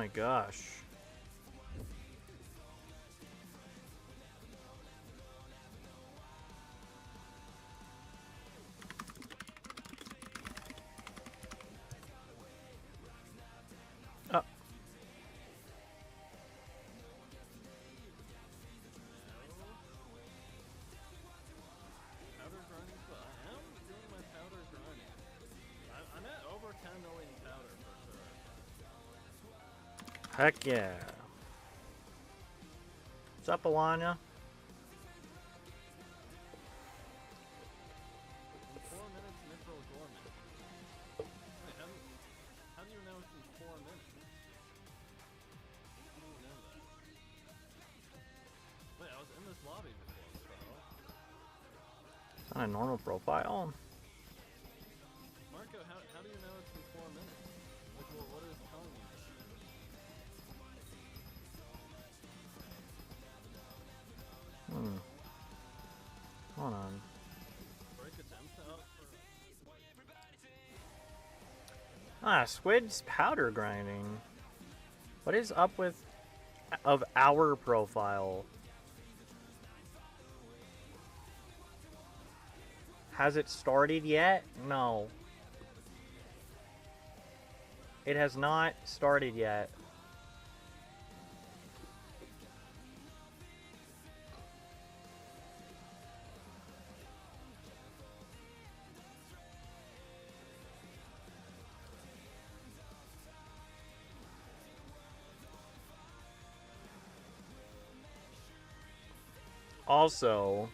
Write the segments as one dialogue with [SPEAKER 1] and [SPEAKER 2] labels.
[SPEAKER 1] my gosh. Oh.
[SPEAKER 2] Powder grinding, but I am doing my powder grinding. I'm at over 10 million powder for sure.
[SPEAKER 1] Heck yeah. What's up, Alana?
[SPEAKER 2] 4 minutes, Mithril Gorman. Wait, how do you know it's in 4 minutes? I didn't know that. Wait, I was in this lobby before, so...
[SPEAKER 1] It's not a normal profile.
[SPEAKER 2] Marco, how do you know it's in 4 minutes? Like, what is telling you that?
[SPEAKER 1] Hold on.
[SPEAKER 2] Break a gem out for...
[SPEAKER 1] Ah, Squid's powder grinding. What is up with of our profile? Has it started yet? No. It has not started yet. Also,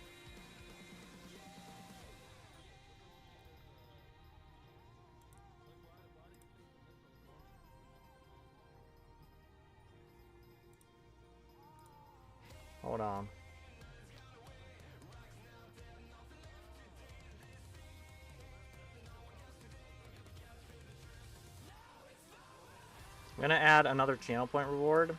[SPEAKER 1] hold on. I'm gonna add another channel point reward.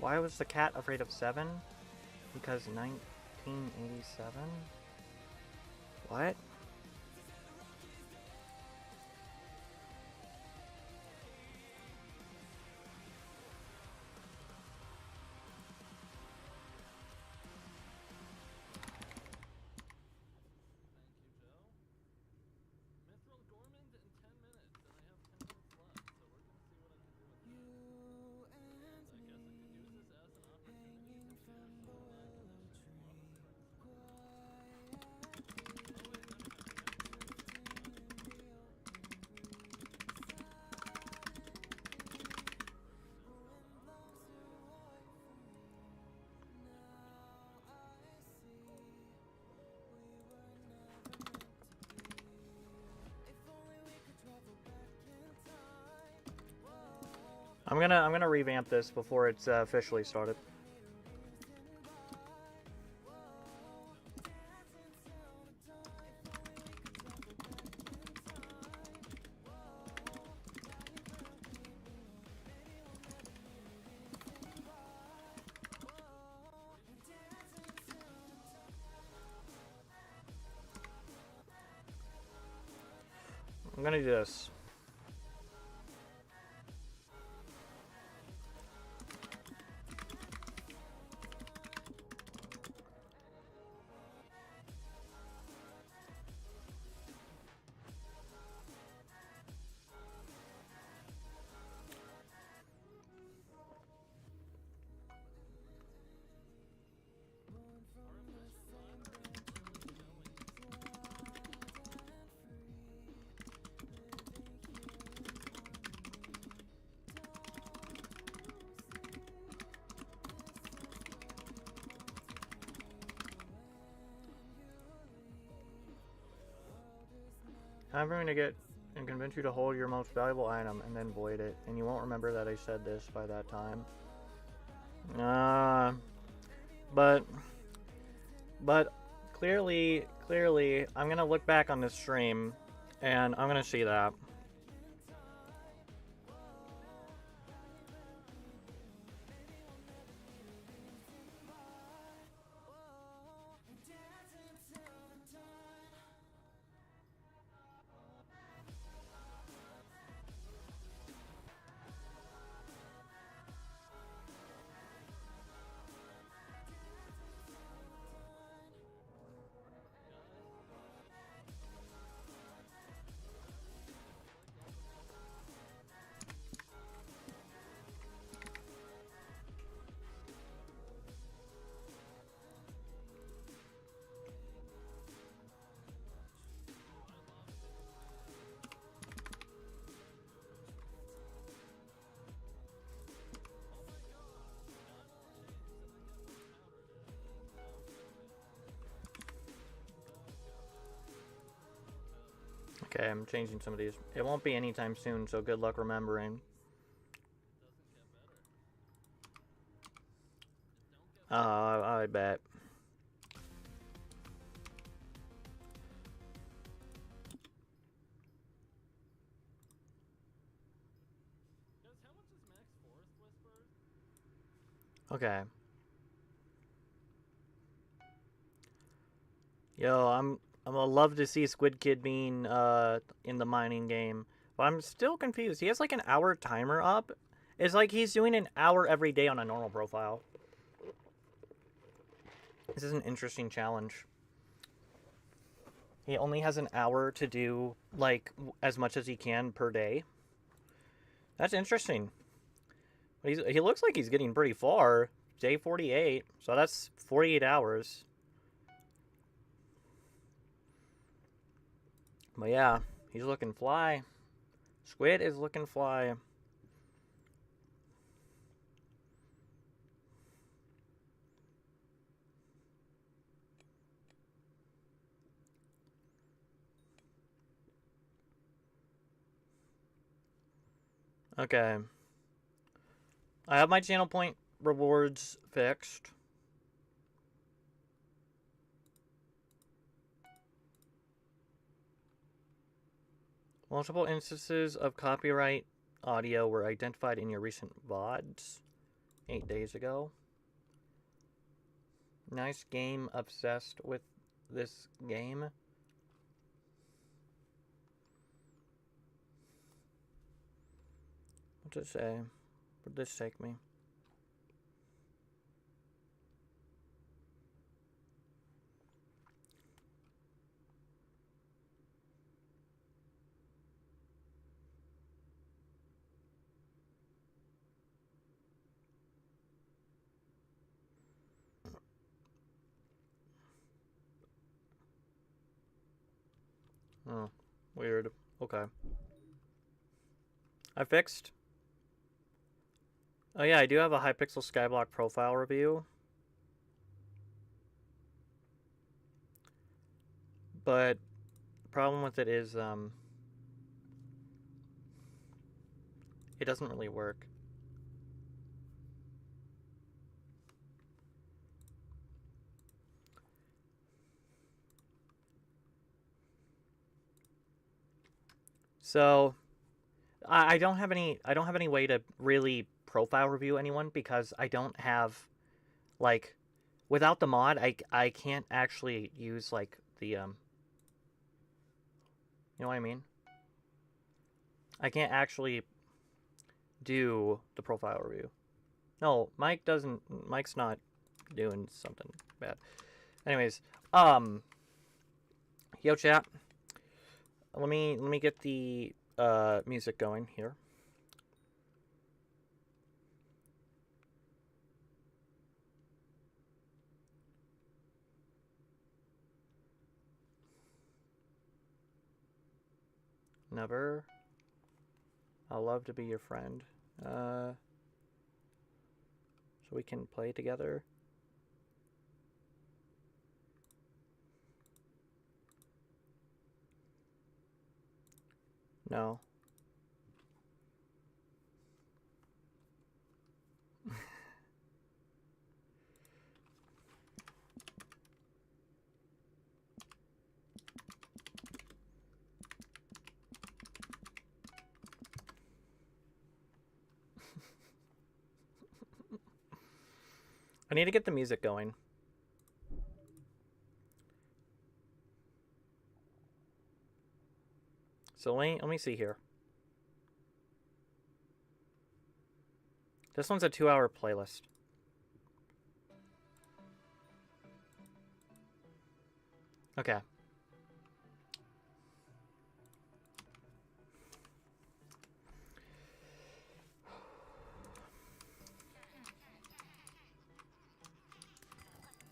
[SPEAKER 1] Why was the cat afraid of 7? Because 1987? What? I'm gonna revamp this before it's officially started. I'm gonna do this. I'm going to get and convince you to hold your most valuable item and then void it, and you won't remember that I said this by that time. But clearly, I'm gonna look back on this stream, and I'm gonna see that. Okay, I'm changing some of these. It won't be anytime soon, so good luck remembering. I bet. Okay. Yo, I'm gonna love to see Squid Kid being in the mining game. But I'm still confused. He has like an hour timer up. It's like he's doing an hour every day on a normal profile. This is an interesting challenge. He only has an hour to do like as much as he can per day. That's interesting. He looks like he's getting pretty far. Day 48, so that's 48 hours. But yeah, he's looking fly. Squid is looking fly. Okay. I have my channel point rewards fixed. Multiple instances of copyright audio were identified in your recent VODs 8 days ago. Nice game, obsessed with this game. What's it say? Where'd this take me? Oh, weird. Okay. I fixed. Oh yeah, I do have a Hypixel Skyblock profile review. But the problem with it is it doesn't really work. So I don't have any way to really profile review anyone because I don't have like without the mod I can't actually use like the you know what I mean? I can't actually do the profile review. No, Mike's not doing something bad. Anyways, yo chat. Let me get the music going here. Never. I'll love to be your friend. So we can play together. No. I need to get the music going. So let me see here. This one's a 2-hour playlist. Okay.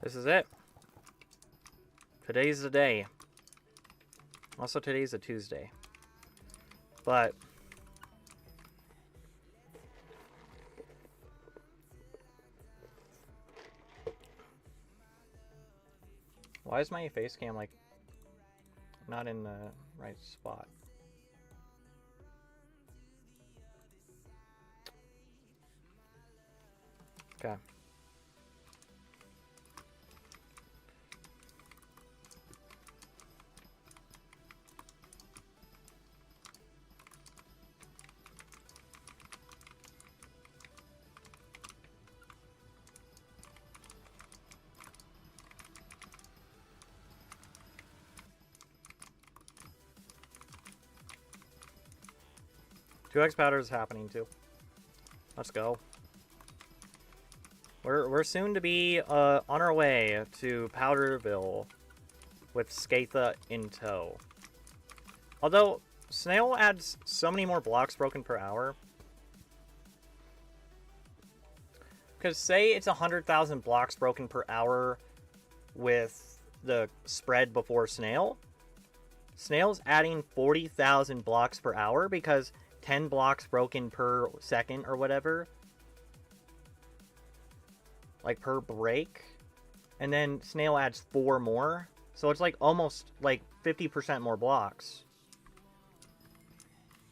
[SPEAKER 1] This is it. Today's the day. Also, today's a Tuesday. But why is my face cam like not in the right spot? Okay. Two X powder is happening too. Let's go. We're soon to be on our way to Powderville with Skatha in tow. Although Snail adds so many more blocks broken per hour. Because say it's 100,000 blocks broken per hour with the spread before Snail. Snail's adding 40,000 blocks per hour because 10 blocks broken per second or whatever. Like per break. And then Snail adds 4 more. So it's like almost like 50% more blocks.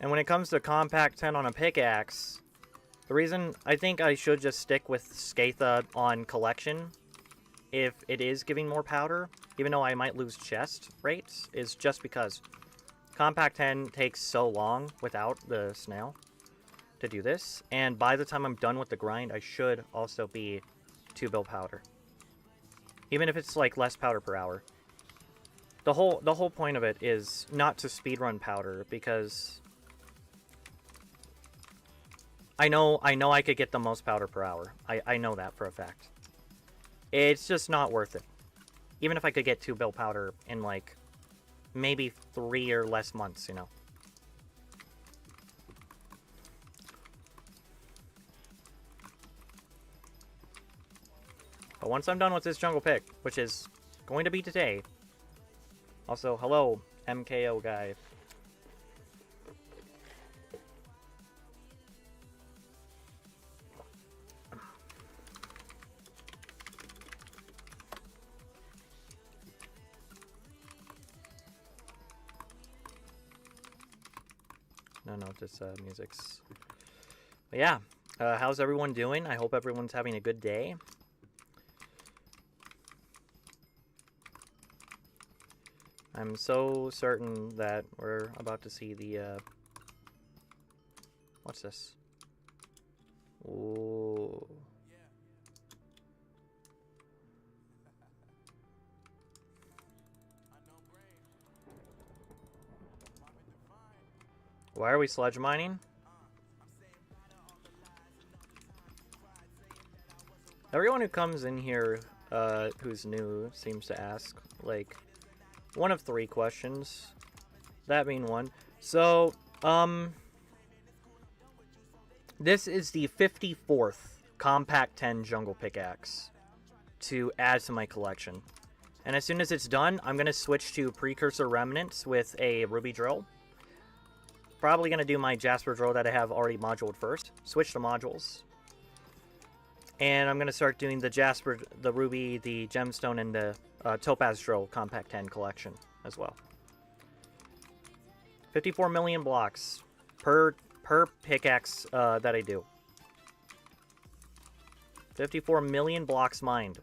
[SPEAKER 1] And when it comes to Compact 10 on a pickaxe, the reason I think I should just stick with Skatha on collection, if it is giving more powder, even though I might lose chest rates, is just because Compact 10 takes so long without the Snail to do this. And by the time I'm done with the grind, I should also be 2 bill powder. Even if it's like less powder per hour. The whole point of it is not to speedrun powder, because I know I could get the most powder per hour. I know that for a fact. It's just not worth it. Even if I could get 2 bill powder in like maybe 3 or less months, you know. But once I'm done with this jungle pick, which is going to be today. Also, hello, MKO guy. No, this music's... But yeah, how's everyone doing? I hope everyone's having a good day. I'm so certain that we're about to see the, what's this? Ooh. Why are we sledge mining? Everyone who comes in here, who's new, seems to ask, like, one of 3 questions. That being one. So, this is the 54th Compact 10 Jungle Pickaxe to add to my collection. And as soon as it's done, I'm going to switch to Precursor Remnants with a Ruby Drill. Probably going to do my Jasper Drill that I have already moduled first. Switch to modules. And I'm going to start doing the Jasper, the Ruby, the Gemstone, and the Topaz Drill Compact 10 collection as well. 54 million blocks per pickaxe that I do. 54 million blocks mined.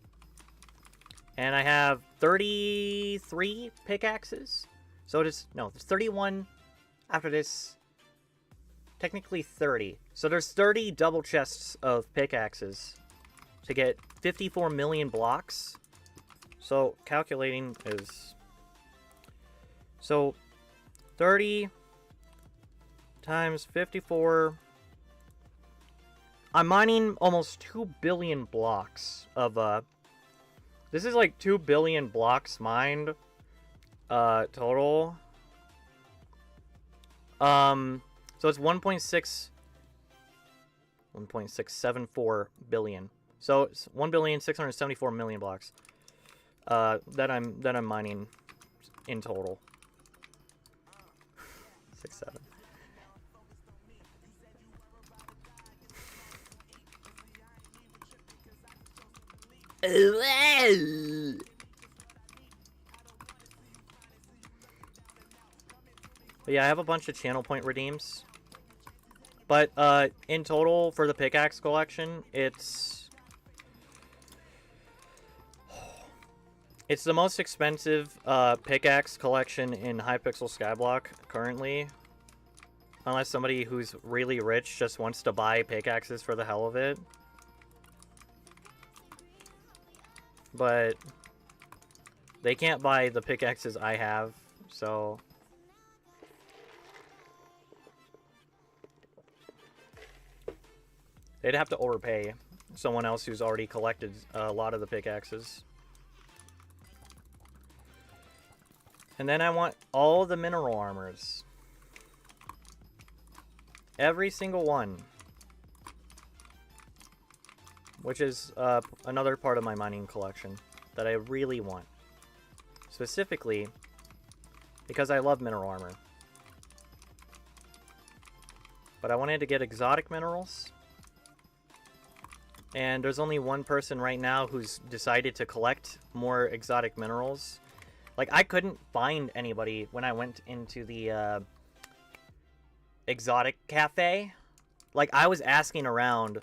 [SPEAKER 1] And I have 33 pickaxes. So there's 31 after this. Technically 30. So there's 30 double chests of pickaxes to get 54 million blocks. So calculating is... So 30 times 54... I'm mining almost 2 billion blocks of, this is like 2 billion blocks mined, total. So it's 1.674 billion. So it's 1,674,000,000 blocks, that I'm mining in total. 6-7. But yeah, I have a bunch of channel point redeems. But in total for the pickaxe collection, it's the most expensive pickaxe collection in Hypixel Skyblock currently. Unless somebody who's really rich just wants to buy pickaxes for the hell of it. But they can't buy the pickaxes I have, so... They'd have to overpay someone else who's already collected a lot of the pickaxes. And then I want all the mineral armors. Every single one. Which is another part of my mining collection that I really want. Specifically, because I love mineral armor. But I wanted to get exotic minerals. And there's only one person right now who's decided to collect more exotic minerals. Like, I couldn't find anybody when I went into the exotic cafe. Like, I was asking around,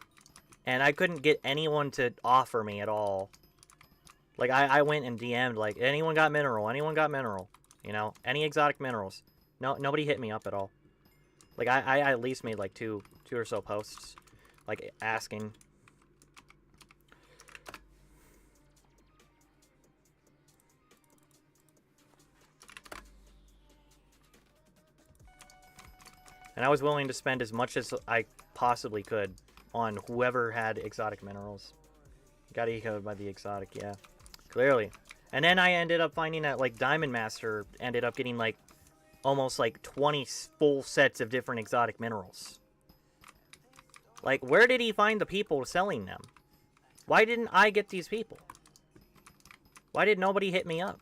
[SPEAKER 1] and I couldn't get anyone to offer me at all. Like, I went and DM'd, like, anyone got mineral? Anyone got mineral? You know, any exotic minerals? No, nobody hit me up at all. Like, I at least made, like, two or so posts, like, asking. And I was willing to spend as much as I possibly could on whoever had exotic minerals. Got ecoed by the exotic, yeah. Clearly. And then I ended up finding that, like, Diamond Master ended up getting, like, almost, like, 20 full sets of different exotic minerals. Like, where did he find the people selling them? Why didn't I get these people? Why did nobody hit me up?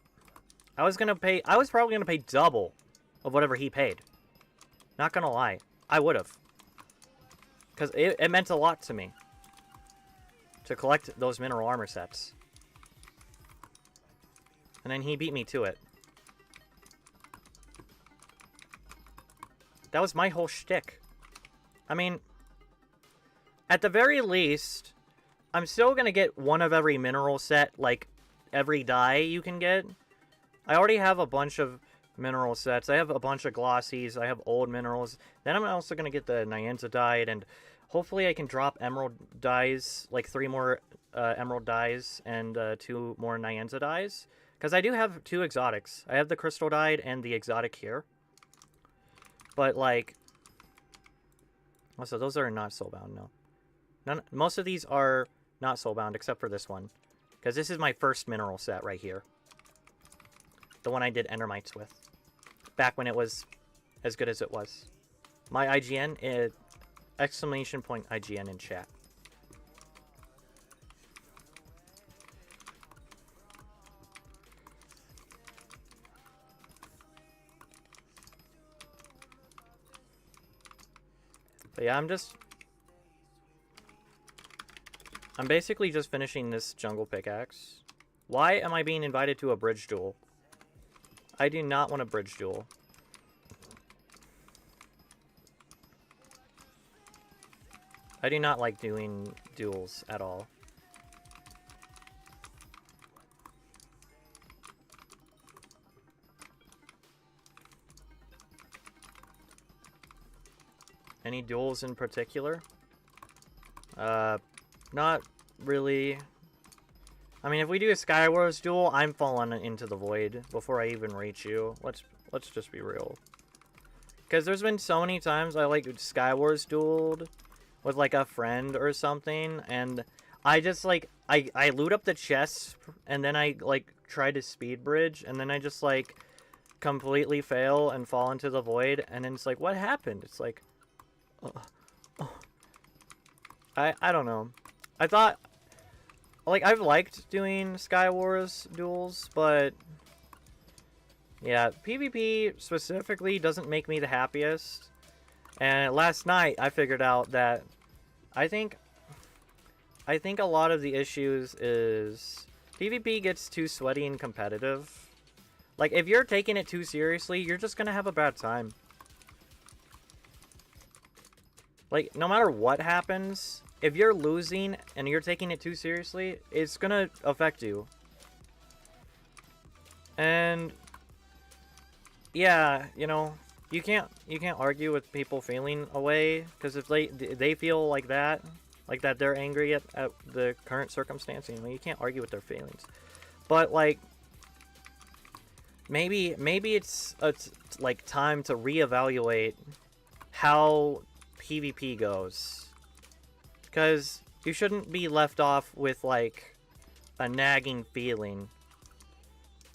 [SPEAKER 1] I was probably gonna pay double of whatever he paid. Not gonna lie. I would've. Because it meant a lot to me. To collect those mineral armor sets. And then he beat me to it. That was my whole shtick. I mean, at the very least, I'm still gonna get one of every mineral set, like, every dye you can get. I already have a bunch of mineral sets. I have a bunch of glossies. I have old minerals. Then I'm also going to get the Nyanza dyed, and hopefully I can drop emerald dyes, like 3 more emerald dyes and 2 more Nyanza dyes. Because I do have 2 exotics. I have the crystal dyed and the exotic here. But, like... Also, those are not soulbound, no. Most of these are not soulbound, except for this one. Because this is my first mineral set right here. The one I did Endermites with. Back when it was as good as it was. My IGN is... Exclamation point IGN in chat. But yeah, I'm basically just finishing this jungle pickaxe. Why am I being invited to a bridge duel? I do not want a bridge duel. I do not like doing duels at all. Any duels in particular? Not really. I mean, if we do a Skywars duel, I'm falling into the void before I even reach you. Let's just be real. Because there's been so many times I like Skywars dueled with like a friend or something, and I just like I loot up the chests and then I like try to speed bridge and then I just like completely fail and fall into the void, and then it's like, what happened? It's like, I don't know. I thought, like, I've liked doing Skywars duels, but yeah, PvP specifically doesn't make me the happiest. And last night I figured out that I think a lot of the issues is PvP gets too sweaty and competitive. Like, if you're taking it too seriously, you're just gonna have a bad time. Like, no matter what happens, if you're losing and you're taking it too seriously, it's gonna affect you. And yeah, you know, you can't argue with people feeling a way, because if they feel like that they're angry at the current circumstance, you know, you can't argue with their feelings. But like, maybe it's like time to reevaluate how PvP goes, because you shouldn't be left off with like a nagging feeling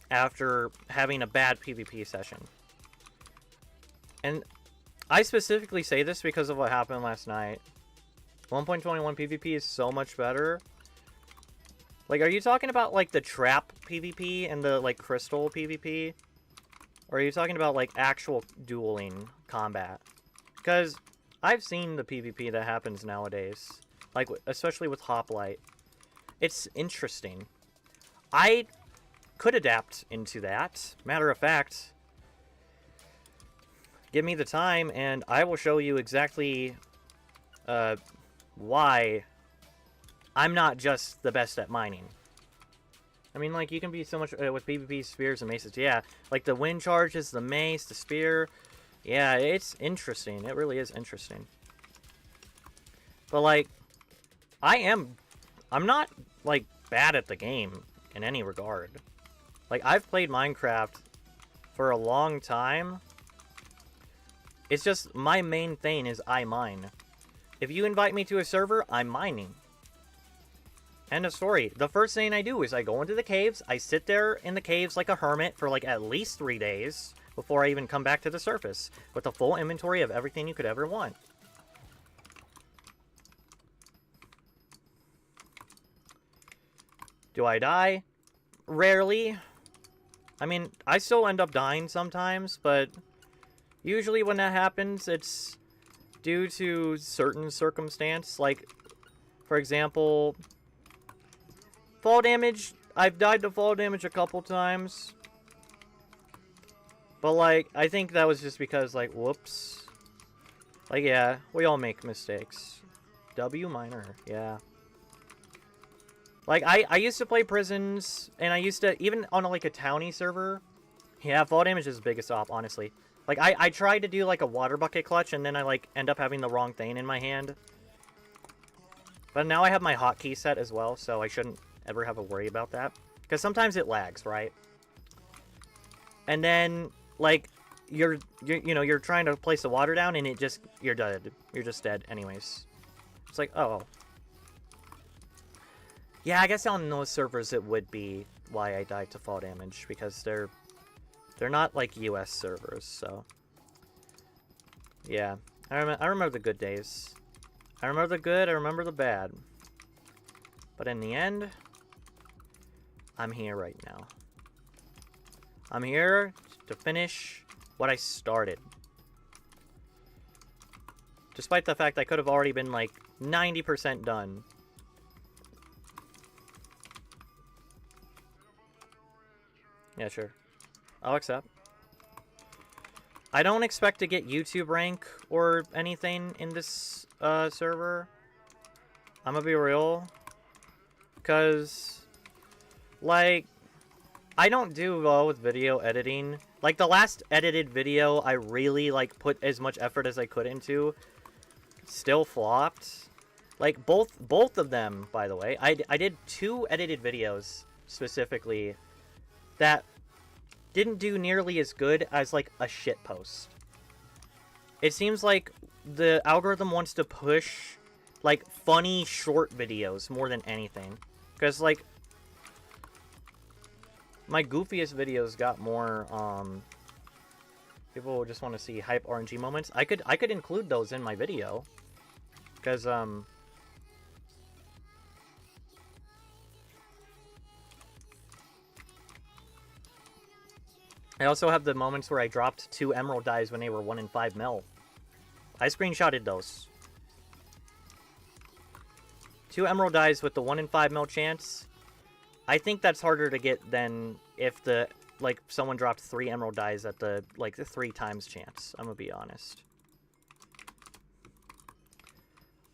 [SPEAKER 1] after having a bad PvP session. And I specifically say this because of what happened last night. 1.21 PvP is so much better. Like, are you talking about like the trap PvP and the like crystal PvP? Or are you talking about like actual dueling combat? Because I've seen the PvP that happens nowadays, like especially with Hoplite. It's interesting. I could adapt into that. Matter of fact, give me the time and I will show you exactly why I'm not just the best at mining. I mean, like, you can be so much with PvP, spears, and maces. Yeah, like the wind charges, the mace, the spear. Yeah, it's interesting. It really is interesting. But, like, I'm not, like, bad at the game in any regard. Like, I've played Minecraft for a long time. It's just, my main thing is I mine. If you invite me to a server, I'm mining. End of story. The first thing I do is I go into the caves, I sit there in the caves like a hermit for like at least 3 days before I even come back to the surface with a full inventory of everything you could ever want. Do I die? Rarely. I mean, I still end up dying sometimes, but usually when that happens, it's due to certain circumstance. Like, for example, fall damage. I've died to fall damage a couple times. But, like, I think that was just because, like, whoops. Like, yeah, we all make mistakes. W minor, yeah. Like, I used to play prisons, and I used to, even on, like, a townie server. Yeah, fall damage is the biggest op, honestly. Like, I tried to do, like, a water bucket clutch, and then I, like, end up having the wrong thing in my hand. But now I have my hotkey set as well, so I shouldn't ever have a worry about that. Because sometimes it lags, right? And then, like, you're trying to place the water down, and it just, you're dead. You're just dead anyways. It's like, oh. Yeah, I guess on those servers it would be why I died to fall damage, because they're not like US servers, so. Yeah, I remember the good days. I remember the good, I remember the bad. But in the end, I'm here right now. I'm here to finish what I started. Despite the fact I could have already been like 90% done. Yeah, sure. I'll accept. I don't expect to get YouTube rank or anything in this server. I'm gonna be real. Because, like, I don't do well with video editing. Like, the last edited video I really, like, put as much effort as I could into still flopped. Like, both of them, by the way. I did 2 edited videos, specifically, that didn't do nearly as good as, like, a shit post. It seems like the algorithm wants to push, like, funny short videos more than anything. Because, like, my goofiest videos got more, people just want to see hype RNG moments. I could include those in my video. Because, I also have the moments where I dropped 2 emerald dies when they were 1 in 5 mil. I screenshotted those. 2 emerald dies with the 1 in 5 mil chance. I think that's harder to get than if the, like, someone dropped 3 emerald dies at the, like, the 3 times chance. I'm gonna be honest.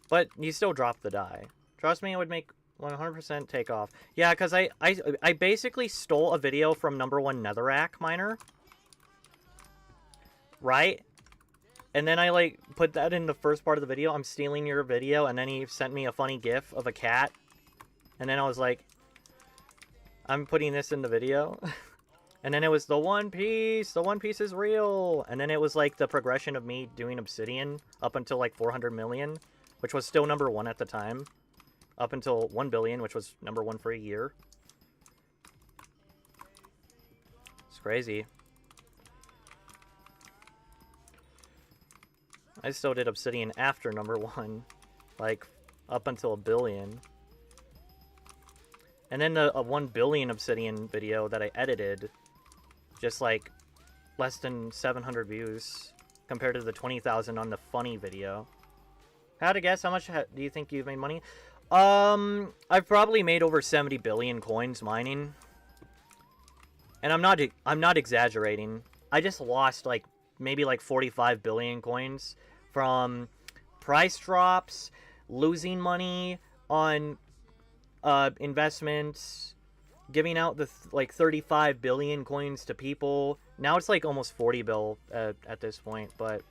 [SPEAKER 1] But you still drop the die. Trust me, it would make 100% take off. Yeah, because I basically stole a video from #1 Netherrack Miner. Right? And then I, like, put that in the first part of the video. I'm stealing your video, and then he sent me a funny gif of a cat. And then I was like, I'm putting this in the video. And then it was the One Piece. The One Piece is real. And then it was, like, the progression of me doing Obsidian up until, like, 400 million, which was still #1 at the time. Up until 1 billion, which was #1 for a year. It's crazy. I still did Obsidian after #1, like, up until 1 billion. And then the 1 billion Obsidian video that I edited, just, like, less than 700 views compared to the 20,000 on the funny video. How to guess, how much do you think you've made money? I've probably made over 70 billion coins mining. And I'm not exaggerating. I just lost, like, maybe, like, 45 billion coins from price drops, losing money on investments, giving out the like 35 billion coins to people. Now it's like almost 40 bill at this point, but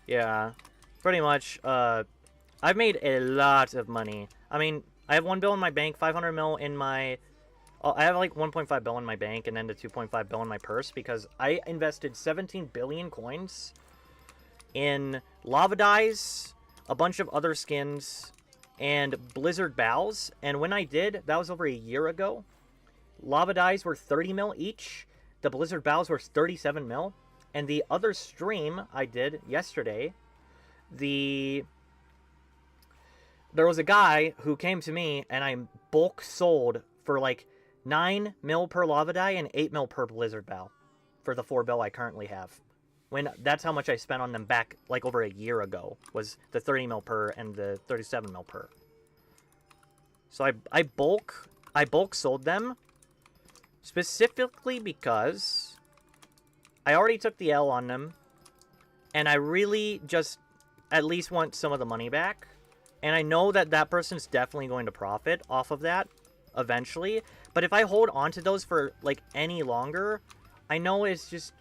[SPEAKER 1] yeah, pretty much. I've made a lot of money. I mean, I have 1 bill in my bank, 500 mil in my. I have like 1.5 bill in my bank, and then the 2.5 bill in my purse because I invested 17 billion coins in lava dies, a bunch of other skins, and blizzard bows. And when I did, that was over a year ago. Lava dies were 30 mil each. The blizzard bows were 37 mil. And the other stream I did yesterday, there was a guy who came to me and I bulk sold for like 9 mil per lava die and 8 mil per blizzard bow for the 4 bill I currently have. When that's how much I spent on them back like over a year ago, was the 30 mil per and the 37 mil per. So I bulk sold them specifically because I already took the L on them, and I really just at least want some of the money back. And I know that that person's definitely going to profit off of that eventually. But if I hold on to those for like any longer, I know it's just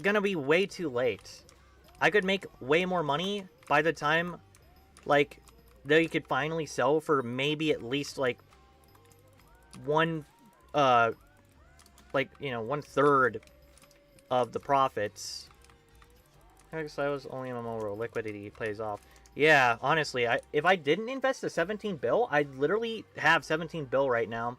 [SPEAKER 1] gonna be way too late. I could make way more money by the time like they could finally sell for maybe at least like one like, you know, 1/3 of the profits. I guess I was only MMO where liquidity plays off. Yeah, honestly, if I didn't invest the 17 bill, I'd literally have 17 bill right now.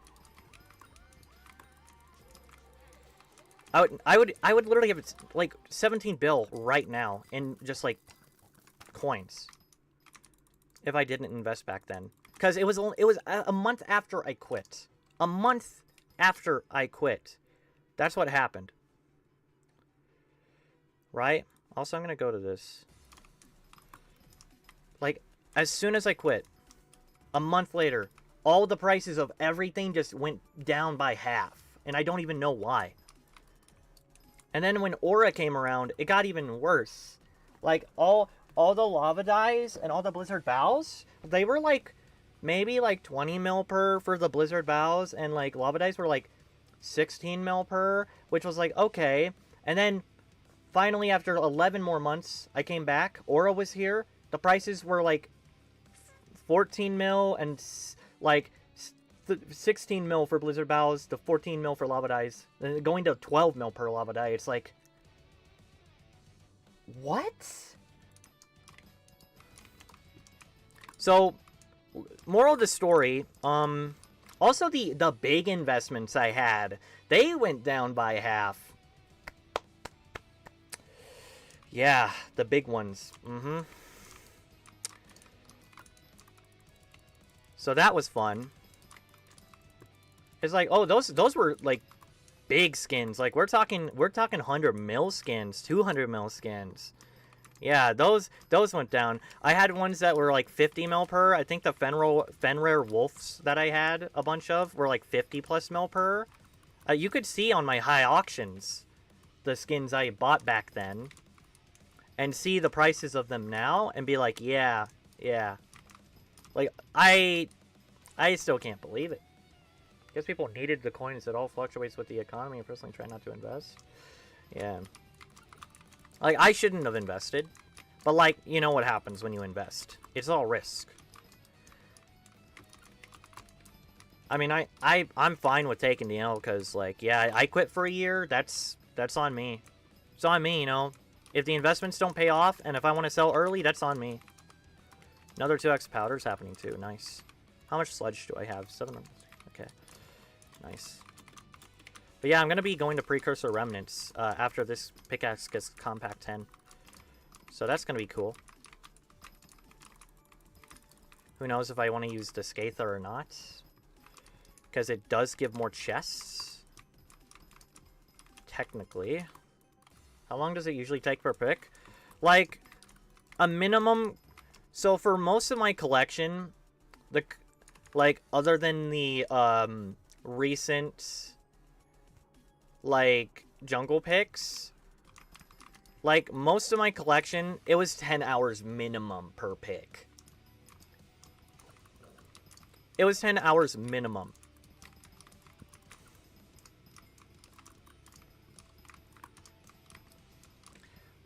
[SPEAKER 1] I would literally have like 17 bill right now in just like coins if I didn't invest back then, because it was a month after I quit. A month after I quit. That's what happened. Right? Also, I'm gonna go to this. Like, as soon as I quit, a month later, all the prices of everything just went down by half, and I don't even know why. And then when Aura came around, it got even worse. Like, all all the lava dyes and all the blizzard bows, they were like maybe like 20 mil per for the blizzard bows, and like lava dyes were like 16 mil per, which was like okay. And then finally, after 11 more months, I came back. Aura was here. The prices were like 14 mil and like 16 mil for blizzard bows, the 14 mil for lava dyes, then going to 12 mil per lava dye. It's like, what? So, moral of the story, also the big investments I had, they went down by half. Yeah, the big ones. So that was fun. It's like, oh, those were like big skins. Like we're talking 100 mil skins, 200 mil skins. Yeah, those went down. I had ones that were like 50 mil per. I think the Fenrir Wolves that I had a bunch of were like 50 plus mil per. You could see on my high auctions the skins I bought back then, and see the prices of them now, and be like, yeah. Like I still can't believe it. I guess people needed the coins. It all fluctuates with the economy. I personally try not to invest. Yeah. Like, I shouldn't have invested. But, like, you know what happens when you invest. It's all risk. I mean, I'm fine with taking the L because, like, yeah, I quit for a year. That's on me. It's on me, you know. If the investments don't pay off, and if I want to sell early, that's on me. Another 2x powder's happening, too. Nice. How much sludge do I have? 7. Okay. Nice. But yeah, I'm going to be going to Precursor Remnants after this pickaxe gets Compact 10. So that's going to be cool. Who knows if I want to use the Scather or not. Because it does give more chests. Technically. How long does it usually take per pick? Like, a minimum... So for most of my collection, like, other than the recent, like, jungle picks, like, most of my collection, it was 10 hours minimum per pick. It was 10 hours minimum.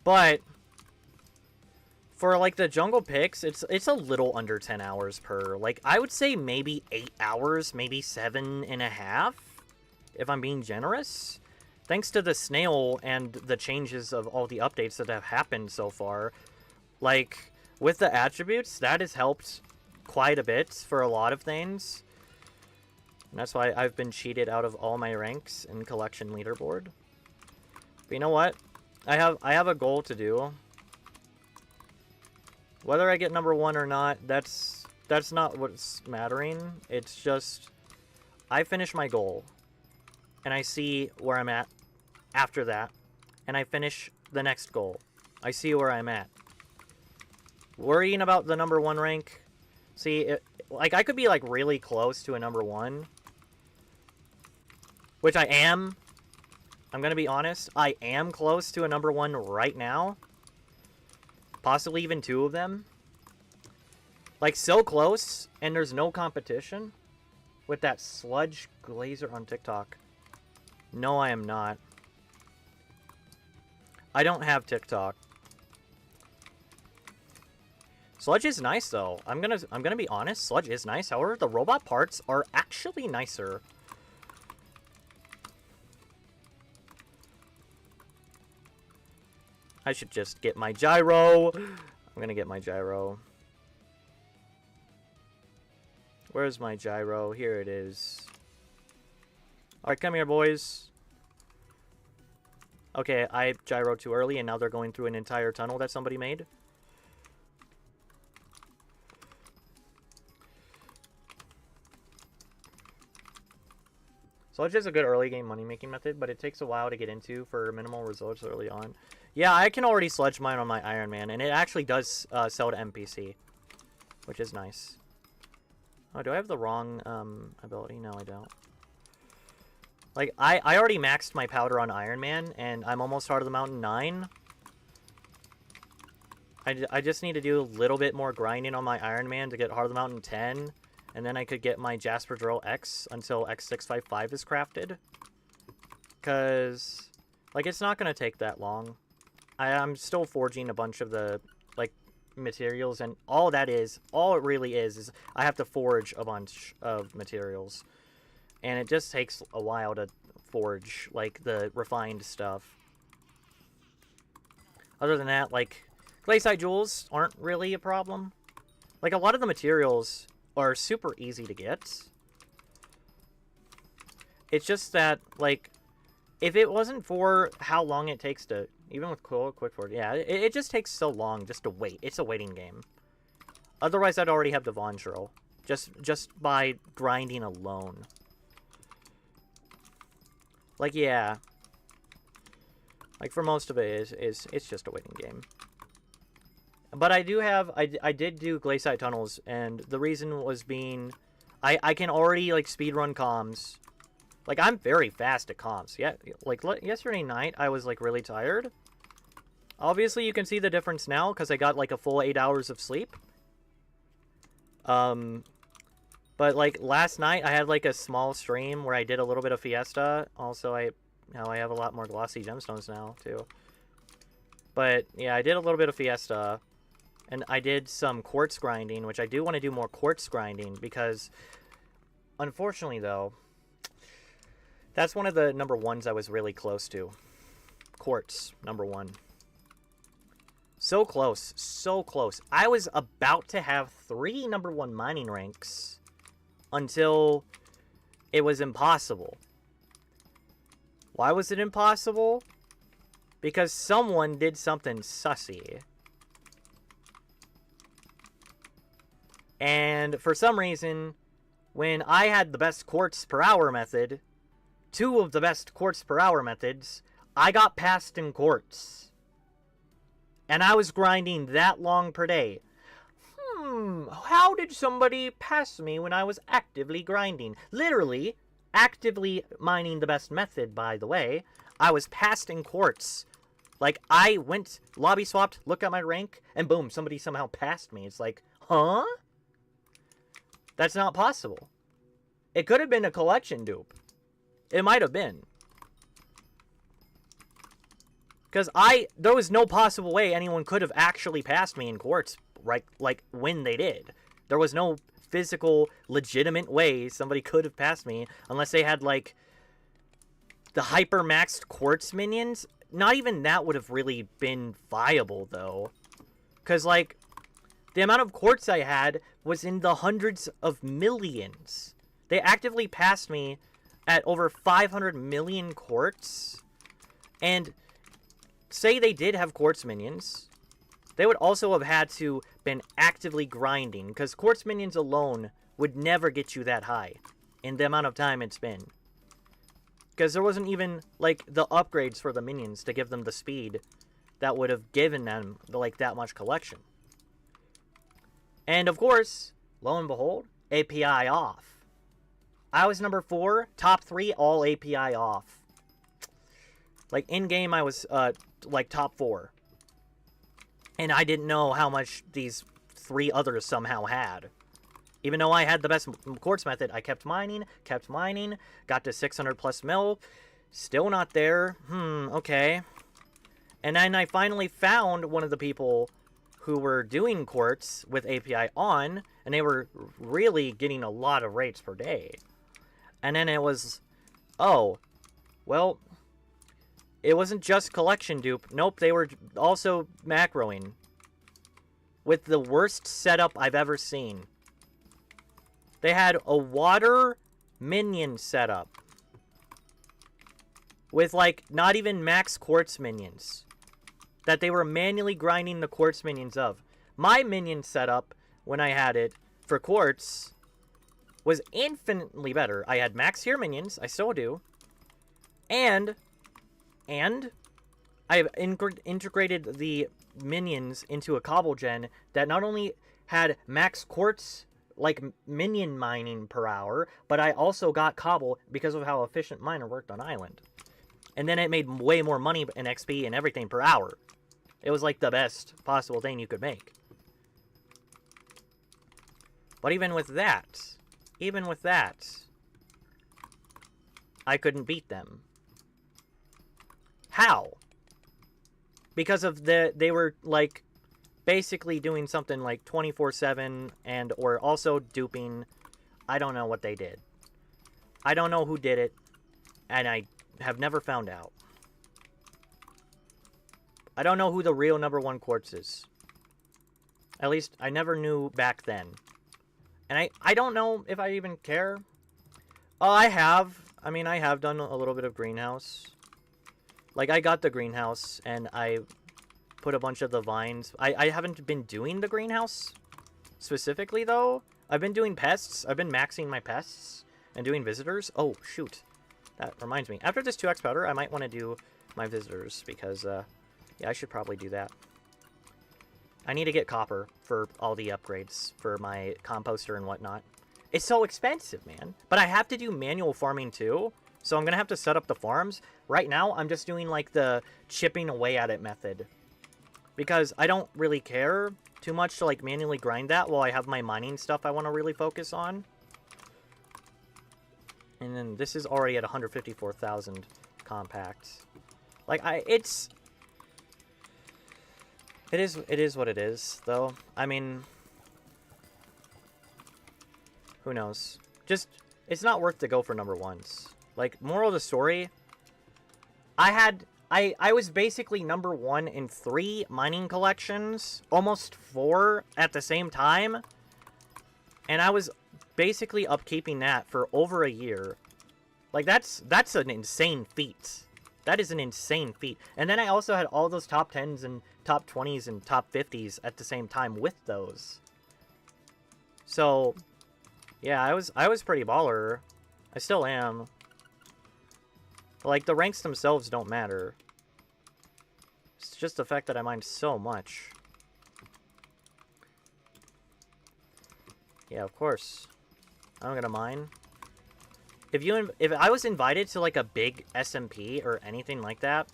[SPEAKER 1] But for, like, the jungle picks, it's a little under 10 hours per. Like, I would say maybe 8 hours, maybe 7.5, if I'm being generous. Thanks to the snail and the changes of all the updates that have happened so far. Like, with the attributes, that has helped quite a bit for a lot of things. And that's why I've been cheated out of all my ranks in collection leaderboard. But you know what? I have a goal to do. Whether I get number 1 or not, that's not what's mattering. It's just, I finish my goal, and I see where I'm at after that, and I finish the next goal. I see where I'm at. Worrying about the number 1 rank, see, like, I could be, like, really close to a number 1, which I am. I'm gonna be honest, I am close to a number 1 right now. Possibly even 2 of them. Like, so close, and there's no competition with that sludge glazer on TikTok. No, I am not. I don't have TikTok. Sludge is nice, though. I'm gonna be honest, sludge is nice. However, the robot parts are actually nicer. I should just get my gyro. I'm gonna get my gyro. Where's my gyro? Here it is. Alright, come here, boys. Okay, I gyroed too early, and now they're going through an entire tunnel that somebody made. Sludge is a good early game money-making method, but it takes a while to get into for minimal results early on. Yeah, I can already sludge mine on my Iron Man, and it actually does sell to NPC, which is nice. Oh, do I have the wrong ability? No, I don't. Like, I already maxed my powder on Iron Man, and I'm almost Heart of the Mountain 9. I just need to do a little bit more grinding on my Iron Man to get Heart of the Mountain 10, and then I could get my Jasper Drill X until X655 is crafted. Because, like, it's not going to take that long. I'm still forging a bunch of the, like, materials, and all it really is I have to forge a bunch of materials. And it just takes a while to forge, like, the refined stuff. Other than that, like, glaciite jewels aren't really a problem. Like, a lot of the materials are super easy to get. It's just that, like, if it wasn't for how long it takes to, even with quick forward, yeah, it just takes so long just to wait. It's a waiting game. Otherwise, I'd already have the Von Drill, just by grinding alone. Like, yeah. Like, for most of it, it's just a waiting game. But I do have, I did do glaciite tunnels, and the reason was being, I can already, like, speedrun comms. Like, I'm very fast at comms. Yeah, like, yesterday night, I was, like, really tired. Obviously, you can see the difference now, because I got, like, a full 8 hours of sleep. But, like, last night, I had, like, a small stream where I did a little bit of Fiesta. Also, I have a lot more glossy gemstones now, too. But, yeah, I did a little bit of Fiesta. And I did some quartz grinding, which I do want to do more quartz grinding, because, unfortunately, though, that's one of the number ones I was really close to. Quartz, number one. So close. So close. I was about to have 3 number 1 mining ranks until it was impossible. Why was it impossible? Because someone did something sussy. And for some reason, when I had the best quartz per hour method, 2 of the best quartz per hour methods, I got passed in quartz. And I was grinding that long per day. How did somebody pass me when I was actively grinding? Literally, actively mining the best method, by the way. I was passed in quartz. Like, I went, lobby swapped, looked at my rank, and boom, somebody somehow passed me. It's like, huh? That's not possible. It could have been a collection dupe. It might have been. Because there was no possible way anyone could have actually passed me in quartz, right? Like, when they did. There was no physical, legitimate way somebody could have passed me, unless they had, like, the hyper-maxed quartz minions. Not even that would have really been viable, though. Because, like, the amount of quartz I had was in the hundreds of millions. They actively passed me at over 500 million quartz. And say they did have quartz minions, they would also have had to been actively grinding, because quartz minions alone would never get you that high in the amount of time it's been. Because there wasn't even, like, the upgrades for the minions to give them the speed that would have given them, like, that much collection. And, of course, lo and behold, API off. I was number 4, top 3, all API off. Like, in-game, I was, like, top 4. And I didn't know how much these 3 others somehow had. Even though I had the best quartz method, I kept mining, got to 600 plus mil. Still not there. Okay. And then I finally found one of the people who were doing quartz with API on, and they were really getting a lot of rates per day. And then it was, oh, well, it wasn't just collection dupe. Nope, they were also macroing with the worst setup I've ever seen. They had a water minion setup with, like, not even max quartz minions that they were manually grinding the quartz minions of. My minion setup, when I had it for quartz, was infinitely better. I had max tier minions, I still do, and I've integrated the minions into a cobble gen that not only had max quartz, like, minion mining per hour, but I also got cobble because of how efficient miner worked on island. And then it made way more money and XP and everything per hour. It was like the best possible thing you could make. But even with that, I couldn't beat them. How? Because of they were like basically doing something like 24/7 and or also duping. I don't know what they did. I don't know who did it, and I have never found out. I don't know who the real #1 quartz is. At least I never knew back then. And I don't know if I even care. Oh, I have. I mean, I have done a little bit of greenhouse. Like, I got the greenhouse, and I put a bunch of the vines. I haven't been doing the greenhouse specifically, though. I've been doing pests. I've been maxing my pests and doing visitors. Oh, shoot. That reminds me. After this 2x powder, I might want to do my visitors, because, yeah, I should probably do that. I need to get copper for all the upgrades for my composter and whatnot. It's so expensive, man. But I have to do manual farming, too. So I'm going to have to set up the farms. Right now, I'm just doing, like, the chipping away at it method. Because I don't really care too much to, like, manually grind that while I have my mining stuff I want to really focus on. And then this is already at 154,000 compact. Like, it is what it is, though. I mean, who knows? Just, it's not worth to go for #1s. Like, moral of the story, I was basically #1 in 3 mining collections, almost 4 at the same time, and I was basically upkeeping that for over a year. Like, that's an insane feat. That is an insane feat. And then I also had all those top 10s and top 20s and top 50s at the same time with those. So, yeah, I was pretty baller. I still am. Like, the ranks themselves don't matter. It's just the fact that I mined so much. Yeah, of course. I'm gonna mine. If I was invited to, like, a big SMP or anything like that,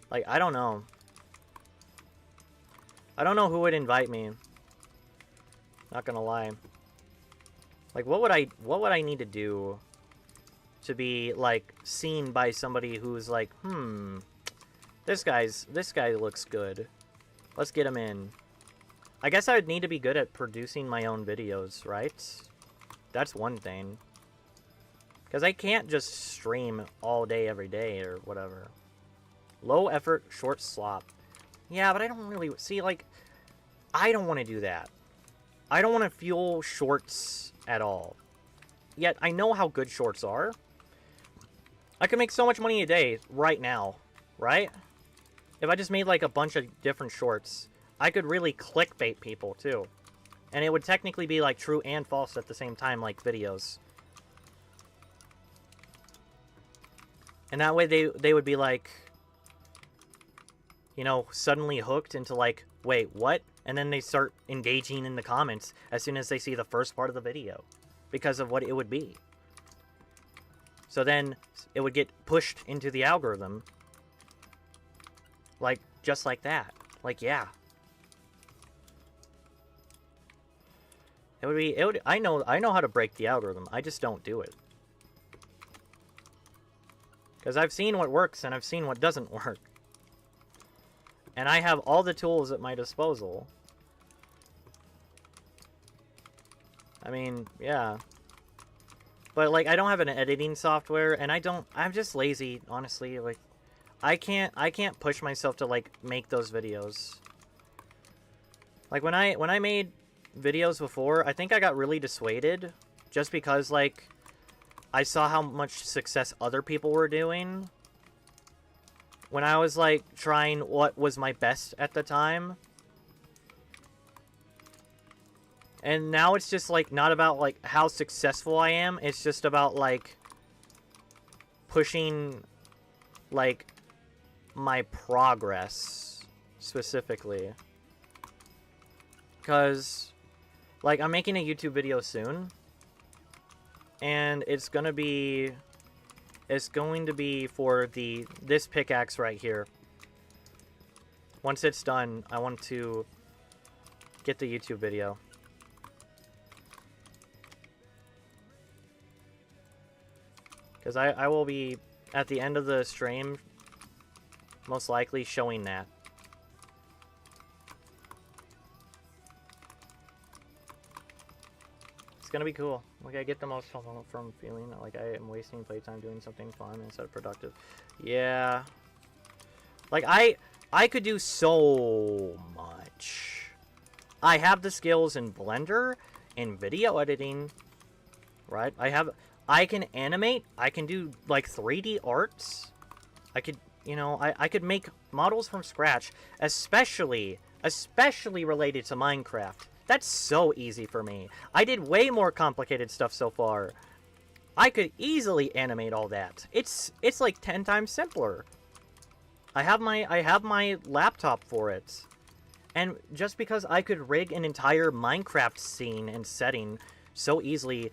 [SPEAKER 1] like, I don't know. I don't know who would invite me. Not gonna lie. Like, what would I need to do to be, like, seen by somebody who's like, this guy looks good. Let's get him in. I guess I would need to be good at producing my own videos, right? That's one thing. Because I can't just stream all day, every day, or whatever. Low effort, short slop. Yeah, but I don't really... See, like, I don't want to do that. I don't want to fuel shorts at all. Yet, I know how good shorts are. I could make so much money a day right now, right? If I just made, like, a bunch of different shorts, I could really clickbait people, too. And it would technically be, like, true and false at the same time, like videos. And that way they would be like, you know, suddenly hooked into like, wait, what? And then they start engaging in the comments as soon as they see the first part of the video. Because of what it would be. So then it would get pushed into the algorithm. Like, just like that. Like, yeah. I know how to break the algorithm. I just don't do it. Because I've seen what works and I've seen what doesn't work. And I have all the tools at my disposal. I mean, yeah. But, like, I don't have an editing software, and I'm just lazy, honestly. Like, I can't push myself to, like, make those videos. Like, when I made videos before, I think I got really dissuaded. Just because, like, I saw how much success other people were doing. When I was, like, trying what was my best at the time. And now it's just, like, not about, like, how successful I am. It's just about, like, pushing, like, my progress, specifically. Because, like, I'm making a YouTube video soon. And it's going to be for this pickaxe right here. once it's done, I want to get the YouTube video. Because I will be, at the end of the stream, most likely showing that. It's gonna be cool. Like, I get the most fun from feeling like I am wasting playtime doing something fun instead of productive. Yeah. Like, I could do so much. I have the skills in Blender, in video editing, right? I can animate, I can do, like, 3D arts. I could, you know, I could make models from scratch, especially related to Minecraft. That's so easy for me. I did way more complicated stuff so far. I could easily animate all that. It's like 10 times simpler. I have my laptop for it. And just because I could rig an entire Minecraft scene and setting so easily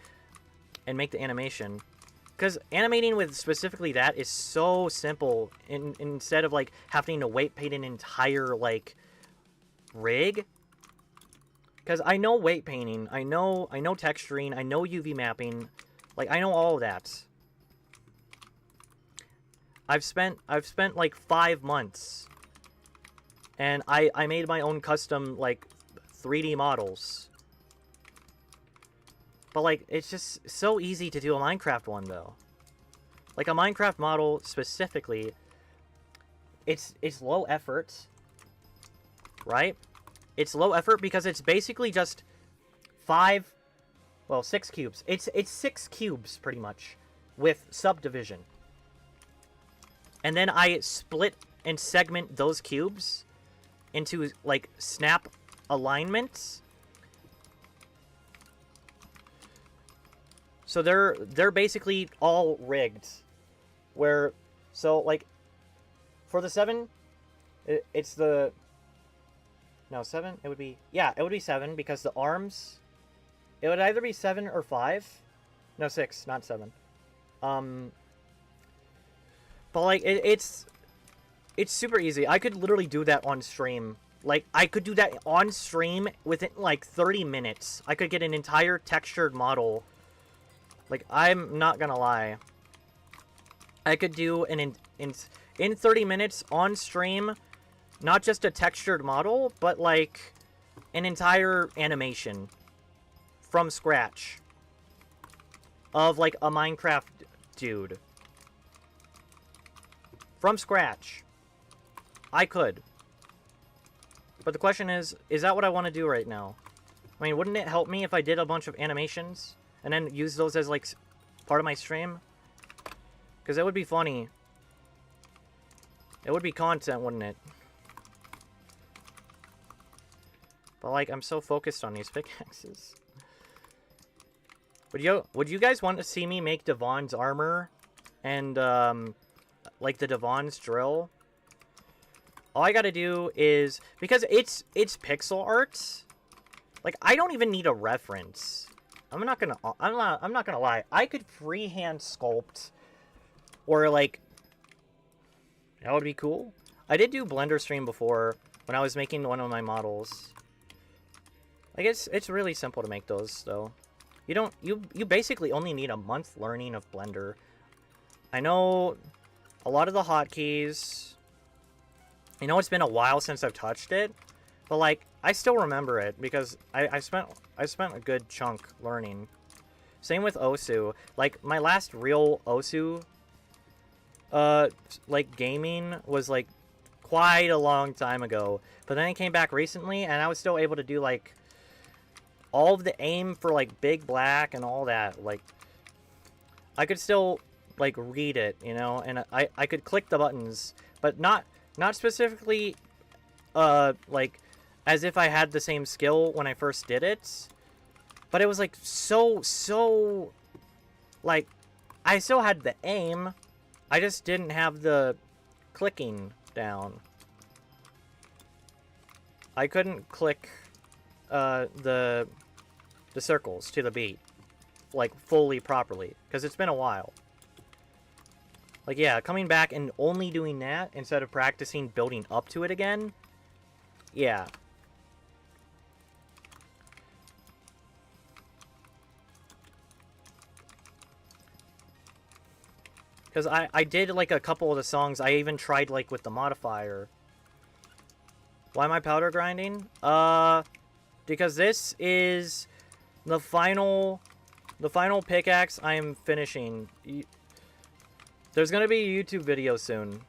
[SPEAKER 1] and make the animation, because animating with specifically that is so simple, instead of like having to weight paint an entire like rig. Because I know weight painting, I know texturing, I know UV mapping, like I know all of that. I've spent like 5 months, and I made my own custom like 3D models. But like, it's just so easy to do a Minecraft one though. Like a Minecraft model specifically, it's low effort, right? It's low effort because it's basically just 6 cubes. It's 6 cubes pretty much with subdivision. And then I split and segment those cubes into like snap alignments. So they're basically all rigged. So like for the 7, it's the... No, 7? It would be... Yeah, it would be 7, because the arms... It would either be 7 or 5. No, 6, not 7. But, like, it's super easy. I could literally do that on stream. Like, I could do that on stream within, like, 30 minutes. I could get an entire textured model. Like, I'm not gonna lie. I could do in 30 minutes on stream... Not just a textured model, but like an entire animation from scratch of like a Minecraft dude. From scratch. I could. But the question is that what I want to do right now? I mean, wouldn't it help me if I did a bunch of animations and then use those as like part of my stream? Because it would be funny. It would be content, wouldn't it? But, like, I'm so focused on these pickaxes. Would you guys want to see me make Devon's armor? And, like, the Devon's drill? All I gotta do is... Because it's pixel art. Like, I don't even need a reference. I'm not gonna lie. I could freehand sculpt. Or, like... That would be cool. I did do Blender stream before, when I was making one of my models. Like, it's really simple to make those, though. You basically only need a month learning of Blender. I know a lot of the hotkeys. I know it's been a while since I've touched it, but like I still remember it because I spent a good chunk learning. Same with Osu. Like my last real Osu like gaming was like quite a long time ago. But then it came back recently and I was still able to do like all of the aim for like Big Black and all that. Like I could still like read it, you know, and I could click the buttons, but not specifically like as if I had the same skill when I first did it. But it was like so like I still had the aim. I just didn't have the clicking down. I couldn't click the circles to the beat like fully properly because it's been a while. Like yeah, coming back and only doing that instead of practicing building up to it again Yeah. Because I did, like, a couple of the songs. I even tried, like, with the modifier. Why am I powder grinding? Because this is the final pickaxe I am finishing. There's gonna be a YouTube video soon.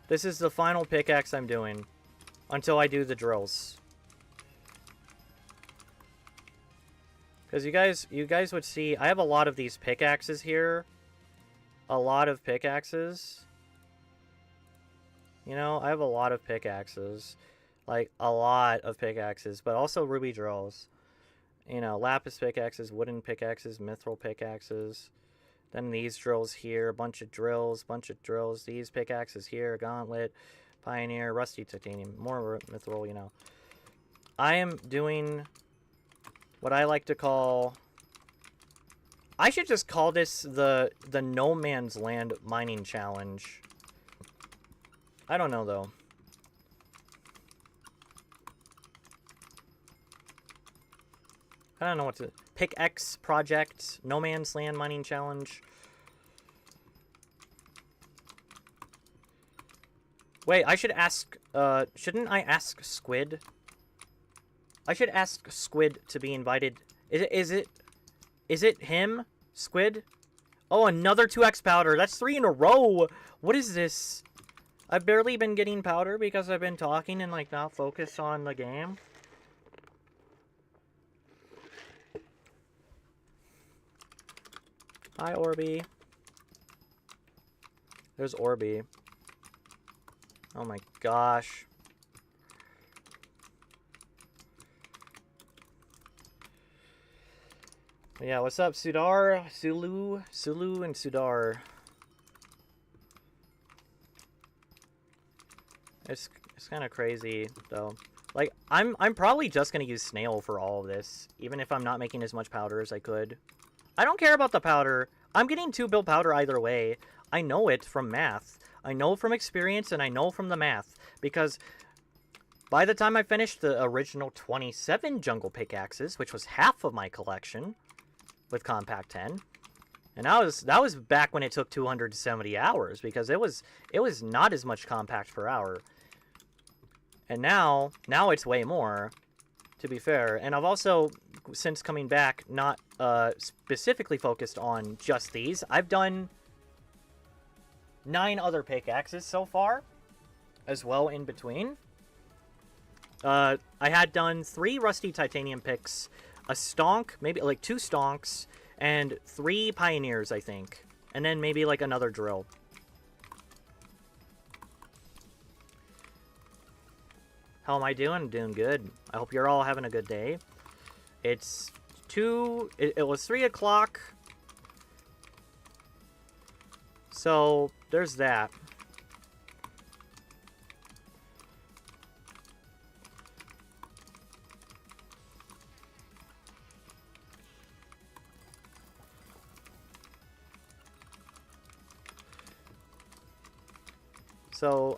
[SPEAKER 1] This is the final pickaxe I'm doing. Until I do the drills. Because you guys would see, I have a lot of these pickaxes here. A lot of pickaxes. You know, I have a lot of pickaxes. Like, a lot of pickaxes. But also ruby drills. You know, lapis pickaxes, wooden pickaxes, mithril pickaxes. Then these drills here. A bunch of drills. These pickaxes here. Gauntlet. Pioneer. Rusty titanium. More mithril, you know. I am doing what I like to call... I should just call this the No Man's Land mining challenge. I don't know, though. I don't know what to... Pickaxe Project, No Man's Land mining challenge. Wait, I should ask... shouldn't I ask Squid? I should ask Squid to be invited. Is it him? Squid? Oh, another 2x powder. That's 3 in a row. What is this? I've barely been getting powder because I've been talking and, like, not focused on the game. Hi, Orby. There's Orby. Oh my gosh. Yeah, what's up, Sudar? Sulu, and Sudar. It's kind of crazy, though. Like, I'm probably just gonna use snail for all of this, even if I'm not making as much powder as I could. I don't care about the powder. I'm getting 2 build powder either way. I know it from math. I know from experience, and I know from the math. Because by the time I finished the original 27 jungle pickaxes, which was half of my collection, with Compact 10, and that was back when it took 270 hours, because it was not as much compact per hour. And now it's way more, to be fair. And I've also, since coming back, not specifically focused on just these. I've done 9 other pickaxes so far, as well in between. I had done 3 rusty titanium picks, a stonk, maybe like 2 stonks, and 3 pioneers, I think. And then maybe like another drill. How am I doing? I'm doing good. I hope you're all having a good day. It's it was 3 o'clock. So, there's that. So,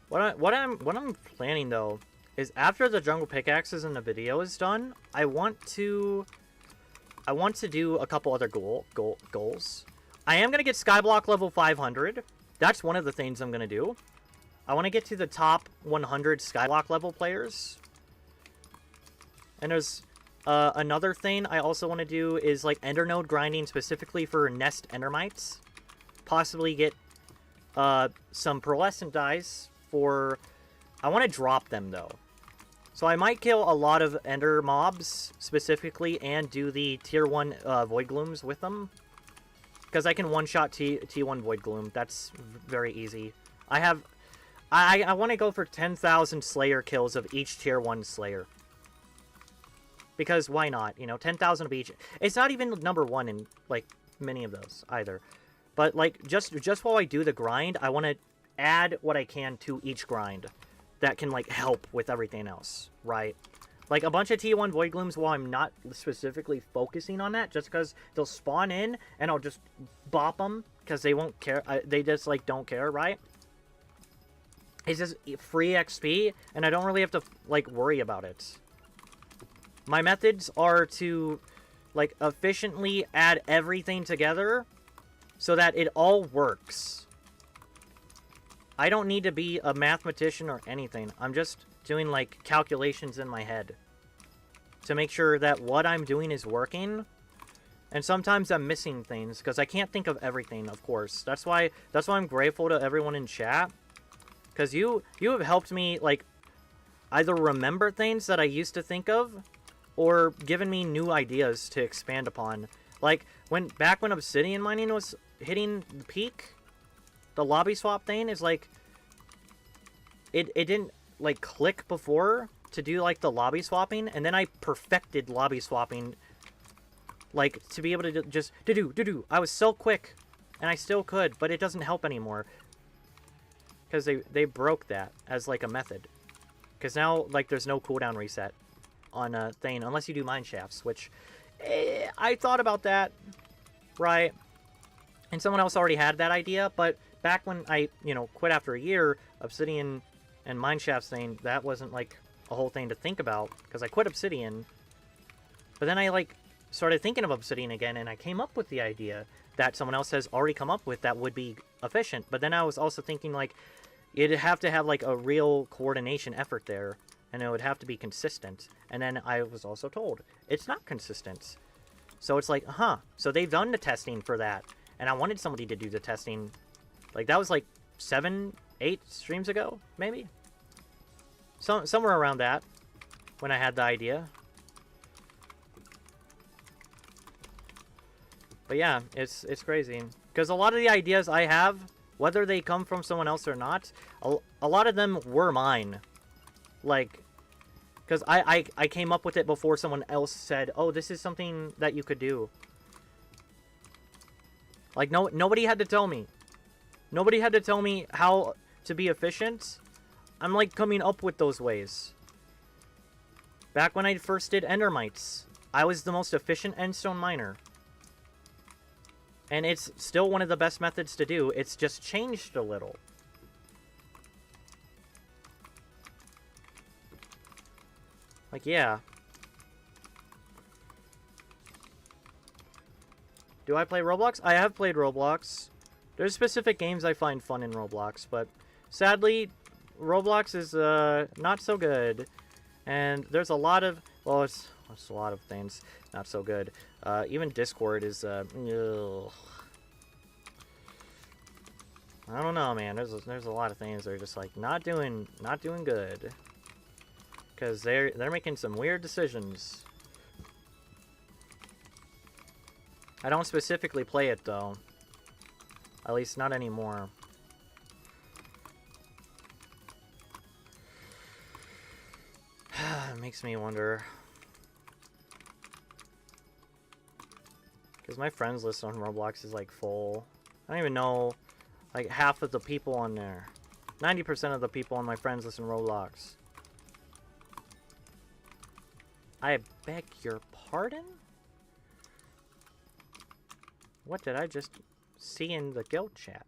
[SPEAKER 1] what I'm planning though is after the jungle pickaxes and the video is done, I want to do a couple other goals. I am gonna get Skyblock level 500. That's one of the things I'm gonna do. I want to get to the top 100 Skyblock level players. And there's another thing I also want to do is like Ender node grinding specifically for nest endermites. Possibly get some pearlescent dyes for... I want to drop them, though. So I might kill a lot of ender mobs, specifically, and do the tier 1 void glooms with them. Because I can one-shot T1 void gloom. That's very easy. I want to go for 10,000 slayer kills of each tier 1 slayer. Because why not? You know, 10,000 of each. It's not even number 1 in, like, many of those, either. But, like, just while I do the grind, I want to add what I can to each grind that can, like, help with everything else, right? Like, a bunch of T1 Void Glooms while I'm not specifically focusing on that, just because they'll spawn in, and I'll just bop them, because they won't care. They just, like, don't care, right? It's just free XP, and I don't really have to, like, worry about it. My methods are to, like, efficiently add everything together so that it all works. I don't need to be a mathematician or anything. I'm just doing, like, calculations in my head to make sure that what I'm doing is working. And sometimes I'm missing things because I can't think of everything, of course. That's why I'm grateful to everyone in chat, because you have helped me, like, either remember things that I used to think of or given me new ideas to expand upon. Like back when Obsidian mining was hitting the peak, the lobby swap thing is like it didn't like click before to do like the lobby swapping, and then I perfected lobby swapping, like to be able to just do. I was so quick, and I still could, but it doesn't help anymore because they broke that as like a method. Because now like there's no cooldown reset on a thing unless you do mine shafts, which I thought about that, right? And someone else already had that idea, but back when I, quit after a year, Obsidian and mine shafts thing, that wasn't like a whole thing to think about because I quit Obsidian. But then I like started thinking of Obsidian again, and I came up with the idea that someone else has already come up with that would be efficient. But then I was also thinking like it'd have to have like a real coordination effort there, and it would have to be consistent. And then I was also told it's not consistent. So it's like, so they've done the testing for that. And I wanted somebody to do the testing. Like, that was like 7, 8 streams ago, maybe? Somewhere around that, when I had the idea. But yeah, it's crazy. Because a lot of the ideas I have, whether they come from someone else or not, a lot of them were mine. Like, because I came up with it before someone else said, oh, this is something that you could do. Like, nobody had to tell me. Nobody had to tell me how to be efficient. I'm, like, coming up with those ways. Back when I first did Endermites, I was the most efficient endstone miner. And it's still one of the best methods to do. It's just changed a little. Like, yeah. Do I play Roblox? I have played Roblox. There's specific games I find fun in Roblox, but sadly, Roblox is not so good. And there's a lot of, well, it's a lot of things not so good. Even Discord is, ugh. I don't know, man. There's a lot of things that are just like not doing good. Because they're making some weird decisions. I don't specifically play it, though. At least not anymore. It makes me wonder. Because my friends list on Roblox is, like, full. I don't even know, like, half of the people on there. 90% of the people on my friends list on Roblox. I beg your pardon? What did I just see in the guild chat?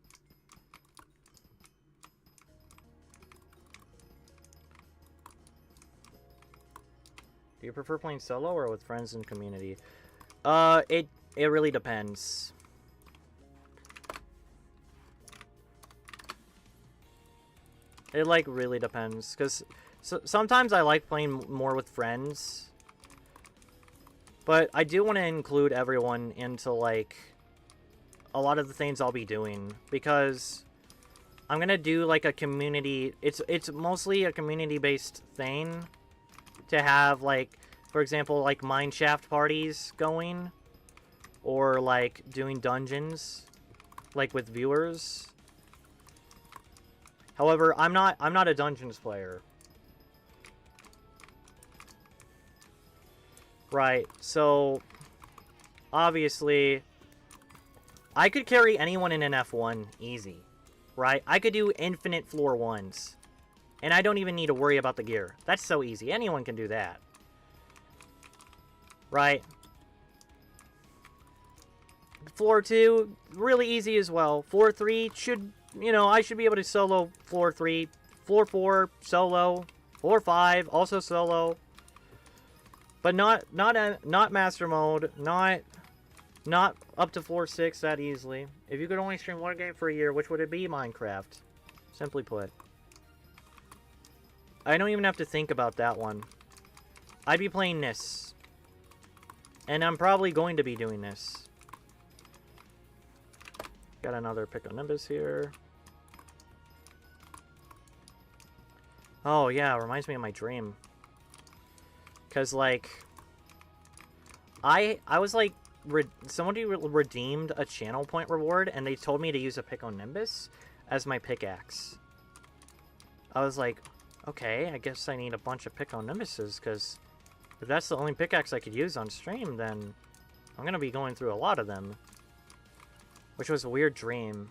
[SPEAKER 1] Do you prefer playing solo or with friends and community? It really depends. It, like, really depends. Because sometimes I like playing more with friends. But I do want to include everyone into, like, a lot of the things I'll be doing. Because I'm going to do, like, a community... It's mostly a community-based thing. To have, like, for example, like, mineshaft parties going. Or, like, doing dungeons. Like, with viewers. However, I'm not a dungeons player. Right, so obviously I could carry anyone in an F1 easy. Right? I could do infinite floor ones. And I don't even need to worry about the gear. That's so easy. Anyone can do that. Right? Floor 2, really easy as well. Floor 3 should, I should be able to solo floor 3 floor 4 solo, floor 5 also solo, but not master mode, not up to floor 6 that easily. If you could only stream one game for a year, which would it be? Minecraft. Simply put. I don't even have to think about that one. I'd be playing this. And I'm probably going to be doing this. Got another Pico Nimbus here. Oh, yeah, it reminds me of my dream. Because, like... I was, like... somebody redeemed a channel point reward, and they told me to use a Pico Nimbus as my pickaxe. I was like, okay, I guess I need a bunch of Pico Nimbuses, because if that's the only pickaxe I could use on stream, then I'm going to be going through a lot of them. Which was a weird dream.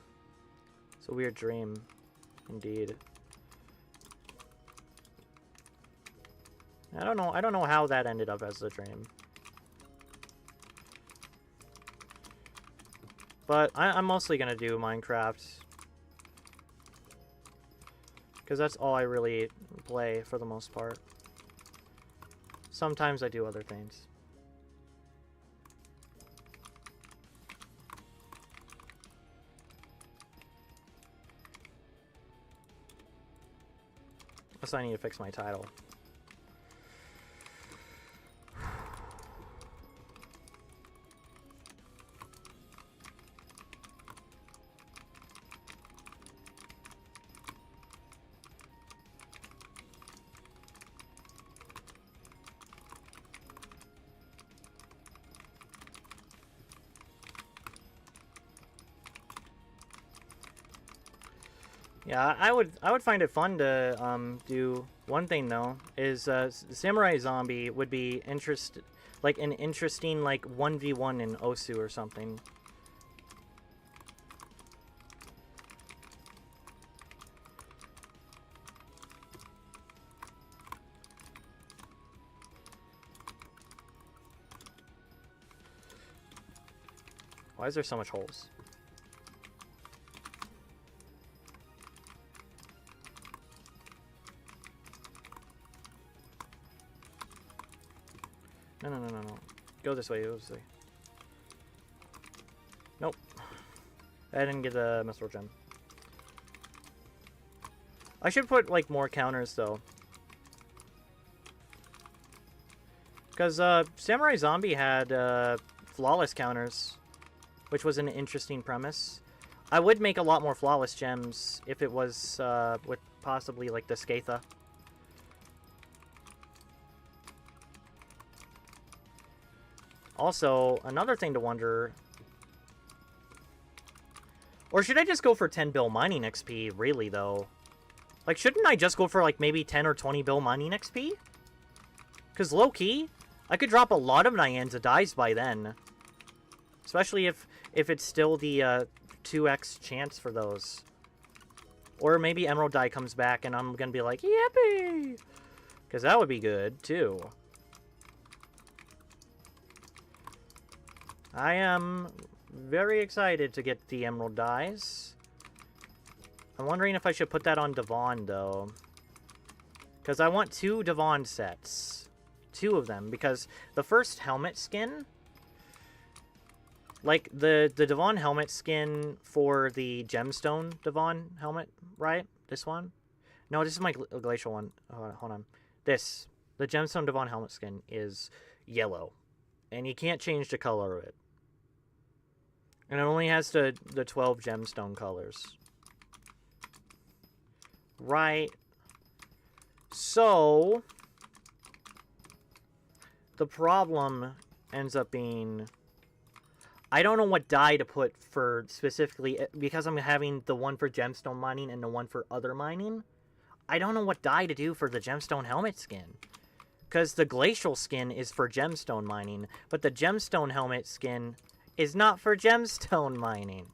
[SPEAKER 1] It's a weird dream, indeed. I don't know how that ended up as a dream. But I'm mostly going to do Minecraft. Because that's all I really play for the most part. Sometimes I do other things. Unless I need to fix my title. Yeah, I would find it fun to do one thing though is Samurai Zombie would be an interesting like 1v1 in Osu or something. Why is there so much holes? No. Go this way, go this way. Nope. I didn't get the Mithril Gem. I should put, like, more counters, though. Because, Samurai Zombie had, flawless counters, which was an interesting premise. I would make a lot more flawless gems if it was, with possibly, like, the Skatha. Also, another thing to wonder... Or should I just go for 10 bill mining XP, really, though? Like, shouldn't I just go for, like, maybe 10 or 20 bill mining XP? Because, low-key, I could drop a lot of Nyanza dies by then. Especially if it's still the 2x chance for those. Or maybe Emerald Die comes back and I'm gonna be like, yippee! Because that would be good, too. I am very excited to get the Emerald Dies. I'm wondering if I should put that on Devon, though. Because I want 2 Devon sets. 2 of them, because the first helmet skin... Like, the Devon helmet skin for the Gemstone Devon helmet, right? This one? No, this is my Glacial one. Hold on. This. The Gemstone Devon helmet skin is yellow. And you can't change the color of it. And it only has the 12 gemstone colors. Right. So, the problem ends up being... I don't know what dye to put for specifically, because I'm having the one for gemstone mining and the one for other mining. I don't know what dye to do for the gemstone helmet skin. Because the glacial skin is for gemstone mining, but the gemstone helmet skin... is not for gemstone mining.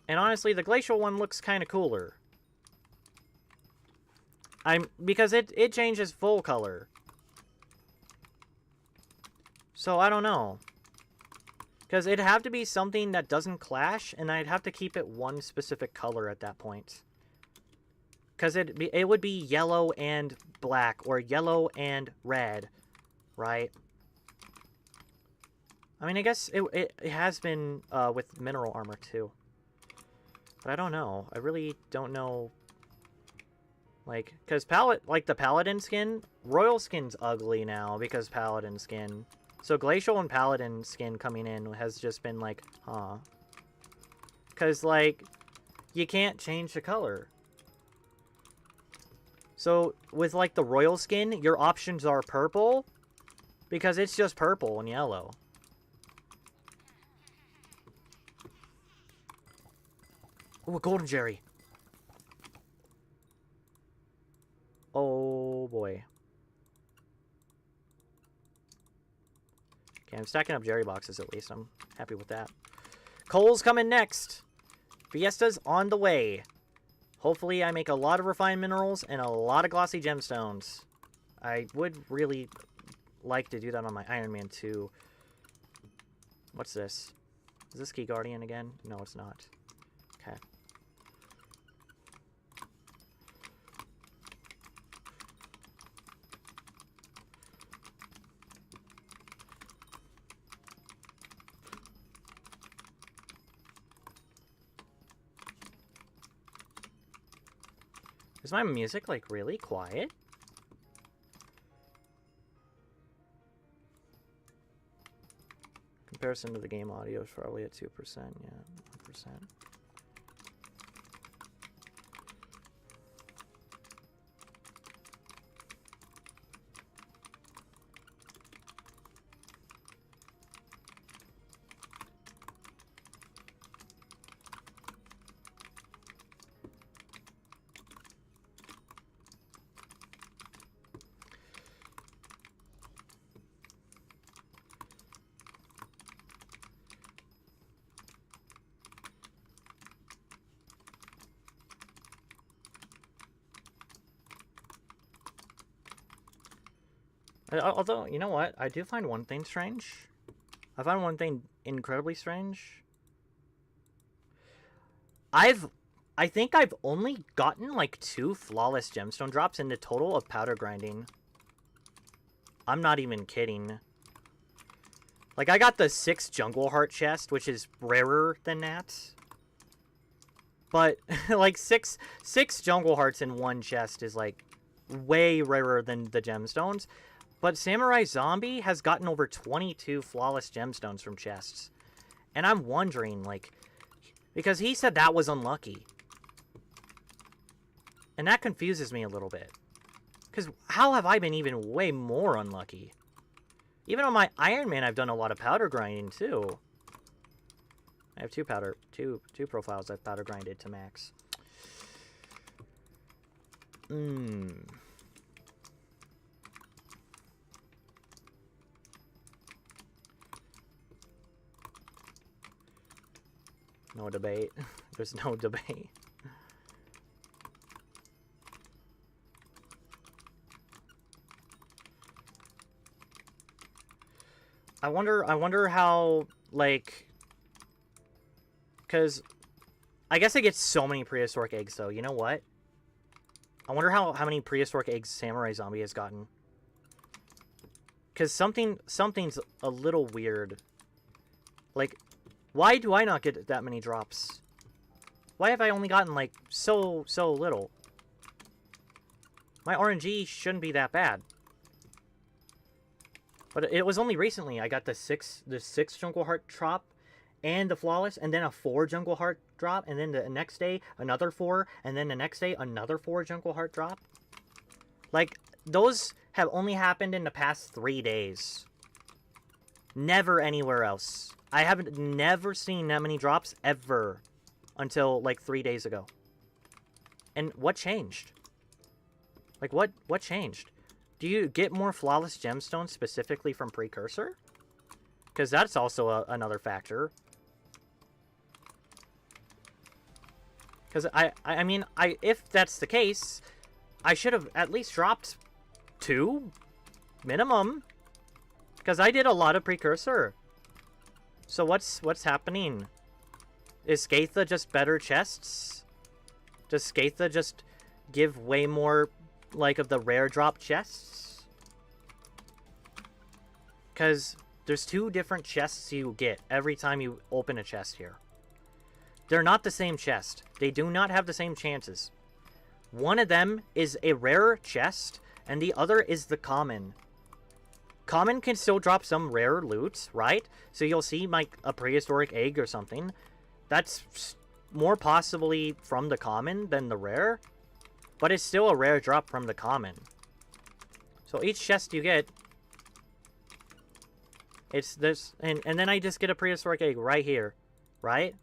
[SPEAKER 1] And honestly, the glacial one looks kind of cooler. Because it changes full color. So I don't know. Because it'd have to be something that doesn't clash, and I'd have to keep it one specific color at that point. Because it would be yellow and black, or yellow and red, right? I mean, I guess it has been with mineral armor, too. But I don't know. I really don't know. Like, because the Paladin skin, Royal skin's ugly now because Paladin skin. So Glacial and Paladin skin coming in has just been like, huh. Because, like, you can't change the color. So, with, like, the Royal skin, your options are purple, because it's just purple and yellow. Ooh, a Golden Jerry. Oh, boy. Okay, I'm stacking up Jerry boxes at least. I'm happy with that. Coal's coming next. Fiesta's on the way. Hopefully I make a lot of refined minerals and a lot of glossy gemstones. I would really like to do that on my Iron Man 2. What's this? Is this Key Guardian again? No, it's not. Okay. Is my music, like, really quiet? Comparison to the game audio is probably at 2%, yeah, 1%. Although, you know what? I do find one thing strange. I find one thing incredibly strange. I think I've only gotten like 2 flawless gemstone drops in the total of powder grinding. I'm not even kidding. Like, I got the 6 jungle heart chest, which is rarer than that. But, like, six jungle hearts in one chest is, like, way rarer than the gemstones. But Samurai Zombie has gotten over 22 flawless gemstones from chests. And I'm wondering, like, because he said that was unlucky. And that confuses me a little bit. Because how have I been even way more unlucky? Even on my Iron Man, I've done a lot of powder grinding, too. I have two profiles I've powder grinded to max. No debate. There's no debate. I wonder how, like, because I guess I get so many prehistoric eggs, though. You know what? I wonder how many prehistoric eggs Samurai Zombie has gotten. Because something's a little weird. Like, why do I not get that many drops? Why have I only gotten, like, so little? My RNG shouldn't be that bad. But it was only recently I got the six jungle heart drop and the flawless, and then a 4 jungle heart drop, and then the next day another 4, and then the next day another 4 jungle heart drop. Like, those have only happened in the past 3 days. Never anywhere else. I haven't never seen that many drops ever until like 3 days ago. And what changed? Like, what changed? Do you get more flawless gemstones specifically from Precursor? Because that's also another factor. Because I mean, if that's the case, I should have at least dropped 2 minimum. Because I did a lot of Precursor. So what's happening? Is Skatha just better chests? Does Skatha just give way more, like, of the rare drop chests? Because there's 2 different chests you get every time you open a chest here. They're not the same chest. They do not have the same chances. One of them is a rare chest, and the other is the common. Common can still drop some rare loot, right? So you'll see, like, a prehistoric egg or something. That's more possibly from the common than the rare, but it's still a rare drop from the common. So each chest you get, it's this, and then I just get a prehistoric egg right here, right?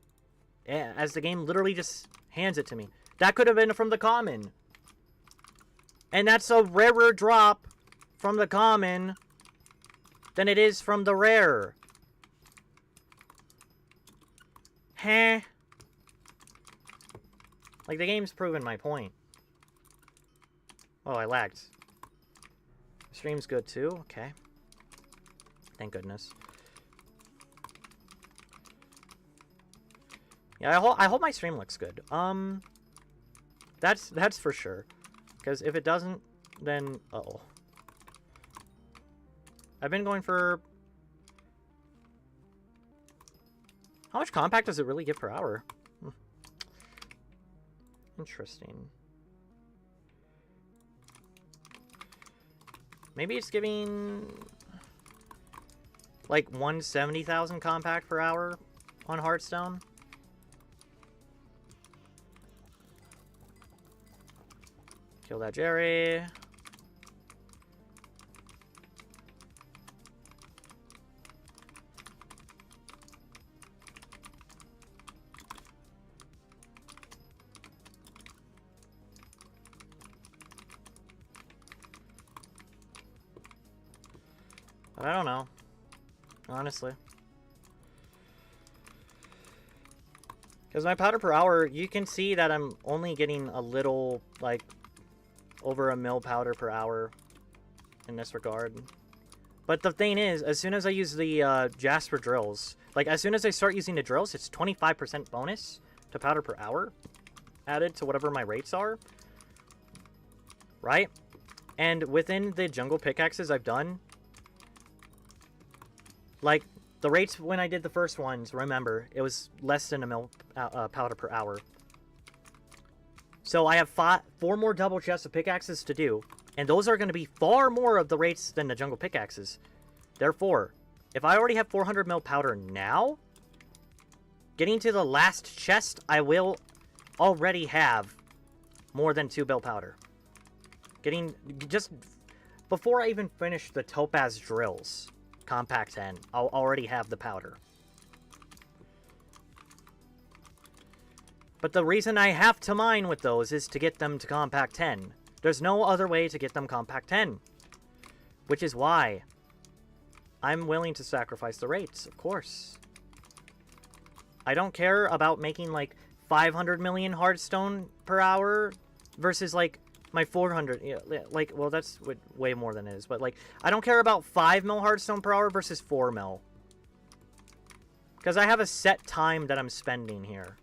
[SPEAKER 1] As the game literally just hands it to me. That could have been from the common. And that's a rarer drop from the common than it is from the rare. Heh. Like, the game's proven my point. Oh, I lagged. Stream's good too? Okay. Thank goodness. Yeah, I hope my stream looks good. That's for sure. Because if it doesn't, then... Uh-oh. I've been going for... How much compact does it really give per hour? Interesting. Maybe it's giving... like 170,000 compact per hour on Hearthstone. Kill that Jerry. But I don't know, honestly. Because my powder per hour, you can see that I'm only getting a little, like, over a mil powder per hour in this regard. But the thing is, as soon as I use the Jasper drills, like, as soon as I start using the drills, it's 25% bonus to powder per hour added to whatever my rates are. Right? And within the jungle pickaxes I've done, like, the rates when I did the first ones, remember, it was less than a mil powder per hour. So I have 4 more double chests of pickaxes to do, and those are going to be far more of the rates than the jungle pickaxes. Therefore, if I already have 400 mil powder now, getting to the last chest, I will already have more than 2 bill powder. Getting, just before I even finish the topaz drills, compact 10, I'll already have the powder. But the reason I have to mine with those is to get them to compact 10. There's no other way to get them compact 10. Which is why I'm willing to sacrifice the rates, of course. I don't care about making like 500 million Hearthstone per hour versus like my 400. Like, well, that's way more than it is. But like, I don't care about 5 mil Hearthstone per hour versus 4 mil. Because I have a set time that I'm spending here.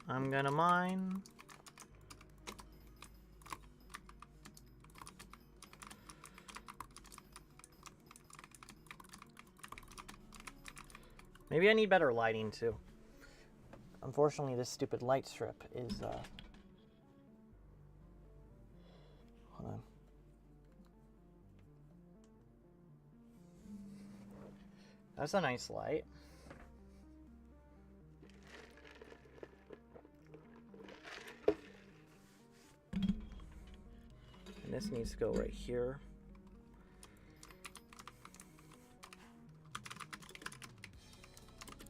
[SPEAKER 1] I'm gonna mine. Maybe I need better lighting too. Unfortunately, this stupid light strip is hold on. That's a nice light. This needs to go right here.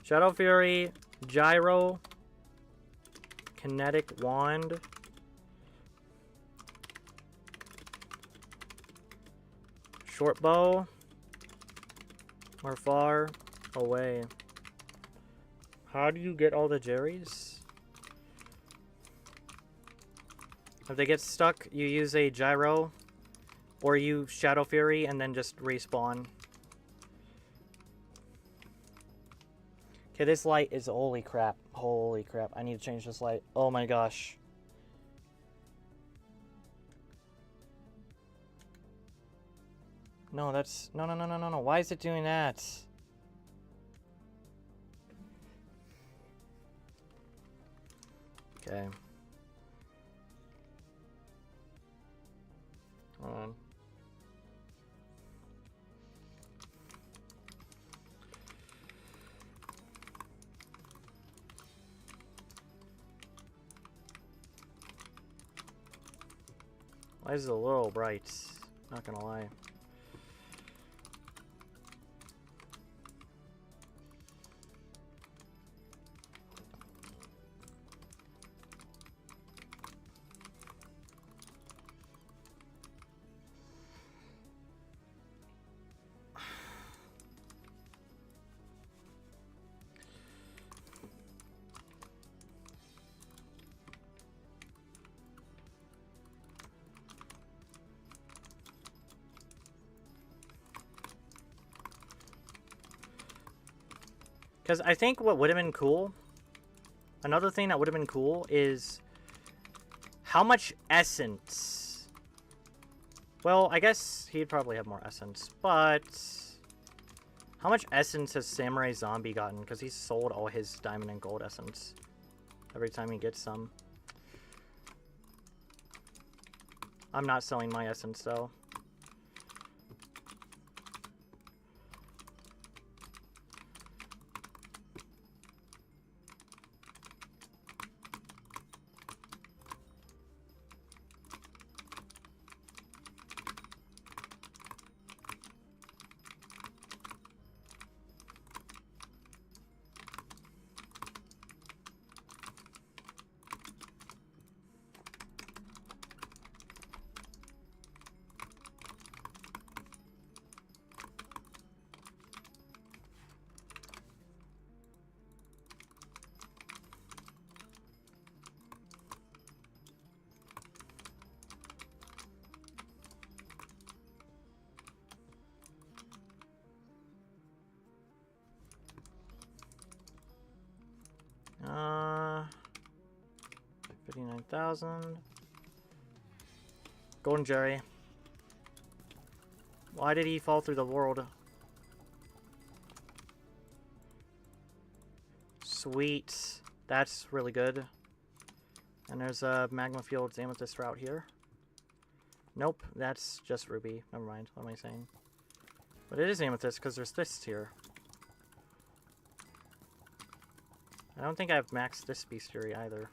[SPEAKER 1] Shadow Fury, Gyro, Kinetic Wand, short bow or far away? How do you get all the Jerrys? If they get stuck, you use a gyro, or you Shadow Fury and then just respawn. Okay, this light is holy crap. Holy crap. I need to change this light. Oh my gosh. No, that's... No, no, no, no, no, no. Why is it doing that? Okay. Hold on. Why is it a little bright? Not gonna lie. Because I think what would have been cool, another thing that would have been cool is how much essence. Well, I guess he'd probably have more essence, but how much essence has Samurai Zombie gotten? Because he's sold all his diamond and gold essence every time he gets some. I'm not selling my essence though. Uh, 59,000. Golden Jerry. Why did he fall through the world? Sweet. That's really good. And there's a Magma Fields Amethyst route here. Nope, that's just Ruby. Never mind. What am I saying? But it is Amethyst because there's this here. I don't think I've maxed this Beastery either.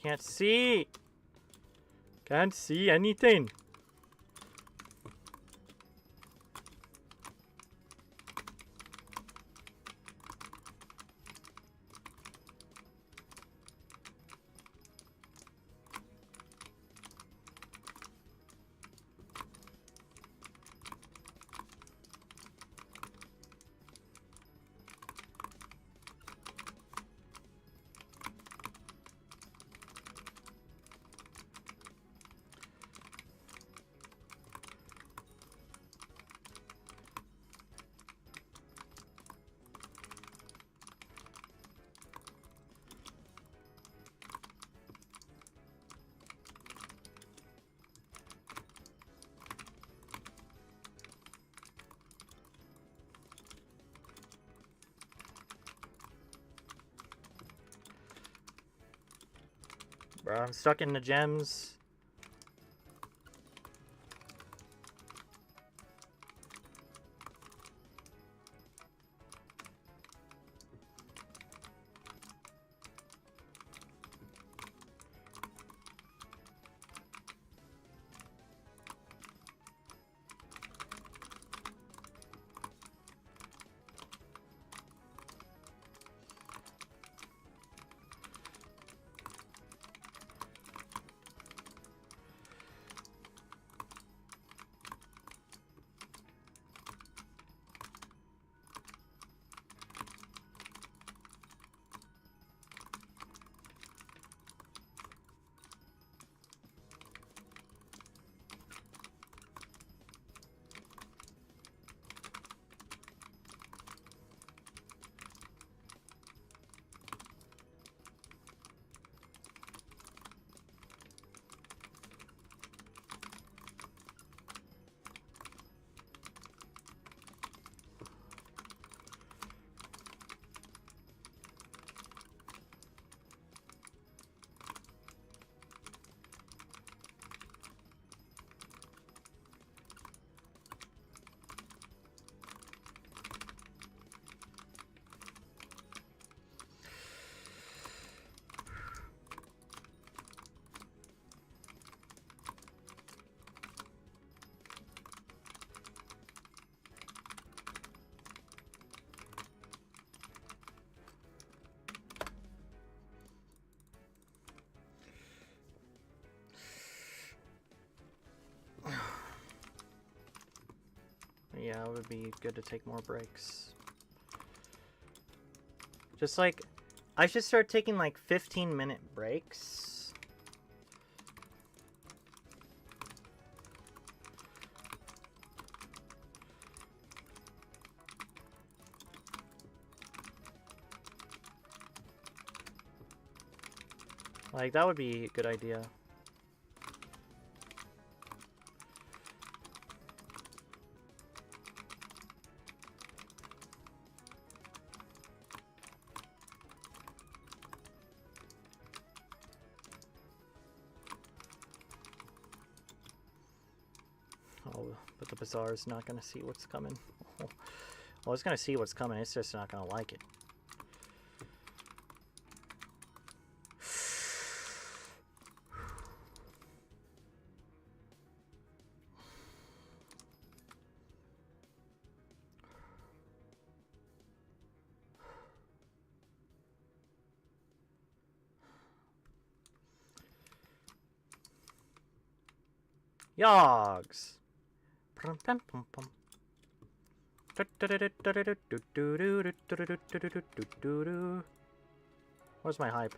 [SPEAKER 1] Can't see! Can't see anything! Bro, I'm stuck in the gems. Yeah, it would be good to take more breaks. Just like, I should start taking like 15-minute breaks. Like, that would be a good idea. Oh, but the bazaar is not going to see what's coming. Well, it's going to see what's coming. It's just not going to like it. Yogs. Where's my hype?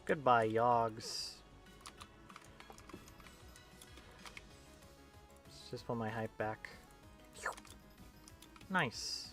[SPEAKER 1] Goodbye, Yogs. Let's just put my hype back. Nice.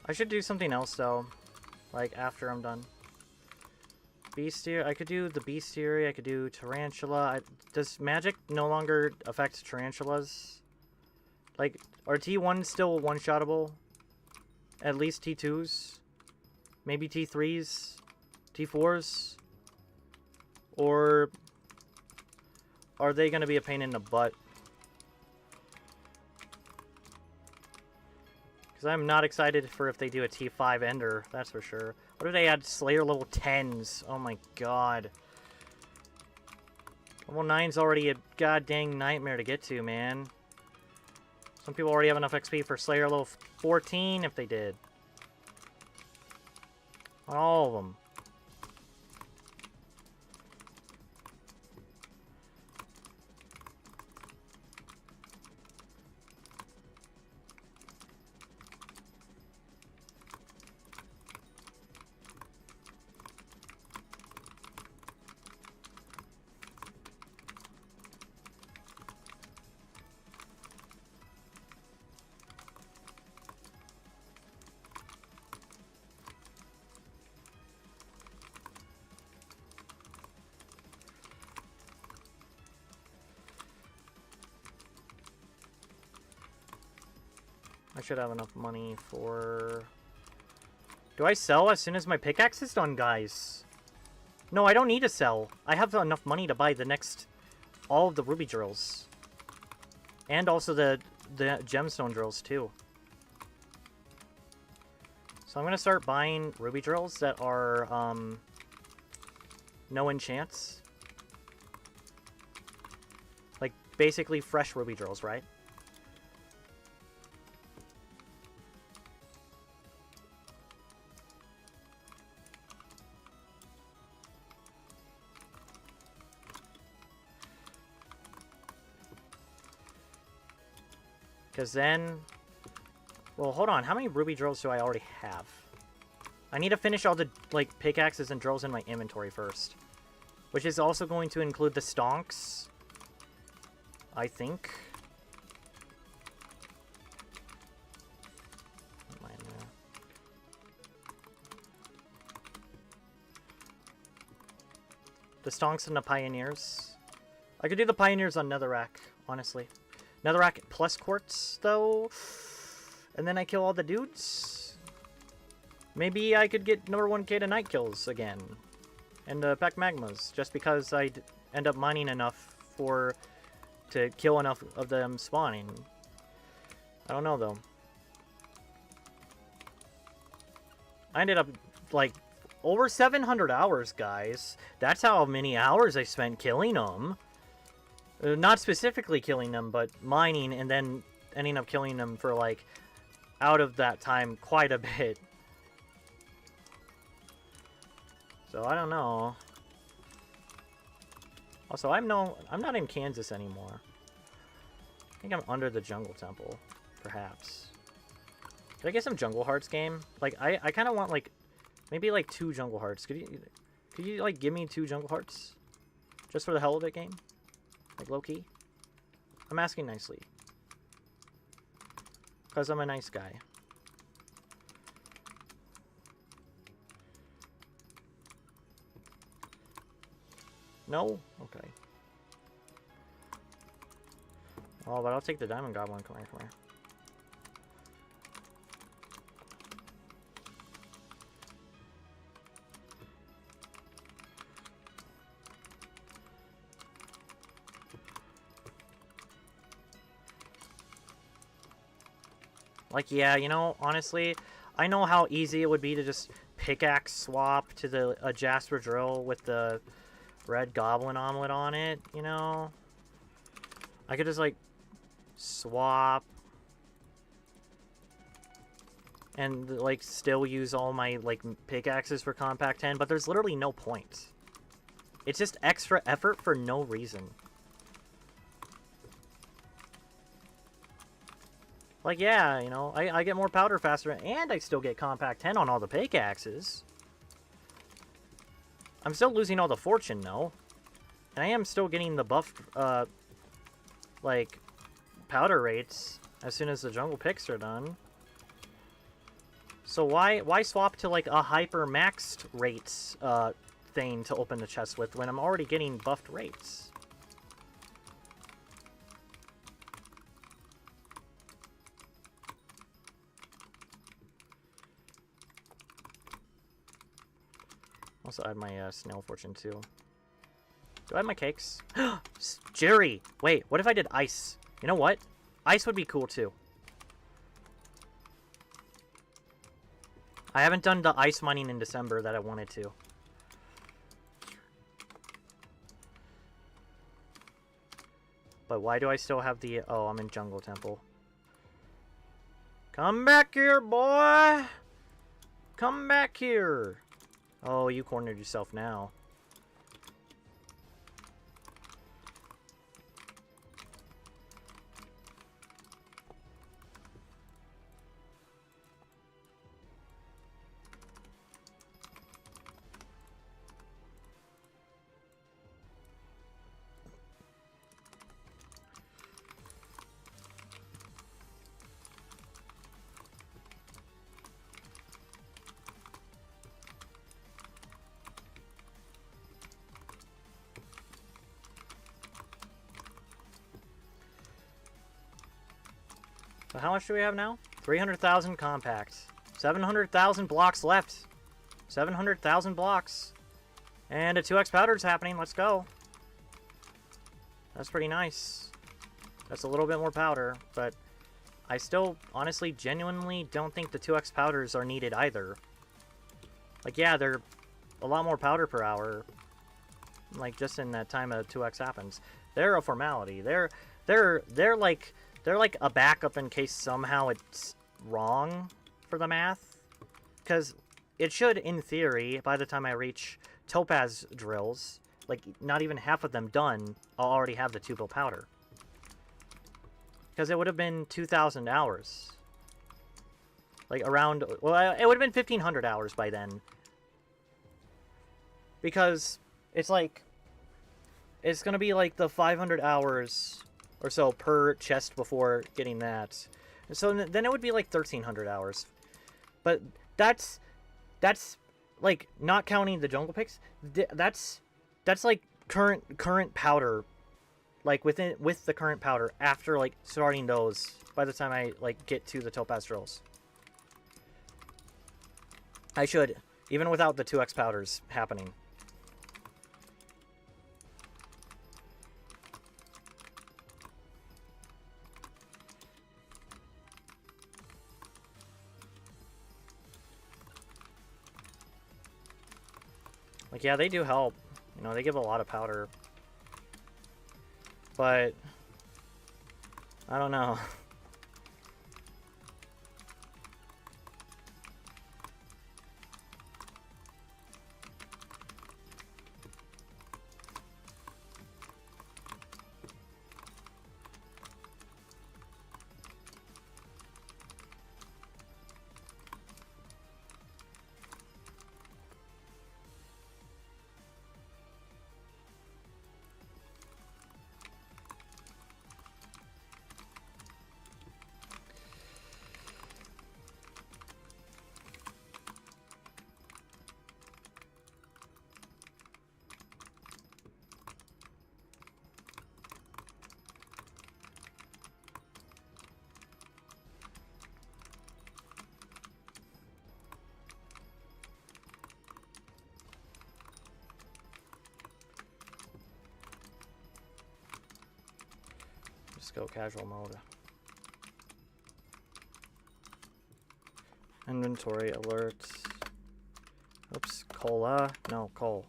[SPEAKER 1] I should do something else though, like after I'm done. Bestiary, I could do the Bestiary, I could do Tarantula. Does magic no longer affect tarantulas? Like, are T1s still one-shottable? At least T2s? Maybe T3s? T4s? Or are they going to be a pain in the butt? Because I'm not excited for if they do a T5 Ender, that's for sure. What if they add Slayer level 10s? Oh my god. Level 9's already a goddamn nightmare to get to, man. Some people already have enough XP for Slayer level 14 if they did. On all of them. I should have enough money for... Do I sell as soon as my pickaxe is done, guys? No, I don't need to sell. I have enough money to buy the next... all of the ruby drills. And also the gemstone drills, too. So I'm going to start buying ruby drills that are, no enchants. Like, basically fresh ruby drills, right? Because then... Well, hold on. How many ruby drills do I already have? I need to finish all the, like, pickaxes and drills in my inventory first. Which is also going to include the stonks. I think. The stonks and the pioneers. I could do the pioneers on netherrack, honestly. Netherrack plus quartz, though. And then I kill all the dudes. Maybe I could get number 1k to night kills again. And pack magmas, just because I'd end up mining enough to kill enough of them spawning. I don't know, though. I ended up, like, over 700 hours, guys. That's how many hours I spent killing them. Not specifically killing them, but mining and then ending up killing them for, like, out of that time quite a bit. So, I don't know. Also, I'm not in Kansas anymore. I think I'm under the jungle temple, perhaps. Could I get some jungle hearts game? Like, I kind of want, like, maybe, like, 2 jungle hearts. Could you, like, give me 2 jungle hearts? Just for the hell of it game? Like, low-key? I'm asking nicely. Because I'm a nice guy. No? Okay. Oh, but I'll take the diamond goblin. Come here, come here. Like, yeah, you know, honestly, I know how easy it would be to just pickaxe swap to the Jasper drill with the red goblin omelet on it, you know? I could just, like, swap and, like, still use all my, like, pickaxes for Compact 10, but there's literally no point. It's just extra effort for no reason. Like, yeah, you know, I get more powder faster, and I still get Compact 10 on all the pickaxes. I'm still losing all the fortune, though. And I am still getting the buffed, like, powder rates as soon as the jungle picks are done. So why swap to, like, a hyper-maxed rates, thing to open the chest with when I'm already getting buffed rates? Also add my snail fortune too. Do I have my cakes? Jerry! Wait, what if I did ice? You know what? Ice would be cool too. I haven't done the ice mining in December that I wanted to. But why do I still have the... Oh, I'm in Jungle Temple. Come back here, boy! Come back here! Oh, you cornered yourself now. So how much do we have now? 300,000 compact. 700,000 blocks left. 700,000 blocks. And a 2x powder's happening. Let's go. That's pretty nice. That's a little bit more powder, but I still, honestly, genuinely don't think the 2x powders are needed either. Like, yeah, they're a lot more powder per hour. Like, just in that time a 2x happens. They're a formality. They're like a backup in case somehow it's wrong for the math. Because it should, in theory, by the time I reach topaz drills, like, not even half of them done, I'll already have the 2 powder. Because it would have been 2,000 hours. Like, around... Well, it would have been 1,500 hours by then. Because it's like... It's going to be like the 500 hours or so per chest before getting that. So then it would be like 1,300 hours. But that's like, not counting the jungle picks. That's like current powder. Like, with the current powder, after, like, starting those, by the time I, like, get to the topaz drills. I should, even without the 2x powders happening. Like, yeah, they do help. You know, they give a lot of powder. But I don't know. Just go casual mode. Inventory alert. Oops, cola. No, coal.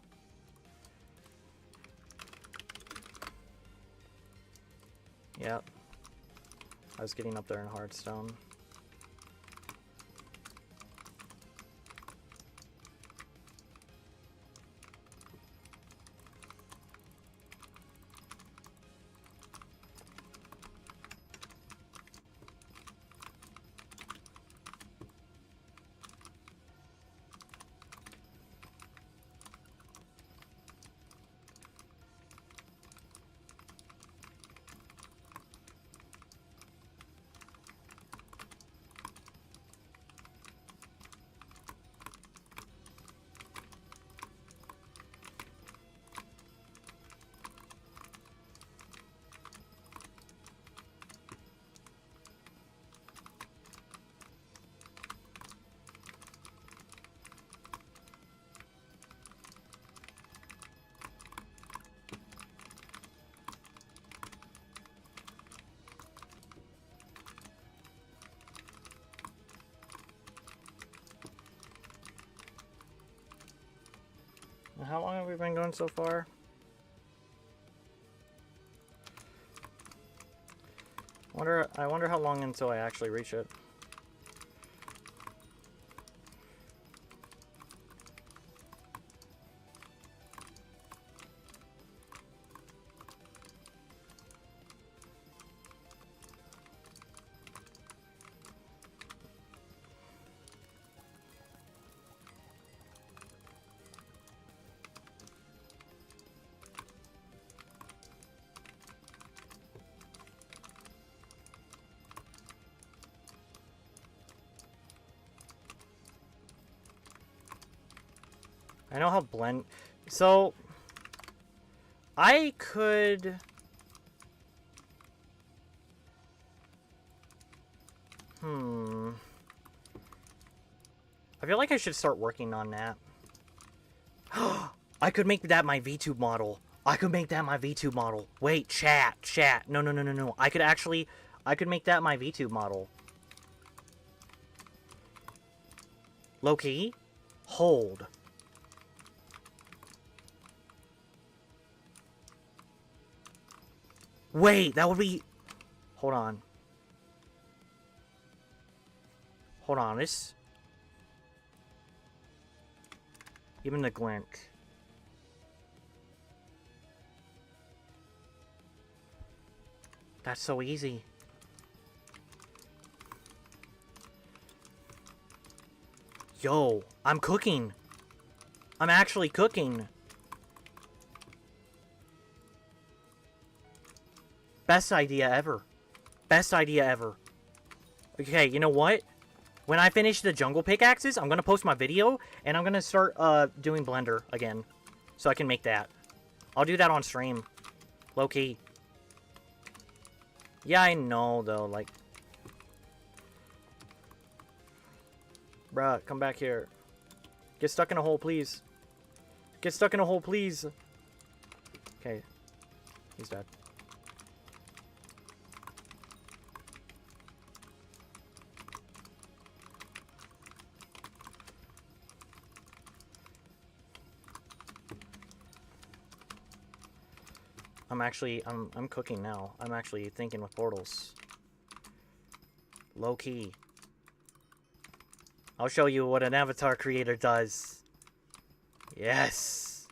[SPEAKER 1] Yep. I was getting up there in Hardstone. How long have we been going so far? I wonder how long until I actually reach it. I know how blend... So, I could... I feel like I should start working on that. I could make that my VTube model. I could make that my VTube model. Wait, chat. No. I could make that my VTube model. Low key? Hold. Wait, that would be... Hold on. This... Even the glint. That's so easy. Yo, I'm cooking. I'm actually cooking. Best idea ever. Best idea ever. Okay, you know what? When I finish the jungle pickaxes, I'm gonna post my video, and I'm gonna start doing Blender again. So I can make that. I'll do that on stream. Low-key. Yeah, I know, though, like... Bruh, come back here. Get stuck in a hole, please. Get stuck in a hole, please. Okay. He's dead. I'm cooking now. I'm actually thinking with portals. Low key. I'll show you what an avatar creator does. Yes.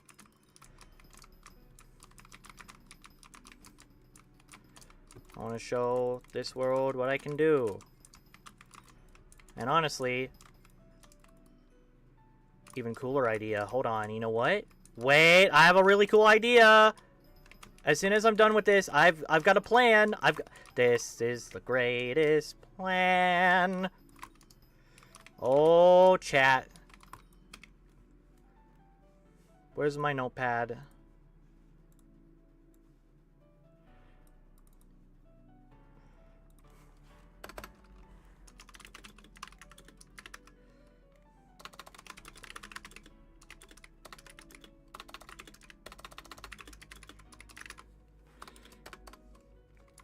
[SPEAKER 1] I want to show this world what I can do. And honestly, even cooler idea. Hold on, you know what? Wait, I have a really cool idea. As soon as I'm done with this, I've got a plan. This is the greatest plan. Oh, chat. Where's my notepad?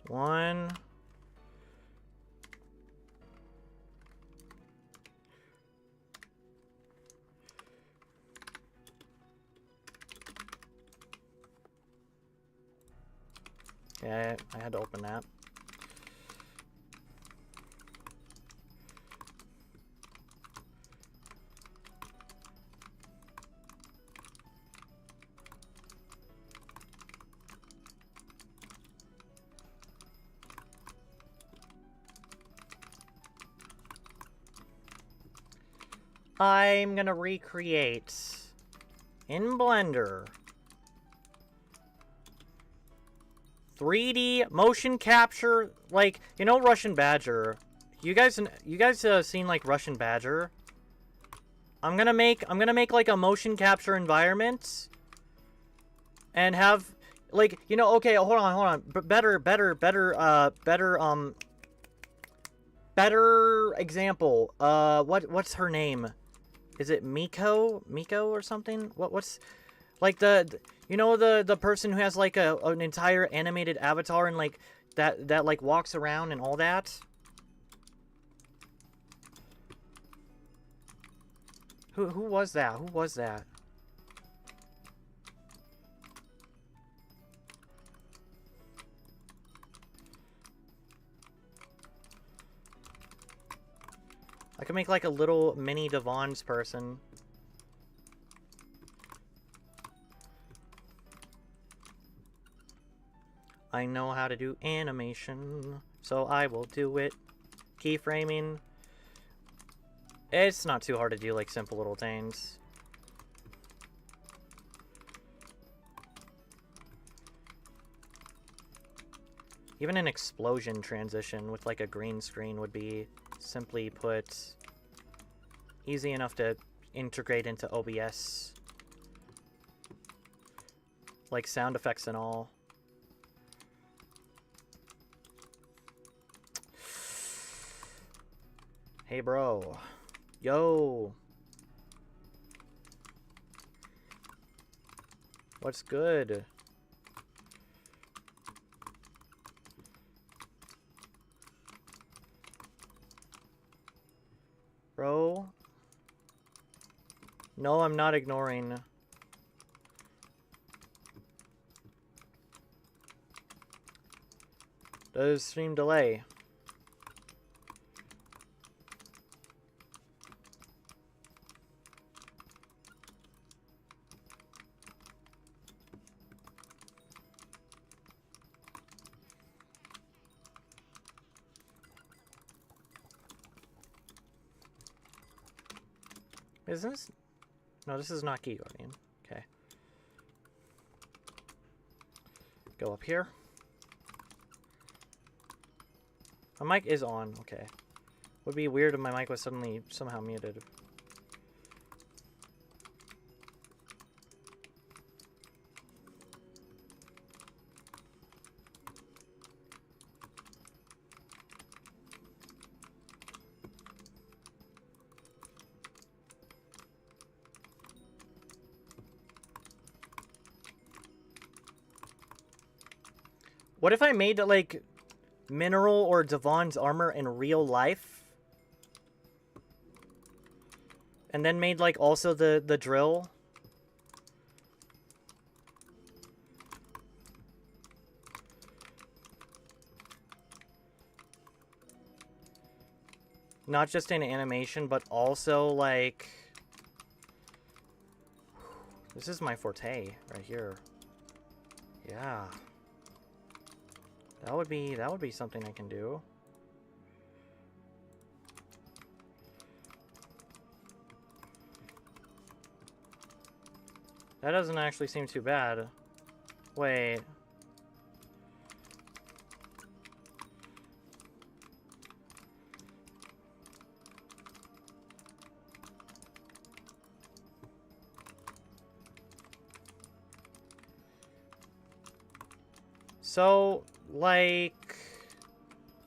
[SPEAKER 1] One. Yeah, I had to open that. I'm gonna recreate in Blender 3D motion capture, like, you know, Russian Badger. You guys seen like Russian Badger? I'm gonna make like a motion capture environment and have, like, you know, okay, hold on. Better example. What's her name? Is it Miko or something? What's like you know, the person who has like an entire animated avatar and like that like walks around and all that? Who was that? Who was that? I could make like a little mini Devon's person. I know how to do animation, so I will do it. Keyframing. It's not too hard to do, like, simple little things. Even an explosion transition with, like, a green screen would be, simply put, easy enough to integrate into OBS. Like, sound effects and all. Hey, bro. Yo. What's good? Bro? No, I'm not ignoring. Does stream delay? Is this? No, this is not Key Guardian. Okay. Go up here. My mic is on. Okay. Would be weird if my mic was suddenly somehow muted. What if I made, like, Mineral or Devon's armor in real life? And then made, like, also the drill? Not just in animation, but also, like... This is my forte, right here. Yeah. That would be something I can do. That doesn't actually seem too bad. Wait. So, like,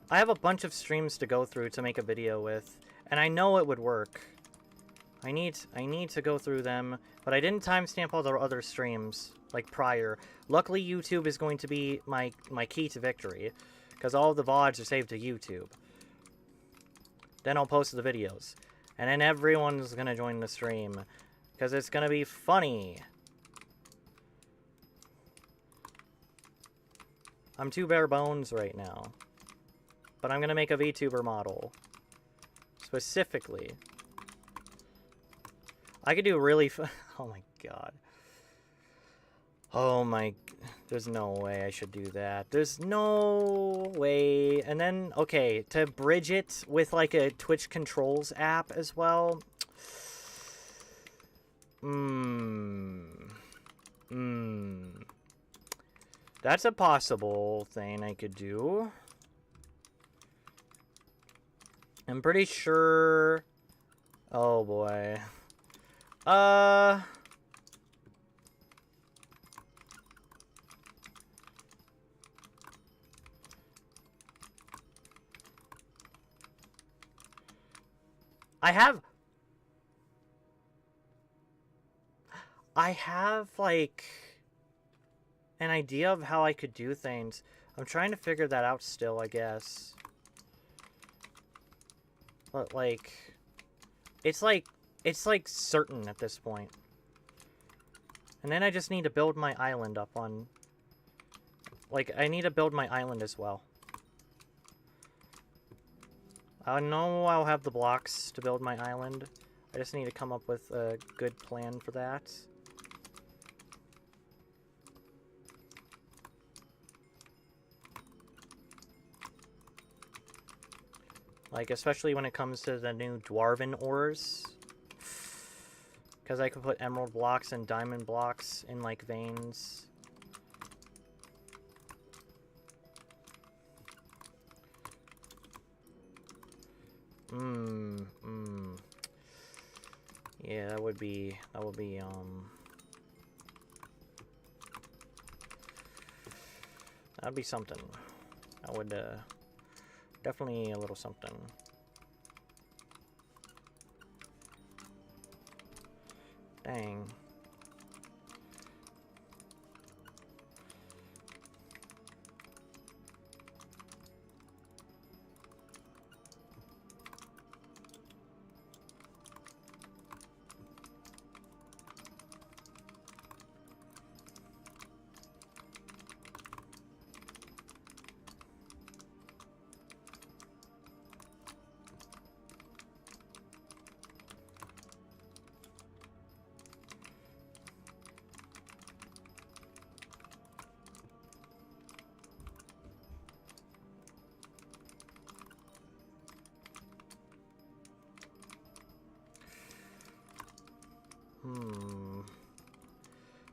[SPEAKER 1] I have a bunch of streams to go through to make a video with, and I know it would work. I need to go through them, but I didn't timestamp all the other streams, like, prior. Luckily, YouTube is going to be my key to victory, because all of the VODs are saved to YouTube. Then I'll post the videos, and then everyone's gonna join the stream, because it's gonna be funny. I'm too bare bones right now. But I'm gonna make a VTuber model. Specifically. I could do really oh my god. Oh my... There's no way I should do that. There's no way. And then, okay, to bridge it with like a Twitch controls app as well. That's a possible thing I could do. I'm pretty sure... Oh, boy. I have, like... an idea of how I could do things. I'm trying to figure that out still, I guess. But, like... It's like certain at this point. And then I just need to build my island up on... Like, I need to build my island as well. I know I'll have the blocks to build my island. I just need to come up with a good plan for that. Like, especially when it comes to the new Dwarven ores. Because I could put emerald blocks and diamond blocks in, like, veins. Yeah, that would be, that'd be something. That would, definitely a little something. Dang.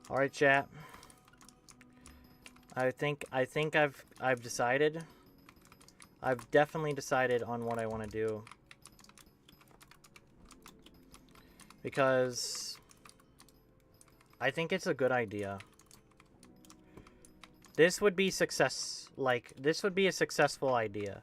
[SPEAKER 1] All right, chat. I think I've decided. I've definitely decided on what I want to do. Because I think it's a good idea. This would be success. Like, this would be a successful idea.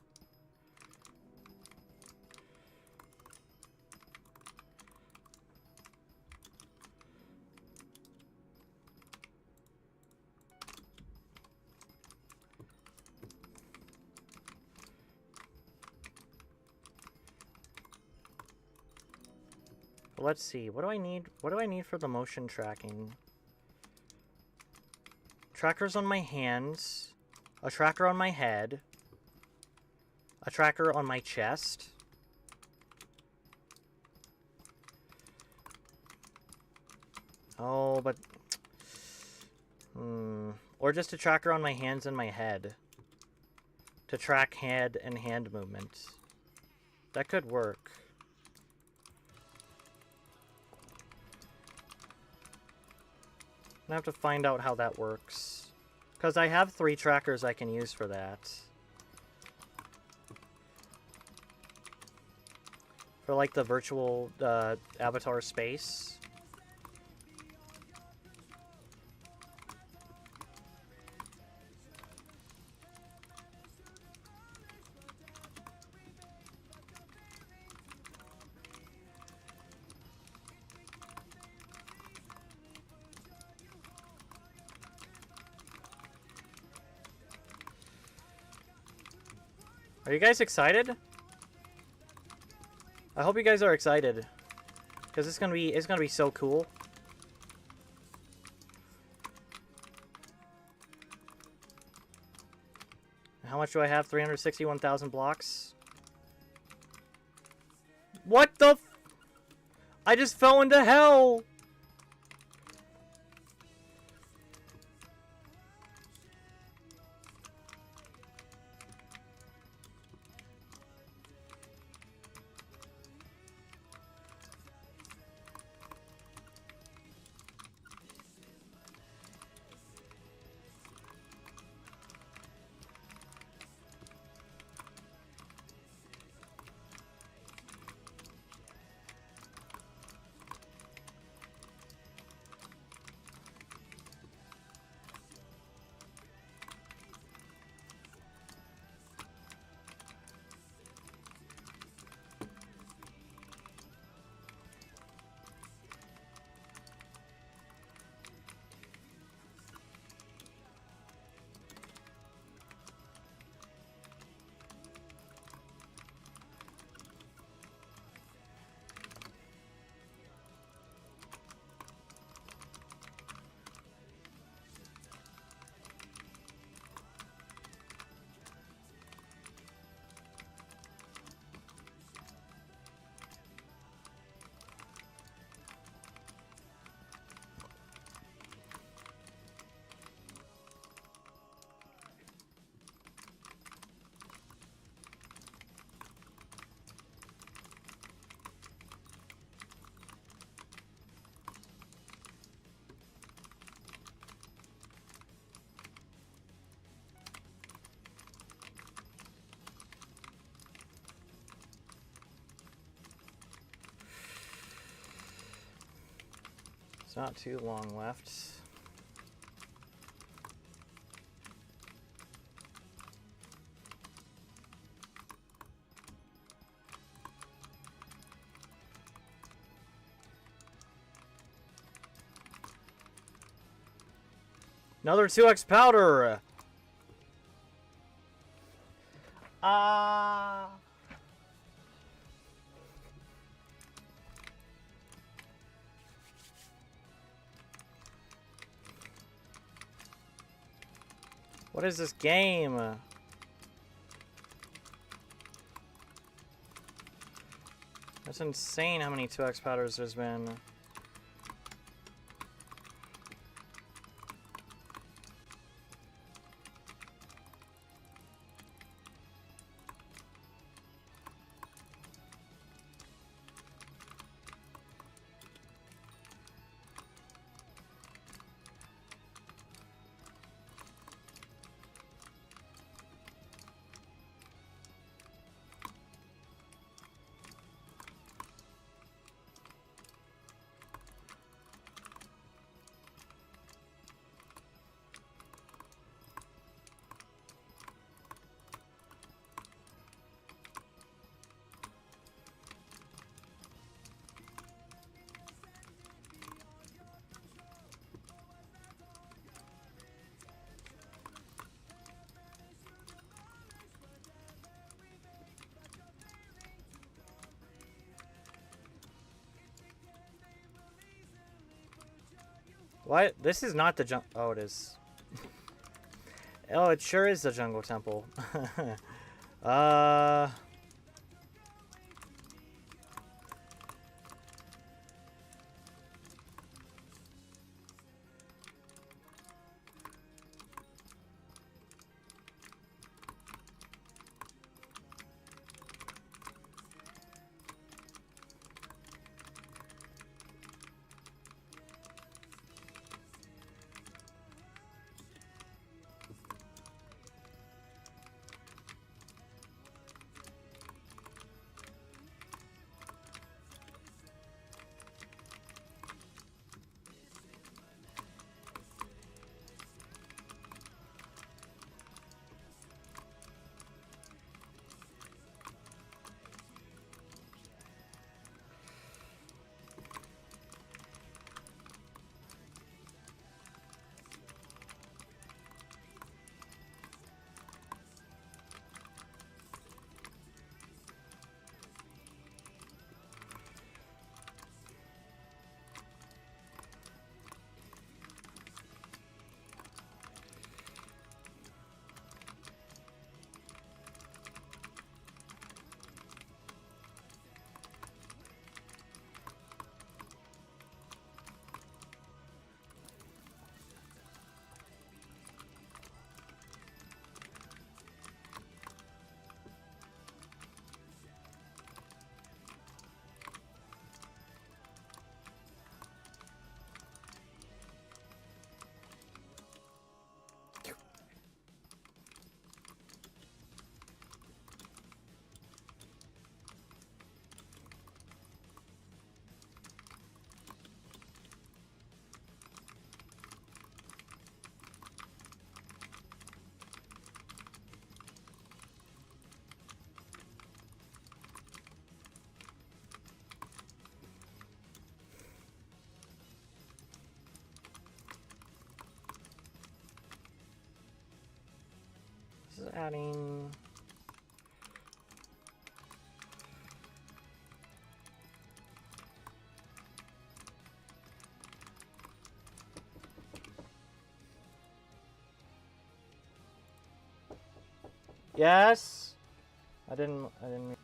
[SPEAKER 1] Let's see. What do I need? What do I need for the motion tracking? Trackers on my hands, a tracker on my head, a tracker on my chest. Oh, but or just a tracker on my hands and my head to track head and hand movements. That could work. I have to find out how that works. Because I have 3 trackers I can use for that. For like the virtual avatar space. Are you guys excited? I hope you guys are excited, because it's gonna be so cool. How much do I have? 361,000 blocks. What the f— I just fell into hell! It's not too long left. Another 2x powder! Ah. What is this game? That's insane how many 2x powders there's been. What? This is not the jungle. Oh, it is. Oh, it sure is the jungle temple. uh. This is adding. Yes. I didn't. Mean...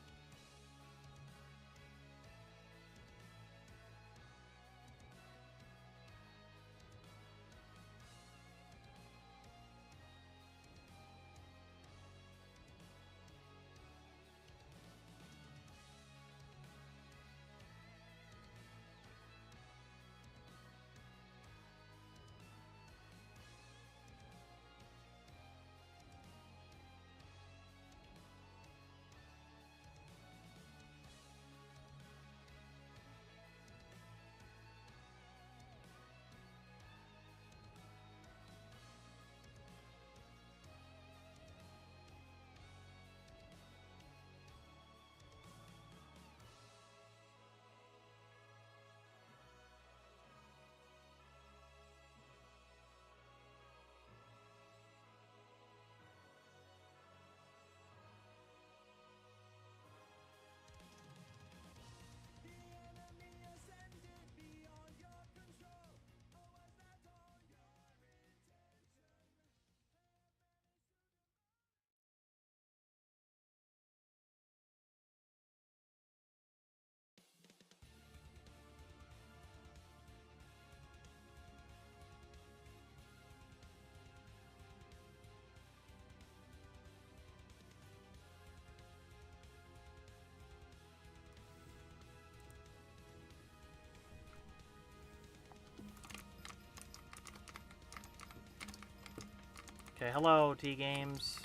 [SPEAKER 1] Okay, hello, T-Games.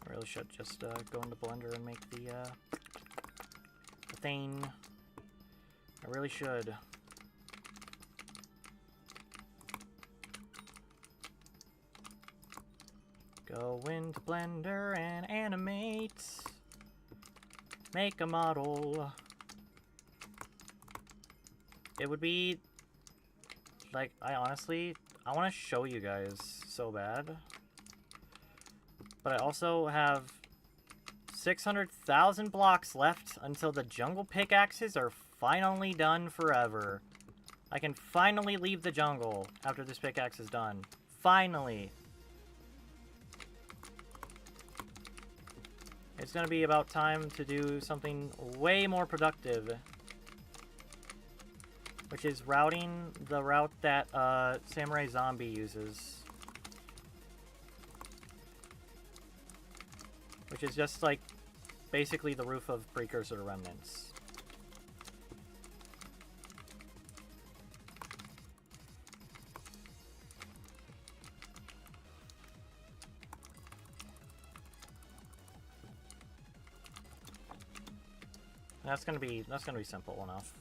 [SPEAKER 1] I really should just go into Blender and make the thing. I really should. Go into Blender and animate. Make a model. It would be like, I want to show you guys so bad. But I also have 600,000 blocks left until the jungle pickaxes are finally done forever. I can finally leave the jungle after this pickaxe is done. Finally. It's gonna be about time to do something way more productive. Which is routing the route that Samurai Zombie uses. Which is just like basically the roof of Precursor Remnants. That's gonna be simple enough.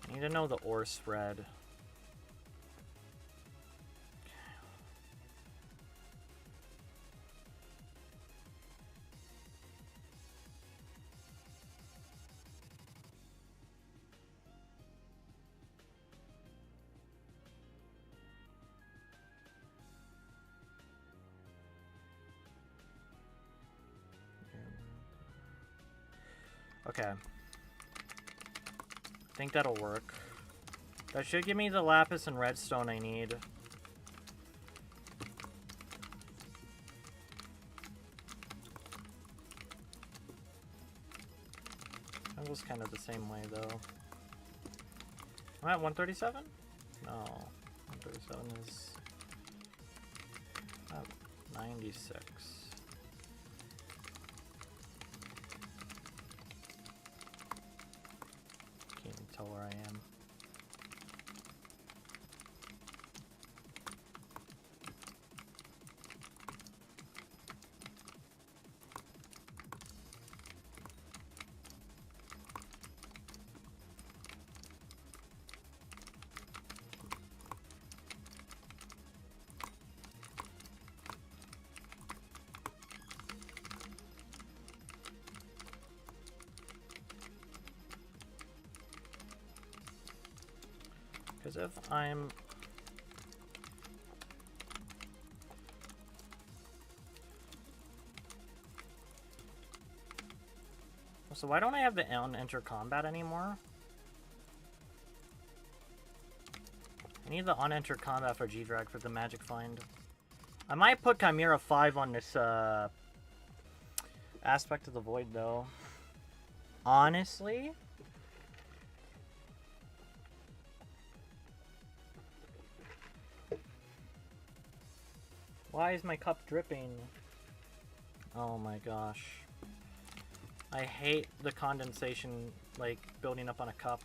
[SPEAKER 1] I need to know the ore spread. Okay. I think that'll work. That should give me the lapis and redstone I need. That was kind of the same way, though. I'm at 137? No. 137 is... 96. Can't even tell where I am. Because if I'm... So why don't I have the on-enter combat anymore? I need the on-enter combat for G-Drag for the magic find. I might put Chimera 5 on this aspect of the void, though. Honestly? Why is my cup dripping? Oh my gosh. I hate the condensation, like, building up on a cup.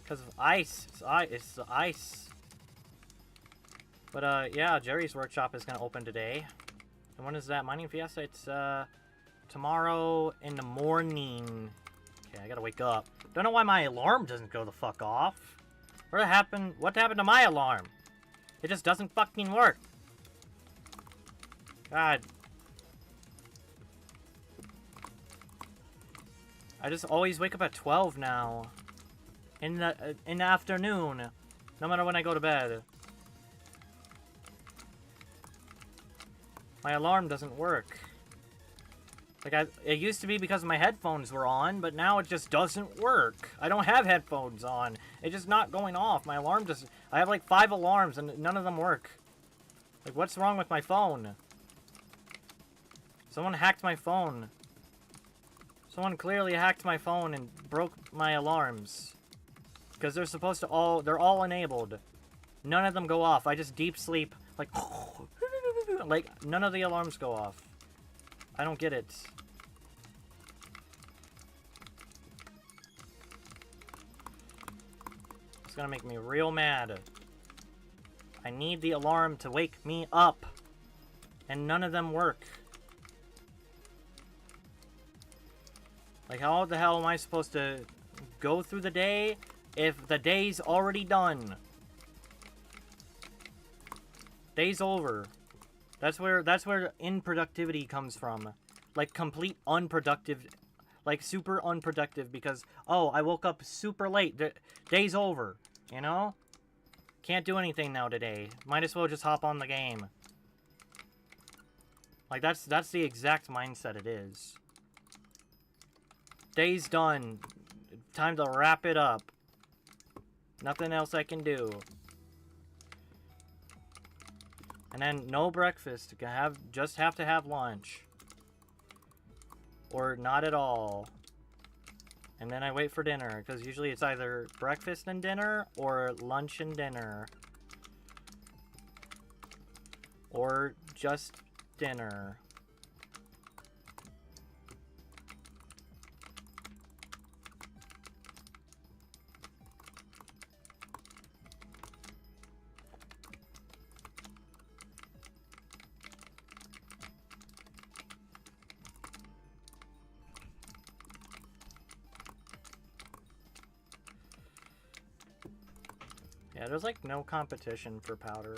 [SPEAKER 1] Because of ice. It's the ice. But, yeah, Jerry's workshop is going to open today. And when is that? Mining Fiesta? It's, tomorrow in the morning. Okay, I gotta wake up. Don't know why my alarm doesn't go the fuck off. What happened to my alarm? It just doesn't fucking work. God. I just always wake up at 12 now. In the afternoon. No matter when I go to bed. My alarm doesn't work. Like, it used to be because my headphones were on, but now it just doesn't work. I don't have headphones on. It's just not going off. My alarm just... I have like 5 alarms and none of them work. Like, what's wrong with my phone? Someone hacked my phone. Someone clearly hacked my phone and broke my alarms. Because they're supposed to all... They're all enabled. None of them go off. I just deep sleep. Like... Like, none of the alarms go off. I don't get it. It's gonna make me real mad. I need the alarm to wake me up. And none of them work. Like, how the hell am I supposed to go through the day if the day's already done? Day's over. That's where inproductivity comes from. Like, complete unproductive, like, super unproductive because, oh, I woke up super late. Day's over, you know? Can't do anything now today. Might as well just hop on the game. Like, that's the exact mindset it is. Day's done. Time to wrap it up. Nothing else I can do. And then no breakfast. Just have to have lunch. Or not at all. And then I wait for dinner. Because usually it's either breakfast and dinner or lunch and dinner. Or just dinner. Yeah, there's like no competition for powder.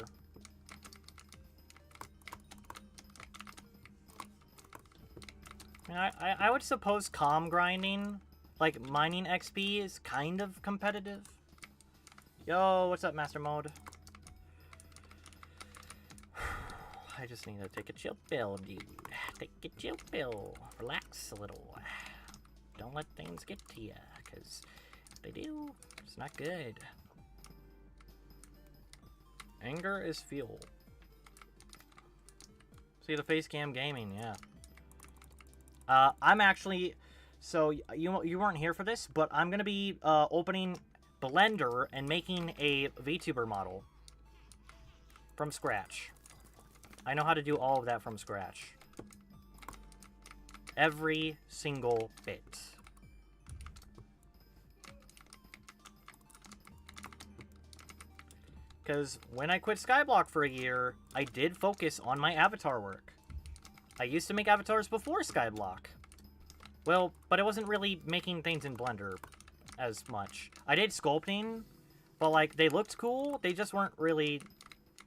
[SPEAKER 1] I mean, I would suppose comm grinding, like mining XP, is kind of competitive. Yo, what's up, Master Mode? I just need to take a chill pill, dude. Take a chill pill. Relax a little. Don't let things get to you, because if they do, it's not good. Anger is fuel. See the face cam gaming, yeah. I'm actually, so you weren't here for this, but I'm gonna be opening Blender and making a VTuber model from scratch. I know how to do all of that from scratch. Every single bit. Because when I quit Skyblock for a year, I did focus on my avatar work. I used to make avatars before Skyblock. Well, but I wasn't really making things in Blender as much. I did sculpting, but like, they looked cool, they just weren't really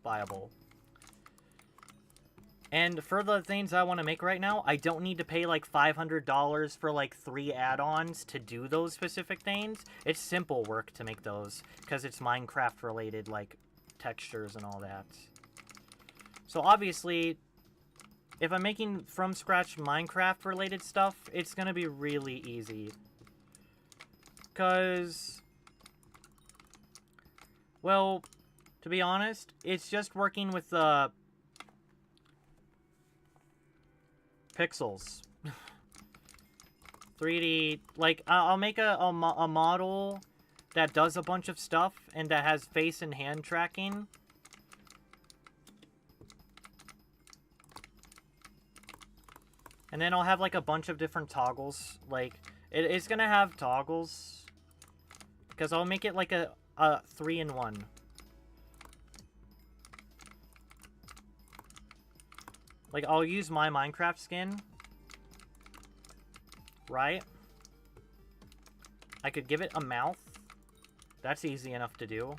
[SPEAKER 1] viable. And for the things I want to make right now, I don't need to pay like $500 for like 3 add-ons to do those specific things. It's simple work to make those because it's Minecraft related, like textures and all that. So obviously, if I'm making from scratch Minecraft related stuff, it's gonna be really easy. Because, well, to be honest, it's just working with the pixels. 3D, like, I'll make a model that does a bunch of stuff and that has face and hand tracking. And then I'll have, like, a bunch of different toggles. Like, it's gonna have toggles. Because I'll make it like a 3-in-1. Like, I'll use my Minecraft skin. Right? I could give it a mouth. That's easy enough to do.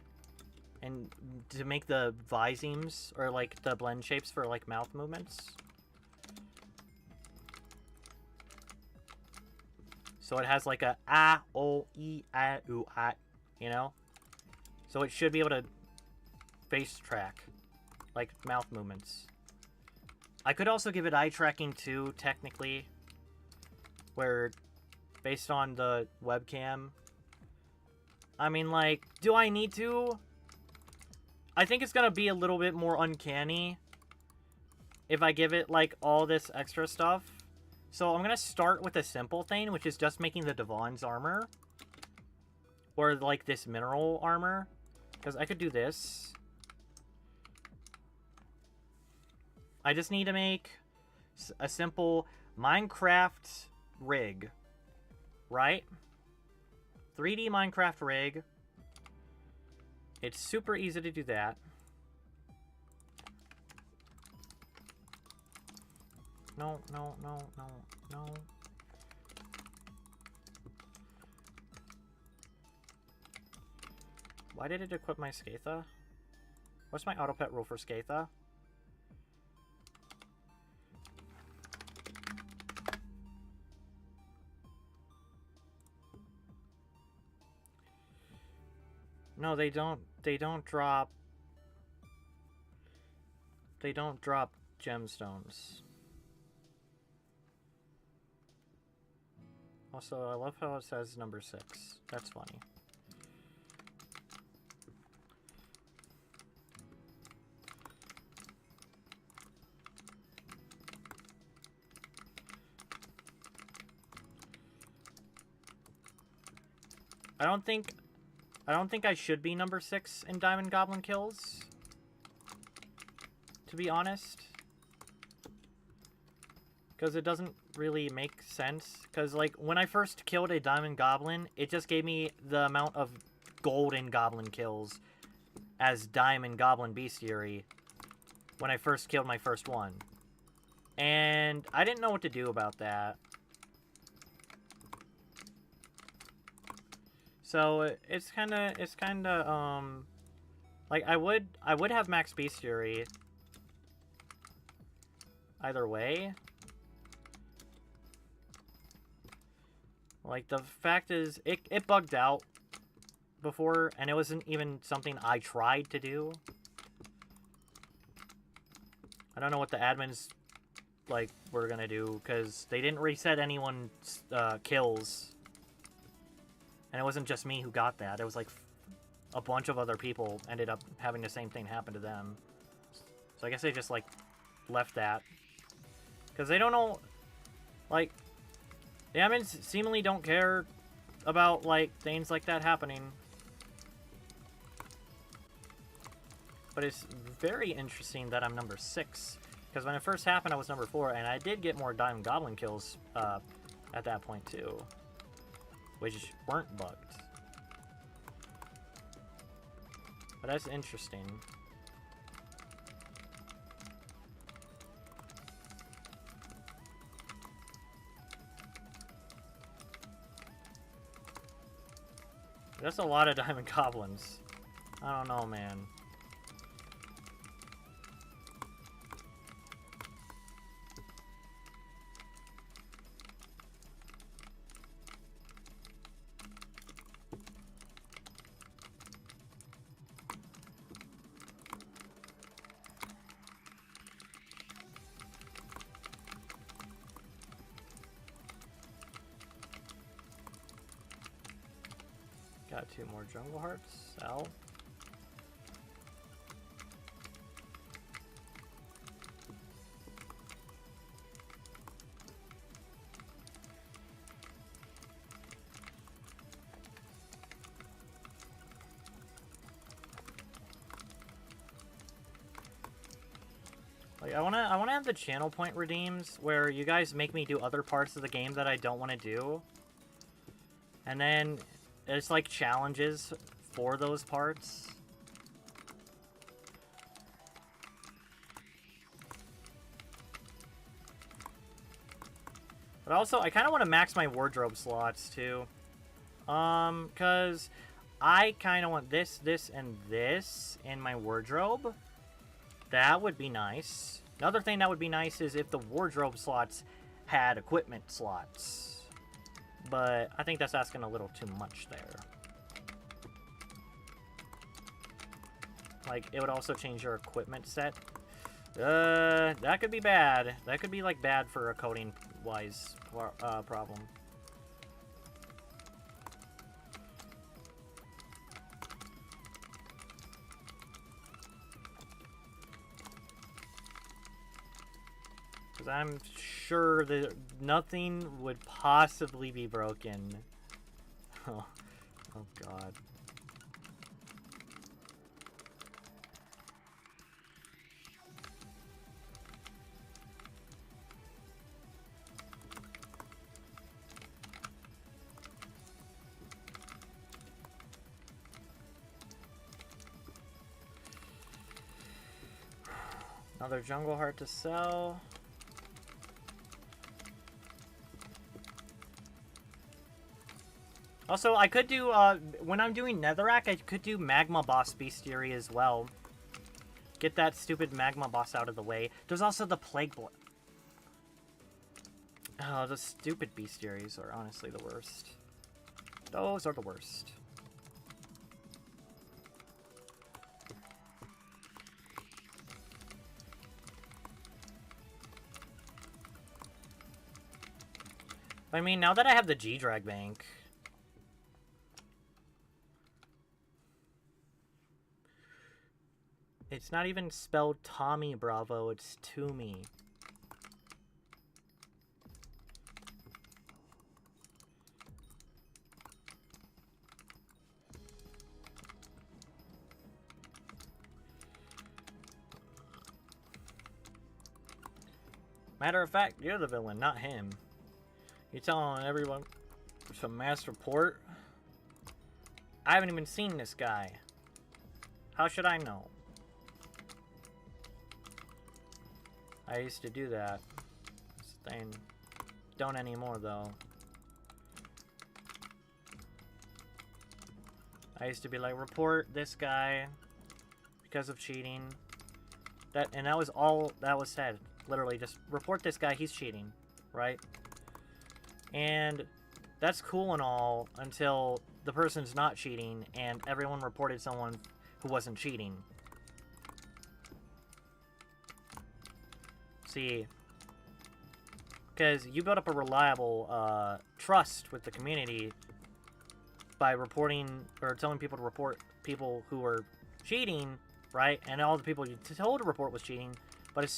[SPEAKER 1] And to make the visemes, or like the blend shapes for like mouth movements. So it has like a o, e, a, u, a, you know? So it should be able to face track, like mouth movements. I could also give it eye tracking too, technically. Where, based on the webcam. I mean, like, do I need to? I think it's gonna be a little bit more uncanny if I give it, like, all this extra stuff. So I'm gonna start with a simple thing, which is just making the Devon's armor. Or, like, this mineral armor. Because I could do this. I just need to make a simple Minecraft rig. Right? 3D Minecraft rig. It's super easy to do that. No, no, no, no, no. Why did it equip my Skatha? What's my auto pet rule for Skatha? No, they don't drop gemstones. Also, I love how it says number 6. That's funny. I don't think I should be number 6 in Diamond Goblin kills. To be honest. Because it doesn't really make sense. Because, like, when I first killed a Diamond Goblin, it just gave me the amount of Golden Goblin kills as Diamond Goblin Bestiary when I first killed my first one. And I didn't know what to do about that. So it's kind of like I would have max bestiary either way. Like, the fact is it bugged out before, and it wasn't even something I tried to do. I don't know what the admins like were gonna do, because they didn't reset anyone's kills. And it wasn't just me who got that. It was like a bunch of other people ended up having the same thing happen to them. So I guess they just, like, left that. Because they don't know, like, the admins seemingly don't care about, like, things like that happening. But it's very interesting that I'm number 6. Because when it first happened, I was number 4, and I did get more Diamond Goblin kills at that point, too. Which weren't bugged. But that's interesting. That's a lot of Diamond Goblins. I don't know, man. Got 2 more jungle hearts. Sell. Like, I wanna have the channel point redeems where you guys make me do other parts of the game that I don't want to do, and then it's like challenges for those parts. But also, I kind of want to max my wardrobe slots too, because I kind of want this, this, and this in my wardrobe. That would be nice. Another thing that would be nice is if the wardrobe slots had equipment slots. But I think that's asking a little too much there. Like, it would also change your equipment set. That could be bad. That could be, like, bad for a coding-wise problem. Because I'm sure that nothing would possibly be broken. Oh, oh God. Another jungle heart to sell. Also, I could do, when I'm doing Netherrack, I could do Magma Boss Bestiary as well. Get that stupid Magma Boss out of the way. There's also the Plague Blood. Oh, the stupid Bestiaries are honestly the worst. Those are the worst. I mean, now that I have the G-Drag Bank... It's not even spelled Tommy Bravo, it's Toomey. Matter of fact, you're the villain, not him. You're telling everyone to mass report? I haven't even seen this guy. How should I know? I used to do that. Thing. Don't anymore, though. I used to be like, report this guy because of cheating. And that was all that was said. Literally, just report this guy, he's cheating. Right? And that's cool and all until the person's not cheating and everyone reported someone who wasn't cheating. See, because you build up a reliable trust with the community by reporting or telling people to report people who are cheating, right? And all the people you told to report was cheating, but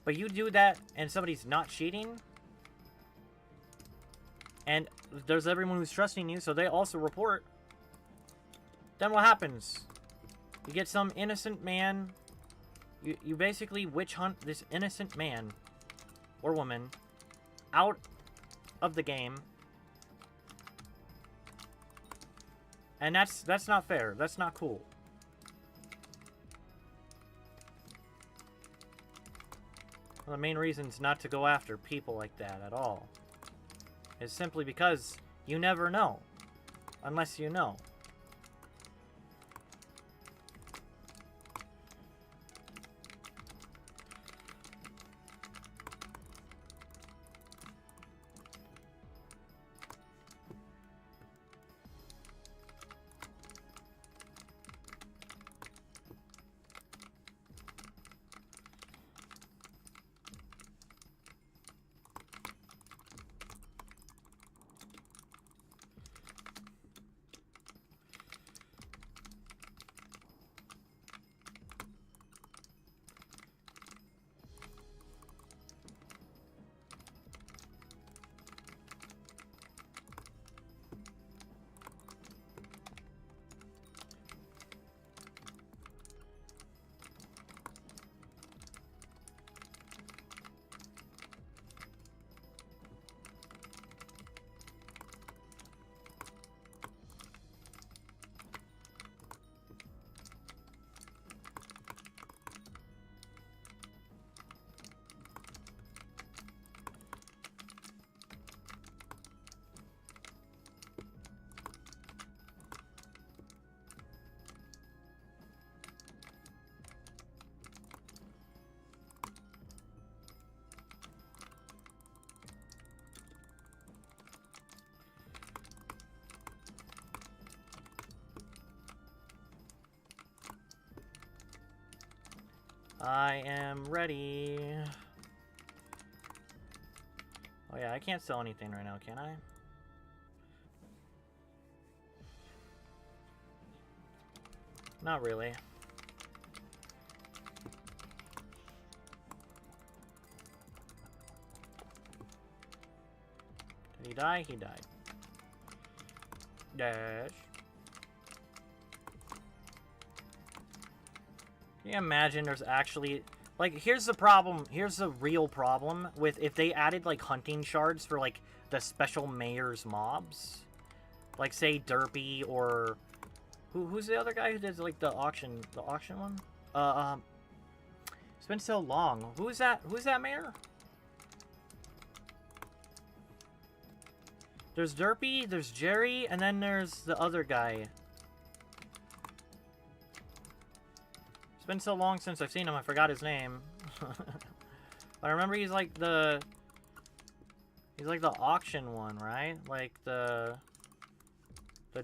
[SPEAKER 1] you do that and somebody's not cheating, and there's everyone who's trusting you, so they also report. Then what happens? You get some innocent man. You basically witch hunt this innocent man or woman out of the game. And that's not fair. That's not cool. One of the main reasons not to go after people like that at all is simply because you never know unless you know. I am ready. Oh yeah, I can't sell anything right now, can I? Not really. Did he die? He died. Dash. Can you imagine there's actually... Like, here's the problem. Here's the real problem with if they added, like, hunting shards for, like, the special mayor's mobs. Like, say, Derpy or... Who's the other guy who does, like, the auction one? It's been so long. Who's that mayor? There's Derpy, there's Jerry, and then there's the other guy. It's been so long since I've seen him, I forgot his name. I remember he's like the auction one, right? Like the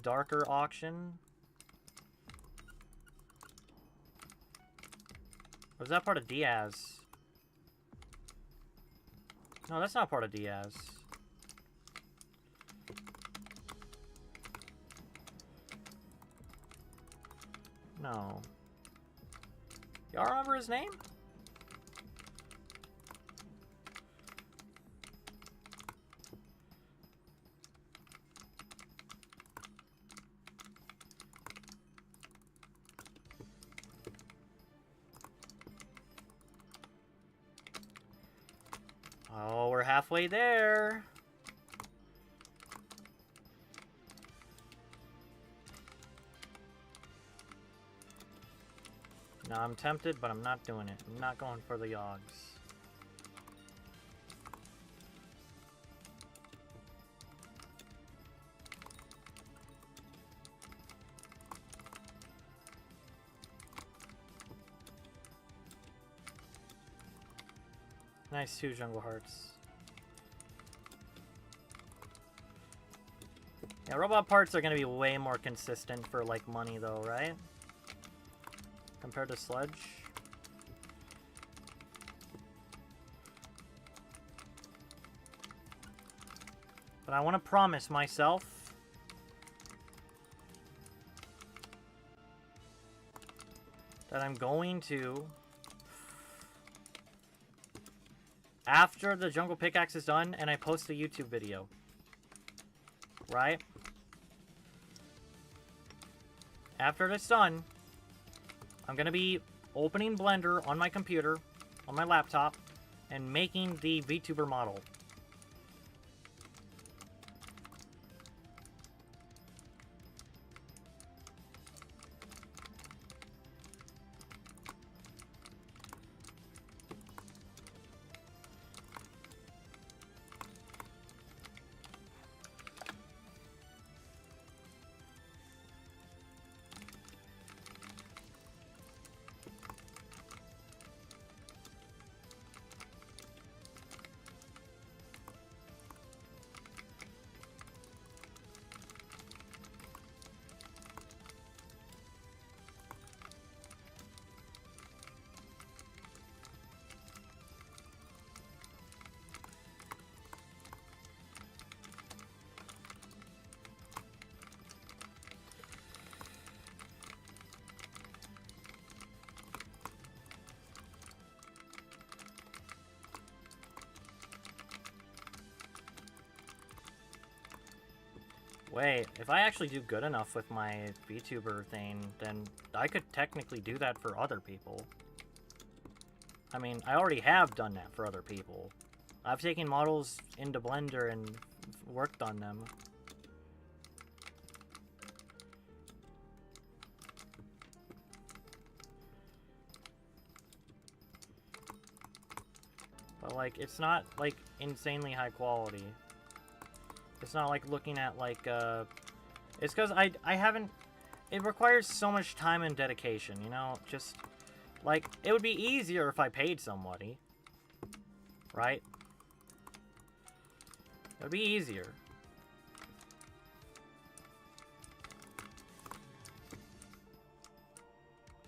[SPEAKER 1] darker auction. Or is that part of Diaz? No, that's not part of Diaz. No. Y'all remember his name? Oh, we're halfway there. No, I'm tempted, but I'm not doing it. I'm not going for the yogs. Nice 2 jungle hearts. Yeah, robot parts are gonna be way more consistent for, like, money, though, right? Compared to Sludge. But I want to promise myself that I'm going to, after the jungle pickaxe is done and I post the YouTube video, right? After it's done, I'm going to be opening Blender on my computer, on my laptop, and making the VTuber model. Wait, if I actually do good enough with my VTuber thing, then I could technically do that for other people. I mean, I already have done that for other people. I've taken models into Blender and worked on them. But, like, it's not, like, insanely high quality. It's not like looking at, like, it's because I haven't... It requires so much time and dedication, you know? Just, like, it would be easier if I paid somebody. Right? It would be easier.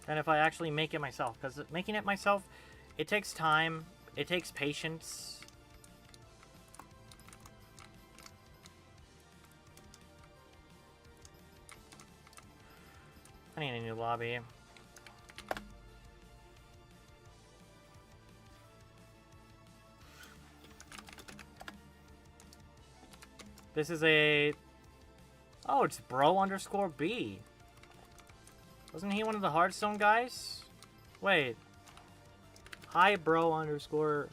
[SPEAKER 1] than if I actually make it myself. Because making it myself, it takes time, it takes patience. I need a new lobby. This is a... Oh, it's bro_B. Wasn't he one of the Hearthstone guys? Wait. Hi, bro_.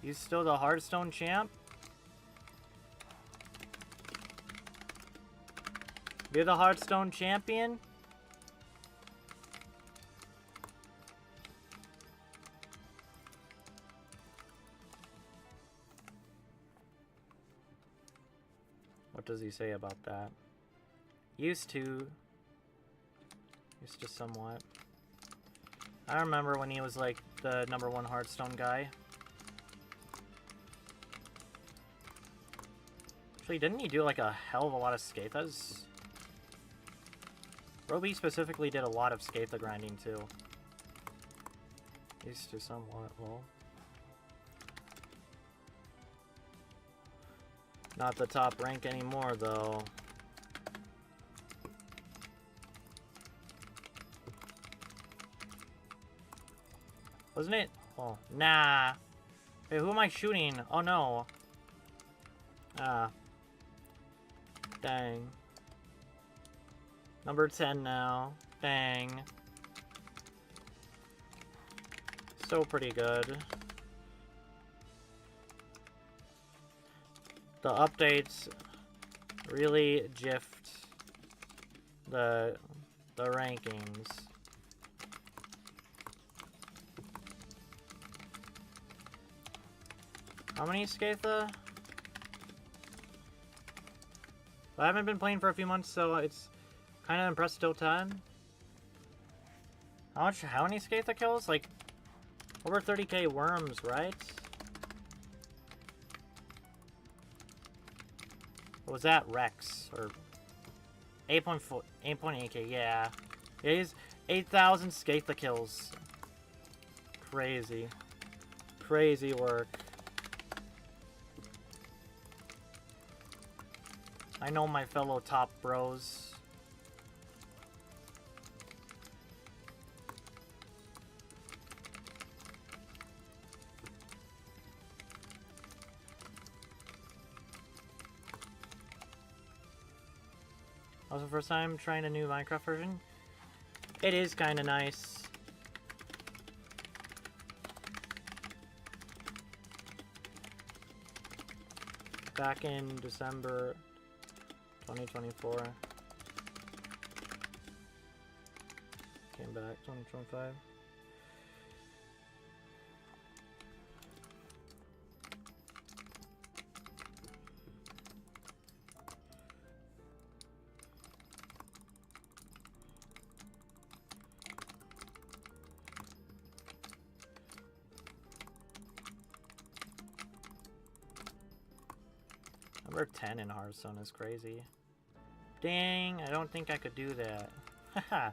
[SPEAKER 1] He's still the Hearthstone champ? You're the Hearthstone champion? What does he say about that? Used to somewhat. I remember when he was like the #1 Hearthstone guy. Actually, didn't he do like a hell of a lot of Skaithas? Roby specifically did a lot of Skaitha grinding too. Used to somewhat, well. Not the top rank anymore though. Wasn't it? Oh, nah. Hey, who am I shooting? Oh no. Ah. Dang. Number 10 now. Dang. So pretty good. The updates really jiffed the rankings. How many Skaitha? I haven't been playing for a few months, so it's kind of impressed still 10. How many Skaitha kills? Like, over 30k worms, right? What was that? Rex, or 8.8k, yeah. It is 8,000 Skaitha kills. Crazy. Crazy work. I know my fellow top bros. Also, first time trying a new Minecraft version. It is kind of nice. Back in December 2024. Came back 2025. Number 10 in Hearthstone is crazy. Dang, I don't think I could do that. Haha.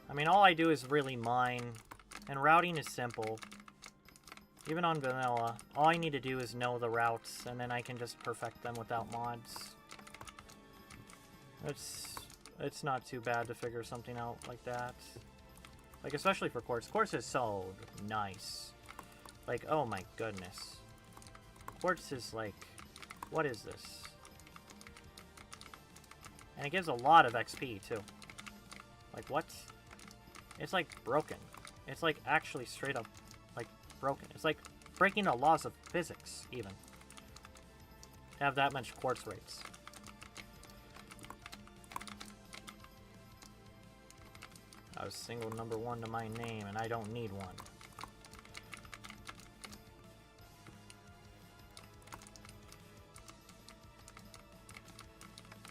[SPEAKER 1] I mean, all I do is really mine, and routing is simple. Even on vanilla, all I need to do is know the routes, and then I can just perfect them without mods. It's not too bad to figure something out like that. Like, especially for Quartz. Quartz is so nice. Like, oh my goodness. Quartz is like, what is this? And it gives a lot of XP, too. Like, what? It's like broken. It's like actually straight up, like, broken. It's like breaking the laws of physics, even. To have that much quartz rates. I was single #1 to my name, and I don't need one.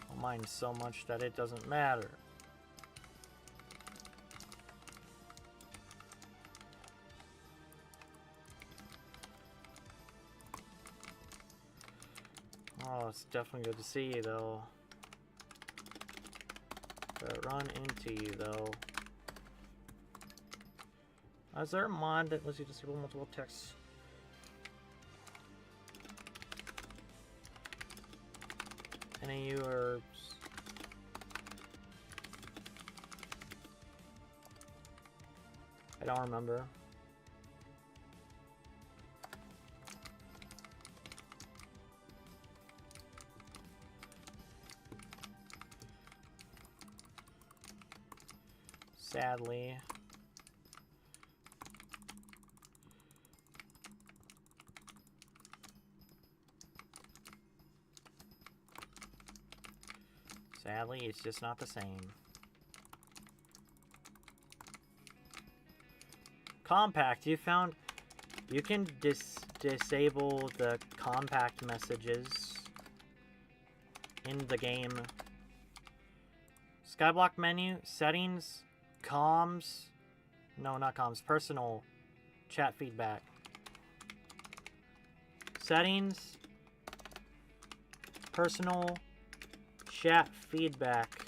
[SPEAKER 1] I'll mine so much that it doesn't matter. Oh, it's definitely good to see you, though. Gotta run into you, though. Is there a mod that lets you disable multiple texts? Any of you are... I don't remember. Sadly. Sadly, it's just not the same. Compact, you found... You can disable the compact messages in the game. Skyblock menu, settings, comms... No, not comms. Personal chat feedback. Settings, personal chat feedback.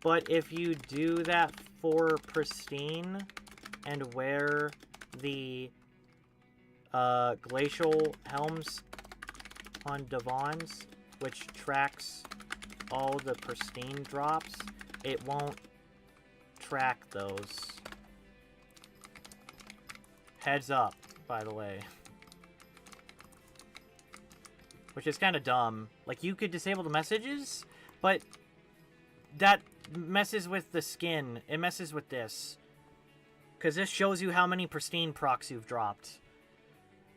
[SPEAKER 1] But if you do that for Pristine and wear the Glacial Helms on Devon's, which tracks all the Pristine drops, it won't track those. Heads up, by the way. Which is kind of dumb. Like, you could disable the messages, but that messes with the skin. It messes with this. Because this shows you how many Pristine procs you've dropped.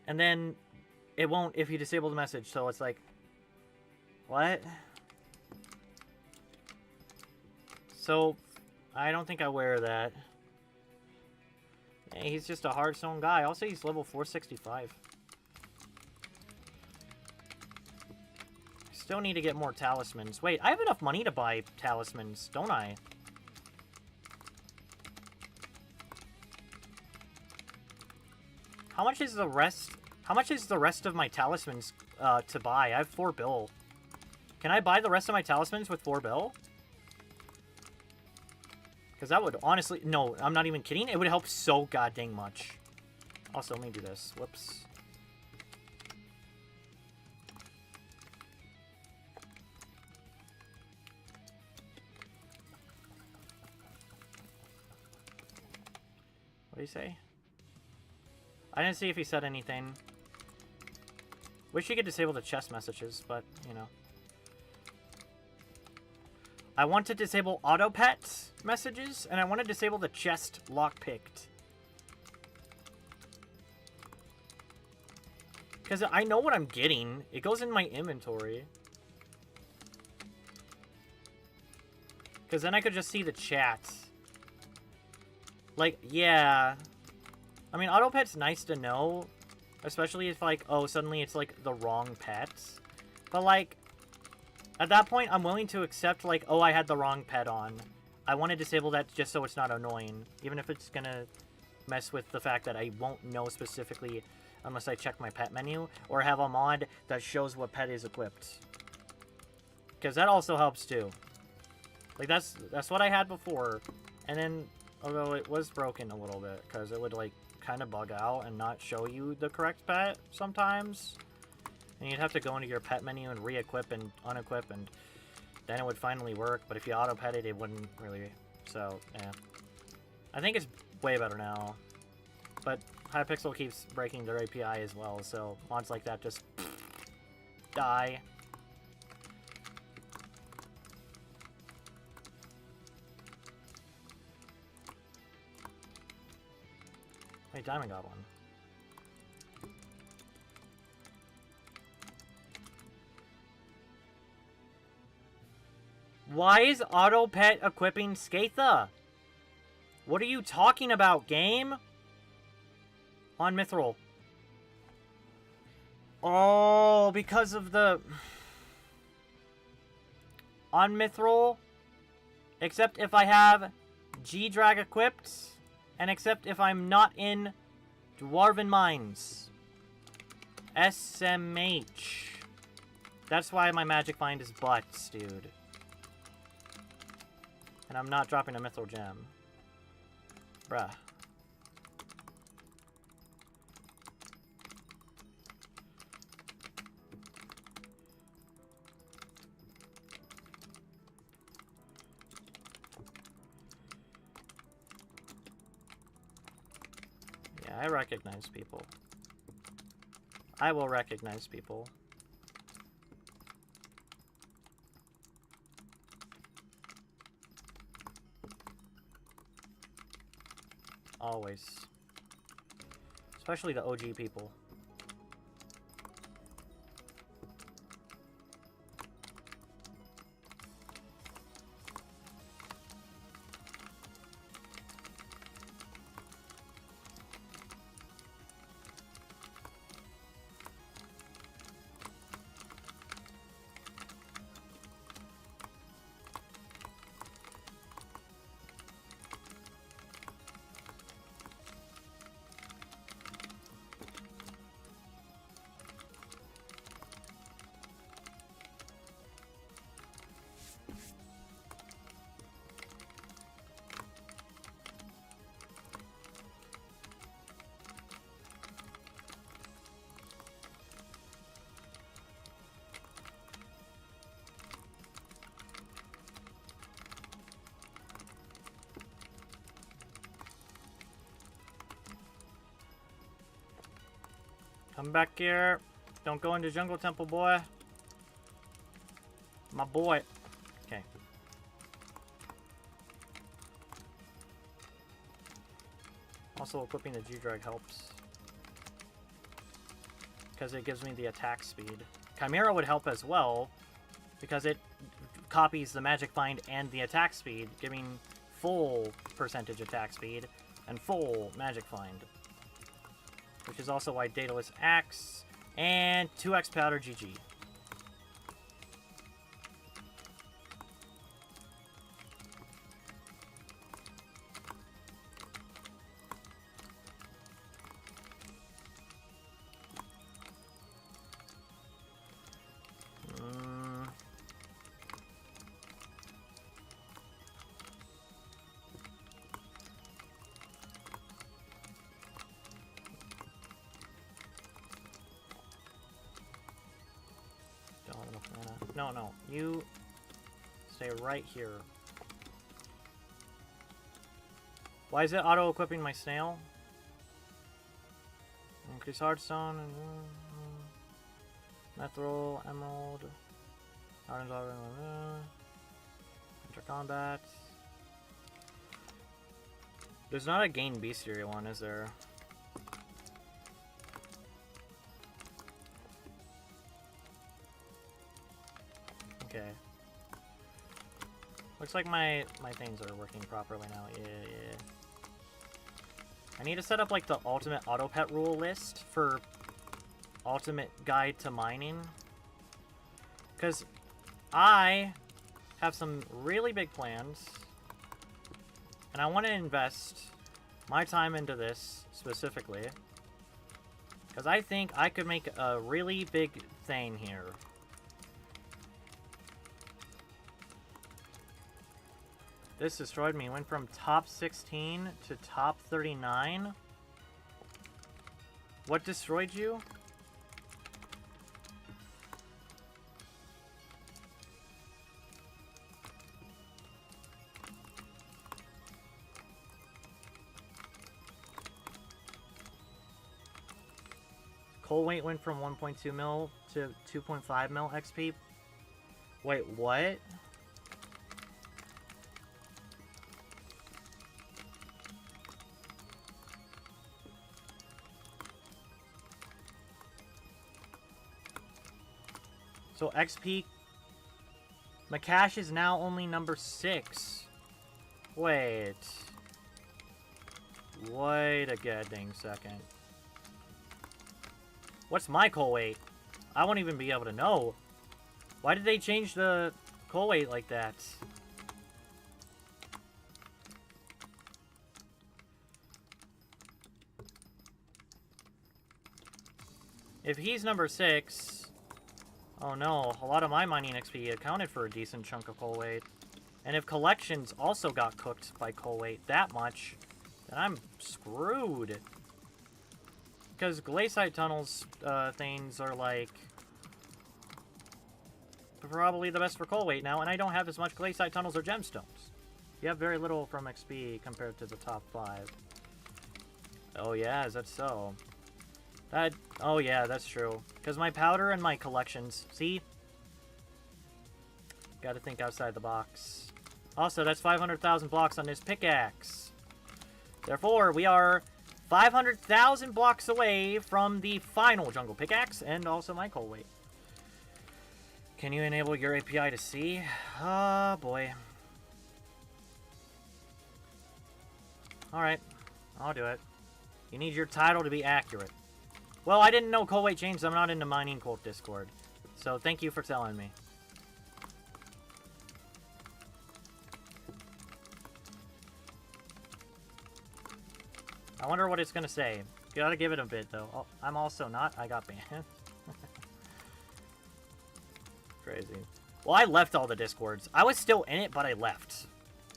[SPEAKER 1] And then it won't if you disable the message, so it's like... What? So, I don't think I wear that. Hey, he's just a Hearthstone guy. I'll say he's level 465. Still need to get more talismans. Wait, I have enough money to buy talismans, don't I? How much is the rest? How much is the rest of my talismans to buy? I have 4 bill. Can I buy the rest of my talismans with 4 bill? Because that would honestly... No, I'm not even kidding. It would help so goddamn much. Also, let me do this. Whoops. What did he say? I didn't see if he said anything. Wish you could disable the chest messages, but, you know. I want to disable auto pet messages, and I want to disable the chest lockpicked. Because I know what I'm getting. It goes in my inventory. Because then I could just see the chat. Like, yeah. I mean, auto pet's nice to know. Especially if, like, oh, suddenly it's, like, the wrong pet. But, like... At that point, I'm willing to accept, like, oh, I had the wrong pet on. I want to disable that just so it's not annoying. Even if it's gonna mess with the fact that I won't know specifically unless I check my pet menu. Or have a mod that shows what pet is equipped. Because that also helps, too. Like, that's what I had before. And then, although it was broken a little bit. Because it would, like, kind of bug out and not show you the correct pet sometimes. And you'd have to go into your pet menu and re-equip and unequip, and then it would finally work. But if you auto-pet it, it wouldn't really. So, yeah. I think it's way better now. But Hypixel keeps breaking their API as well, so mods like that just die. Wait, Diamond got one. Why is auto pet equipping Skatha? What are you talking about, game? On Mithril. Oh, because of the... On Mithril. Except if I have G-Drag equipped. And except if I'm not in Dwarven Mines. SMH. That's why my magic find is butts, dude. And I'm not dropping a mithril gem. Bruh. Yeah, I recognize people. I will recognize people. Always. Especially the OG people. Come back here. Don't go into Jungle Temple, boy. My boy. Okay. Also, equipping the G-Drag helps. Because it gives me the attack speed. Chimera would help as well. Because it copies the magic find and the attack speed, giving full percentage attack speed and full magic find. Which is also why Daedalus Axe and 2x Powder GG. No, no. You stay right here. Why is it auto-equipping my snail? Increase hardstone and mithril, emerald, enter combat. There's not a gain bestiary one, is there? Okay. Looks like my things are working properly now. Yeah. I need to set up like the ultimate auto pet rule list for ultimate guide to mining. Because I have some really big plans. And I want to invest my time into this specifically. Because I think I could make a really big thing here. This destroyed me. Went from top 16 to top 39. What destroyed you? Coal weight went from 1.2 mil to 2.5 mil XP. Wait, what? So XP, my cash is now only number 6. Wait a goddamn second. What's my coal weight? I won't even be able to know. Why did they change the coal weight like that? if he's number 6... Oh no, a lot of my mining XP accounted for a decent chunk of coal weight. And if collections also got cooked by coal weight that much, then I'm screwed. Because glaciite tunnels things are like... probably the best for coal weight now, and I don't have as much glaciite tunnels or gemstones. You have very little from XP compared to the top 5. Oh yeah, is that so? Oh yeah, that's true. Because my powder and my collections, see? Gotta think outside the box. Also, that's 500,000 blocks on this pickaxe. Therefore, we are 500,000 blocks away from the final jungle pickaxe, and also my coal weight. Can you enable your API to see? Oh boy. Alright, I'll do it. You need your title to be accurate. Well, I didn't know coal weight changed. I'm not into mining cult Discord. So thank you for telling me. I wonder what it's going to say. Gotta give it a bit, though. Oh, I'm also not. I got banned. Crazy. Well, I left all the Discords. I was still in it, but I left.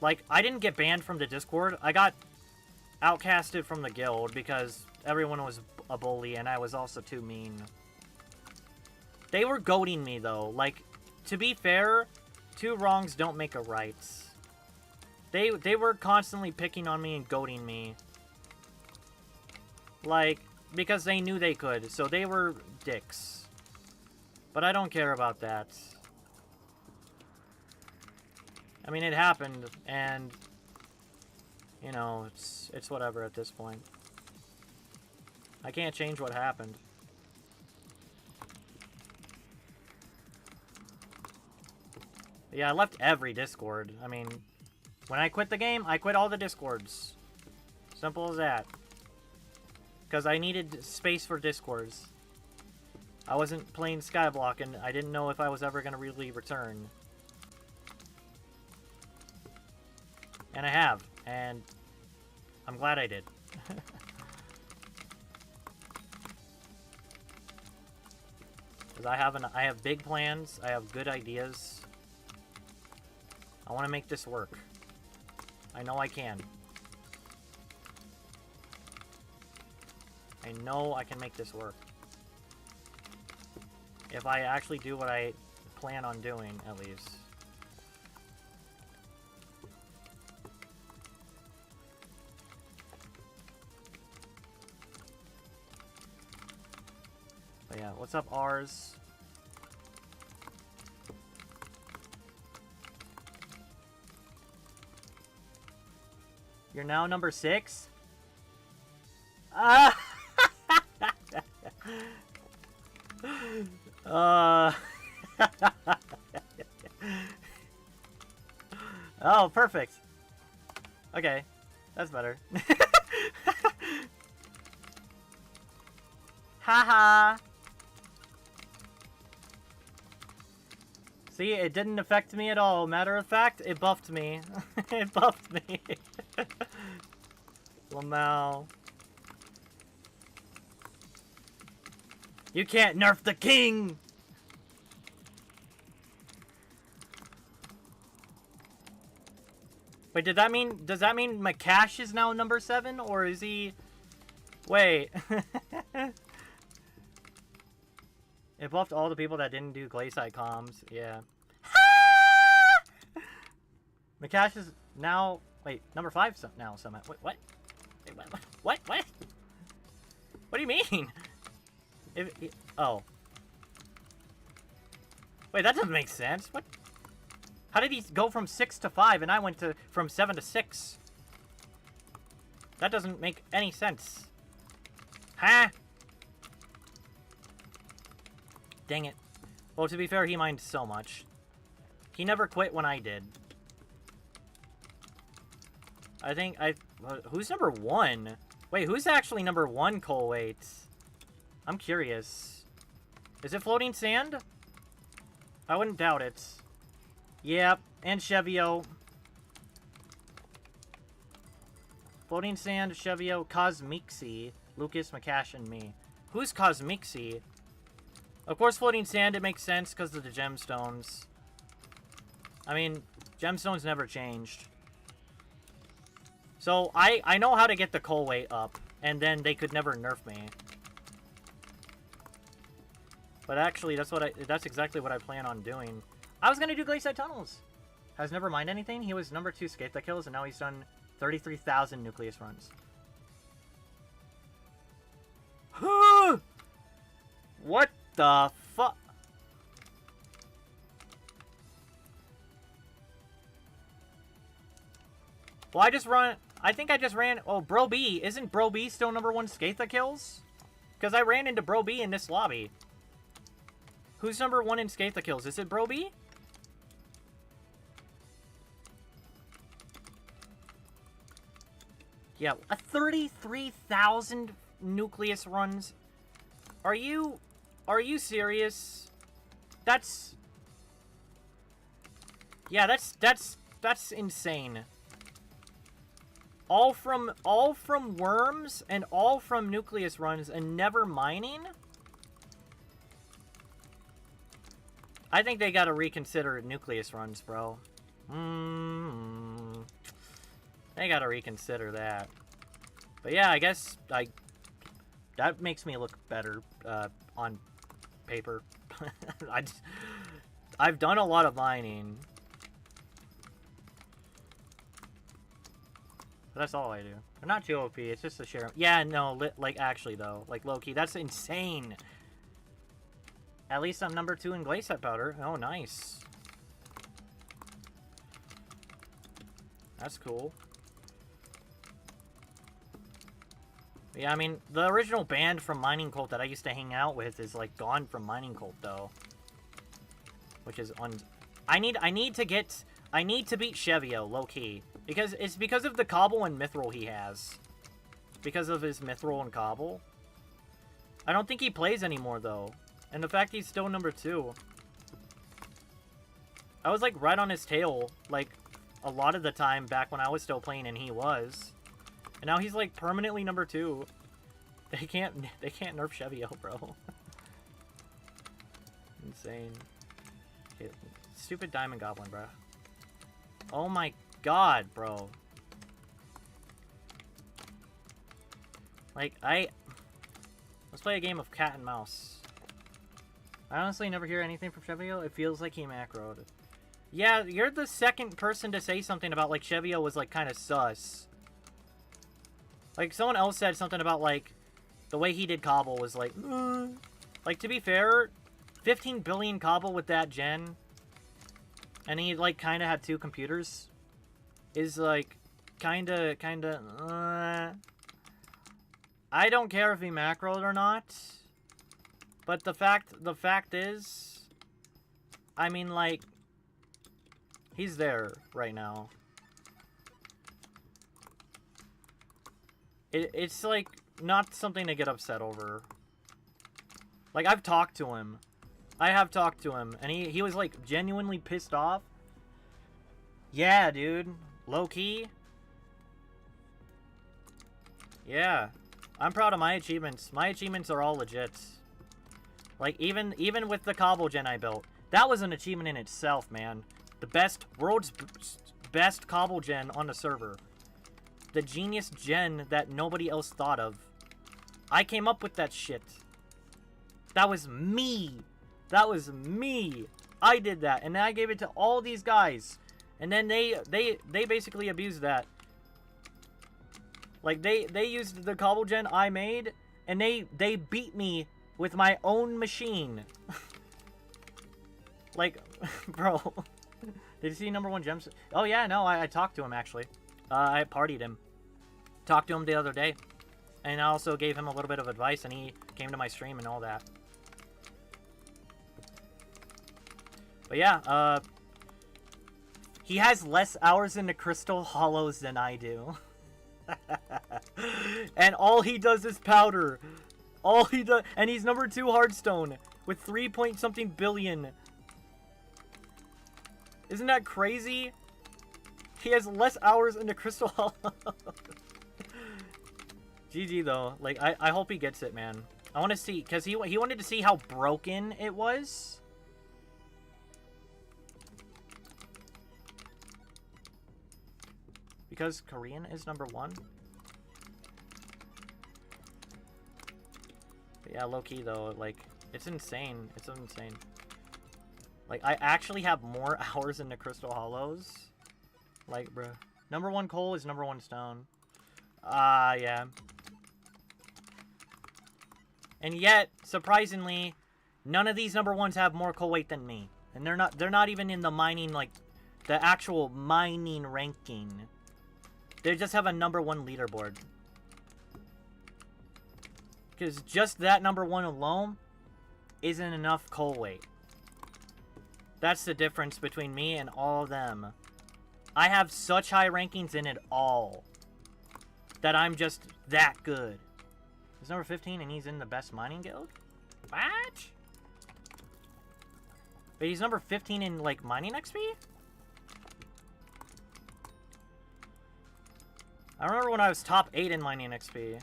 [SPEAKER 1] Like, I didn't get banned from the Discord. I got outcasted from the guild because everyone was a bully, and I was also too mean. They were goading me, though. Like, to be fair, 2 wrongs don't make a right. They were constantly picking on me and goading me. Like, because they knew they could, so they were dicks. But I don't care about that. I mean, it happened, and... you know, it's whatever at this point. I can't change what happened. But yeah, I left every Discord. I mean, when I quit the game, I quit all the Discords. Simple as that. Because I needed space for Discords. I wasn't playing Skyblock, and I didn't know if I was ever going to really return. And I have, and I'm glad I did. Because I have big plans, I have good ideas. I want to make this work. I know I can. I know I can make this work. If I actually do what I plan on doing, at least. But yeah, what's up, Rs? You're now number 6? Ah! Oh, perfect. Okay, that's better. Haha. See, it didn't affect me at all. Matter of fact, it buffed me. It buffed me. Lamau. You can't nerf the king! Wait, does that mean Makash is now number 7? Or is he... Wait. It buffed all the people that didn't do glaciite comms. Yeah. Makash is now... Wait, number 5 now somehow. Wait, what? Wait, what? What? What do you mean? Oh. Wait, that doesn't make sense. What? How did he go from 6 to 5 and I went from 7 to 6? That doesn't make any sense. Huh? Dang it. Well, to be fair, he mined so much. He never quit when I did. I think who's number 1? Wait, who's actually number 1 coal weight? I'm curious. Is it floating sand? I wouldn't doubt it. Yep, and Chevio. Floating sand, Chevio, Cosmixie, Lucas, Makash, and me. Who's Cosmixie? Of course, floating sand, it makes sense because of the gemstones. I mean, gemstones never changed. So, I know how to get the coal weight up, and then they could never nerf me. But actually, that's exactly what I plan on doing. I was gonna do Glacier Tunnels. Has never mind anything. He was number 2 skate that kills, and now he's done 33,000 nucleus runs. What the fuck? Well, I think I just ran... Oh, Bro B. Isn't Bro B still number 1 skate that kills? Because I ran into Bro B in this lobby. Who's number 1 in skate that kills? Is it Bro B? Yeah, a 33,000 nucleus runs. Are you serious? That's... Yeah, that's insane. All from worms and all from nucleus runs and never mining? I think they gotta reconsider nucleus runs, bro. They gotta reconsider that. But yeah, I guess that makes me look better on paper. I've done a lot of mining. But that's all I do. I'm not too OP, it's just a share. Yeah, no, like actually though, like low-key, that's insane. At least I'm number 2 in glacier powder. Oh, nice. That's cool. Yeah, I mean, the original band from Mining Cult that I used to hang out with is, like, gone from Mining Cult, though. Which is I need to beat Chevio, low-key. Because it's because of the Cobble and Mithril he has. Because of his Mithril and Cobble. I don't think he plays anymore, though. And the fact he's still number 2. I was, like, right on his tail, like, a lot of the time back when I was still playing and he was. And now he's, like, permanently number 2. They can't nerf Chevio, bro. Insane. Okay, stupid Diamond Goblin, bro. Oh my god, bro. Like, let's play a game of cat and mouse. I honestly never hear anything from Chevio. It feels like he macroed. Yeah, you're the second person to say something about, like, Chevio was, like, kind of sus. Like, someone else said something about, like, the way he did Cobble was, like, Like, to be fair, 15 billion Cobble with that gen, and he, like, kind of had 2 computers, is, like, kind of, I don't care if he macroed or not, but the fact is, I mean, like, he's there right now. It's, like, not something to get upset over. Like, I've talked to him. I have talked to him, and he was, like, genuinely pissed off. Yeah, dude. Low-key. Yeah. I'm proud of my achievements. My achievements are all legit. Like, even with the Cobble gen I built, that was an achievement in itself, man. The world's best Cobble gen on the server. The genius gen that nobody else thought of. I came up with that shit. That was me. That was me. I did that, and then I gave it to all these guys. And then they basically abused that. Like, they used the Cobble gen I made, and they beat me with my own machine. Like, bro. Did you see number 1 gems? Oh, yeah, no, I talked to him, actually. I partied him. Talked to him the other day. And I also gave him a little bit of advice, and he came to my stream and all that. But yeah, he has less hours in the Crystal Hollows than I do. And all he does is powder. All he does, and he's number 2 Hearthstone with 3-point-something billion. Isn't that crazy? He has less hours in the Crystal Hollow. GG though. Like, I hope he gets it, man. I want to see, because he wanted to see how broken it was. Because Korean is #1. But yeah, low-key though, like, it's insane. It's insane. Like, I actually have more hours in the Crystal Hollows. Like, bruh. #1 coal is #1 stone. Yeah. And yet, surprisingly, none of these #1s have more coal weight than me. And they're not even in the mining, like, the actual mining ranking. They just have a #1 leaderboard. Because just that #1 alone isn't enough coal weight. That's the difference between me and all of them. I have such high rankings in it all that I'm just that good. He's #15 and he's in the best mining guild? What? But he's #15 in, like, mining XP? I remember when I was top 8 in mining XP.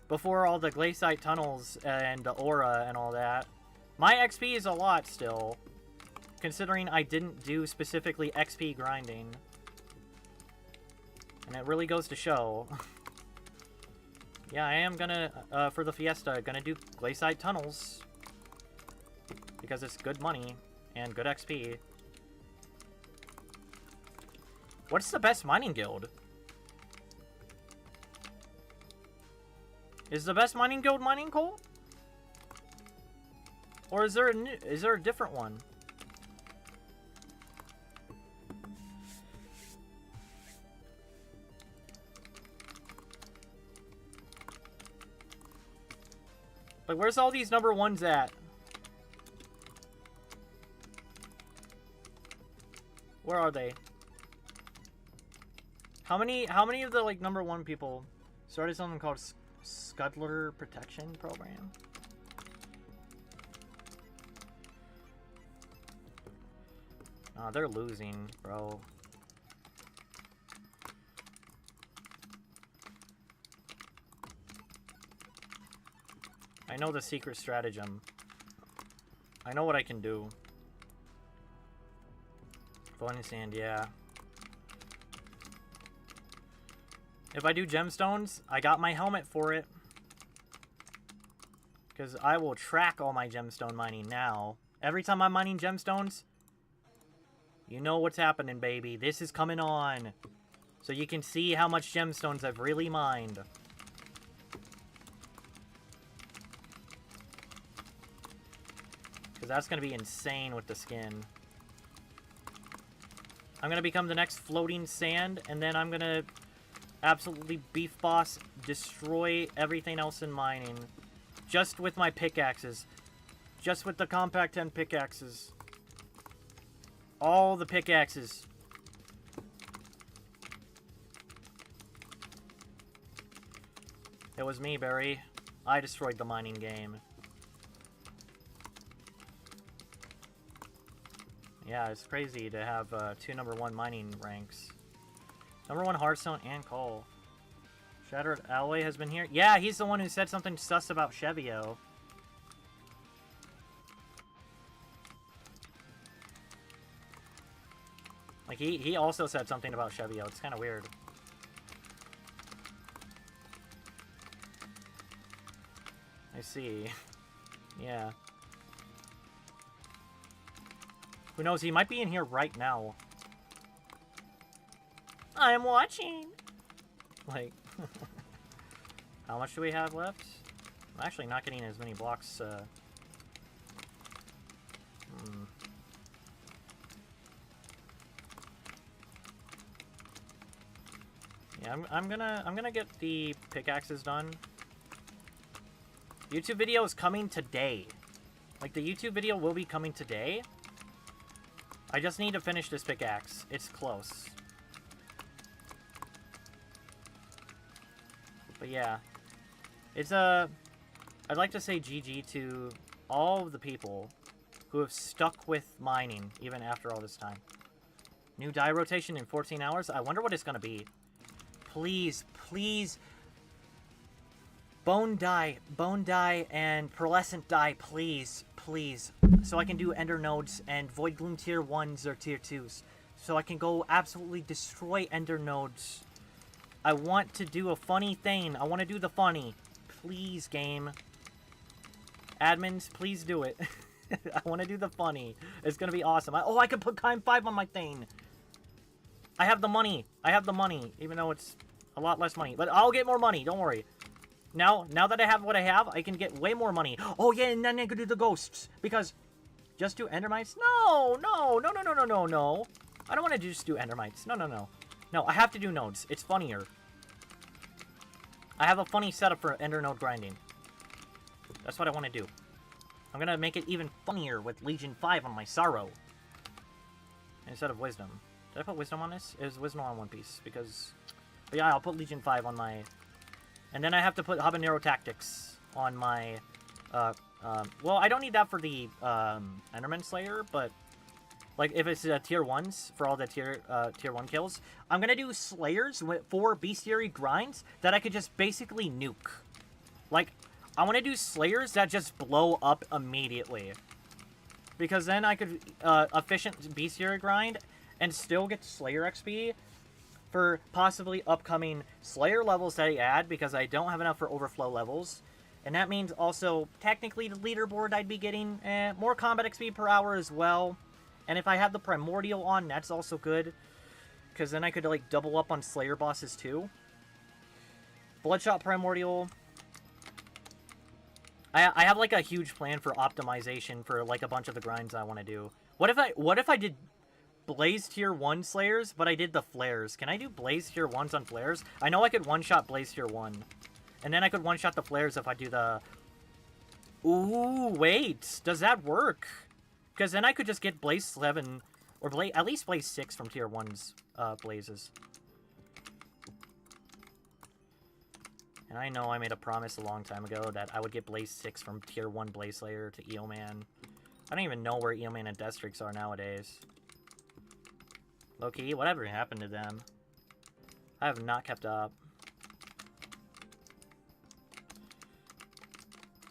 [SPEAKER 1] Before all the glaciite tunnels and the aura and all that. My XP is a lot still. Considering I didn't do specifically XP grinding. And it really goes to show. Yeah, I am gonna, for the Fiesta, gonna do glaciite tunnels. Because it's good money and good XP. What's the best mining guild? Is the best mining guild mining coal? Or is there a different one? Like, where's all these #1s at? Where are they? How many of the, like, #1 people started something called Scuddler Protection Program? Nah, they're losing, bro. I know the secret stratagem. I know what I can do. Floating sand, yeah. If I do gemstones, I got my helmet for it. Because I will track all my gemstone mining now. Every time I'm mining gemstones, you know what's happening, baby. This is coming on. So you can see how much gemstones I've really mined. Because that's going to be insane with the skin. I'm going to become the next floating sand, and then I'm going to absolutely beef boss, destroy everything else in mining. Just with my pickaxes. Just with the Compact 10 pickaxes. All the pickaxes. It was me, Barry. I destroyed the mining game. Yeah, it's crazy to have 2 #1 mining ranks. #1 Hearthstone and coal. Shattered Alloy has been here. Yeah, he's the one who said something sus about Chevio. Like, he also said something about Chevio. It's kind of weird. I see. Yeah. Who knows? He might be in here right now. I'm watching. Like, how much do we have left? I'm actually not getting as many blocks. Yeah, I'm gonna get the pickaxes done. YouTube video is coming today. Like, the YouTube video will be coming today. I just need to finish this pickaxe. It's close. But yeah. It's I'd like to say GG to all of the people who have stuck with mining even after all this time. New die rotation in 14 hours? I wonder what it's gonna be. Please, please. Bone dye, and pearlescent dye, please, please. So I can do ender nodes and void gloom tier 1s or tier 2s. So I can go absolutely destroy ender nodes. I want to do a funny thing. I want to do the funny. Please, game. Admins, please do it. I want to do the funny. It's going to be awesome. I can put Kime 5 on my thing. I have the money. I have the money, even though it's a lot less money. But I'll get more money. Don't worry. Now that I have what I have, I can get way more money. Oh, yeah, and then I can do the ghosts. Because just do endermites? No. I don't want to just do endermites. No. No, I have to do nodes. It's funnier. I have a funny setup for ender node grinding. That's what I want to do. I'm going to make it even funnier with Legion 5 on my Sorrow. Instead of Wisdom. Did I put Wisdom on this? It was Wisdom on One Piece. Because... But yeah, I'll put Legion 5 on my... And then I have to put Habanero Tactics on my... well, I don't need that for the Enderman Slayer, but... Like, if it's tier 1s for all the tier 1 kills, I'm going to do Slayers for Bestiary grinds that I could just basically nuke. Like, I want to do Slayers that just blow up immediately. Because then I could efficient Bestiary grind and still get Slayer XP for possibly upcoming Slayer levels that I add, because I don't have enough for Overflow levels. And that means also, technically, the leaderboard I'd be getting more combat XP per hour as well. And if I have the Primordial on, that's also good. Because then I could, like, double up on Slayer bosses, too. Bloodshot Primordial. I have, like, a huge plan for optimization for, like, a bunch of the grinds I want to do. What if I did Blaze tier 1 Slayers, but I did the Flares? Can I do Blaze tier 1s on Flares? I know I could one-shot Blaze tier 1. And then I could one-shot the Flares if I do the... Ooh, wait. Does that work? Because then I could just get Blaze 7, or at least Blaze 6 from Tier 1's Blazes. And I know I made a promise a long time ago that I would get Blaze 6 from Tier 1 Blaze Slayer to Eoman. I don't even know where Eoman and Deathstreaks are nowadays. Low-key, whatever happened to them? I have not kept up.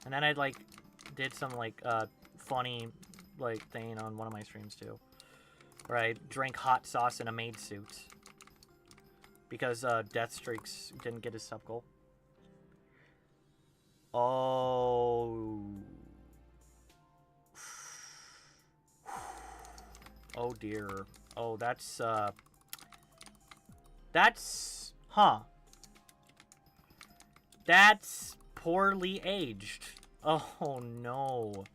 [SPEAKER 1] And then I, like, did some, like, funny... like thing on one of my streams too, where I drank hot sauce in a maid suit because Deathstreaks didn't get his sub goal. Oh dear. Oh, that's that's poorly aged. Oh no.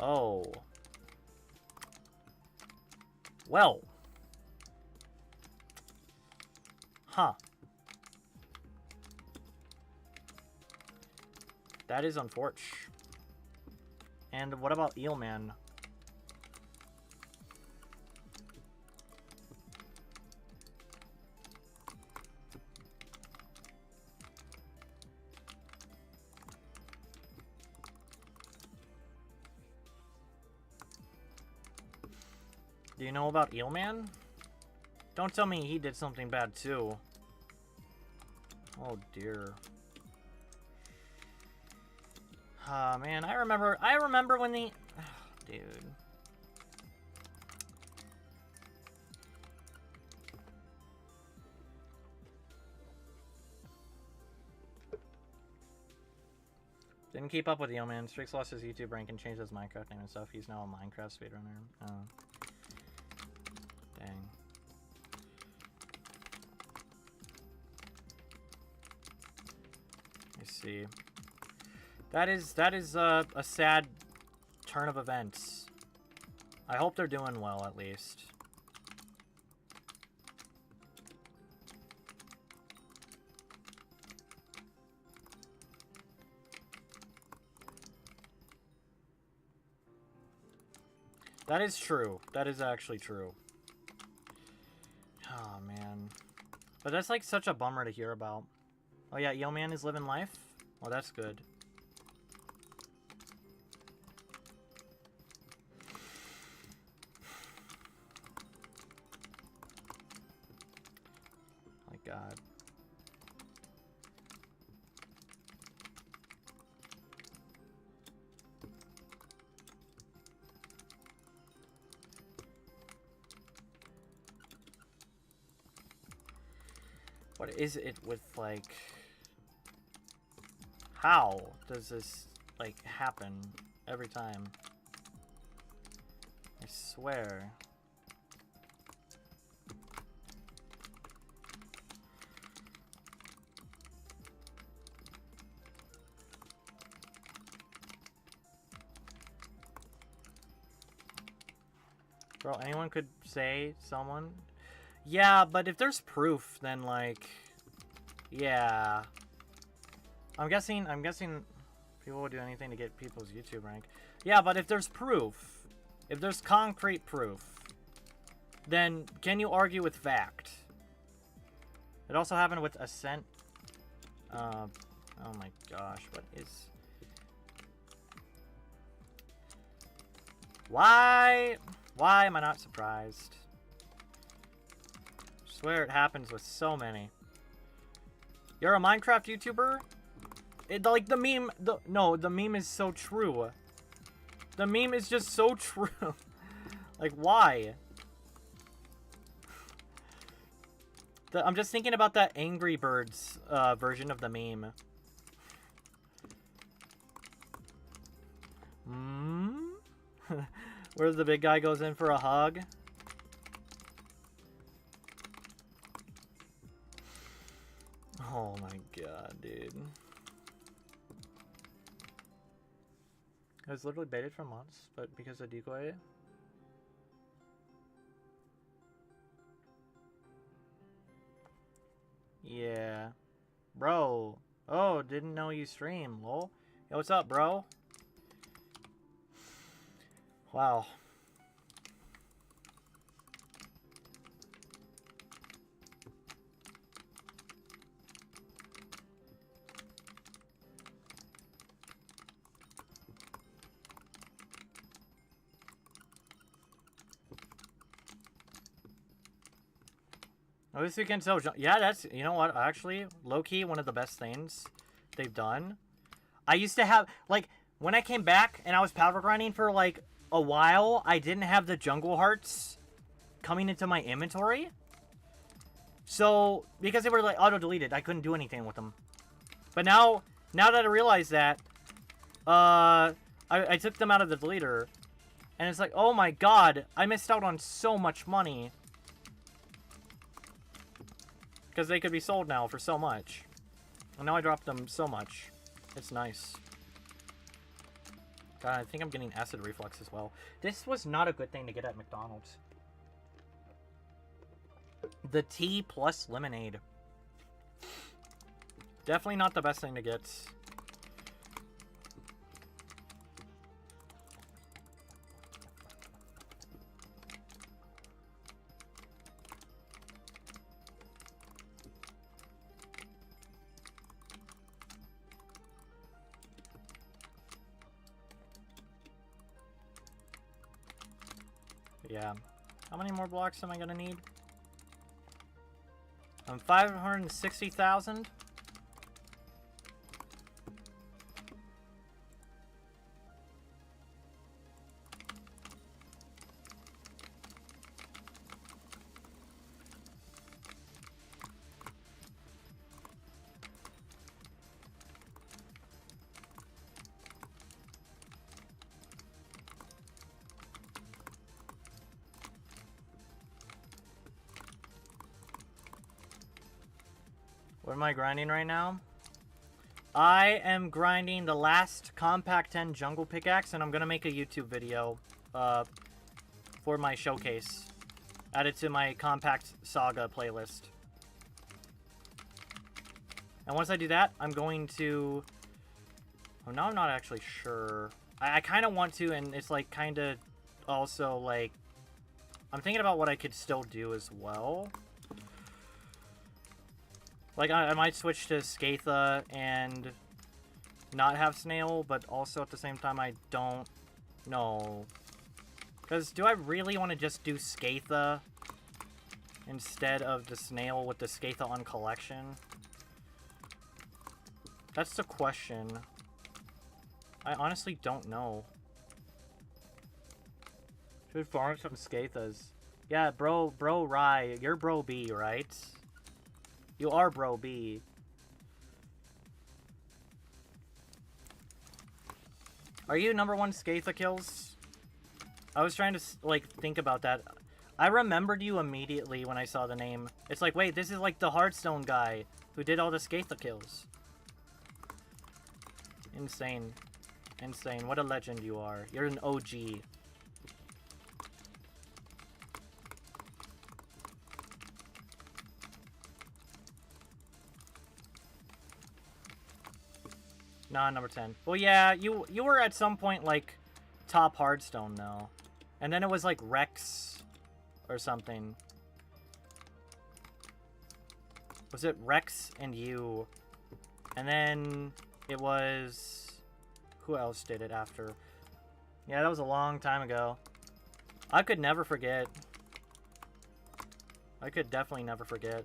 [SPEAKER 1] Oh. Well. Huh. That is unfortunate. And what about Eelman? Do you know about Eelman? Don't tell me he did something bad too. Oh dear. Ah, man, I remember when the... Oh, dude. Didn't keep up with Eelman. Strix lost his YouTube rank and changed his Minecraft name and stuff. He's now a Minecraft speedrunner. Oh. Dang. Let's see. That is a sad turn of events. I hope they're doing well, at least. That is true. That is actually true. Oh, man. But that's, like, such a bummer to hear about. Oh, yeah, Eelman is living life? Well, that's good. My God. What is it with, like... How does this, like, happen every time? I swear. Bro, anyone could say someone? Yeah, but if there's proof, then, like... Yeah. I'm guessing people would do anything to get people's YouTube rank. Yeah, but if there's proof, if there's concrete proof, then can you argue with fact? It also happened with Ascent. Oh my gosh, what is... Why am I not surprised? I swear it happens with so many. You're a Minecraft YouTuber? Like, the meme... No, the meme is so true. The meme is just so true. Like, why? I'm just thinking about that Angry Birds version of the meme. Where the big guy goes in for a hug. Oh my god, dude. I was literally baited for months, but because of decoy. Yeah. Bro. Oh, didn't know you stream, lol. Yo, what's up, bro? Wow. Oh, this weekend, so yeah, that's, you know what, actually, low-key, one of the best things they've done. I used to have, like, when I came back and I was power grinding for, like, a while, I didn't have the jungle hearts coming into my inventory. So, because they were, like, auto-deleted, I couldn't do anything with them. But now that I realize that, I took them out of the deleter, and it's like, oh my god, I missed out on so much money. Because they could be sold now for so much. And now I dropped them so much. It's nice. God, I think I'm getting acid reflux as well. This was not a good thing to get at McDonald's. The tea plus lemonade. Definitely not the best thing to get. Yeah. How many more blocks am I gonna need? 560,000. What am I grinding right now? I am grinding the last Compact 10 Jungle Pickaxe, and I'm gonna make a YouTube video for my showcase. Add it to my Compact Saga playlist. And once I do that, I'm going to... Oh, now I'm not actually sure. I kind of want to, and it's like kind of also like... I'm thinking about what I could still do as well. Like, I might switch to Skatha and not have Snail, but also at the same time I don't know. Because do I really want to just do Skatha instead of the Snail with the Skatha on collection? That's the question. I honestly don't know. Should farm some Skathas. Yeah, bro Rye, you're bro B, right? You are Bro B. Are you #1 Skatha kills? I was trying to, like, think about that. I remembered you immediately when I saw the name. It's like, wait, this is like the Hearthstone guy who did all the Skatha kills. Insane. Insane. What a legend you are. You're an OG. Nah, #10. Well, yeah, you were at some point, like, top Hearthstone, though. And then it was, like, Rex or something. Was it Rex and you? And then it was... Who else did it after? Yeah, that was a long time ago. I could never forget. I could definitely never forget.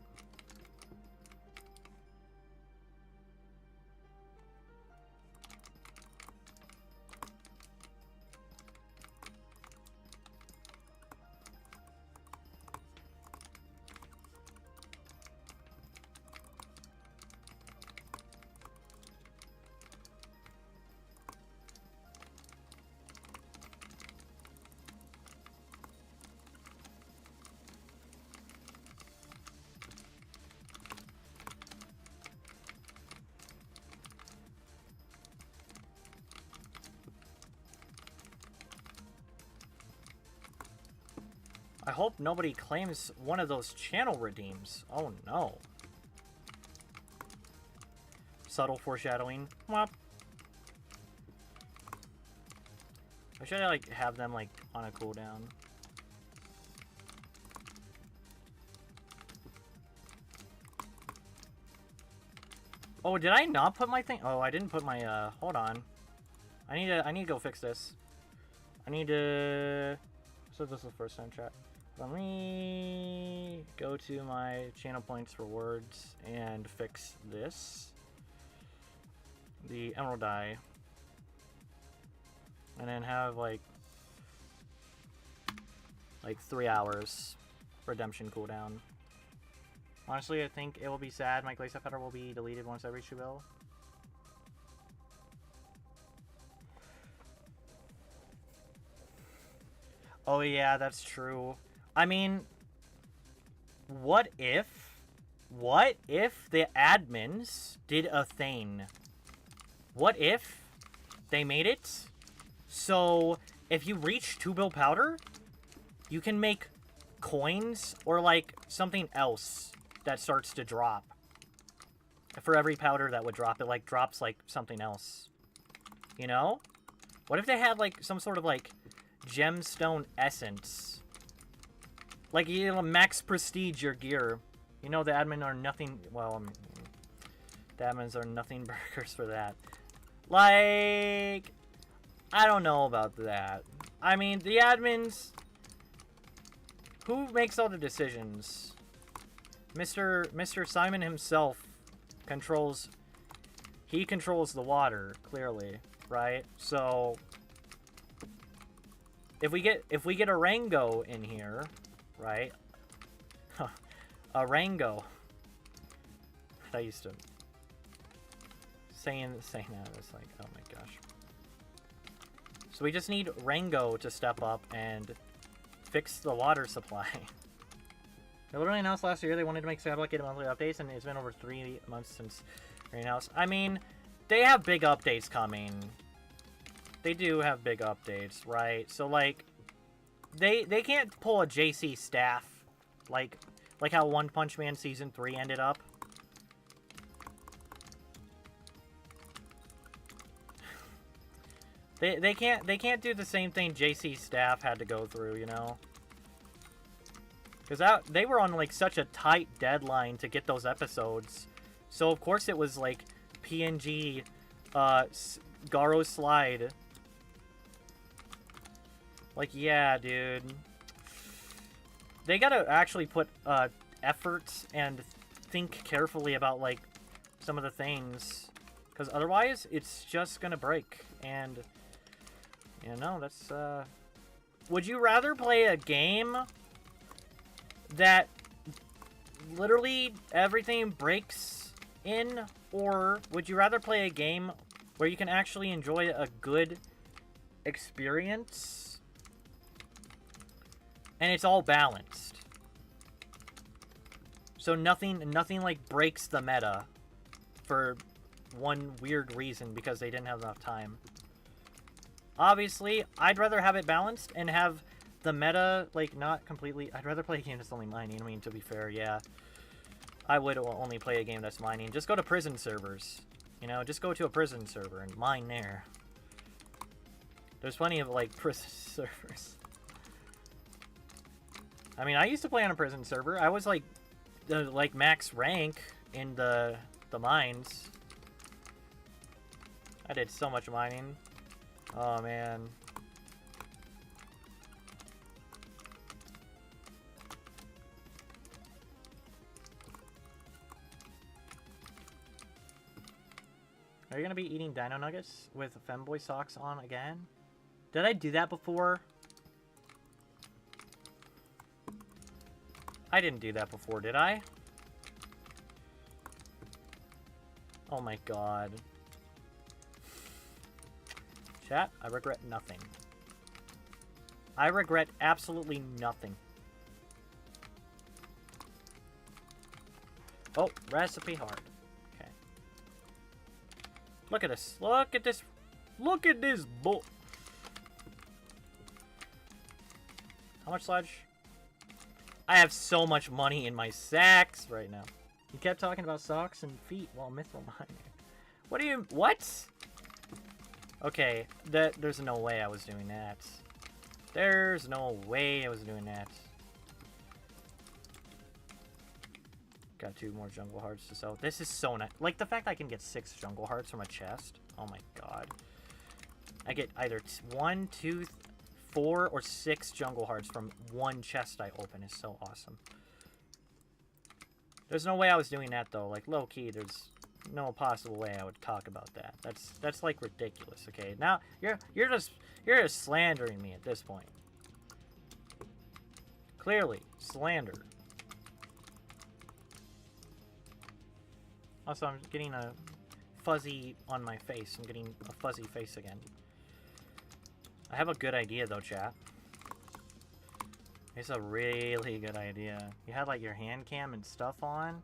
[SPEAKER 1] I hope nobody claims one of those channel redeems. Oh no. Subtle foreshadowing. Whop. I should like have them like on a cooldown. Oh, did I not put my thing? Oh, I didn't put my hold on. I need to go fix this. I need to so this is the first time chat. Let me go to my channel points rewards and fix this. The emerald die. And then have like 3 hours redemption cooldown. Honestly, I think it will be sad. My Glacier Feather will be deleted once I reach Shubil. Oh yeah, that's true. I mean, what if the admins did a thing? What if they made it so if you reach 2 bill powder, you can make coins or like something else that starts to drop. For every powder that would drop, it like drops like something else. You know? What if they had like some sort of like gemstone essence? Like, you know, max prestige your gear. You know, the admin are nothing... Well, the admins are nothing burgers for that. Like... I don't know about that. I mean, the admins... Who makes all the decisions? Mr. Simon himself controls... He controls the water, clearly. Right? So... If we get a Rango in here... Right? A Rango. I used to saying that, it's like, oh my gosh. So we just need Rango to step up and fix the water supply. They literally announced last year they wanted to make Skyblock get monthly updates, and it's been over 3 months since Greenhouse. I mean, they have big updates coming. They do have big updates, right? So like They can't pull a JC staff like how One Punch Man Season 3 ended up. They can't do the same thing JC staff had to go through, you know? Cuz they were on like such a tight deadline to get those episodes. So of course it was like PNG Garo Slide. Like, yeah, dude. They gotta actually put effort and think carefully about, like, some of the things. Because otherwise, it's just gonna break. And, you know, that's, Would you rather play a game that literally everything breaks in, or would you rather play a game where you can actually enjoy a good experience and it's all balanced? So nothing like breaks the meta for one weird reason because they didn't have enough time. Obviously, I'd rather have it balanced and have the meta, like, not completely... I'd rather play a game that's only mining. I mean, to be fair, yeah. I would only play a game that's mining. Just go to prison servers. You know, just go to a prison server and mine there. There's plenty of, like, prison servers. I mean, I used to play on a prison server. I was, like max rank in the mines. I did so much mining. Oh, man. Are you gonna be eating dino nuggets with femboy socks on again? Did I do that before? I didn't do that before, did I? Oh my god. Chat, I regret nothing. I regret absolutely nothing. Oh, recipe hard. Okay. Look at this. Look at this. Look at this bull. How much sludge? I have so much money in my sacks right now. You kept talking about socks and feet while mithril mining. What do you... What? Okay, there's no way I was doing that. There's no way I was doing that. Got 2 more jungle hearts to sell. This is so nice. Like, the fact I can get 6 jungle hearts from a chest. Oh my god. I get either 1, 2, 4, or 6 jungle hearts from one chest I open. Is so awesome. There's no way I was doing that, though. Like, low-key, there's no possible way I would talk about that. That's like ridiculous. Okay, now you're just slandering me at this point. Clearly, slander. Also, I'm getting a fuzzy on my face. I'm getting a fuzzy face again. I have a good idea, though, chat. It's a really good idea. You had, like, your hand cam and stuff on.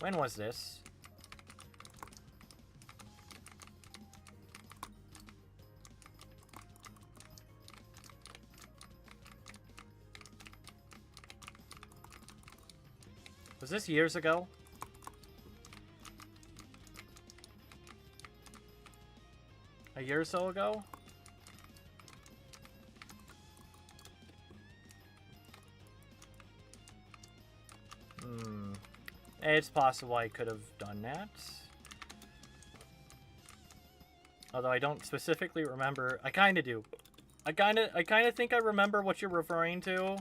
[SPEAKER 1] When was this? Was this years ago? A year or so ago? It's possible I could have done that. Although I don't specifically remember. I kind of do. I kind of think I remember what you're referring to.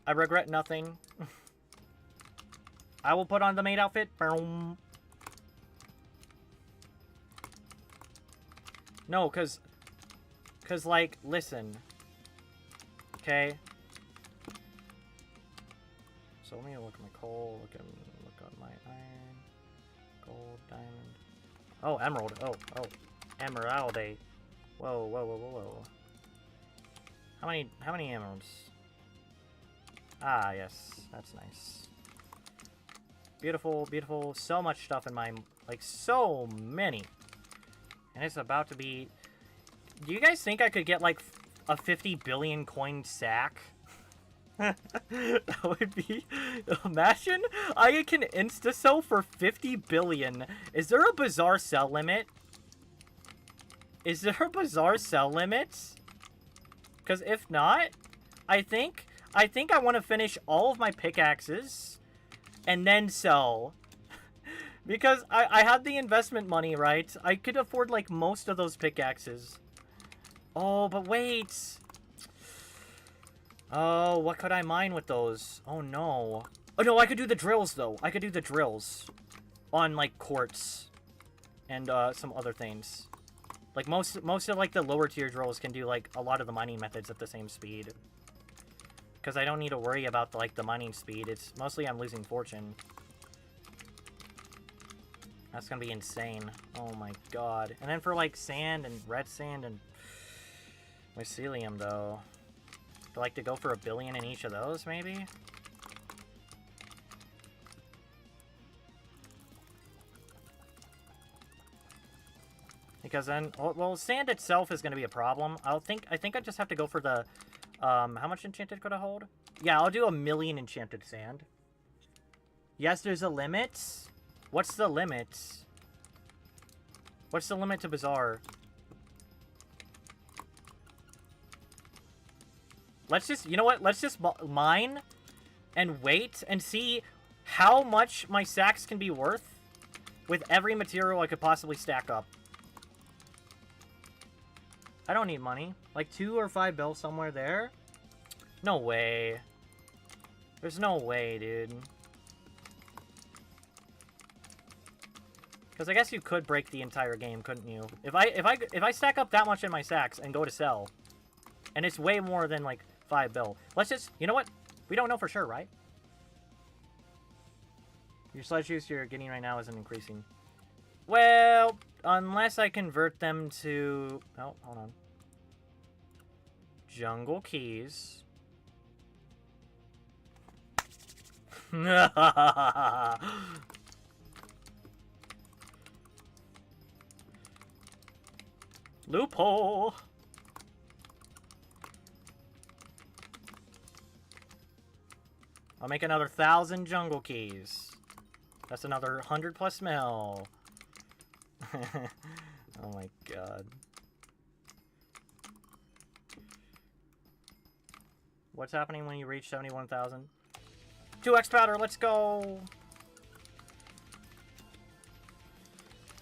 [SPEAKER 1] I regret nothing. I will put on the maid outfit. Boom. No, cause like, listen. Okay. So let me look at my coal, look at my iron, gold, diamond. Oh, emerald. Oh, emerald. Whoa. How many emeralds? Ah, yes, that's nice. Beautiful, beautiful. So much stuff in my, like, so many. And it's about to be... Do you guys think I could get, like, a 50 billion coin sack? That would be... Imagine I can insta-sell for 50 billion. Is there a bizarre sell limit? Is there a bizarre sell limit? Because if not, I think I want to finish all of my pickaxes and then sell. Because I had the investment money, right? I could afford, like, most of those pickaxes. Oh, but wait. Oh, what could I mine with those? Oh, no. Oh, no, I could do the drills, though. I could do the drills on, like, quartz and some other things. Like, most of, like, the lower tier drills can do, like, a lot of the mining methods at the same speed. Because I don't need to worry about, like, the mining speed. It's mostly I'm losing fortune. That's gonna be insane. Oh my god. And then for, like, sand and red sand and mycelium, though. I'd like to go for 1 billion in each of those, maybe? Because then, well, sand itself is going to be a problem. I think I just have to go for the, how much enchanted could I hold? Yeah, I'll do 1 million enchanted sand. Yes, there's a limit. What's the limit? What's the limit to Bazaar? Let's just, you know what? Let's just mine and wait and see how much my sacks can be worth with every material I could possibly stack up. I don't need money. Like 2 or 5 bills somewhere there? No way. There's no way, dude. Because I guess you could break the entire game, couldn't you? If I stack up that much in my sacks and go to sell, and it's way more than like 5 bill. Let's just, you know what? We don't know for sure, right? Your sledge juice you're getting right now isn't increasing. Well, unless I convert them to... Oh, hold on. Jungle keys. Loophole. I'll make another 1,000 jungle keys. That's another 100 plus mil. Oh my god. What's happening when you reach 71,000? 2x powder, let's go!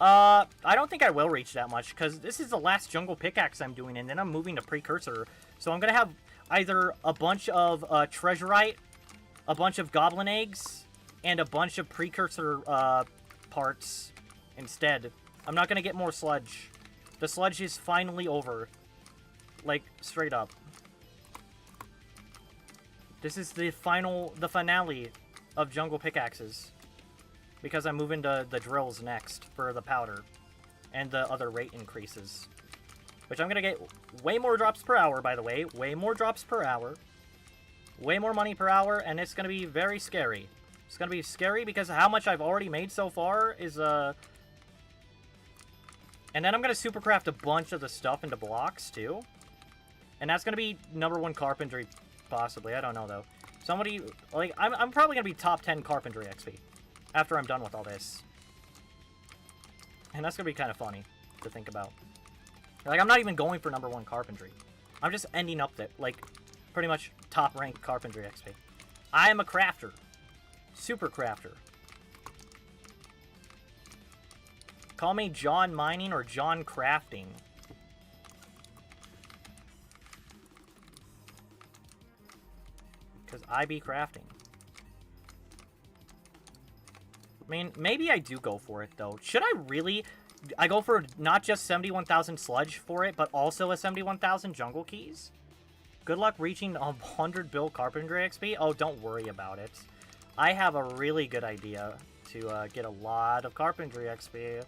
[SPEAKER 1] I don't think I will reach that much, because this is the last jungle pickaxe I'm doing, and then I'm moving to precursor. So I'm gonna have either a bunch of treasurite, a bunch of goblin eggs, and a bunch of precursor parts instead. I'm not gonna get more sludge. The sludge is finally over. Like, straight up. This is the finale of jungle pickaxes. Because I'm moving to the drills next for the powder. And the other rate increases. Which I'm gonna get way more drops per hour, by the way. Way more drops per hour. Way more money per hour, and it's gonna be very scary. It's gonna be scary because how much I've already made so far is, And then I'm gonna supercraft a bunch of the stuff into blocks, too. And that's gonna be #1 carpentry, possibly. I don't know, though. Somebody, like, I'm probably gonna be top 10 carpentry XP after I'm done with all this. And that's gonna be kind of funny to think about. Like, I'm not even going for #1 carpentry. I'm just ending up there, like, pretty much top ranked carpentry XP. I am a crafter. Super crafter. Call me John Mining or John Crafting. Because I be crafting. I mean, maybe I do go for it, though. Should I really... I go for not just 71,000 sludge for it, but also a 71,000 jungle keys? Good luck reaching 100 bill carpentry XP? Oh, don't worry about it. I have a really good idea to get a lot of carpentry XP.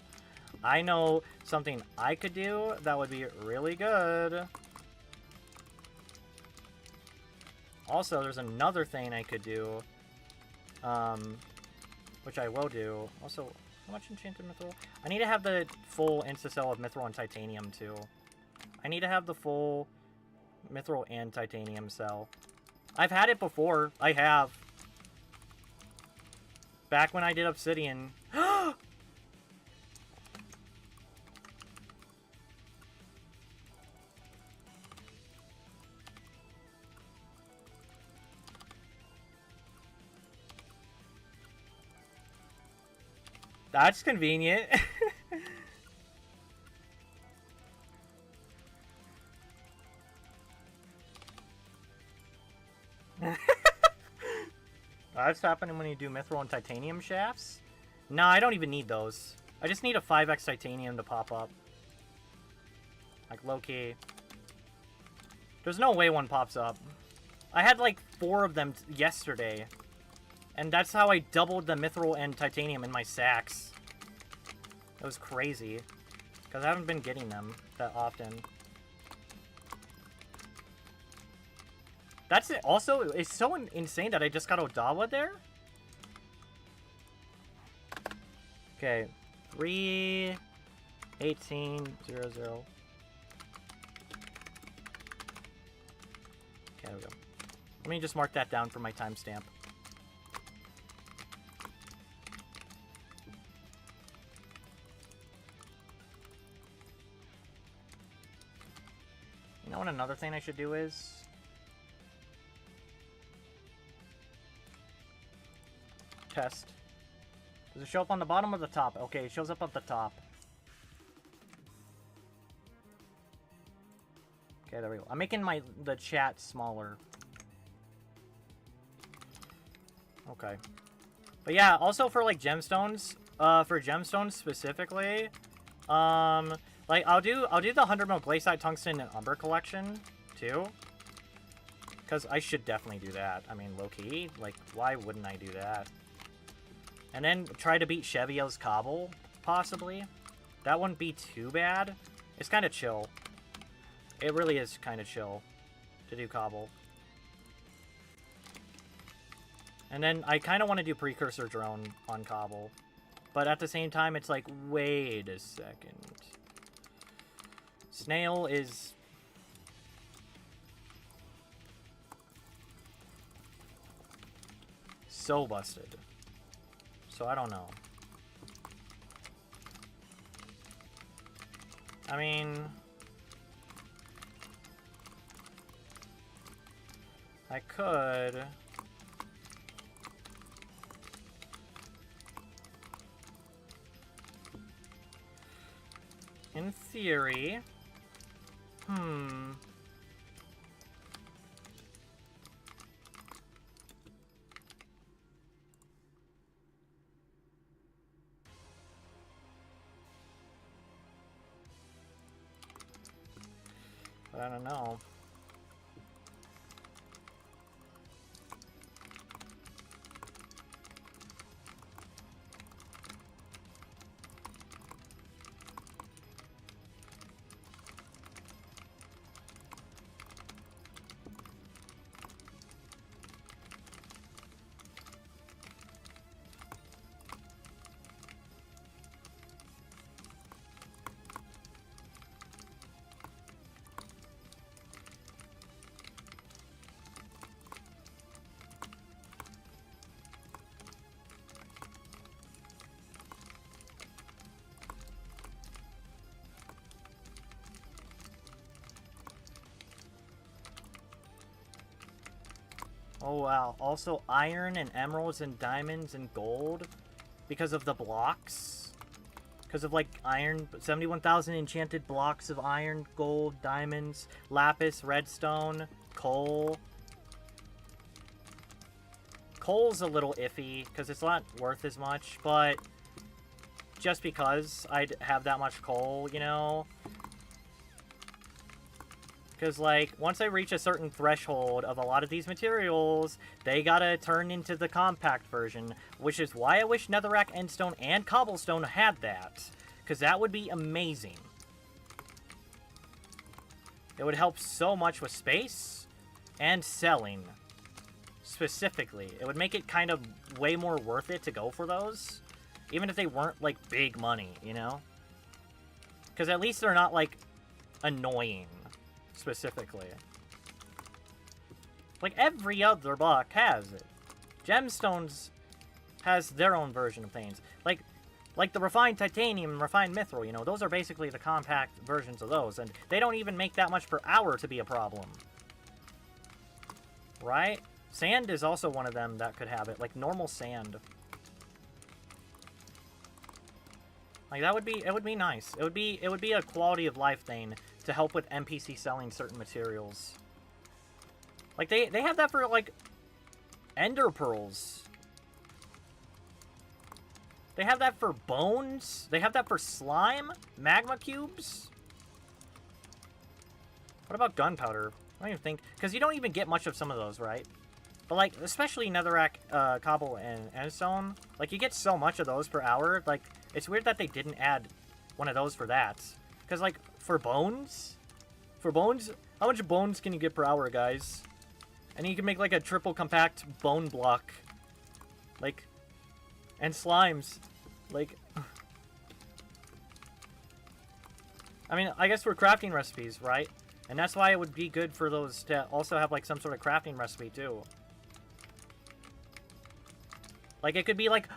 [SPEAKER 1] I know something I could do that would be really good. Also, there's another thing I could do, which I will do. Also, how much enchanted mithril? I need to have the full insta-cell of mithril and titanium, too. I need to have the full mithril and titanium cell. I've had it before. I have. Back when I did obsidian. That's convenient. That's happening when you do mithril and titanium shafts? No, I don't even need those. I just need a 5x titanium to pop up. Like, low-key. There's no way one pops up. I had, like, 4 of them yesterday. And that's how I doubled the mithril and titanium in my sacks. That was crazy. Because I haven't been getting them that often. That's it. Also, it's so insane that I just got Odawa there. Okay. 3... 18... 0, 0. Okay, there we go. Let me just mark that down for my timestamp. You know what another thing I should do is? Test. Does it show up on the bottom or the top? Okay, it shows up at the top. Okay, there we go. I'm making the chat smaller. Okay. But yeah, also for like gemstones, for gemstones specifically, like I'll do the 100 mil glaciite tungsten and umber collection too. Cause I should definitely do that. I mean, low key, like why wouldn't I do that? And then try to beat Chevio's cobble, possibly. That wouldn't be too bad. It's kind of chill. It really is kind of chill to do cobble. And then I kind of want to do precursor drone on cobble. But at the same time, it's like, wait a second. Snail is... so busted. So I don't know. I mean... I could... in theory... But I don't know. Oh wow, also iron and emeralds and diamonds and gold because of the blocks. Because of like iron, 71,000 enchanted blocks of iron, gold, diamonds, lapis, redstone, coal. Coal's a little iffy because it's not worth as much, but just because I'd have that much coal, you know? Because, like, once I reach a certain threshold of a lot of these materials, they gotta turn into the compact version, which is why I wish netherrack, endstone, and cobblestone had that. Because that would be amazing. It would help so much with space and selling, specifically. It would make it kind of way more worth it to go for those, even if they weren't, like, big money, you know? Because at least they're not, like, annoying. Specifically. Like, every other block has it. Gemstones has their own version of things. Like the refined titanium and refined mithril, you know, those are basically the compact versions of those, and they don't even make that much per hour to be a problem. Right? Sand is also one of them that could have it, like normal sand. Like, it would be nice. It would be a quality of life thing to help with NPC selling certain materials. Like, they have that for, like, ender pearls. They have that for bones. They have that for slime. Magma cubes. What about gunpowder? I don't even think... because you don't even get much of some of those, right? But, like, especially netherrack, cobble, and endstone, like, you get so much of those per hour. Like, it's weird that they didn't add one of those for that. Because, like, for bones, how much bones can you get per hour, guys? And you can make, like, a triple compact bone block. Like, and slimes. Like, I mean, I guess for crafting recipes, right? And that's why it would be good for those to also have, like, some sort of crafting recipe, too. Like, it could be, like,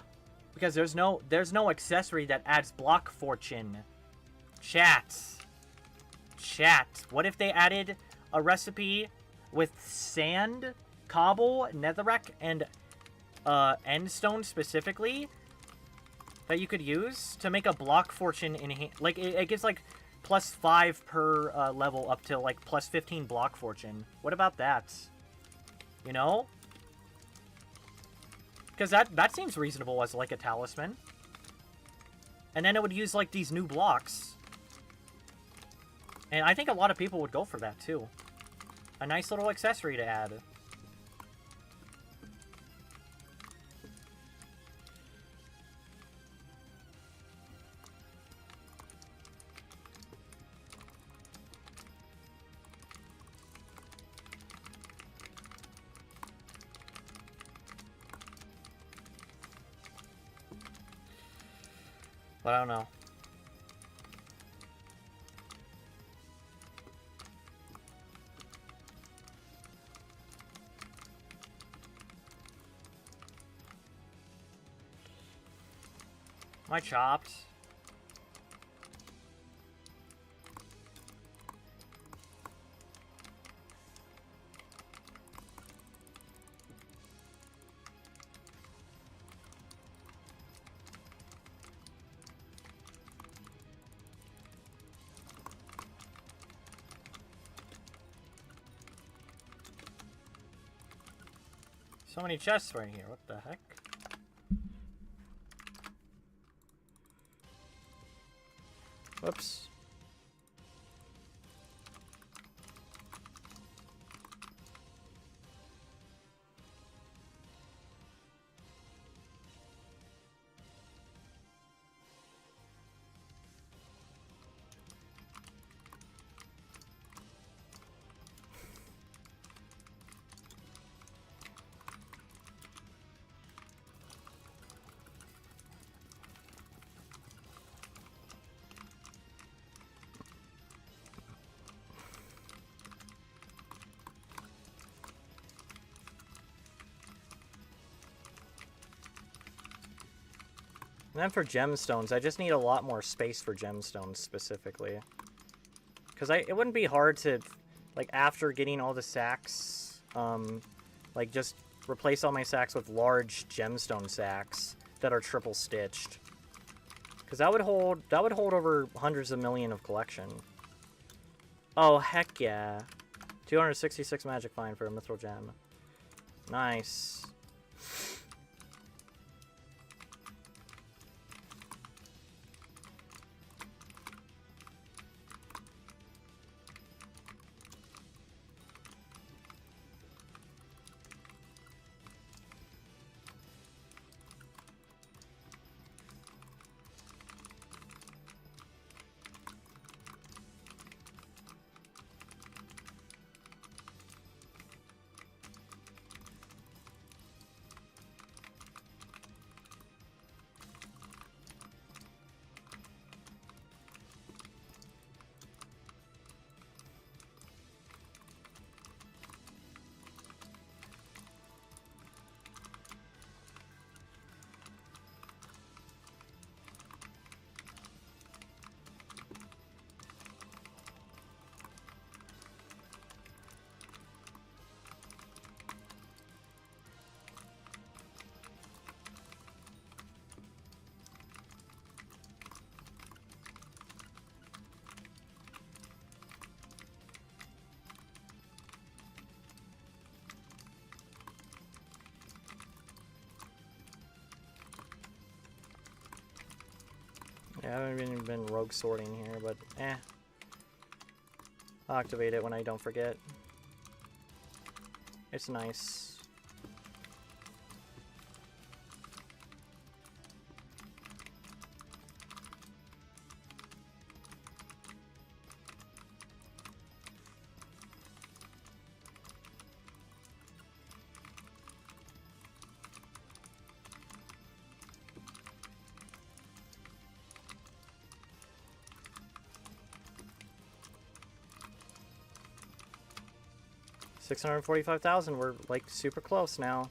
[SPEAKER 1] because there's no accessory that adds block fortune. Chat. What if they added a recipe with sand, cobble, netherrack, and endstone specifically that you could use to make a block fortune like it gives like +5 per level up to like +15 block fortune. What about that? You know? Because that seems reasonable as like a talisman. And then it would use like these new blocks. And I think a lot of people would go for that too. A nice little accessory to add. But I don't know. Am I chopped? So many chests right here. What the heck? Whoops. And then for gemstones, I just need a lot more space for gemstones specifically. Because it wouldn't be hard to, like, after getting all the sacks, like, just replace all my sacks with large gemstone sacks that are triple stitched. Because that would hold over hundreds of million of collection. Oh, heck yeah. 266 magic fine for a mithril gem. Nice. Yeah, I haven't even been rogue sorting here, but eh. I'll activate it when I don't forget. It's nice. 645,000. We're like super close now.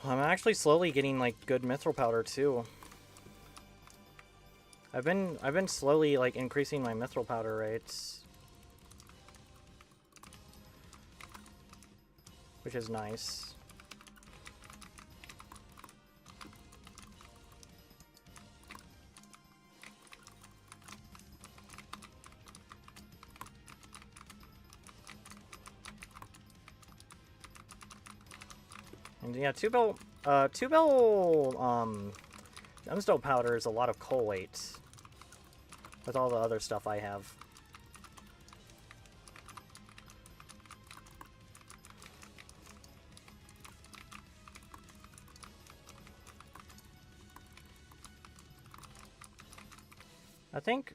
[SPEAKER 1] I'm actually slowly getting like good mithril powder too. I've been slowly like increasing my mithril powder rates, which is nice. And yeah, two bill gemstone powder is a lot of coal weight with all the other stuff I have. I think,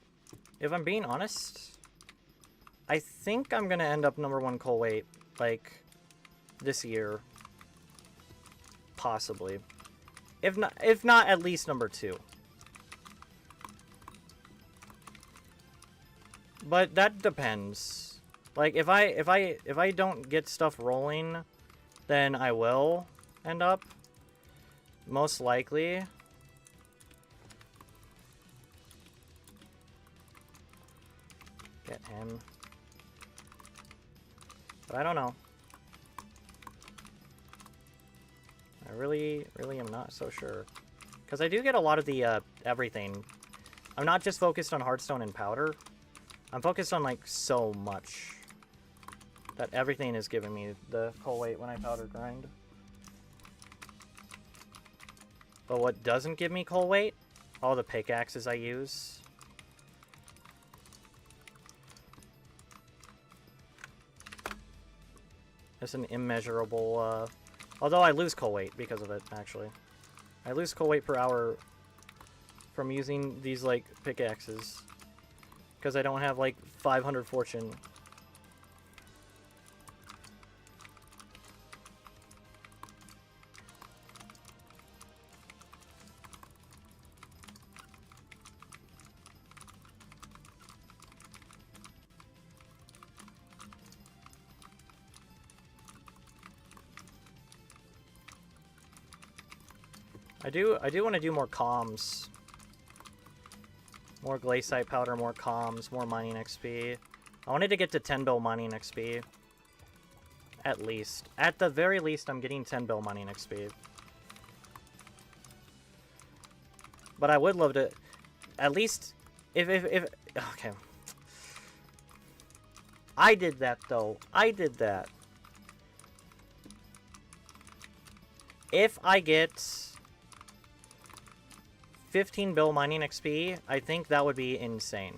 [SPEAKER 1] if I'm being honest, I think I'm gonna end up #1 coal weight, like, this year. Possibly. If not at least #2. But that depends. Like, if I don't get stuff rolling, then I will end up. Most likely. Get him. But I don't know. I really am not so sure. Because I do get a lot of the, everything. I'm not just focused on hardstone and powder. I'm focused on, like, so much. That everything is giving me the coal weight when I powder grind. But what doesn't give me coal weight? All the pickaxes I use. It's an immeasurable, although I lose coal weight because of it, actually. I lose coal weight per hour from using these, like, pickaxes. Because I don't have, like, 500 fortune. I do want to do more comms. More glaciite powder, more comms, more mining XP. I wanted to get to 10 bill mining XP. At least. At the very least, I'm getting 10 bill mining XP. But I would love to... At least... If... Okay. I did that, though. I did that. If I get 15 bill mining XP, I think that would be insane.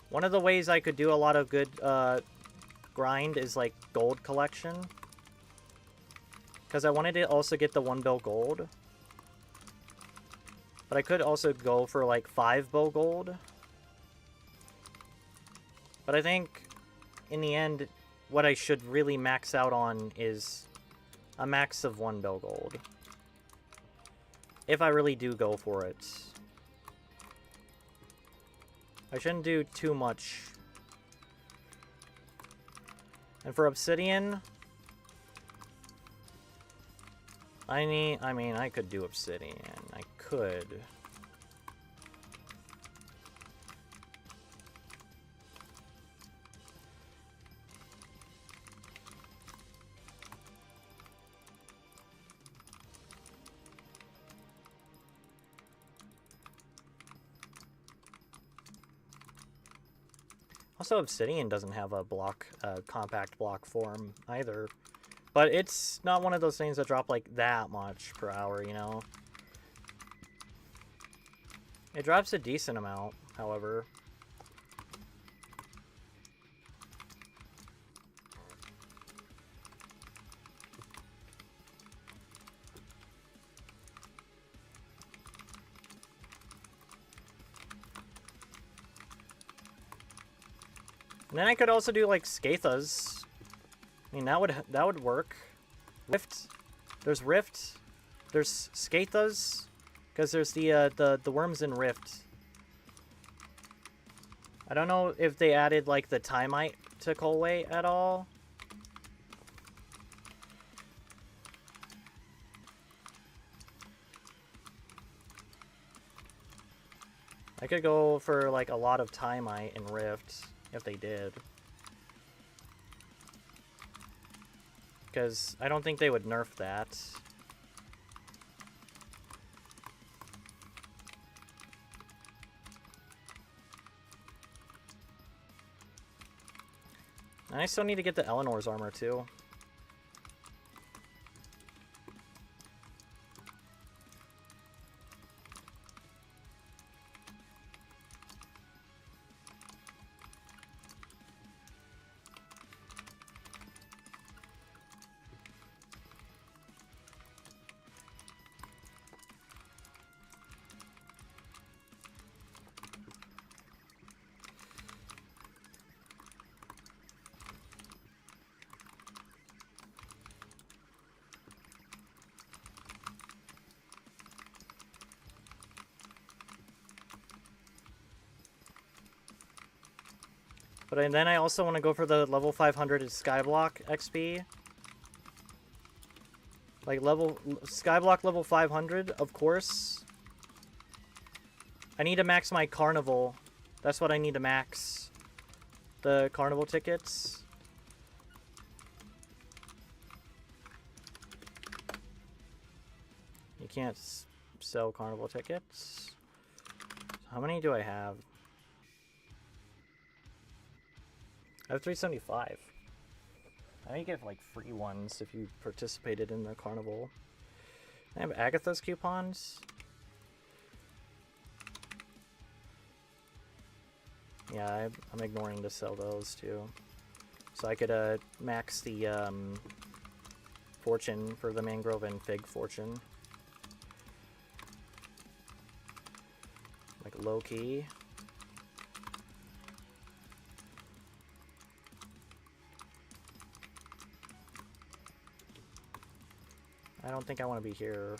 [SPEAKER 1] One of the ways I could do a lot of good grind is like gold collection. Because I wanted to also get the 1 bill gold. But I could also go for like 5 bill gold. But I think in the end, what I should really max out on is a max of 1 bill gold. If I really do go for it. I shouldn't do too much. And for obsidian, I mean, I could do obsidian. I could. Also, obsidian doesn't have a block, compact block form either. But it's not one of those things that drop like that much per hour, you know? It drops a decent amount, however. And then I could also do like Skathas. I mean, that would work. Rift. There's Rift. There's Skathas. Because there's the worms in Rift. I don't know if they added like the Timite to Colway at all. I could go for like a lot of Timite in Rift if they did. Because I don't think they would nerf that. And I still need to get the Eleanor's armor too. But then I also want to go for the level 500 Skyblock XP. Like Skyblock level 500, of course. I need to max my Carnival. That's what I need to max. The Carnival tickets. You can't sell Carnival tickets. How many do I have? I have 375. I think you get like free ones if you participated in the carnival. I have Agatha's coupons. Yeah, I'm ignoring to sell those too. So I could max the fortune for the mangrove and fig fortune. Like low key. I don't think I want to be here.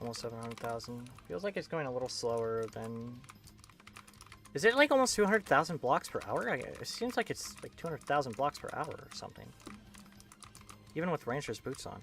[SPEAKER 1] almost 700,000. Feels like it's going a little slower than... Is it like almost 200,000 blocks per hour? It seems like it's like 200,000 blocks per hour or something. Even with Ranger's boots on.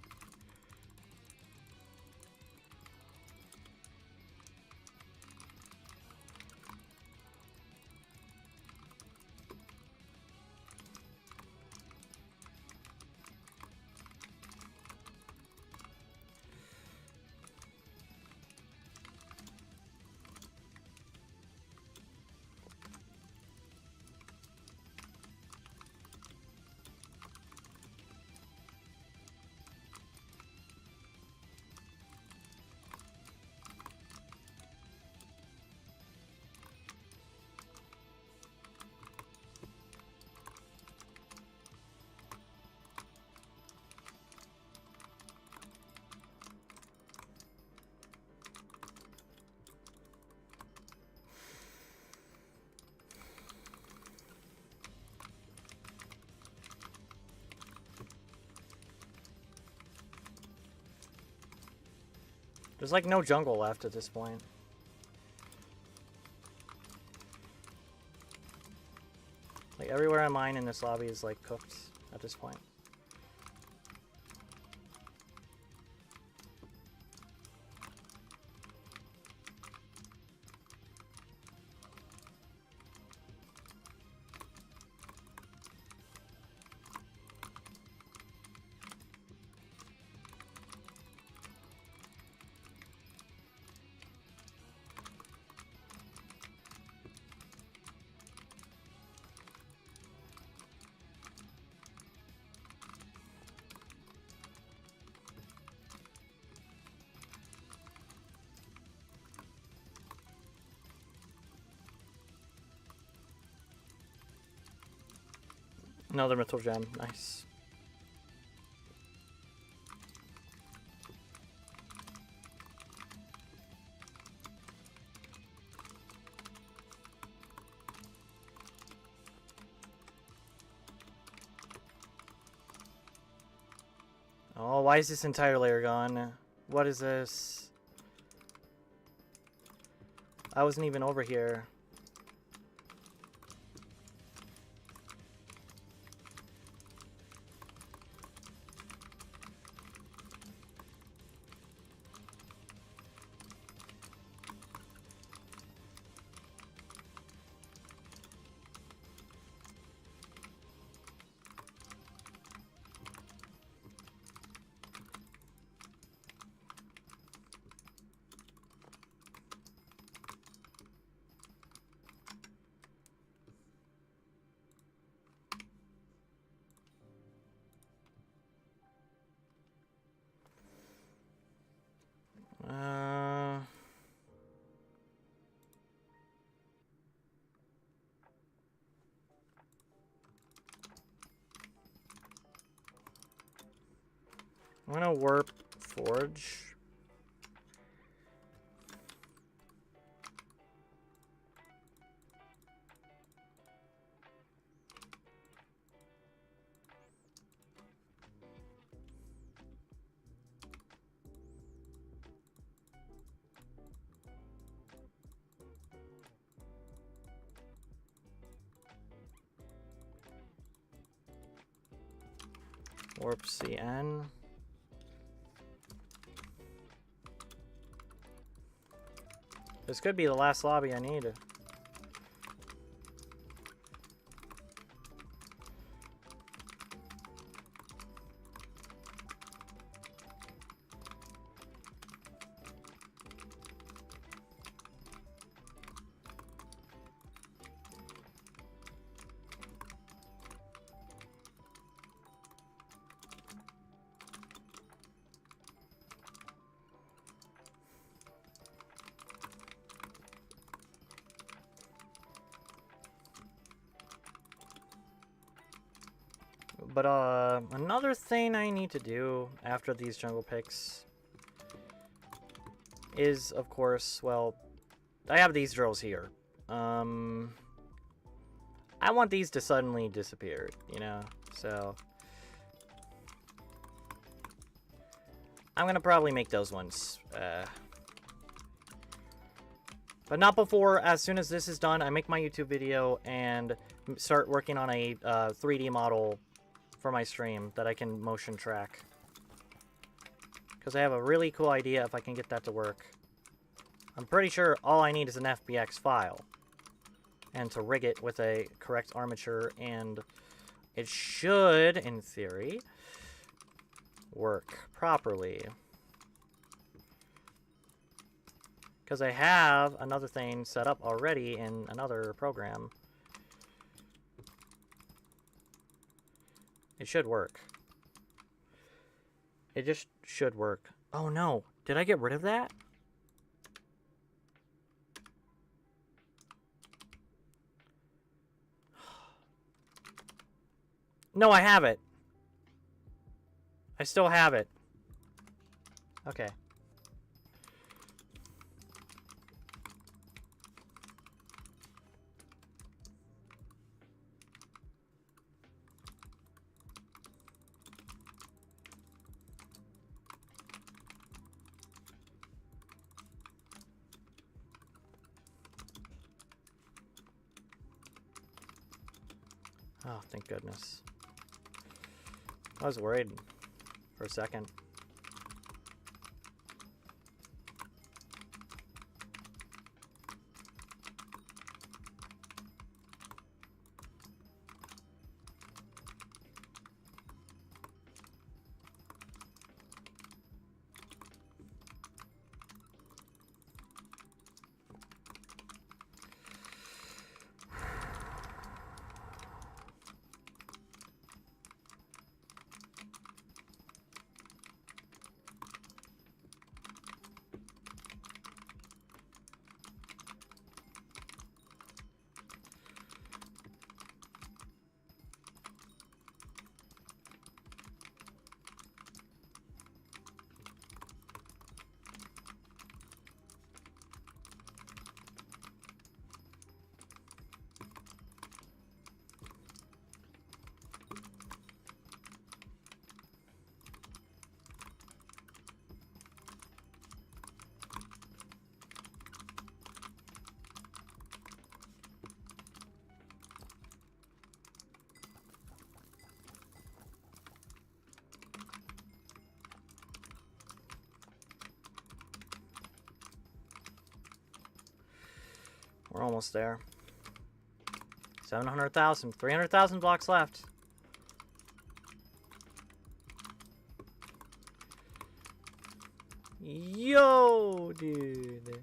[SPEAKER 1] There's like no jungle left at this point. Like everywhere I mine in this lobby is like cooked at this point. Another mythical gem, nice. Oh, why is this entire layer gone? What is this? I wasn't even over here. I'm gonna warp forge. Warp CN. This could be the last lobby I need. But another thing I need to do after these jungle picks is, of course, well, I have these drills here. I want these to suddenly disappear, you know, so I'm gonna probably make those ones But not before, as soon as this is done, I make my YouTube video and start working on a 3D model for my stream that I can motion track. Because I have a really cool idea if I can get that to work. I'm pretty sure all I need is an FBX file. And to rig it with a correct armature, and it should, in theory, work properly. Because I have another thing set up already in another program. It should work. It just should work. Oh no, did I get rid of that? No, I have it. I still have it. Okay. Oh, thank goodness. I was worried for a second. We're almost there. 700,000. 300,000 blocks left. Yo, dude.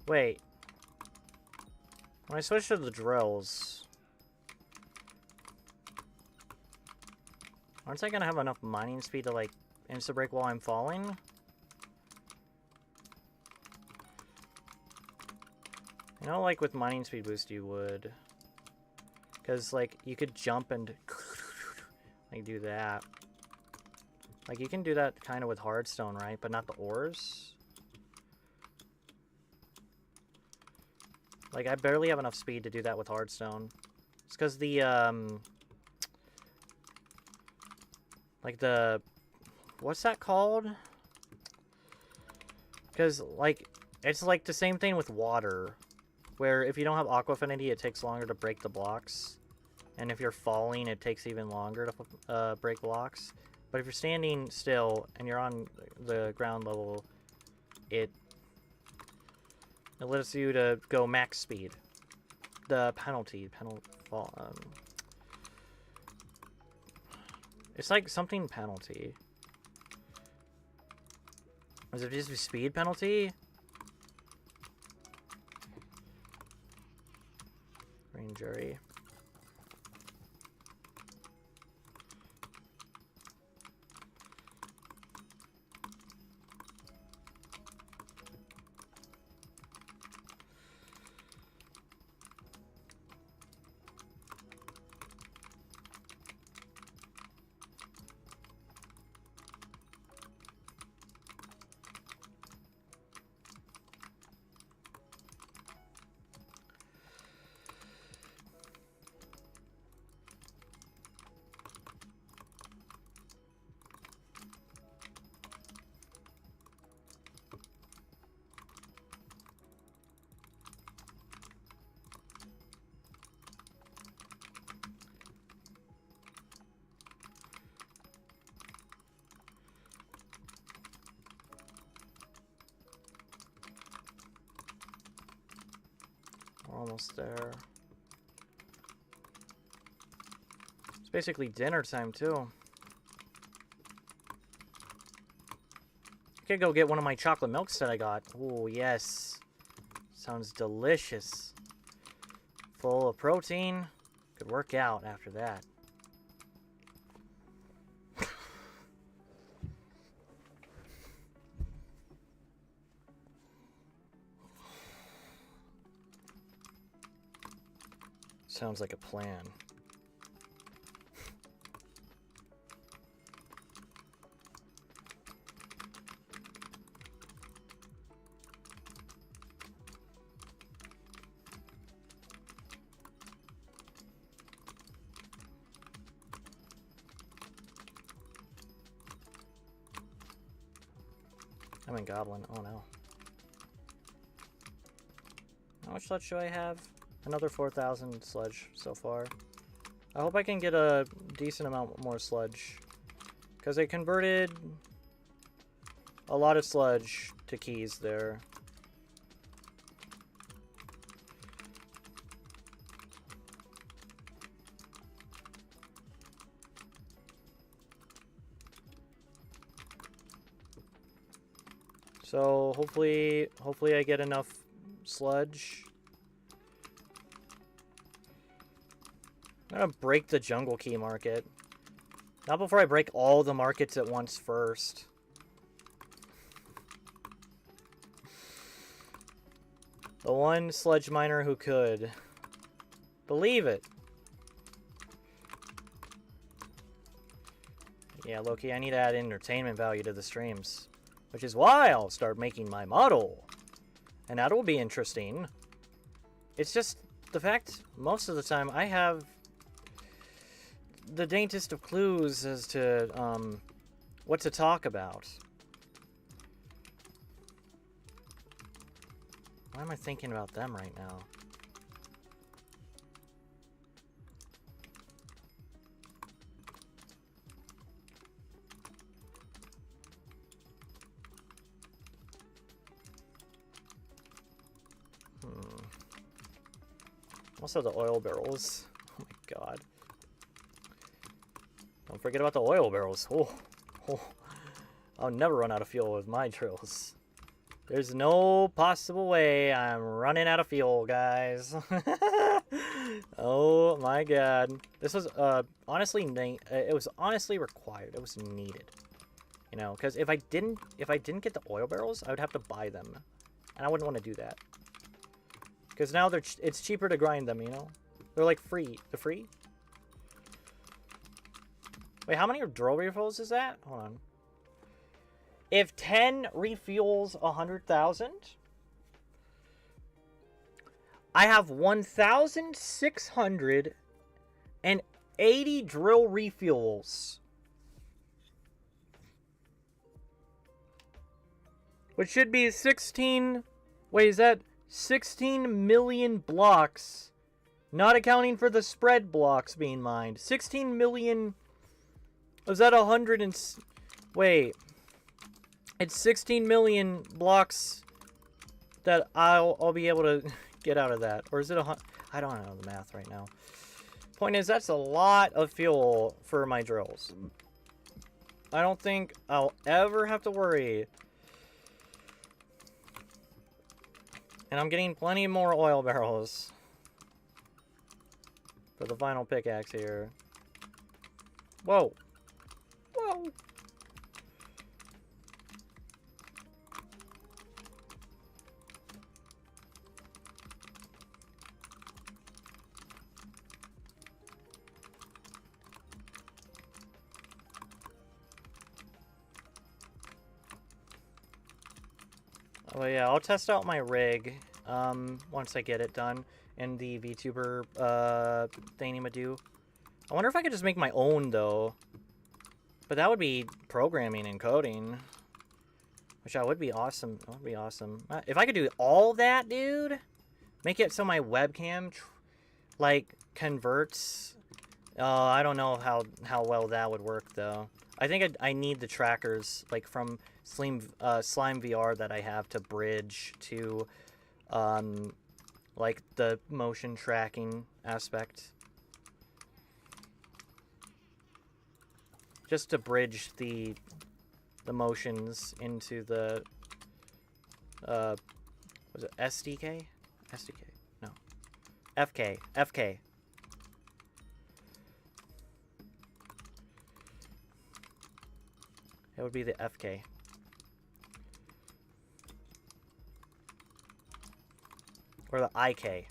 [SPEAKER 1] Wait. When I switch to the drills... Aren't I gonna have enough mining speed to, like, insta-break while I'm falling? You know, like, with mining speed boost, you would. Because, like, you could jump and, like, do that. Like, you can do that kind of with hardstone, right? But not the ores? Like, I barely have enough speed to do that with hardstone. It's because the, like, the... What's that called? Because, like, it's like the same thing with water. Where if you don't have aqua affinity, it takes longer to break the blocks. And if you're falling, it takes even longer to break blocks. But if you're standing still and you're on the ground level, it lets you to go max speed. The penalty, it's like something penalty. Is it just a speed penalty? Green jury. We're almost there. It's basically dinner time, too. I could go get one of my chocolate milks that I got. Oh, yes. Sounds delicious. Full of protein. Could work out after that. Sounds like a plan. I'm in Goblin. Oh no. How much sludge do I have? Another 4,000 sludge so far. I hope I can get a decent amount more sludge. Because I converted a lot of sludge to keys there. So hopefully I get enough sludge. I'm gonna break the jungle key market. Not before I break all the markets at once first. The one sludge miner who could. Believe it. Yeah, Loki, I need to add entertainment value to the streams. Which is why I'll start making my model. And that will be interesting. It's just the fact, most of the time, I have the daintest of clues as to what to talk about. Why am I thinking about them right now? Also the oil barrels. Oh my god. Don't forget about the oil barrels. Oh. I'll never run out of fuel with my drills. There's no possible way I'm running out of fuel, guys. Oh my god. This was honestly it was honestly required. It was needed. You know, cuz if I didn't get the oil barrels, I would have to buy them. And I wouldn't want to do that. Cuz now it's cheaper to grind them, you know? They're like free. They're free? Wait, how many drill refills is that? Hold on. If 10 refuels 100,000, I have 1,680 drill refuels. Which should be 16... Wait, is that 16 million blocks? Not accounting for the spread blocks being mined. 16 million... Was that 100 and... Wait. It's 16 million blocks that I'll be able to get out of that. Or is it I don't know the math right now. Point is, that's a lot of fuel for my drills. I don't think I'll ever have to worry. And I'm getting plenty more oil barrels for the final pickaxe here. Whoa. Whoa. Oh yeah, I'll test out my rig once I get it done and the VTuber thingy-ma-do. I wonder if I could just make my own though. But that would be programming and coding, which would be awesome. That would be awesome. If I could do all that, dude, make it so my webcam like converts. I don't know how well that would work though. I think I need the trackers like from Slime VR that I have to bridge to like the motion tracking aspect. Just to bridge the motions into the was it SDK? SDK? No. FK. FK. It would be the FK. Or the IK.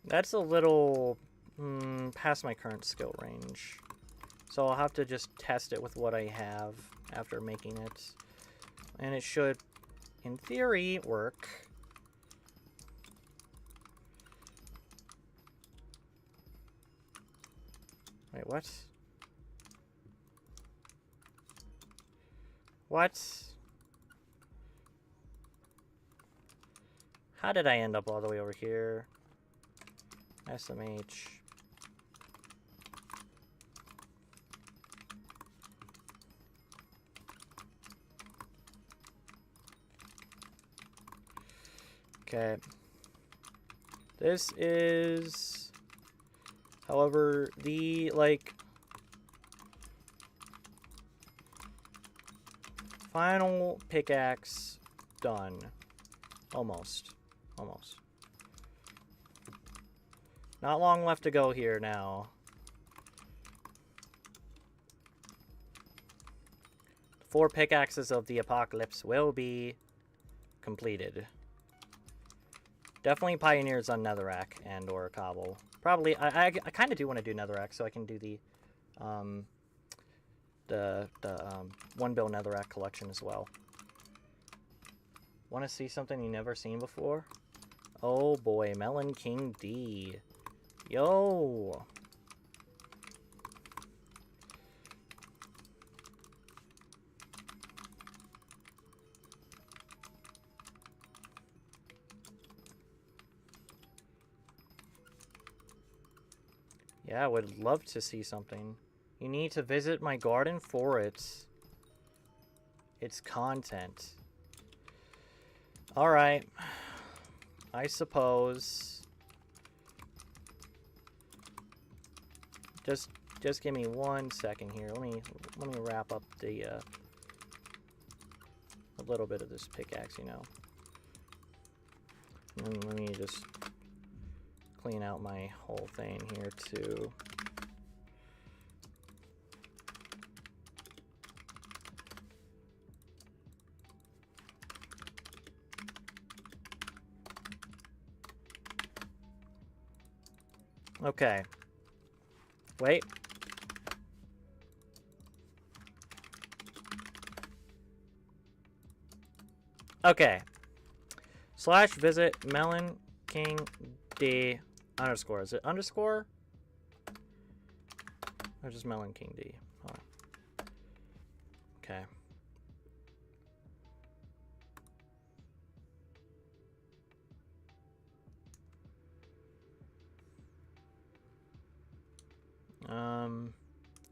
[SPEAKER 1] That's a little past my current skill range. So I'll have to just test it with what I have after making it. And it should, in theory, work. Wait, what? What? How did I end up all the way over here? SMH. Okay. This is, however, the, like, final pickaxe done. Almost. Almost. Not long left to go here now. 4 pickaxes of the apocalypse will be completed. Definitely pioneers on netherrack and or cobble. Probably I kind of do want to do netherrack so I can do the 1 bill netherrack collection as well. Want to see something you never seen before? Oh boy, Melon King D. Yo. Yeah, I would love to see something. You need to visit my garden for its content. Alright. I suppose Just give me 1 second here. Let me wrap up the a little bit of this pickaxe, you know. And let me just clean out my whole thing here too. Okay. Wait. Okay. / visit Melon King D _ Is it underscore? Or just Melon King D? Hold on. Okay.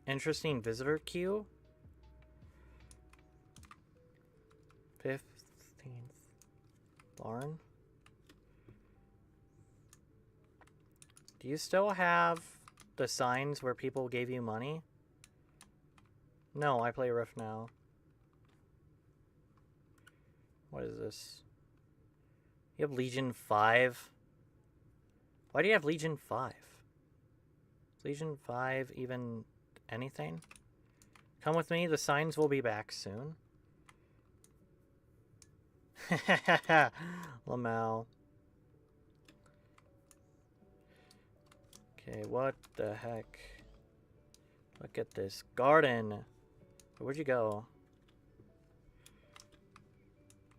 [SPEAKER 1] Interesting visitor queue. 15th barn. Do you still have the signs where people gave you money? No, I play Rift now. What is this? You have Legion 5? Why do you have Legion 5? Is Legion 5 even anything? Come with me, the signs will be back soon. Lamau. Okay, what the heck? Look at this garden. Where'd you go?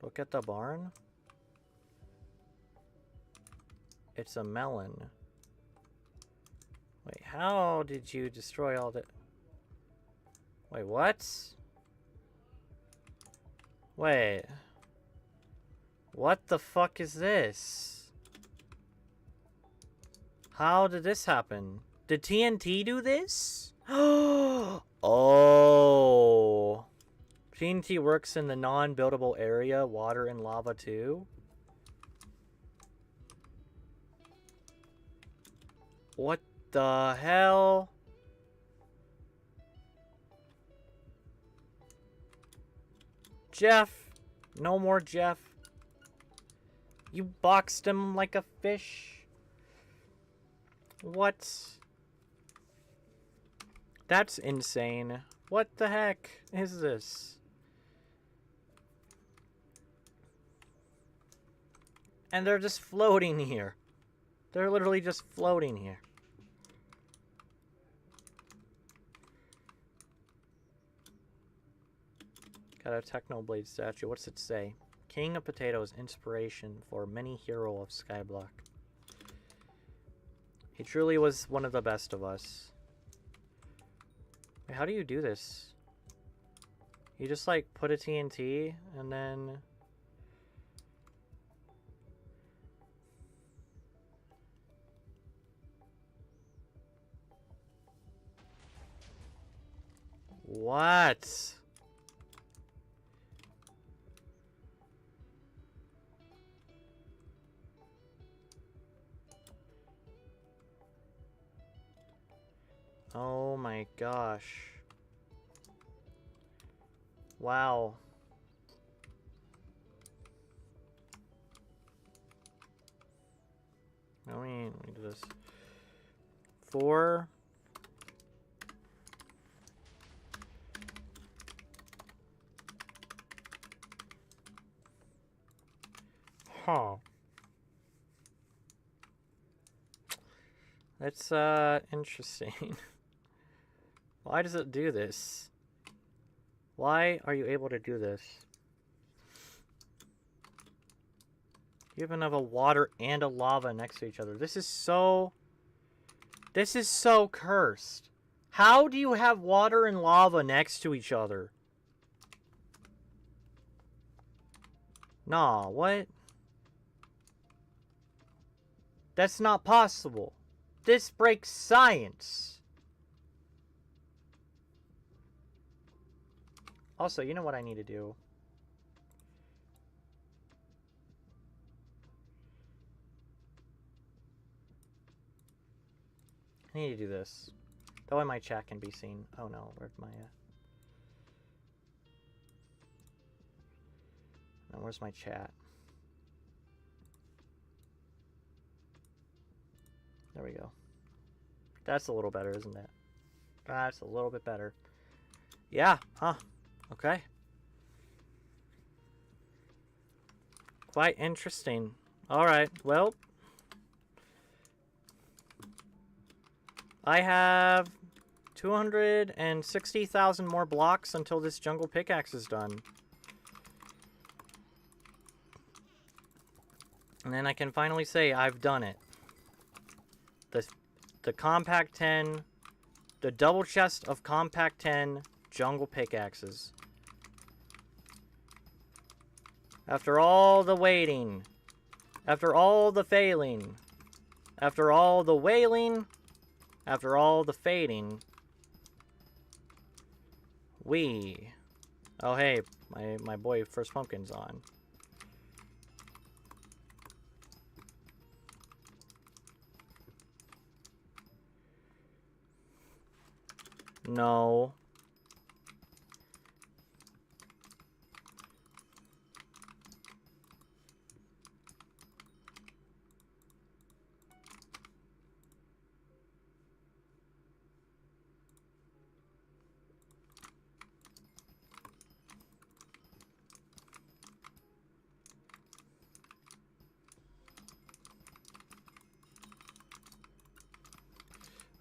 [SPEAKER 1] Look at the barn. It's a melon. Wait, how did you destroy all the... Wait, what? Wait. What the fuck is this? How did this happen? Did TNT do this? Oh. TNT works in the non-buildable area, water and lava too. What the hell? Jeff. No more Jeff. You boxed him like a fish. What? That's insane. What the heck is this? And they're just floating here. They're literally just floating here. Got a Technoblade statue. What's it say? King of Potatoes, inspiration for many hero of Skyblock. He truly was one of the best of us. Wait, how do you do this? You just like put a TNT and then... What? Oh my gosh. Wow. Let me do this. 4. Huh. That's interesting. Why does it do this? Why are you able to do this? You even have a water and a lava next to each other. This is so cursed. How do you have water and lava next to each other? Nah, what? That's not possible. This breaks science. Also, you know what I need to do? I need to do this. That way my chat can be seen. Oh no, where's my... Now where's my chat? There we go. That's a little better, isn't it? That's a little bit better. Yeah, huh. Okay. Quite interesting. Alright, well. I have 260,000 more blocks until this jungle pickaxe is done. And then I can finally say I've done it. The Compact 10, the double chest of Compact 10 jungle pickaxes. After all the waiting, after all the failing, after all the wailing, after all the fading, we... Oh hey, my boy First Pumpkin's on. No.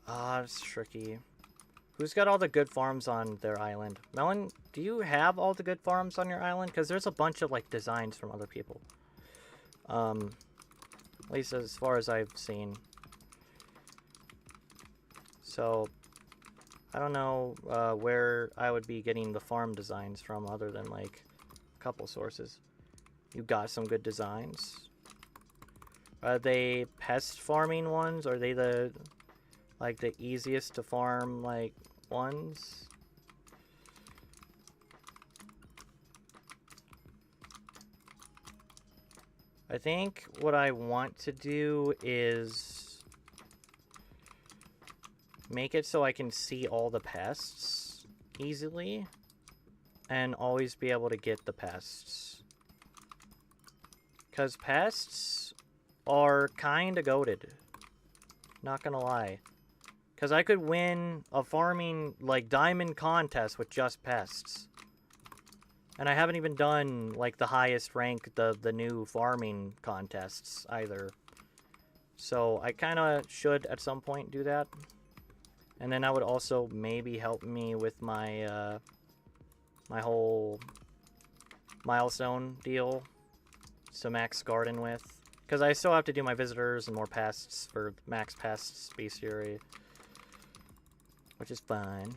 [SPEAKER 1] Ah, it's tricky. Who's got all the good farms on their island? Melon, do you have all the good farms on your island? Because there's a bunch of, like, designs from other people. At least as far as I've seen. So, I don't know where I would be getting the farm designs from other than, like, a couple sources. You got some good designs. Are they pest farming ones? Are they the... like the easiest to farm like ones? I think what I want to do is make it so I can see all the pests easily and always be able to get the pests. Because pests are kind of goated. Not gonna lie. Because I could win a farming, like, diamond contest with just pests. And I haven't even done, like, the highest rank, the new farming contests, either. So, I kind of should, at some point, do that. And then that would also maybe help me with my, my whole milestone deal to max garden with. Because I still have to do my visitors and more pests for max pests bestiary. Which is fine.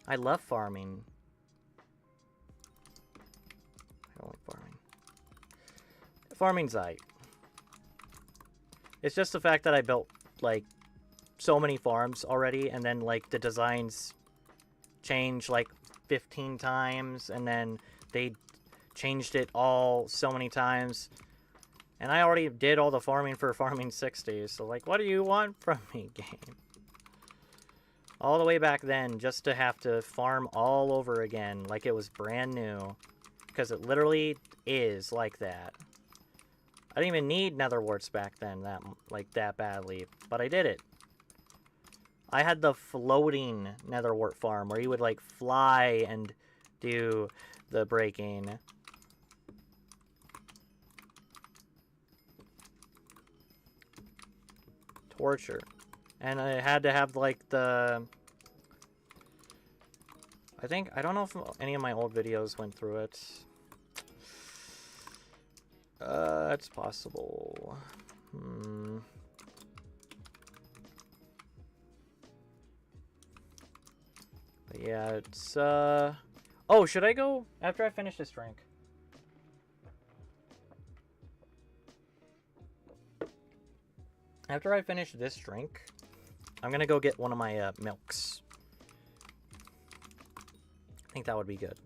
[SPEAKER 1] I love farming. I don't like farming. Farming's aight. It's just the fact that I built, like, so many farms already, and then, like, the designs change, like, 15 times, and then they changed it all so many times. And I already did all the farming for Farming 60, so, like, what do you want from me, game? All the way back then, just to have to farm all over again, like it was brand new. Because it literally is like that. I didn't even need nether warts back then, that badly, but I did it. I had the floating nether wart farm, where you would, like, fly and do the breaking. Torture. And I had to have, like, the... I don't know if any of my old videos went through it. It's possible. But yeah, it's, Oh, should I go after I finish this drink? After I finish this drink, I'm gonna go get one of my milks. I think that would be good.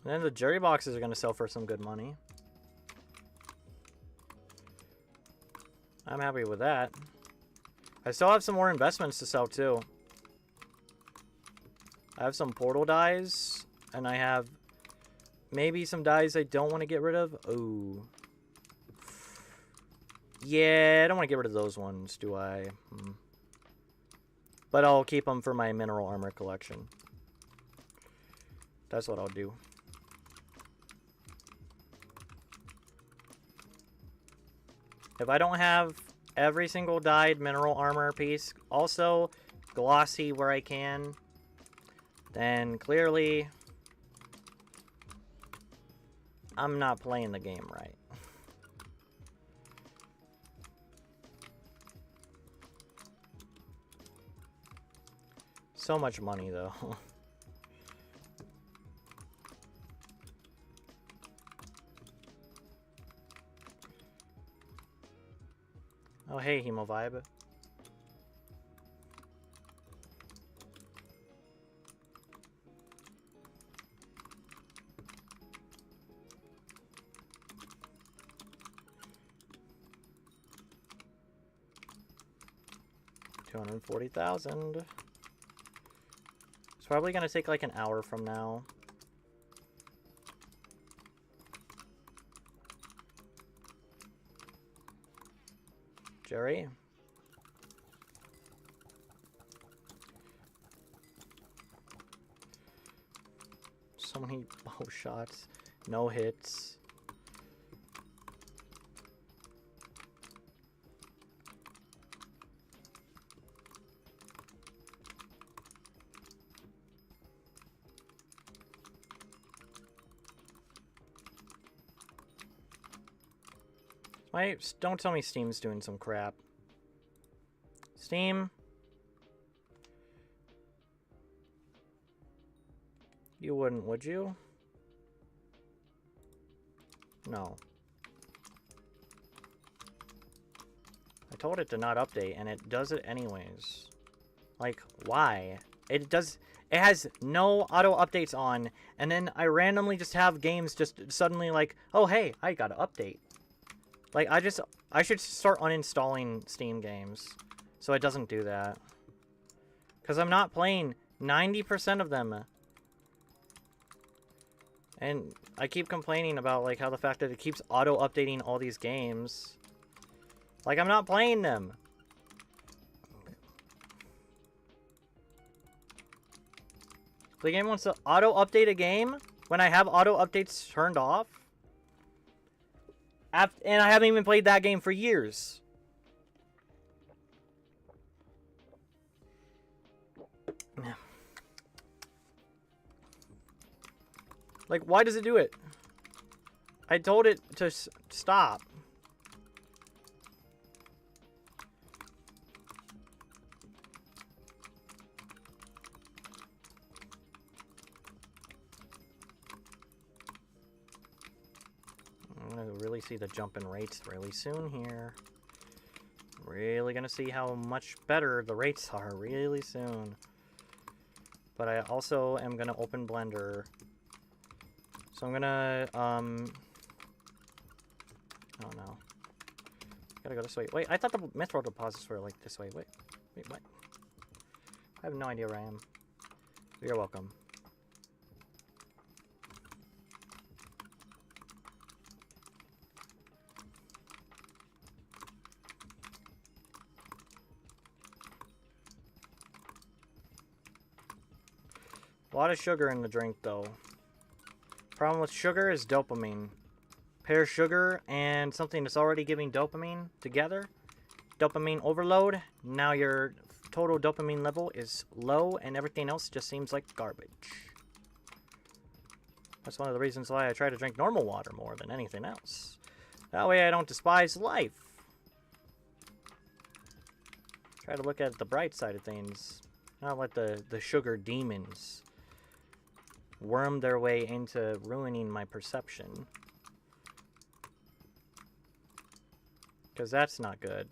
[SPEAKER 1] And then the Jerry boxes are going to sell for some good money. I'm happy with that. I still have some more investments to sell too. I have some portal dies, and I have maybe some dies I don't want to get rid of. Oh. Yeah, I don't want to get rid of those ones, do I? But I'll keep them for my mineral armor collection. That's what I'll do. If I don't have every single dyed mineral armor piece, also glossy where I can, then clearly I'm not playing the game right. So much money though. Oh hey, Hemo Vibe. $240,000. It's probably gonna take like an hour from now. Jerry? So many bow shots, no hits. Don't tell me Steam's doing some crap. Steam? You wouldn't, would you? No. I told it to not update, and it does it anyways. Like, why? It has no auto updates on, and then I randomly just have games just suddenly like, oh hey, I got to update. Like, I should start uninstalling Steam games so it doesn't do that. Because I'm not playing 90% of them. And I keep complaining about, like, how the fact that it keeps auto-updating all these games. Like, I'm not playing them. The game wants to auto-update a game when I have auto-updates turned off? And I haven't even played that game for years. Like, why does it do it? I told it to stop. I'm gonna really see the jump in rates really soon here. Really gonna see how much better the rates are really soon. But I also am gonna open Blender. So I'm gonna, I don't know. Gotta go this way. Wait, I thought the mithril deposits were like this way. Wait, what? I have no idea where I am. You're welcome. A lot of sugar in the drink, though. Problem with sugar is dopamine. Pair sugar and something that's already giving dopamine together. Dopamine overload. Now your total dopamine level is low and everything else just seems like garbage. That's one of the reasons why I try to drink normal water more than anything else. That way I don't despise life. Try to look at the bright side of things. Not let the sugar demons worm their way into ruining my perception. Because that's not good.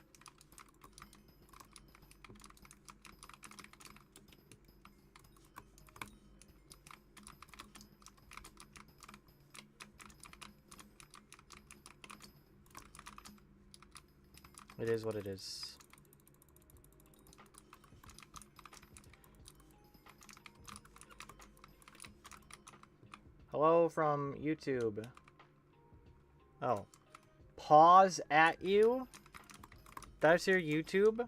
[SPEAKER 1] It is what it is. Hello from YouTube. Oh. Pause at you? That's your YouTube?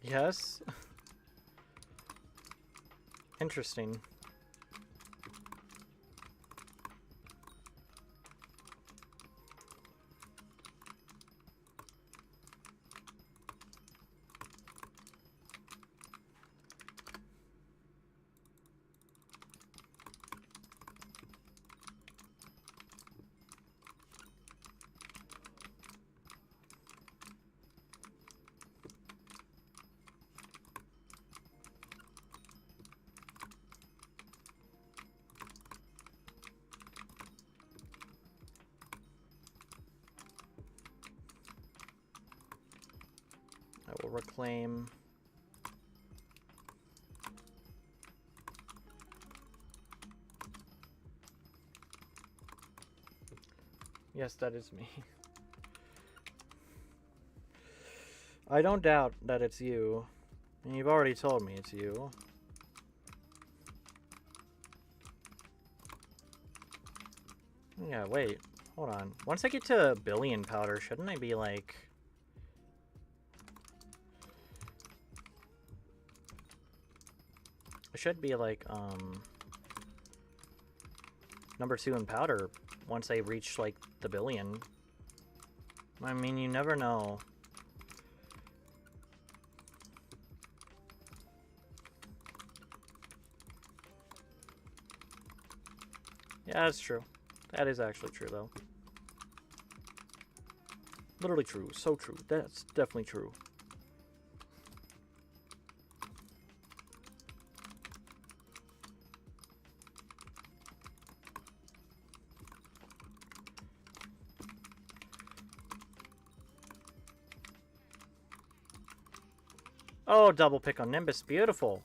[SPEAKER 1] Yes? Interesting. I will reclaim. Yes, that is me. I don't doubt that it's you. And you've already told me it's you. Yeah, wait. Hold on. Once I get to a billion powder, shouldn't I be like... I should be like, number 2 in powder once I reach, like, the billion. I mean, you never know. Yeah, that's true. That is actually true, though. Literally true. So true. That's definitely true. Oh, double pick on Nimbus. Beautiful.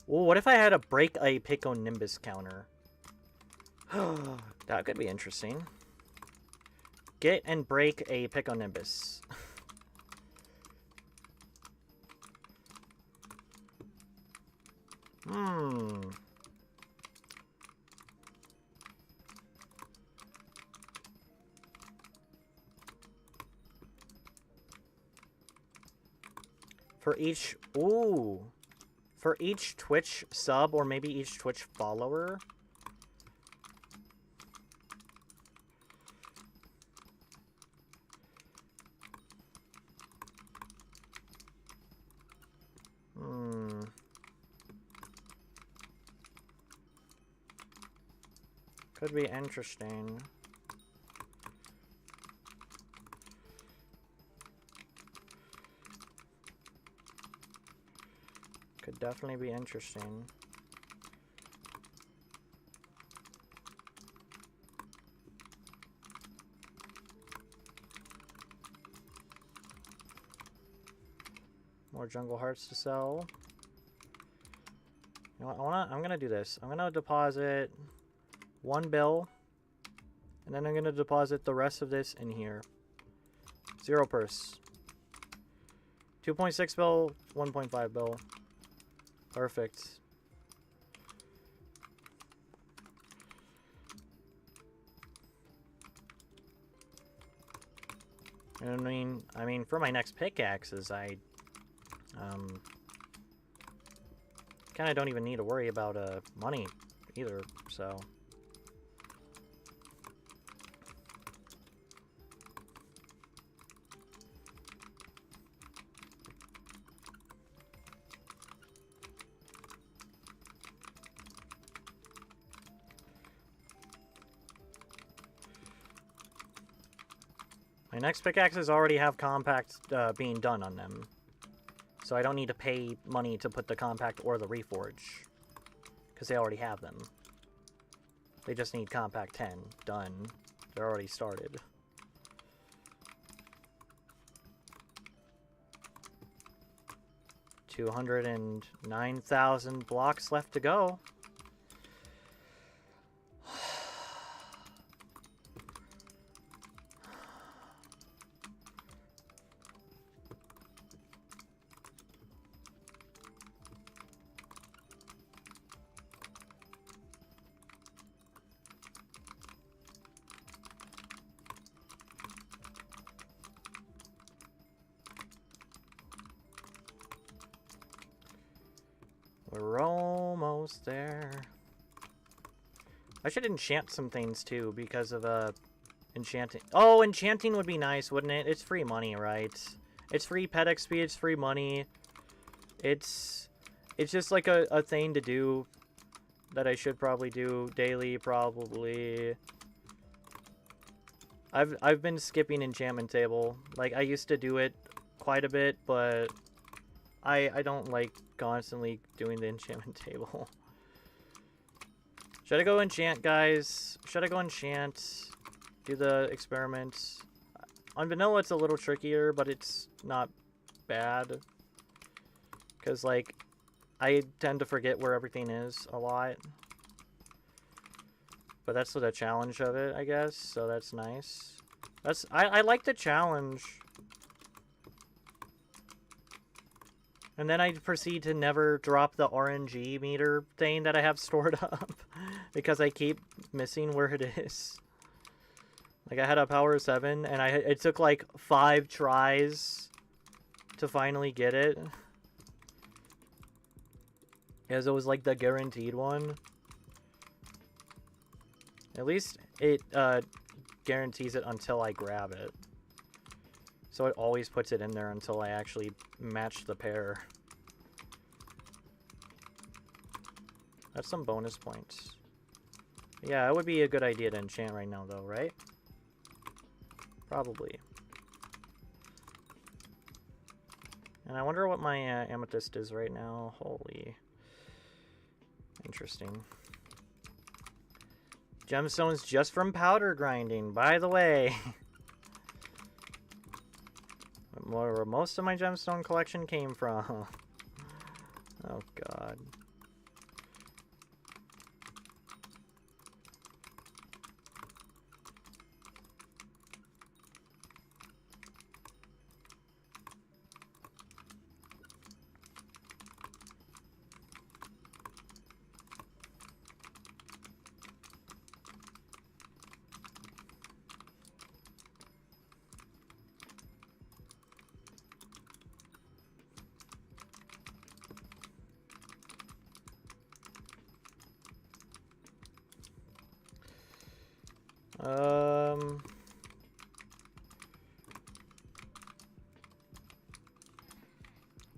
[SPEAKER 1] Well, what if I had to break a pick on Nimbus counter? That could be interesting. Get and break a pick on Nimbus. For each... Ooh. For each Twitch sub, or maybe each Twitch follower... Could be interesting. Could definitely be interesting. More jungle hearts to sell. You know what, I'm gonna do this. I'm gonna deposit 1 bill, and then I'm gonna deposit the rest of this in here. 0 purse. 2.6 bill, 1.5 bill. Perfect. And I mean, for my next pickaxes, I kind of don't even need to worry about money either. So. My next pickaxes already have compact being done on them. So I don't need to pay money to put the compact or the reforge. Because they already have them. They just need compact 10. Done. They're already started. $209,000 blocks left to go. We're almost there. I should enchant some things too because of enchanting. Oh, enchanting would be nice, wouldn't it? It's free money, right? It's free pet XP, it's free money. It's just like a thing to do that I should probably do daily, probably. I've been skipping enchantment table. Like I used to do it quite a bit, but I don't like constantly doing the enchantment table. Should I go enchant, guys? Should I go enchant? Do the experiments? On vanilla, it's a little trickier, but it's not bad. Because, like, I tend to forget where everything is a lot. But that's the challenge of it, I guess. So that's nice. I like the challenge. And then I proceed to never drop the RNG meter thing that I have stored up. Because I keep missing where it is. Like, I had a power 7, and it took, like, 5 tries to finally get it. As it was, like, the guaranteed one. At least it guarantees it until I grab it. So it always puts it in there until I actually match the pair. That's some bonus points. Yeah, it would be a good idea to enchant right now, though, right? Probably. And I wonder what my amethyst is right now. Holy. Interesting. Gemstones just from powder grinding, by the way. Where most of my gemstone collection came from. Oh god.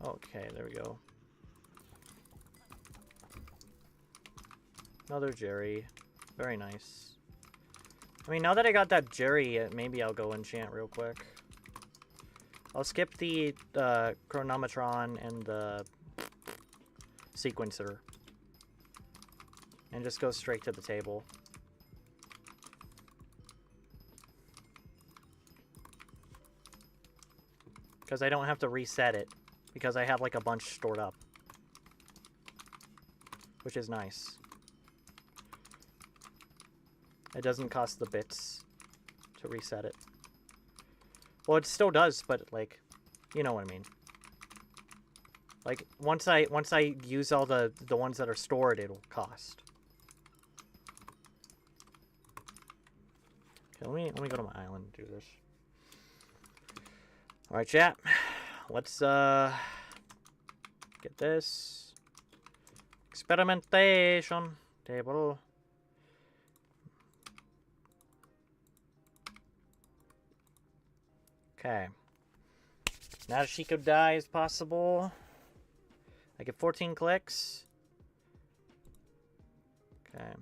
[SPEAKER 1] Okay, there we go. Another Jerry. Very nice. I mean, now that I got that Jerry, maybe I'll go enchant real quick. I'll skip the chronometron and the sequencer. And just go straight to the table. Because I don't have to reset it. Because I have like a bunch stored up. Which is nice. It doesn't cost the bits to reset it. Well, it still does, but like, you know what I mean. Like once I use all the ones that are stored, it'll cost. Okay, let me go to my island and do this. All right, chat. Let's get this experimentation table. Okay. Not a Chico die is possible. I get 14 clicks. Okay.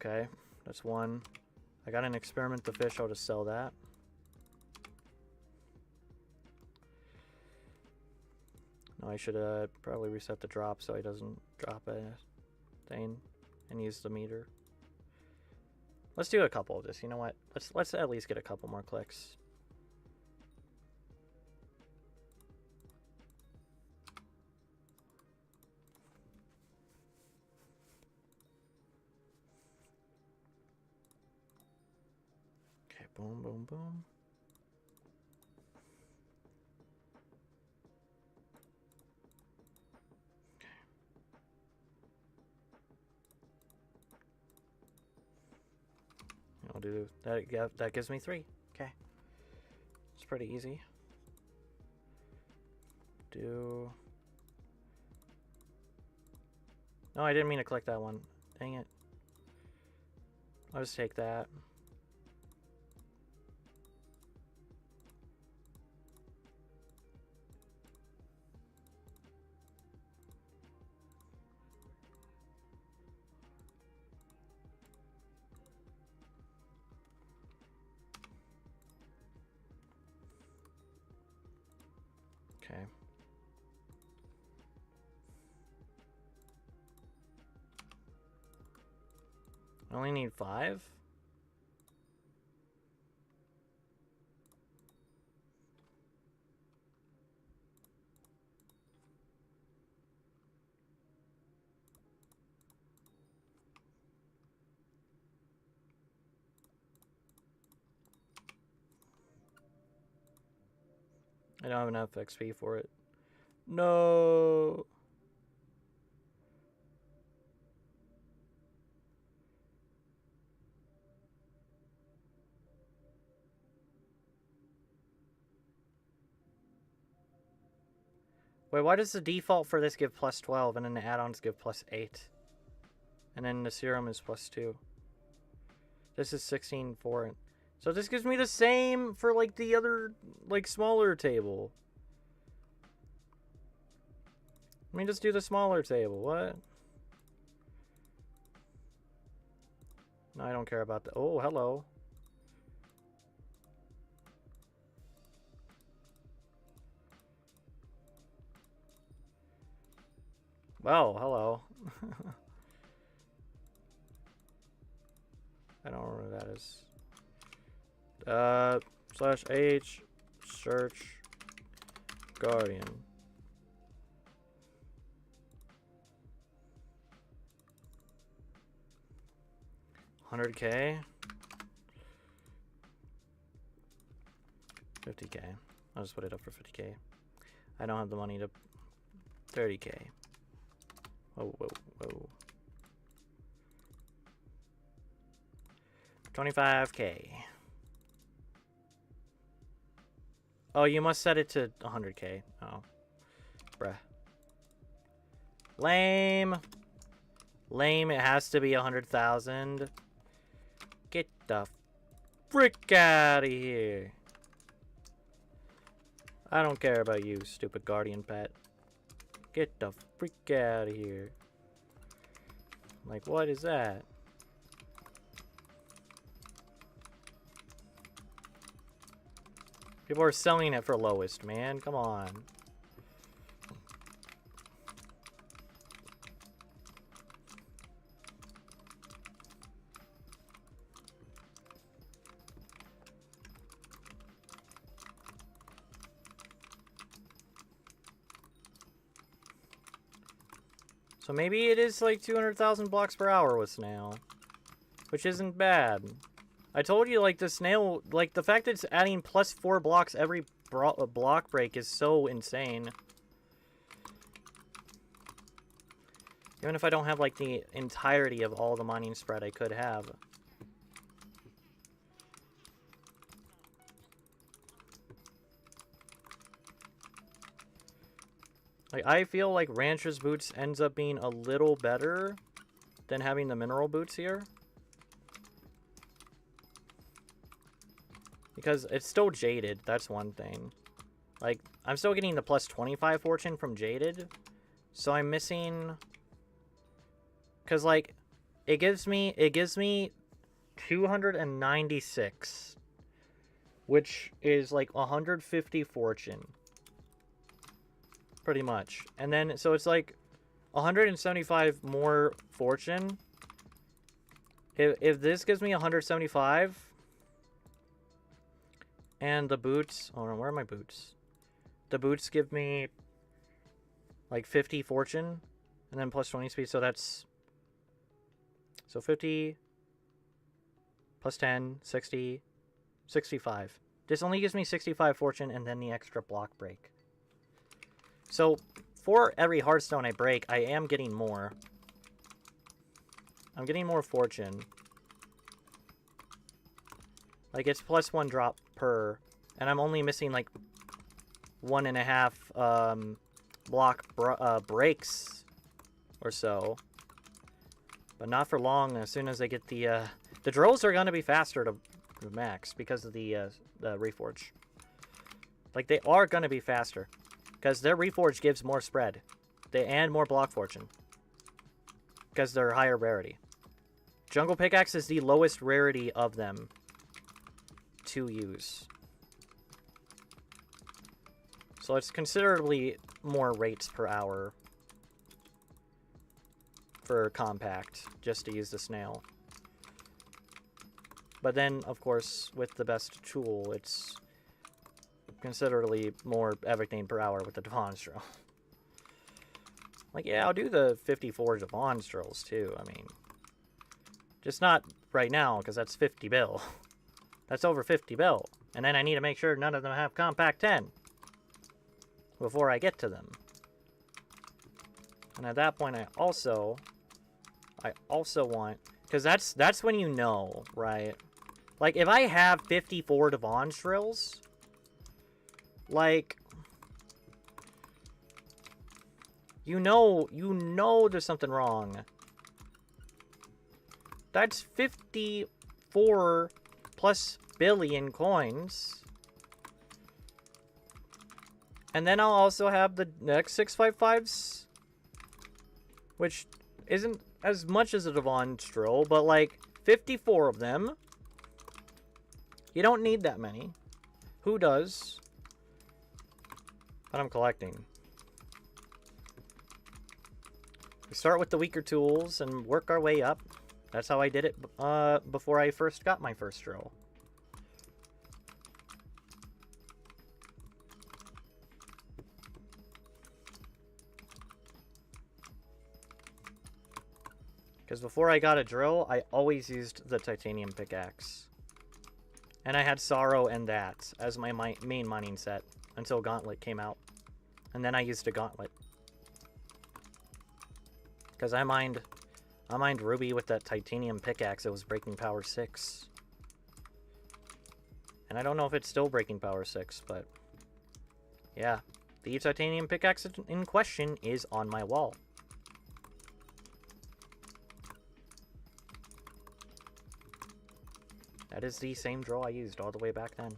[SPEAKER 1] Okay, that's one. I got an experiment the fish. I'll just sell that. No, I should probably reset the drop so he doesn't drop a thing and use the meter. Let's do a couple of this. You know what? Let's at least get a couple more clicks. Okay, boom, boom, boom. I'll do that. Yeah, that gives me 3. Okay, it's pretty easy. No, I didn't mean to click that one. Dang it. I'll just take that. Okay. I only need 5? I don't have enough XP for it. No. Wait, why does the default for this give plus 12 and then the add-ons give plus 8? And then the serum is plus 2. This is 16.4. So this gives me the same for like the other, like, smaller table. Let me just do the smaller table. What? No, I don't care about that. Oh, hello. Well, hello. I don't know where that is. /H search Guardian. $100K. 50K. I'll just put it up for 50K. I don't have the money to 30K. Whoa, whoa, whoa. 25K. Oh, you must set it to 100K. Oh. Bruh. Lame. Lame, it has to be 100,000. Get the frick out of here. I don't care about you, stupid guardian pet. Get the freak out of here. Like, what is that? People are selling it for lowest, man. Come on. So maybe it is like 200,000 blocks per hour with snail, which isn't bad. I told you, like, the snail, like, the fact that it's adding plus 4 blocks every block break is so insane. Even if I don't have, like, the entirety of all the mining spread I could have. Like, I feel like Rancher's Boots ends up being a little better than having the mineral boots here. Because it's still jaded, that's one thing. Like, I'm still getting the plus 25 fortune from jaded. So I'm missing... Because, like, It gives me 296, which is like 150 fortune. Pretty much. And then so it's like 175 more fortune. If this gives me 175 and the boots, oh no, where are my boots? The boots give me like 50 fortune and then plus 20 speed, so that's 50 plus 10, 60, 65. This only gives me 65 fortune and then the extra block break. So for every Hearthstone I break, I am getting more. I'm getting more fortune. Like, it's plus 1 drop per, and I'm only missing like 1.5 block breaks or so. But not for long. As soon as I get the drills are gonna be faster to max because of the reforge. Like, they are gonna be faster because their reforge gives more spread, and more block fortune because they're higher rarity. Jungle Pickaxe is the lowest rarity of them to use. So it's considerably more rates per hour for compact, just to use the snail. But then, of course, with the best tool, it's considerably more everything per hour with the Devon's drill. Like, yeah, I'll do the 54 Devon's drills too, I mean. Just not right now, because that's 50 bill. That's over 50 bill. And then I need to make sure none of them have compact 10 before I get to them. And at that point, I also want, because that's when you know, right? Like, if I have 54 Devon's drills, like, you know there's something wrong. That's 54 plus billion coins. And then I'll also have the next 655s, which isn't as much as a Devon's drill, but like 54 of them. You don't need that many. Who does? But I'm collecting. We start with the weaker tools and work our way up. That's how I did it before I first got my first drill. Because before I got a drill, I always used the titanium pickaxe. And I had Sorrow and that as my main mining set until Gauntlet came out. And then I used a Gauntlet. Because I mined Ruby with that titanium pickaxe. It was breaking power 6. And I don't know if it's still breaking power 6, but yeah. The titanium pickaxe in question is on my wall. That is the same drill I used all the way back then.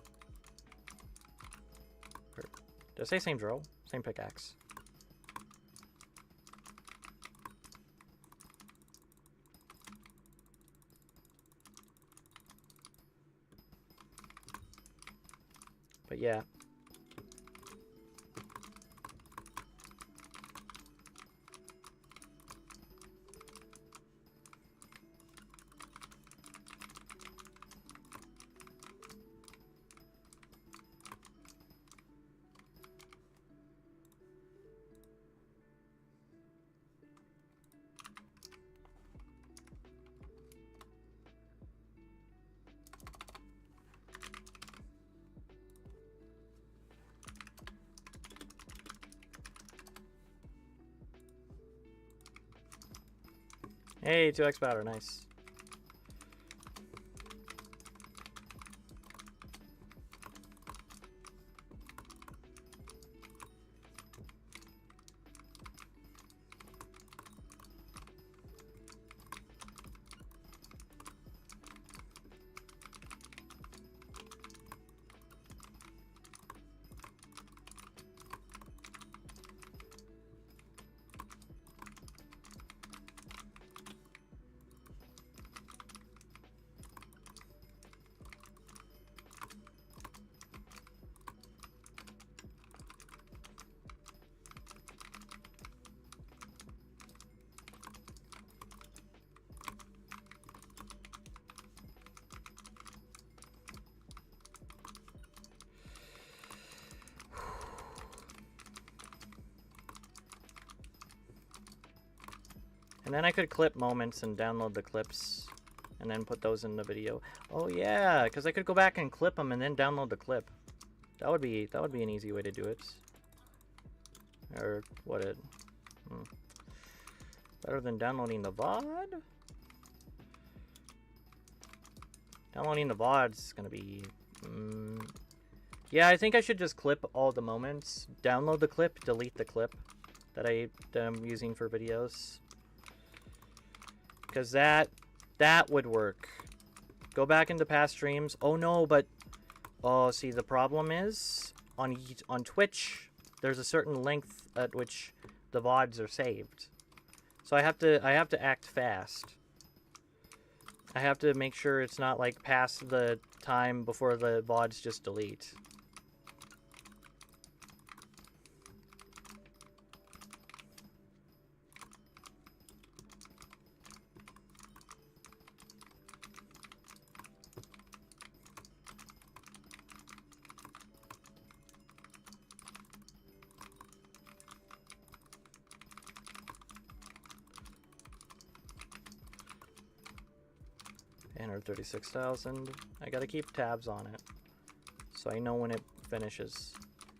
[SPEAKER 1] Did I say same drill? Same pickaxe. But yeah. Hey, 2x powder, nice. And then I could clip moments and download the clips and then put those in the video. Oh yeah, because I could go back and clip them and then download the clip. That would be an easy way to do it. Or what it... Better than downloading the VOD? Downloading the VOD's gonna be... Yeah, I think I should just clip all the moments. Download the clip, delete the clip that I'm using for videos. Because that would work. Go back into past streams. Oh no, but... Oh, see, the problem is... On Twitch, there's a certain length at which the VODs are saved. So I have to act fast. I have to make sure it's not like past the time before the VODs just delete. Enter 36,000. I gotta keep tabs on it so I know when it finishes.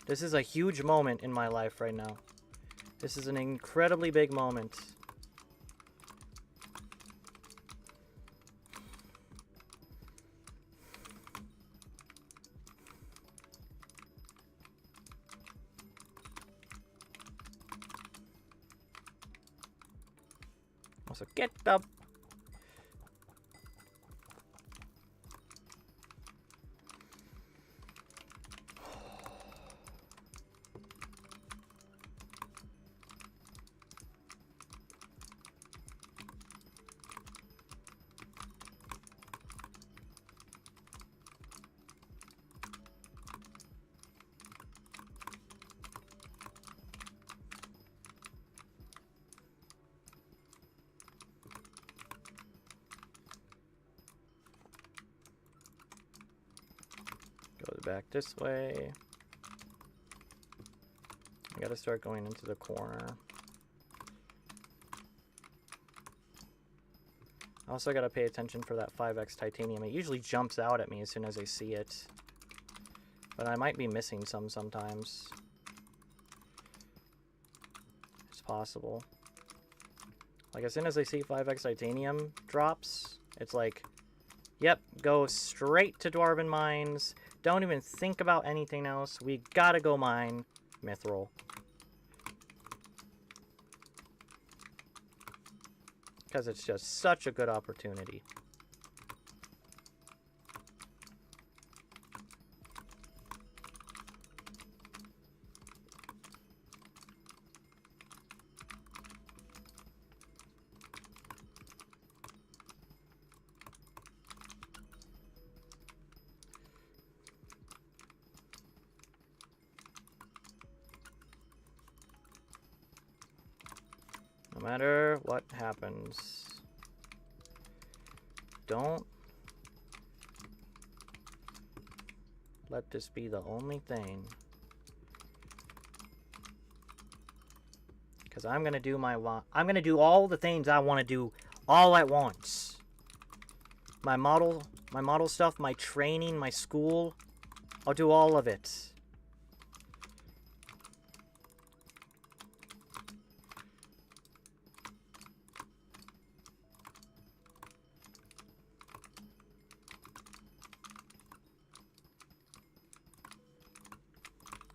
[SPEAKER 1] This is a huge moment in my life right now. This is an incredibly big moment. Also, get the... Goes back this way. I gotta start going into the corner. I also gotta pay attention for that 5x titanium. It usually jumps out at me as soon as I see it. But I might be missing some sometimes. It's possible. Like as soon as I see 5x titanium drops, it's like, yep, go straight to Dwarven Mines. Don't even think about anything else. We gotta go mine Mithril. Because it's just such a good opportunity. No matter what happens, don't let this be the only thing. Because I'm gonna do I'm gonna do all the things I want to do all at once. My model stuff, my training, my school, I'll do all of it.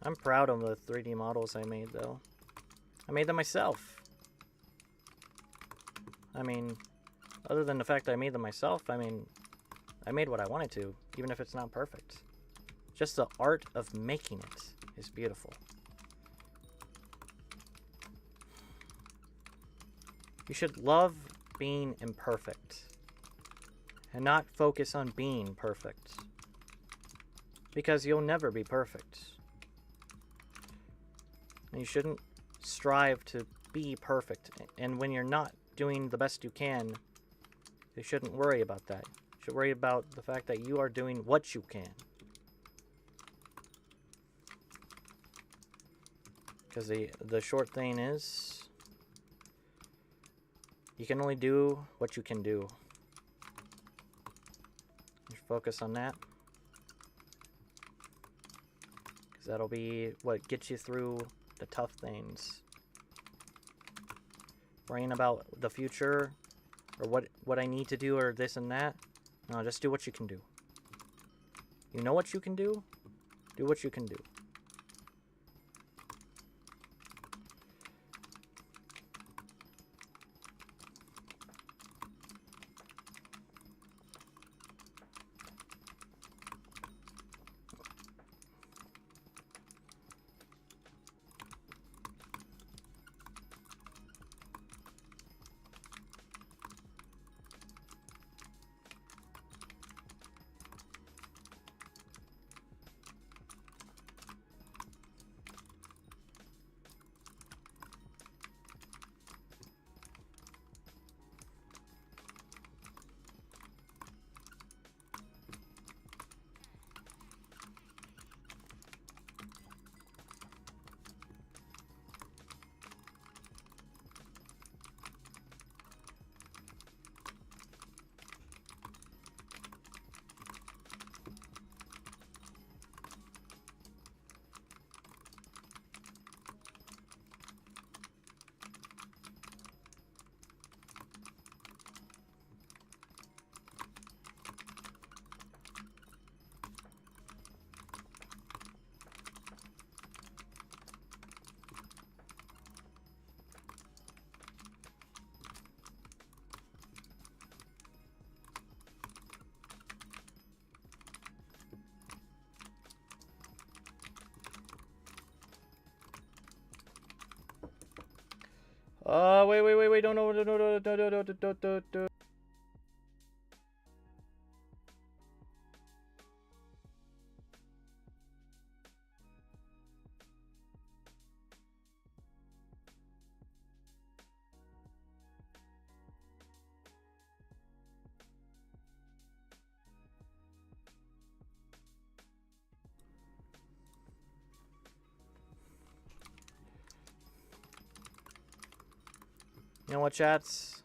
[SPEAKER 1] I'm proud of the 3D models I made, though. I made them myself. I mean, other than the fact that I made them myself, I mean, I made what I wanted to, even if it's not perfect. Just the art of making it is beautiful. You should love being imperfect and not focus on being perfect, because you'll never be perfect. And you shouldn't strive to be perfect. And when you're not doing the best you can, you shouldn't worry about that. You should worry about the fact that you are doing what you can. Because the short thing is, You can only do what you can do. Just focus on that. Because that'll be what gets you through the tough things. Worrying about the future or what I need to do or this and that. No, just do what you can do. You know what you can do? Do what you can do. Wait, don't. You know what, chats?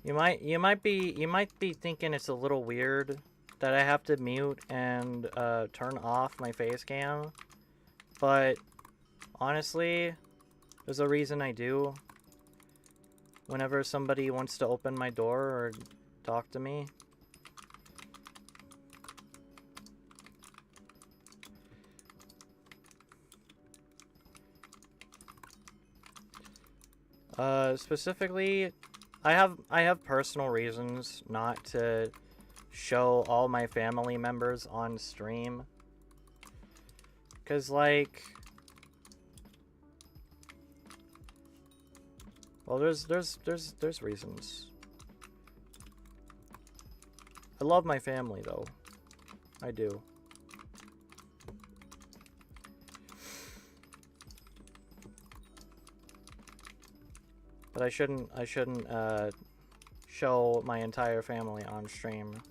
[SPEAKER 1] You might be thinking it's a little weird that I have to mute and turn off my face cam, but honestly, there's a reason I do. Whenever somebody wants to open my door or talk to me. Specifically, I have personal reasons not to show all my family members on stream. 'Cause like, well, there's reasons. I love my family though. I do. But I shouldn't show my entire family on stream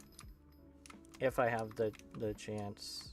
[SPEAKER 1] if I have the chance.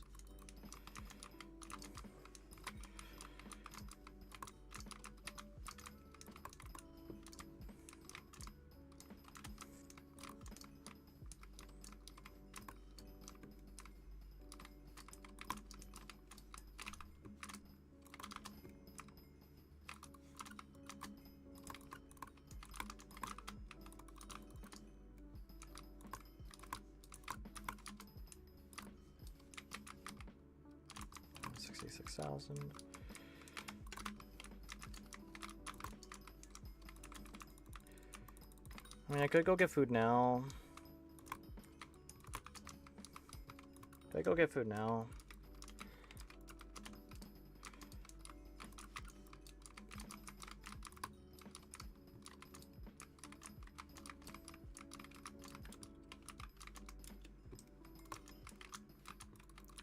[SPEAKER 1] $66,000. I mean, I could go get food now. Could I go get food now?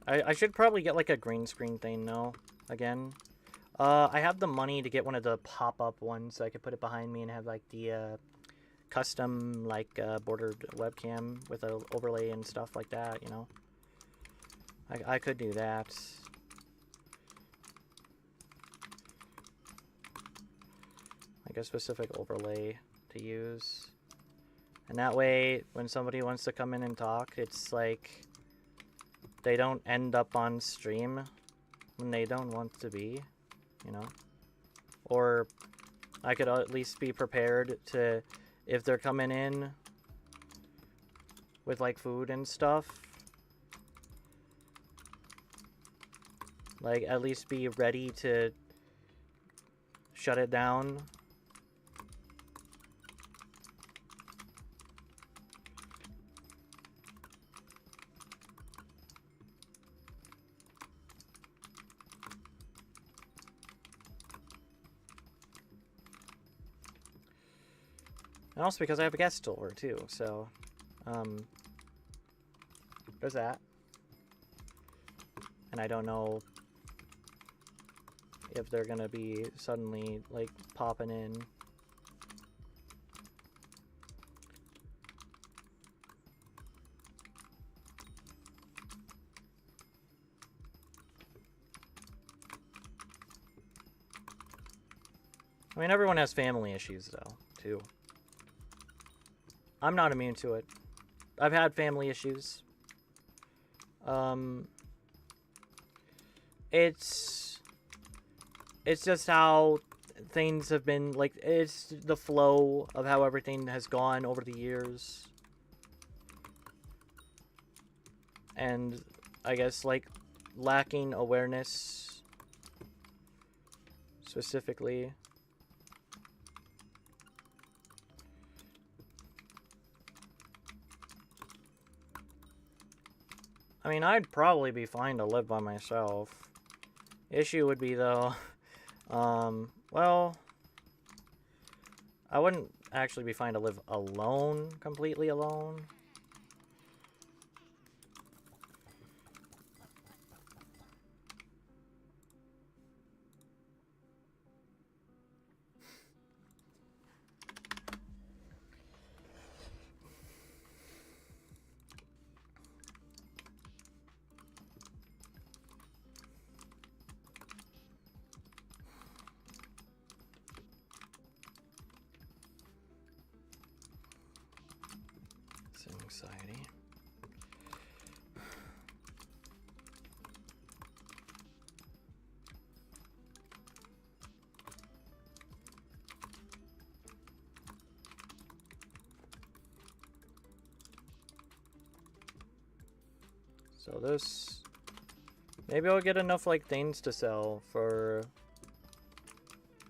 [SPEAKER 1] I should probably get like a green screen thing though, again. I have the money to get one of the pop-up ones so I could put it behind me and have like the custom like bordered webcam with an overlay and stuff like that, you know. I could do that. like a specific overlay to use. And that way, when somebody wants to come in and talk, it's like they don't end up on stream when they don't want to be, you know? Or I could at least be prepared to, if they're coming in with like food and stuff, like at least be ready to shut it down. And also because I have a guest over too, so there's that. And I don't know if they're gonna be suddenly like popping in. I mean, everyone has family issues though, too. I'm not immune to it. I've had family issues. It's just how things have been, like, it's the flow of how everything has gone over the years. And I guess, like, lacking awareness specifically. I mean, I'd probably be fine to live by myself. Issue would be, though, well, I wouldn't actually be fine to live alone, completely alone. Anxiety. So this, maybe I'll get enough like things to sell for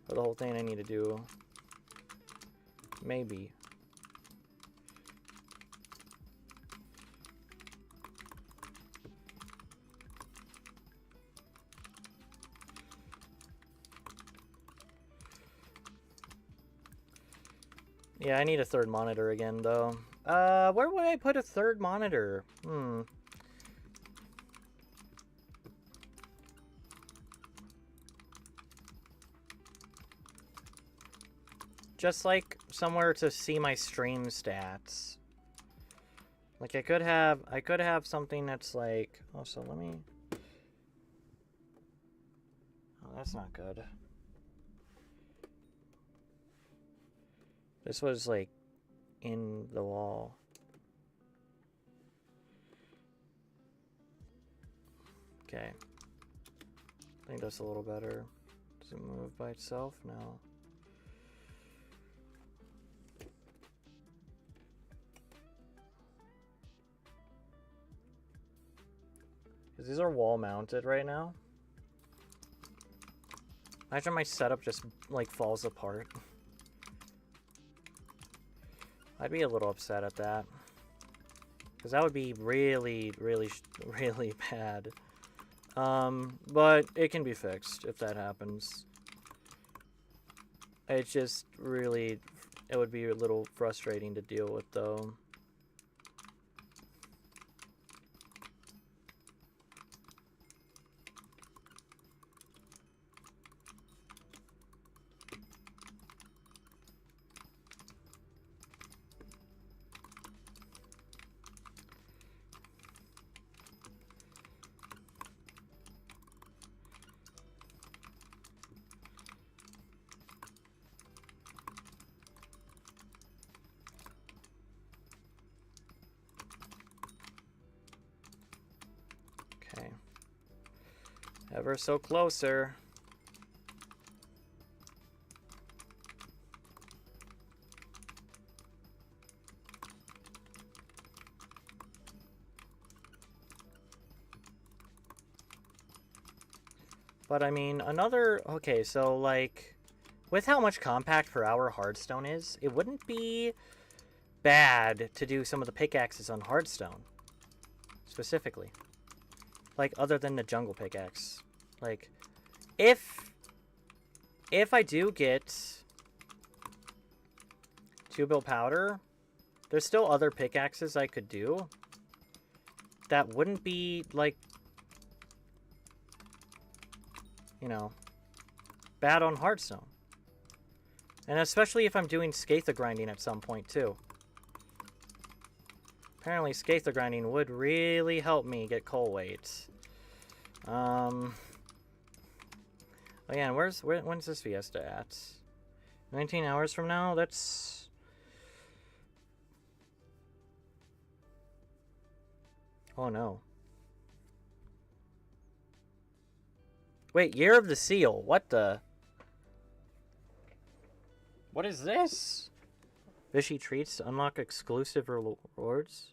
[SPEAKER 1] the whole thing I need to do. Maybe. Yeah, I need a third monitor again, though. Where would I put a third monitor? Just, like, somewhere to see my stream stats. Like, I could have something that's, like... Oh, so let me... Oh, that's not good. This was, like, in the wall. Okay. I think that's a little better. Does it move by itself? No. Because these are wall mounted right now. Imagine my setup just, like, falls apart. I'd be a little upset at that. Because that would be really, really, really bad. But it can be fixed if that happens. It's just really, it would be a little frustrating to deal with, though. Ever so closer. But I mean, okay, so like, with how much compact per hour Hearthstone is, it wouldn't be bad to do some of the pickaxes on Hearthstone. Specifically. Like, other than the jungle pickaxe. Like, if I do get 2-bill powder, there's still other pickaxes I could do that wouldn't be, like, you know, bad on Hearthstone. And especially if I'm doing Skatha grinding at some point, too. Apparently, Skatha grinding would really help me get coal weight. Again, when's this Fiesta at? 19 hours from now? That's... Oh, no. Wait, Year of the Seal. What the... What is this? Fishy treats to unlock exclusive rewards.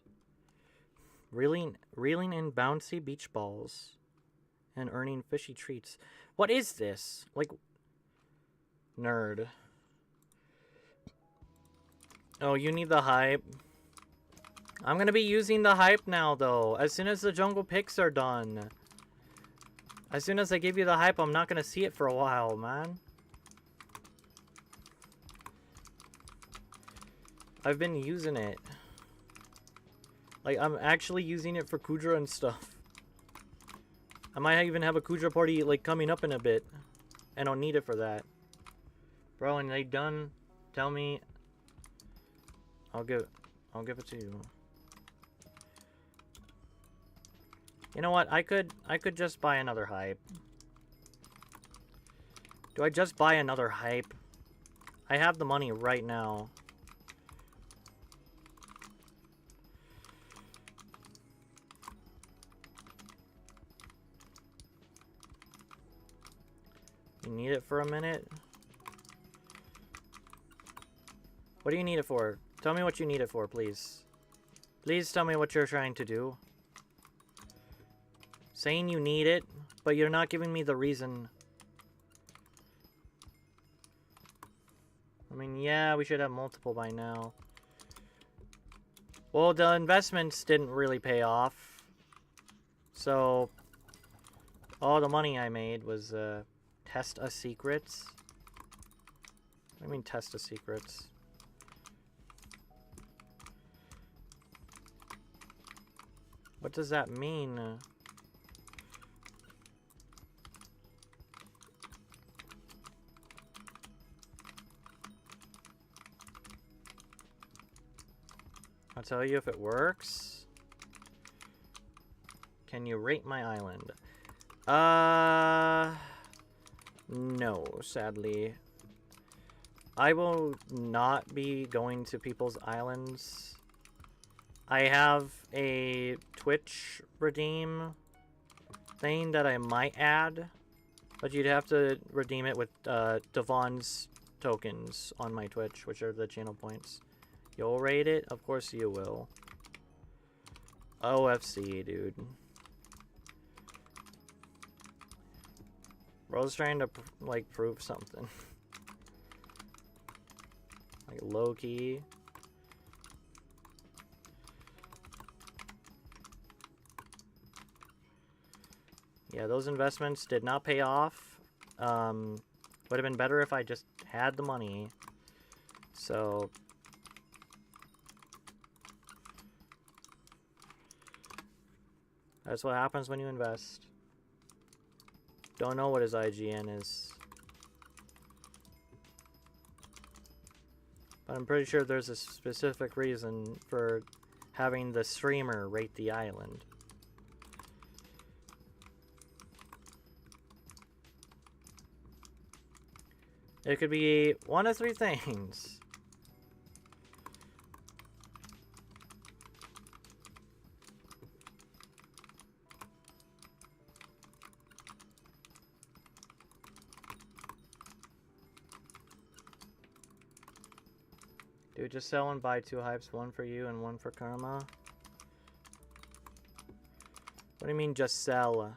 [SPEAKER 1] Reeling in bouncy beach balls. And earning fishy treats. What is this? Like... Nerd. Oh, you need the hype. I'm gonna be using the hype now, though. As soon as the jungle picks are done. As soon as I give you the hype, I'm not gonna see it for a while, man. I've been using it. Like, I'm actually using it for Kudra and stuff. I might even have a Kudra party, like, coming up in a bit. I don't need it for that. Bro, when they done, tell me. I'll give it to you. You know what? I could just buy another hype. Do I just buy another hype? I have the money right now. You need it for a minute? What do you need it for? Tell me what you need it for, please. Please tell me what you're trying to do. Saying you need it, but you're not giving me the reason. I mean, yeah, we should have multiple by now. Well, the investments didn't really pay off. So, all the money I made was, test a secret. I mean, test a secret. What does that mean? I'll tell you if it works. Can you rate my island? No, sadly. I will not be going to people's islands. I have a Twitch redeem thing that I might add, but you'd have to redeem it with Devon's tokens on my Twitch, which are the channel points. You'll rate it? Of course you will. OFC, dude. Bro's trying to, like, prove something. Like, low-key. Yeah, those investments did not pay off. Would have been better if I just had the money. So... that's what happens when you invest. Don't know what his IGN is. But I'm pretty sure there's a specific reason for having the streamer rate the island. It could be one of three things. Dude, just sell and buy 2 hypes, 1 for you and 1 for Karma. What do you mean just sell?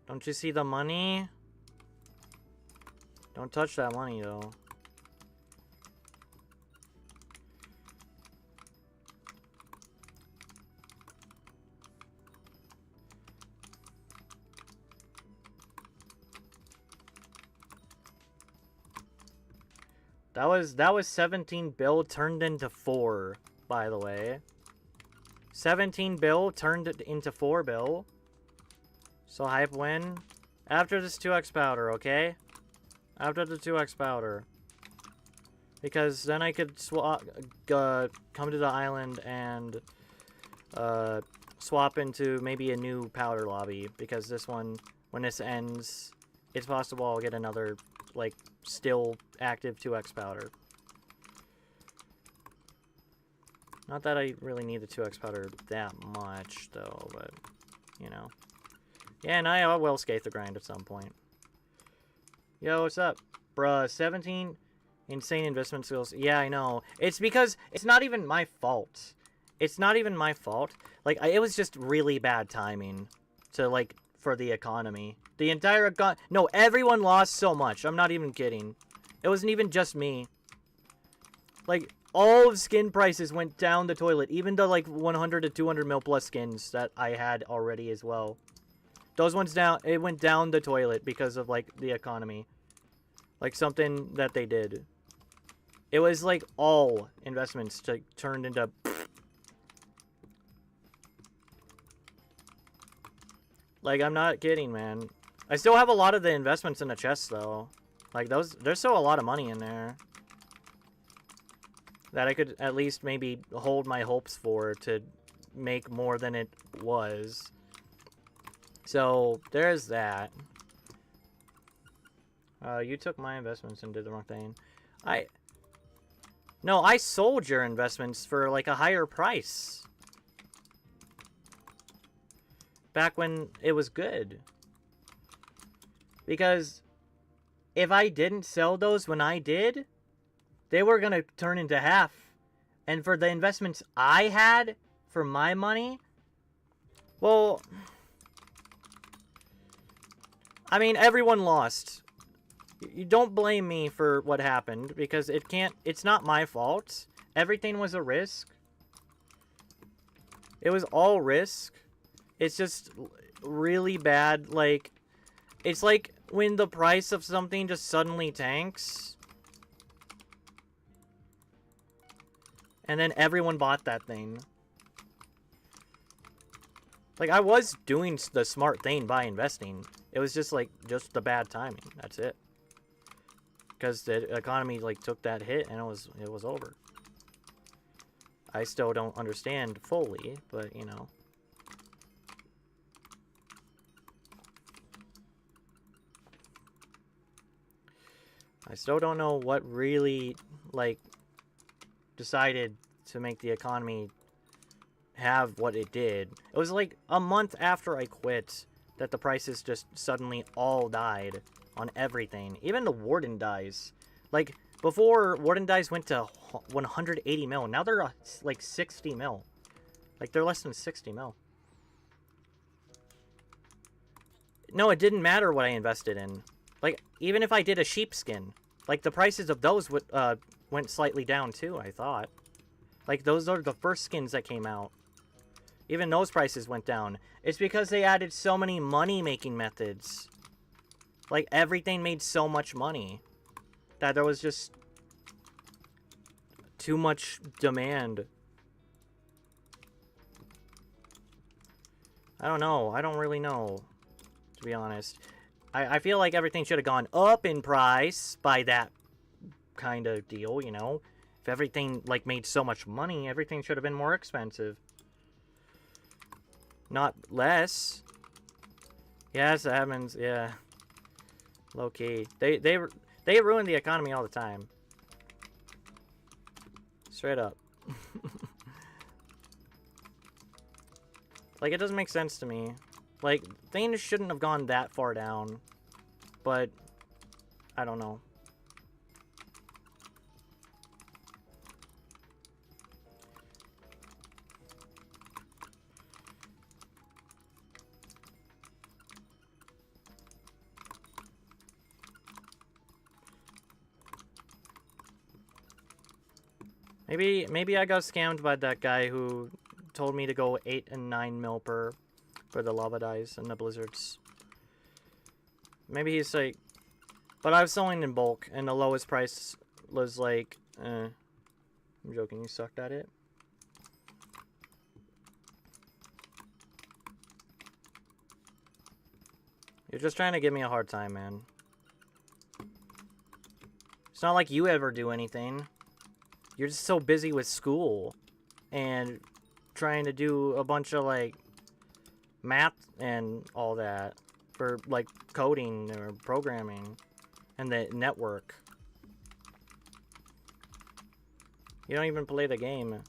[SPEAKER 1] Don't you see the money? Don't touch that money though. That was 17 bill turned into 4, by the way. 17 bill turned it into 4 bill. So hype win. After this 2x powder, okay? After the 2x powder. Because then I could swap, come to the island and swap into maybe a new powder lobby. Because this one, when this ends, it's possible I'll get another, like, still active 2x powder. Not that I really need the 2x powder that much, though, but, you know. Yeah, and I will skate the grind at some point. Yo, what's up? Bruh, 17 insane investment skills. Yeah, I know. It's because it's not even my fault. It's not even my fault. Like, it was just really bad timing to, like, for the economy. The entire no, everyone lost so much. I'm not even kidding. It wasn't even just me. Like, all of skin prices went down the toilet. Even the, like, 100 to 200 mil plus skins that I had already as well. Those ones down, it went down the toilet because of, like, the economy. Like, something that they did. It was, like, all investments turned into... Like, I'm not kidding, man. I still have a lot of the investments in the chest, though. Like, there's still a lot of money in there. That I could at least maybe hold my hopes for to make more than it was. So, there's that. You took my investments and did the wrong thing. No, I sold your investments for, like, a higher price. Back when it was good. Because if I didn't sell those when I did, they were going to turn into half. And for the investments I had for my money, well, I mean, everyone lost. You don't blame me for what happened because it's not my fault. Everything was a risk. It was all risk. It's just really bad, like, it's like when the price of something just suddenly tanks. And then everyone bought that thing. Like, I was doing the smart thing by investing. It was just, like, just the bad timing. That's it. Because the economy, like, took that hit and it was over. I still don't understand fully, but, you know. I still don't know what really, like, decided to make the economy have what it did. It was like a month after I quit that the prices just suddenly all died on everything. Even the Warden dies. Like, before, Warden dies went to 180 mil. Now they're, like, 60 mil. Like, they're less than 60 mil. No, it didn't matter what I invested in. Like, even if I did a sheepskin, like, the prices of those went slightly down, too, I thought. Like, those are the first skins that came out. Even those prices went down. It's because they added so many money-making methods. Like, everything made so much money that there was just too much demand. I don't know. I don't really know, to be honest. I feel like everything should have gone up in price by that kind of deal, you know? If everything, like, made so much money, everything should have been more expensive. Not less. Yes, admins, yeah. Low-key. They ruin the economy all the time. Straight up. Like, it doesn't make sense to me. Like, things shouldn't have gone that far down. But, I don't know. Maybe I got scammed by that guy who told me to go 8 and 9 mil per for the lava dice and the blizzards. Maybe he's like, but I was selling in bulk and the lowest price was like, I'm joking, you sucked at it. You're just trying to give me a hard time, man. It's not like you ever do anything. You're just so busy with school and trying to do a bunch of like math and all that for like coding or programming and the network. You don't even play the game.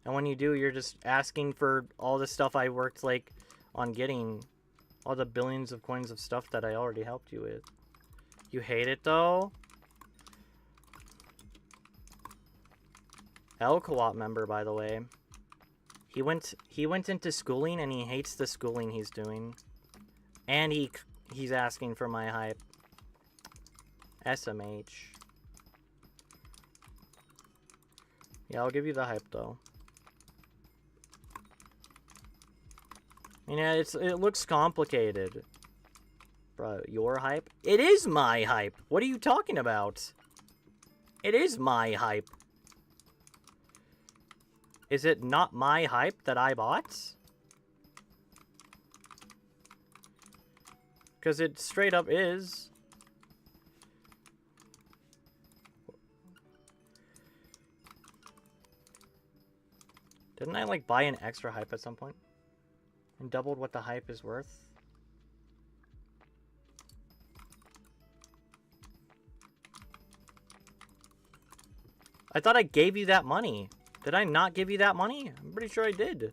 [SPEAKER 1] And when you do, you're just asking for all the stuff I worked like on getting, all the billions of coins of stuff that I already helped you with. You hate it though? L co-op member, by the way. He went into schooling and he hates the schooling he's doing. And he's asking for my hype. SMH. Yeah, I'll give you the hype though. Yeah, it looks complicated. Bro, your hype? It is my hype. What are you talking about? It is my hype. Is it not my hype that I bought? Because it straight up is. Didn't I like buy an extra hype at some point? And doubled what the hype is worth? I thought I gave you that money. Did I not give you that money? I'm pretty sure I did.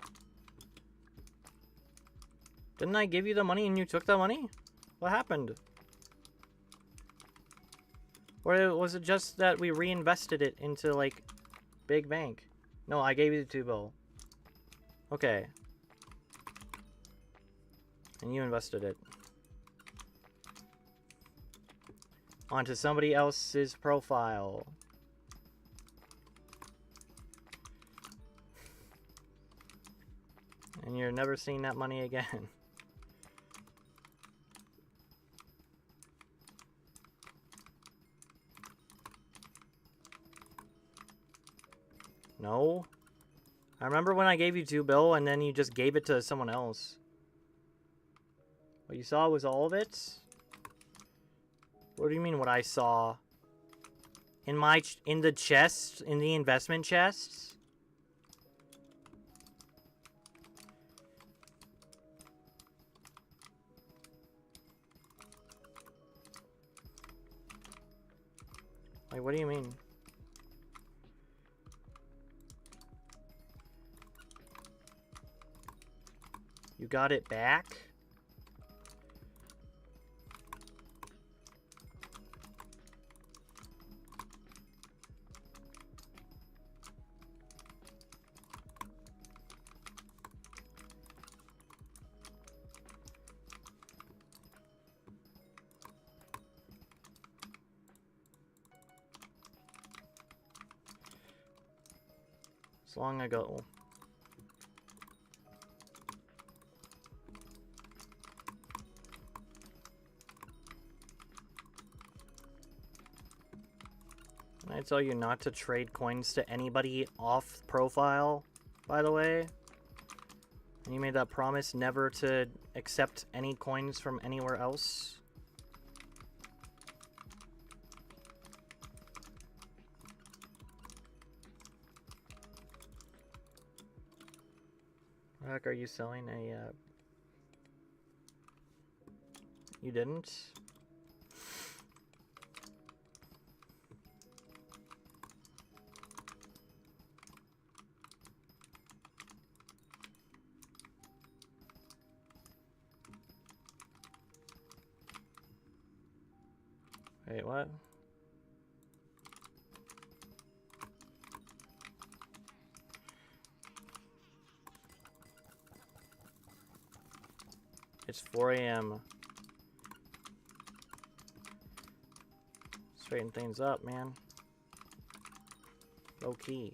[SPEAKER 1] Didn't I give you the money and you took the money? What happened? Or was it just that we reinvested it into, like, big bank? No, I gave you the 2 bill. Okay. And you invested it. Onto somebody else's profile. And you're never seeing that money again. No. I remember when I gave you 2 bill and then you just gave it to someone else. What you saw was all of it? What do you mean what I saw? In the chest? In the investment chests? Like, what do you mean? You got it back? It's long ago. I tell you not to trade coins to anybody off profile, by the way. And you made that promise never to accept any coins from anywhere else. What the heck are you selling a, You didn't? Wait, what? It's 4 a.m. Straighten things up, man. Low key.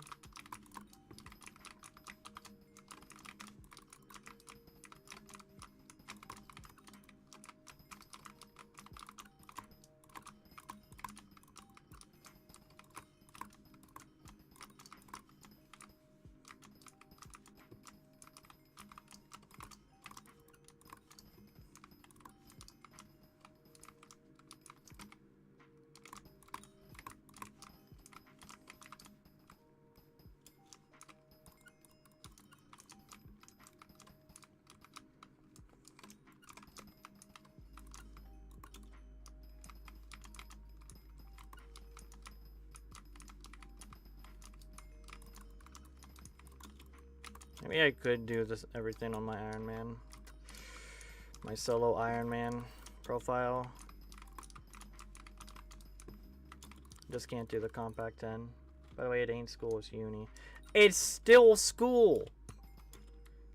[SPEAKER 1] Maybe I could do this everything on my Iron Man. My solo Iron Man profile. Just can't do the compact 10. By the way, it ain't school, it's uni. It's still school!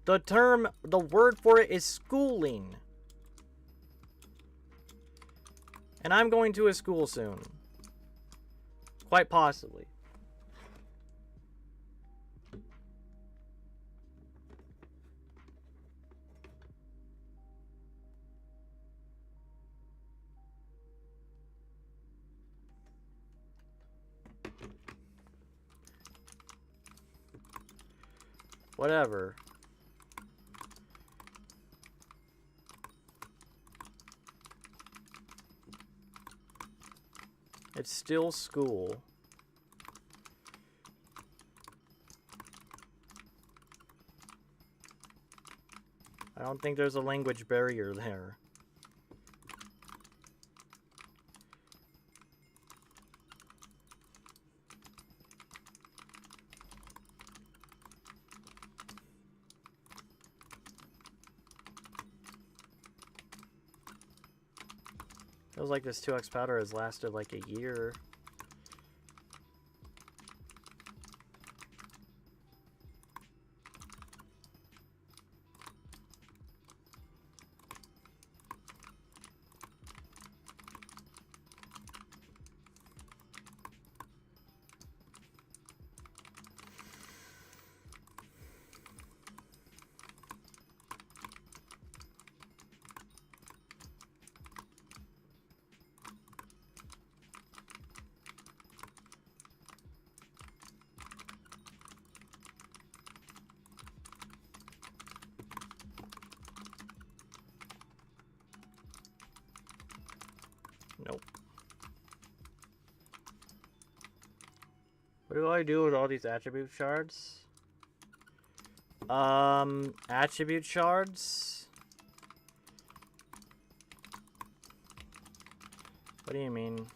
[SPEAKER 1] The word for it is schooling. And I'm going to a school soon. Quite possibly. Whatever. It's still school. I don't think there's a language barrier there. Feels like this 2x powder has lasted like a year. Nope. What do I do with all these attribute shards? Attribute shards? What do you mean?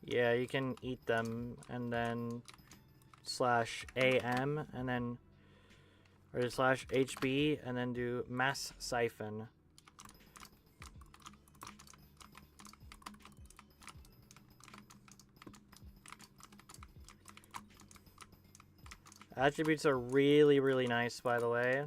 [SPEAKER 1] Yeah, you can eat them and then /AM and then or /HB and then do mass siphon. Attributes are really, really nice, by the way.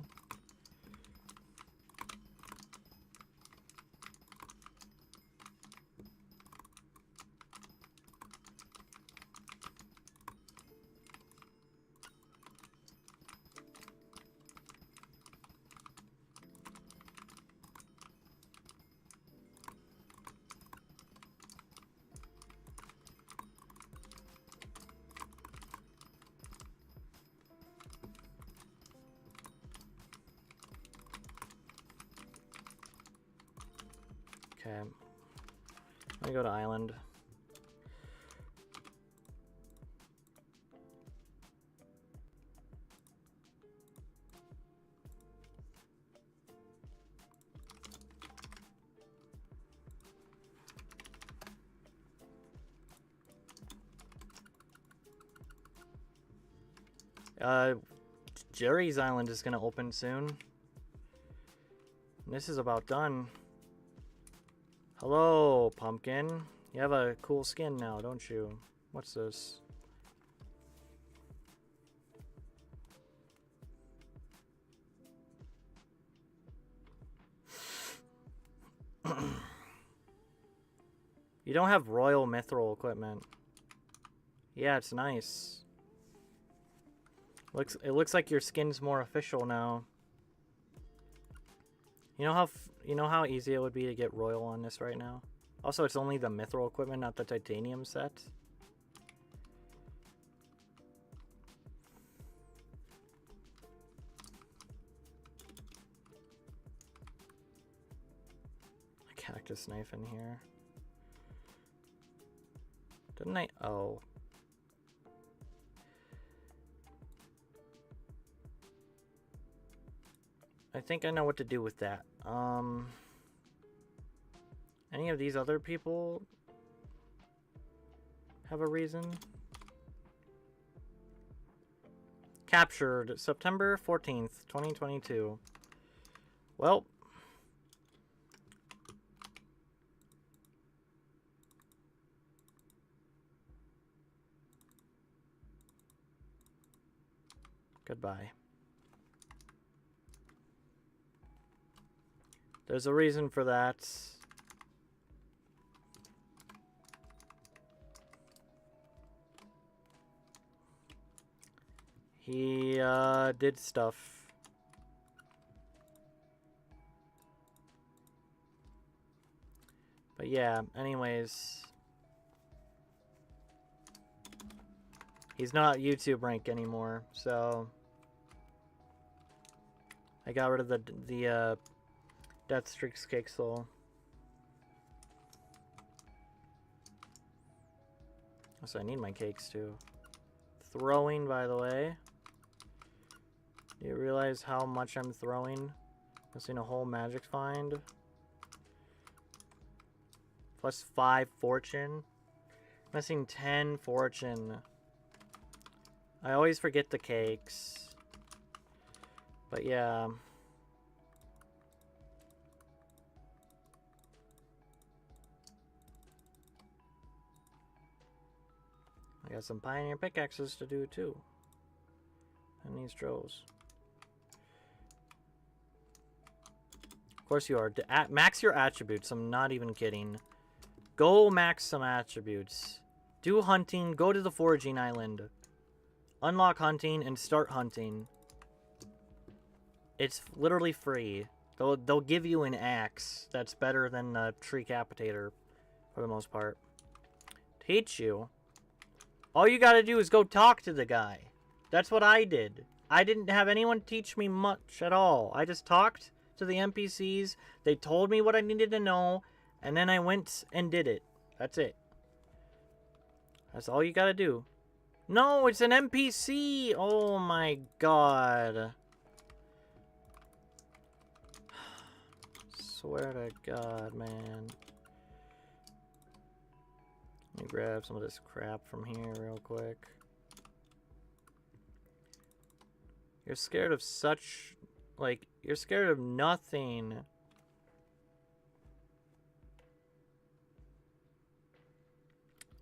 [SPEAKER 1] Okay. Let me go to island. Jerry's Island is gonna open soon. And this is about done. Hello, pumpkin. You have a cool skin now, don't you? What's this? You don't have royal mithril equipment. Yeah, it's nice. It looks like your skin's more official now. You know how easy it would be to get royal on this right now? Also, it's only the mithril equipment, not the titanium set. A cactus knife in here. Didn't I? Oh. I think I know what to do with that. Any of these other people have a reason? Captured September 14th, 2022. Well, goodbye. There's a reason for that. He did stuff. But yeah, anyways. He's not YouTube rank anymore, so I got rid of the Death Streaks Cake Soul. Also, I need my cakes too. Throwing, by the way. Do you realize how much I'm throwing? Missing a whole magic find. Plus 5 fortune. Missing 10 fortune. I always forget the cakes. But yeah. I got some pioneer pickaxes to do too. And these trolls. Of course you are. Max your attributes. I'm not even kidding. Go max some attributes. Do hunting. Go to the foraging island. Unlock hunting and start hunting. It's literally free. They'll give you an axe that's better than the tree capitator for the most part. Teach you. All you gotta do is go talk to the guy. That's what I did. I didn't have anyone teach me much at all. I just talked to the NPCs. They told me what I needed to know. And then I went and did it. That's it. That's all you gotta do. No, it's an NPC! Oh my god. Swear to God, man. Let me grab some of this crap from here real quick. You're scared of such... Like, you're scared of nothing.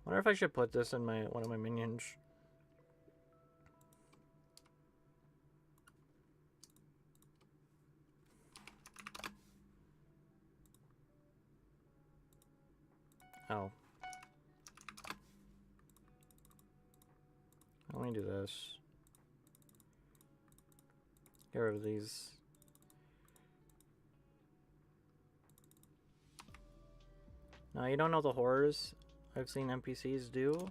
[SPEAKER 1] Wonder if I should put this in one of my minions. Oh. Let me do this. Get rid of these. Now, you don't know the horrors I've seen NPCs do.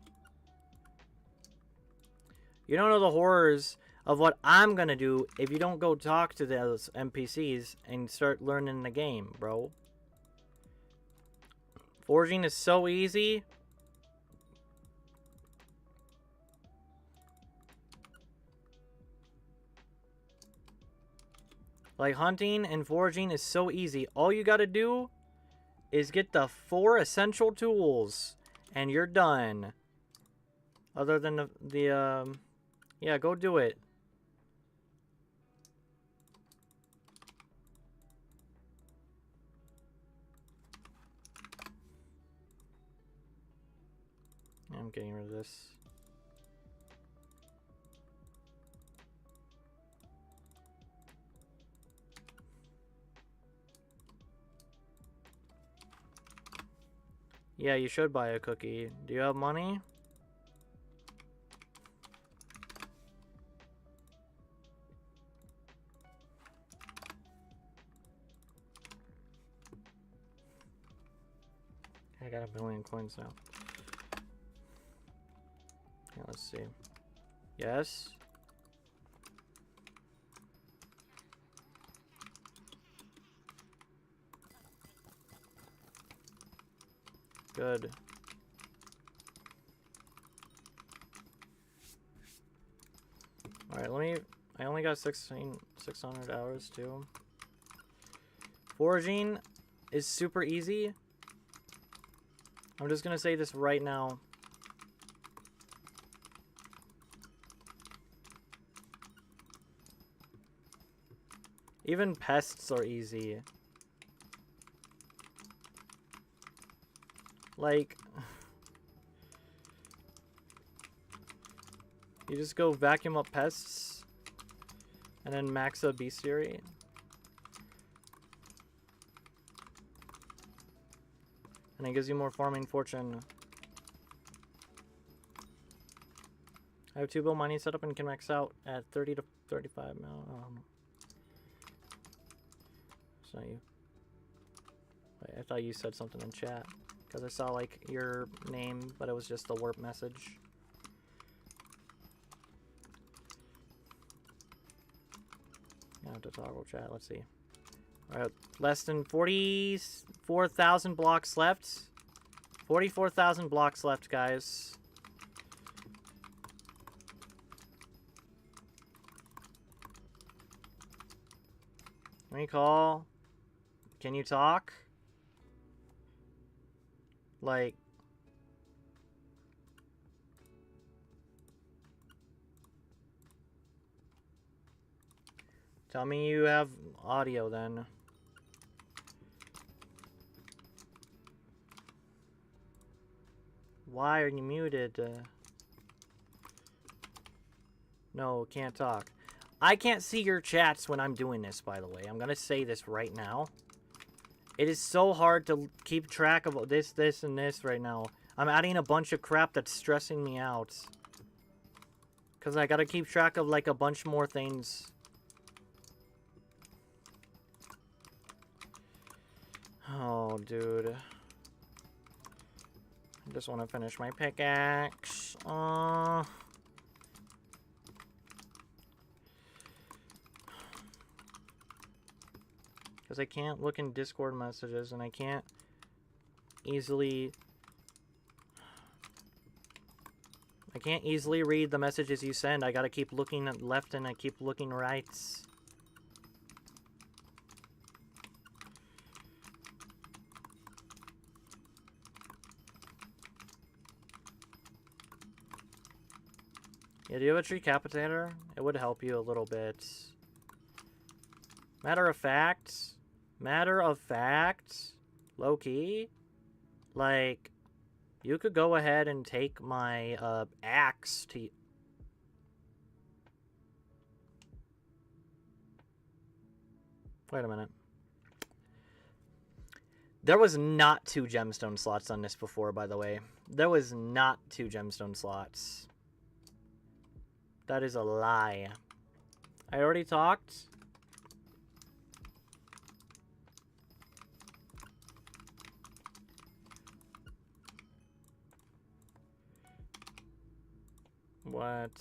[SPEAKER 1] You don't know the horrors of what I'm gonna do if you don't go talk to those NPCs and start learning the game, bro. Forging is so easy. Like, hunting and foraging is so easy. All you gotta do is get the 4 essential tools, and you're done. Other than yeah, go do it. I'm getting rid of this. Yeah, you should buy a cookie. Do you have money? I got 1,000,000 coins now. Yeah, let's see. Yes? Good. Alright, let me... I only got 600 hours, too. Foraging is super easy. I'm just gonna say this right now. Even pests are easy. Like... You just go vacuum up pests. And then max a bestiary. And it gives you more farming fortune. I have 2 bill mining set up and can max out at 30 to 35 mil. It's not you. Wait, I thought you said something in chat. Because I saw like your name, but it was just a warp message. I have to toggle chat. Let's see. Alright, less than 44,000 blocks left. 44,000 blocks left, guys. Let me call. Can you talk? Like... Tell me you have audio then. Why are you muted? No, can't talk. I can't see your chats when I'm doing this, by the way. I'm gonna say this right now. It is so hard to keep track of this, and this right now. I'm adding a bunch of crap that's stressing me out. Because I gotta keep track of like a bunch more things. Oh, dude. I just want to finish my pickaxe. Because I can't look in Discord messages, and I can't easily... I can't easily read the messages you send. I gotta keep looking at left and I keep looking right. Yeah, do you have a Tricapitator? It would help you a little bit. Matter of fact, low-key, like, you could go ahead and take my axe to... Wait a minute. There was not 2 gemstone slots on this before, by the way. There was not 2 gemstone slots. That is a lie. I already talked. What?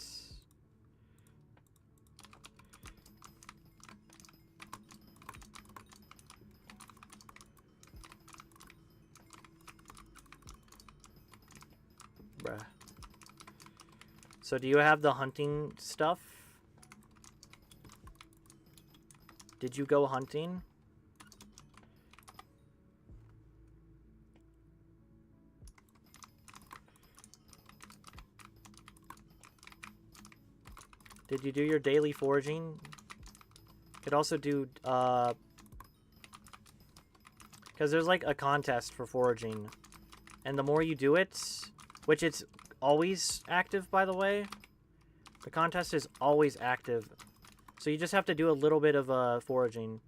[SPEAKER 1] Bruh. So do you have the hunting stuff? Did you go hunting? Did you do your daily foraging? Could also do, because there's like a contest for foraging. And the more you do it, which it's always active, by the way. The contest is always active. So you just have to do a little bit of foraging.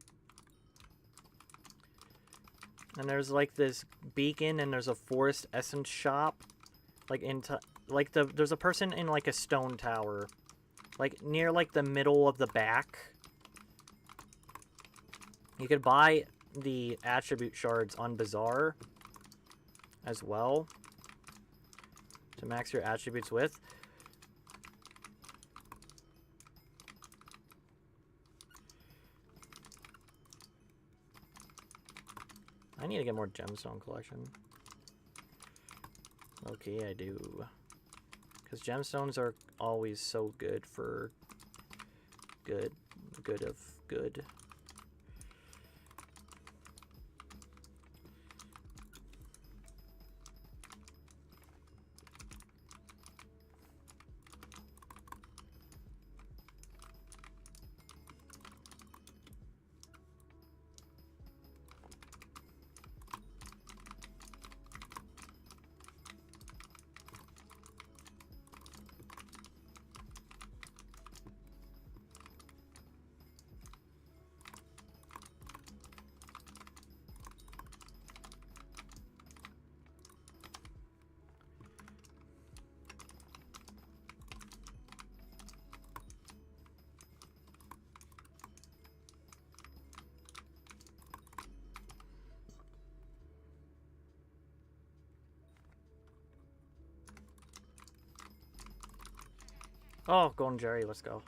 [SPEAKER 1] And there's like this beacon, and there's a forest essence shop. Like there's a person in like a stone tower. Like near like the middle of the back. You could buy the attribute shards on Bazaar as well to max your attributes with. I need to get more gemstone collection. Okay, I do. Because gemstones are always so good for good of good. Oh, Golden Jerry, let's go.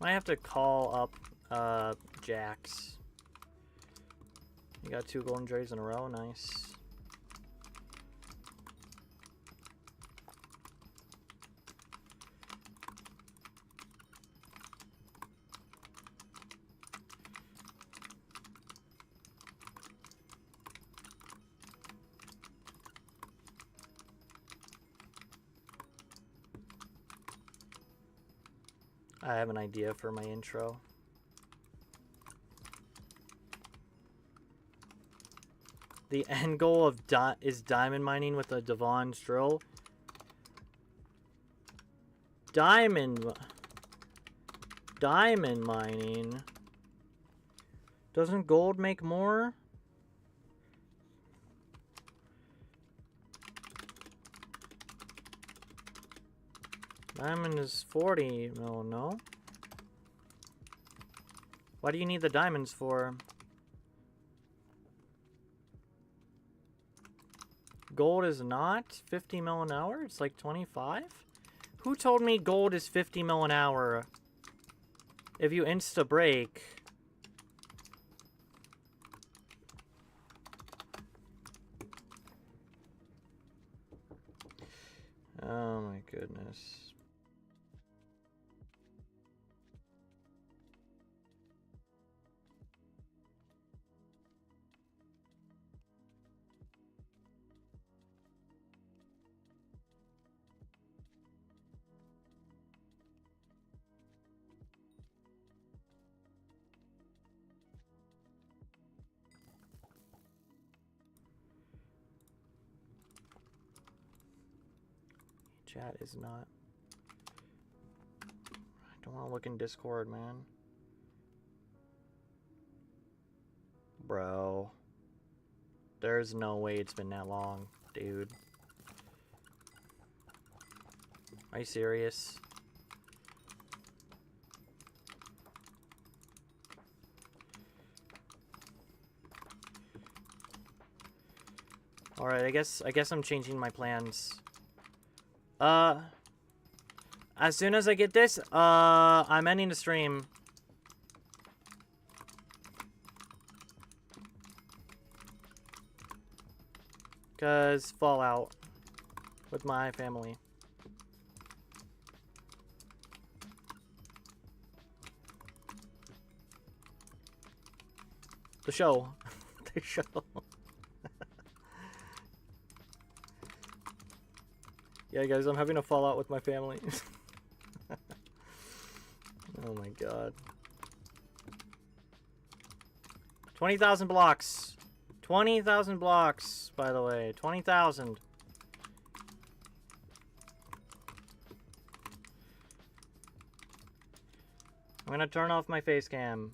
[SPEAKER 1] I have to call up Jax. You got 2 Golden Jerrys in a row, nice. I have an idea for my intro. The end goal of is diamond mining with a Devon's drill. Diamond mining. Doesn't gold make more? Diamond is 40 mil, no? What do you need the diamonds for? Gold is not 50 mil an hour? It's like 25? Who told me gold is 50 mil an hour? If you insta break. Oh my goodness. Chat is not. I don't want to look in Discord, man. Bro. There's no way it's been that long, dude. Are you serious? Alright, I guess I'm changing my plans. As soon as I get this, I'm ending the stream. Cause Fallout with my family. The show. The show. Yeah, guys, I'm having a fallout with my family. Oh my god. 20,000 blocks. 20,000 blocks, by the way. 20,000. I'm gonna turn off my face cam.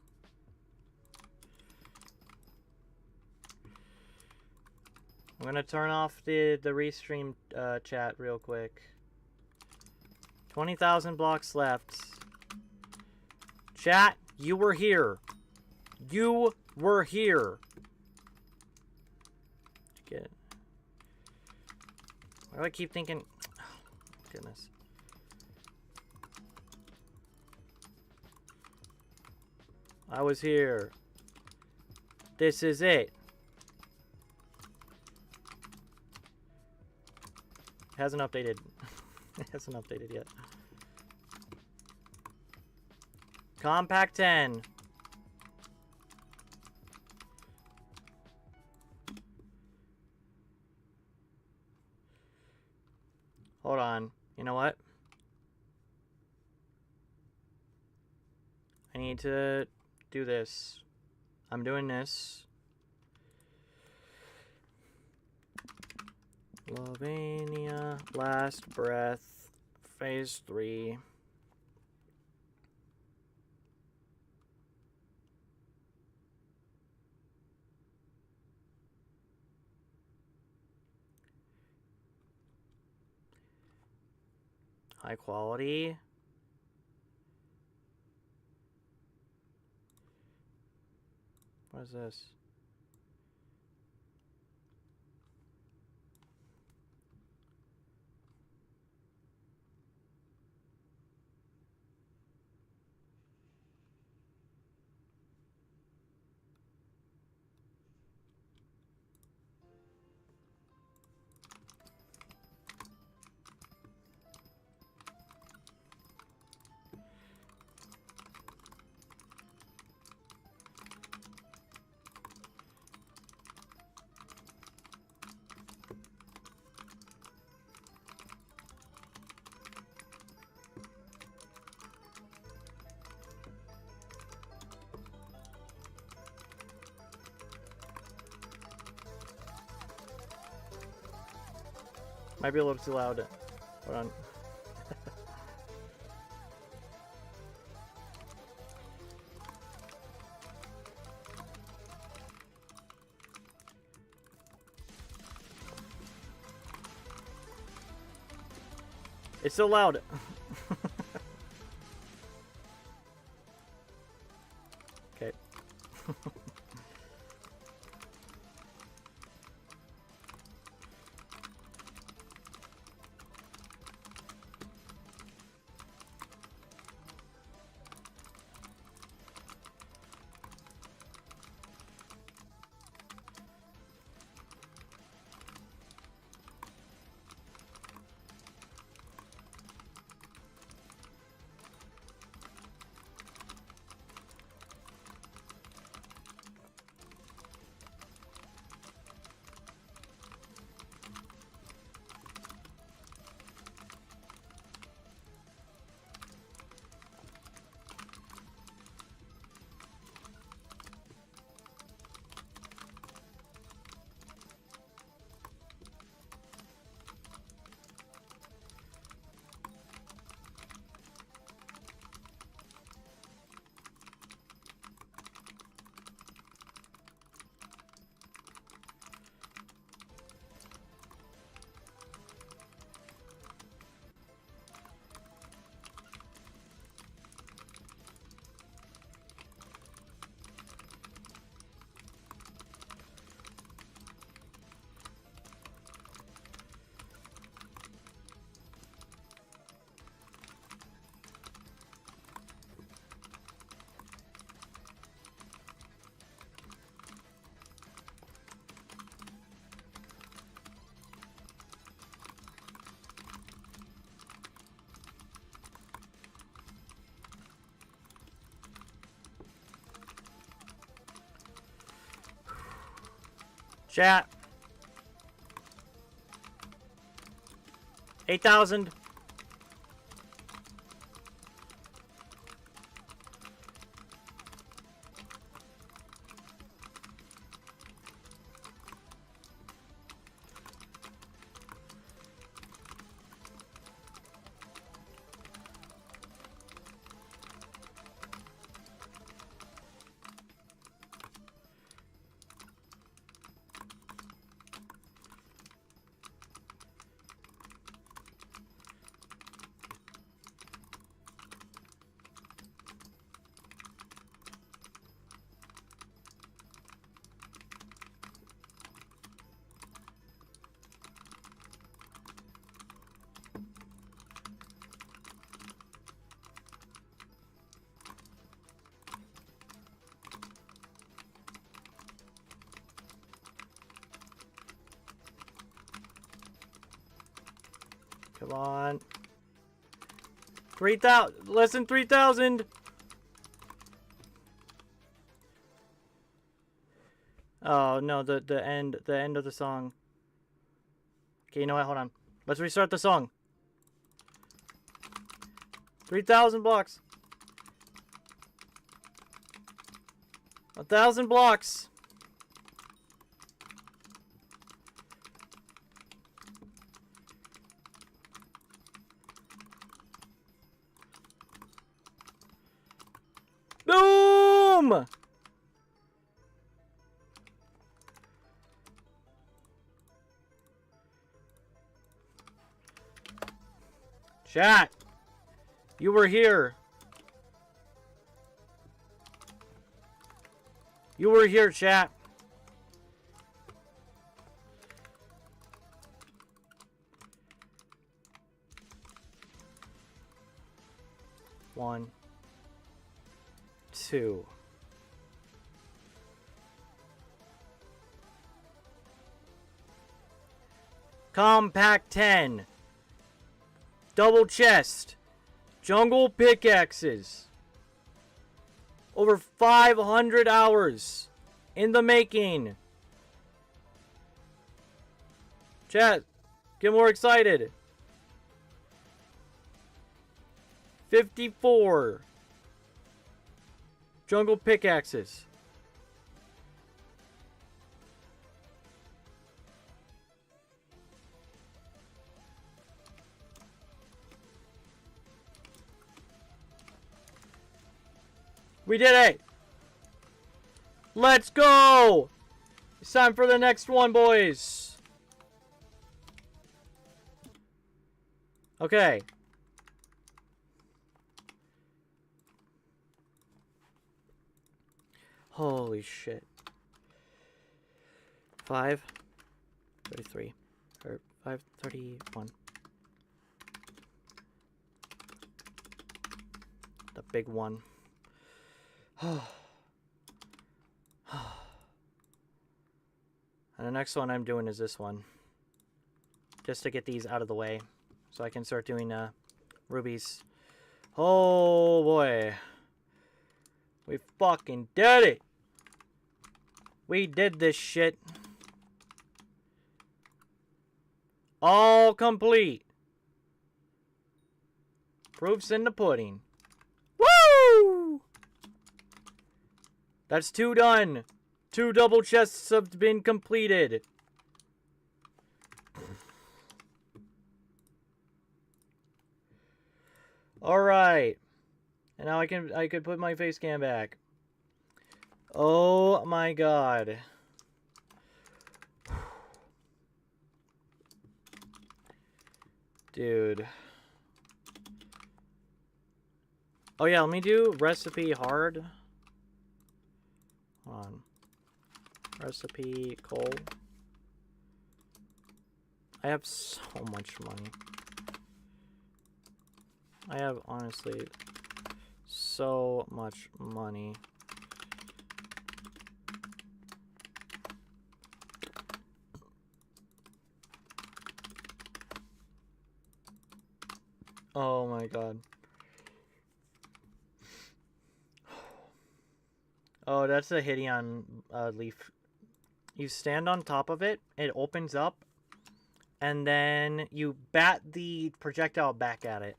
[SPEAKER 1] I'm gonna turn off the Restream chat real quick. 20,000 blocks left. Chat, you were here. You were here. Get it. Why do I keep thinking? Oh, goodness. I was here. This is it. Hasn't updated. It hasn't updated yet. Compact 10. Hold on. You know what? I need to do this. I'm doing this. Lovania, Last Breath, Phase 3. High quality. What is this? Might be a little too loud. Hold on. It's so loud. Okay. Chat. 8,000. Come on. 3,000. Less than 3,000. Oh no, the end of the song. Okay, you know what? Hold on. Let's restart the song. 3,000 blocks. 1,000 blocks. Boom! Chat, you were here. You were here, chat. One, two. Compact 10. Double chest. Jungle pickaxes. Over 500 hours in the making. Chat, get more excited. 54 jungle pickaxes. We did it! Let's go! It's time for the next one, boys. Okay. Holy shit. 5:33 or 5:31. The big one. And the next one I'm doing is this one. Just to get these out of the way. So I can start doing rubies. Oh boy. We fucking did it. We did this shit. All complete. Proof's in the pudding. Woo! That's 2 done. 2 double chests have been completed. Alright. And now I could put my face cam back. Oh my god. Dude. Oh yeah, let me do recipe hard. Hold on. Recipe coal. I have so much money. I have honestly so much money. Oh my god. Oh, that's a Hideon leaf. You stand on top of it, it opens up, and then you bat the projectile back at it.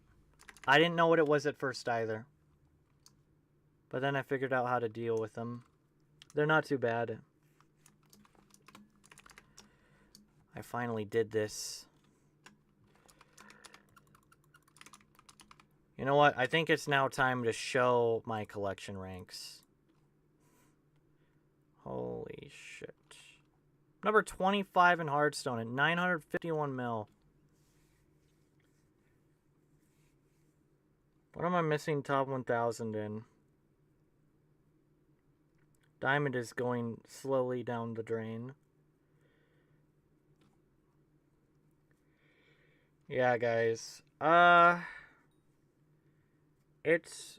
[SPEAKER 1] I didn't know what it was at first either. But then I figured out how to deal with them. They're not too bad. I finally did this. You know what? I think it's now time to show my collection ranks. Holy shit. Number 25 in Hearthstone at 951 mil. What am I missing top 1,000 in? Diamond is going slowly down the drain. Yeah, guys. It's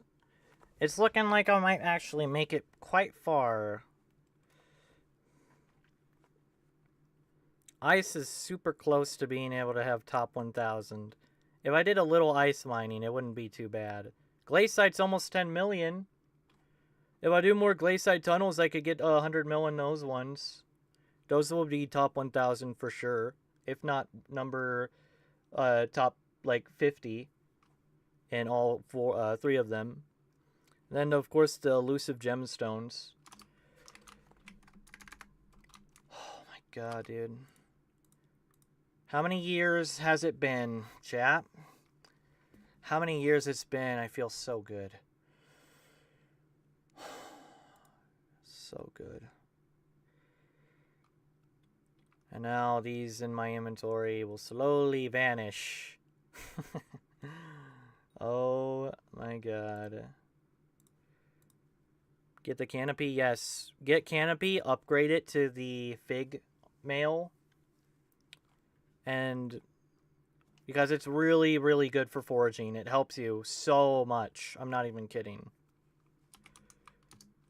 [SPEAKER 1] looking like I might actually make it quite far. Ice is super close to being able to have top 1,000. If I did a little ice mining, it wouldn't be too bad. Glaciite's almost 10 million. If I do more glaciite tunnels, I could get 100 mil in those ones. Those will be top 1,000 for sure. If not number top like 50 in all three of them. And then of course the elusive gemstones. Oh my god, dude. How many years has it been, chat? How many years it's been? I feel so good. So good. And now these in my inventory will slowly vanish. Oh my god. Get the canopy, yes. Get canopy, upgrade it to the fig mail. And because it's really, really good for foraging. It helps you so much. I'm not even kidding.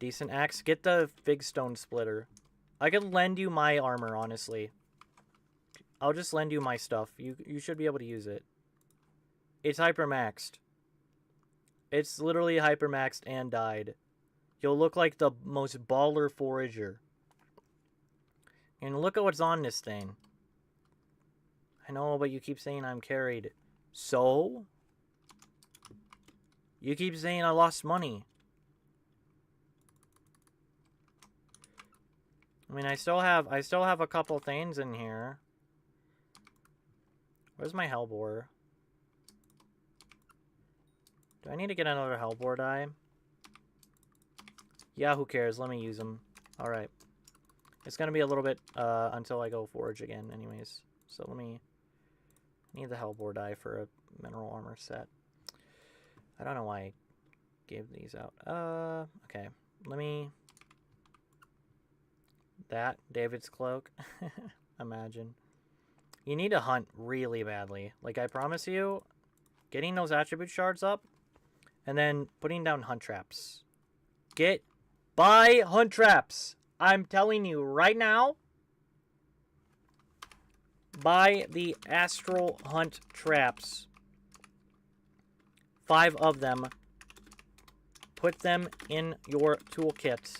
[SPEAKER 1] Decent axe. Get the fig stone splitter. I could lend you my armor, honestly. I'll just lend you my stuff. You should be able to use it. It's hypermaxed. It's literally hypermaxed and died. You'll look like the most baller forager. And look at what's on this thing. I know, but you keep saying I'm carried. So? You keep saying I lost money. I mean, I still have a couple things in here. Where's my hellbore? Do I need to get another hellbore die? Yeah, who cares? Let me use them. Alright. It's gonna be a little bit until I go forage again anyways. So let me... I need the hellbore die for a mineral armor set. I don't know why I gave these out. Okay. Let me... That, David's cloak. Imagine. You need to hunt really badly. Like, I promise you, getting those attribute shards up, and then putting down hunt traps. Buy hunt traps! I'm telling you right now, buy the astral hunt traps. 5 of them. Put them in your toolkit.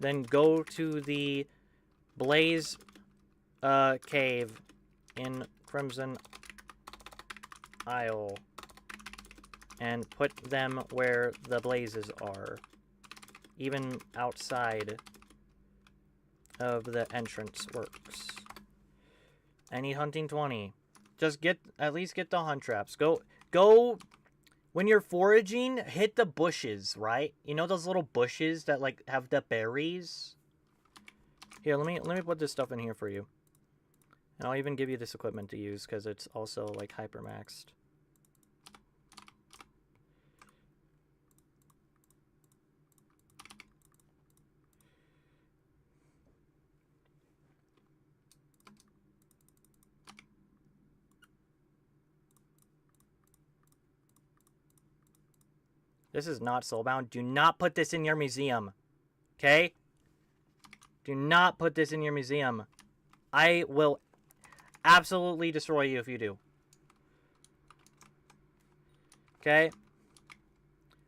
[SPEAKER 1] Then go to the Blaze cave in Crimson Isle and put them where the blazes are, even outside of the entrance works. I need hunting 20. Just at least get the hunt traps. Go when you're foraging, hit the bushes, right? You know those little bushes that like have the berries? Here, let me put this stuff in here for you. And I'll even give you this equipment to use because it's also like hypermaxed. This is not soulbound. Do not put this in your museum. Okay? Do not put this in your museum. I will absolutely destroy you if you do. Okay?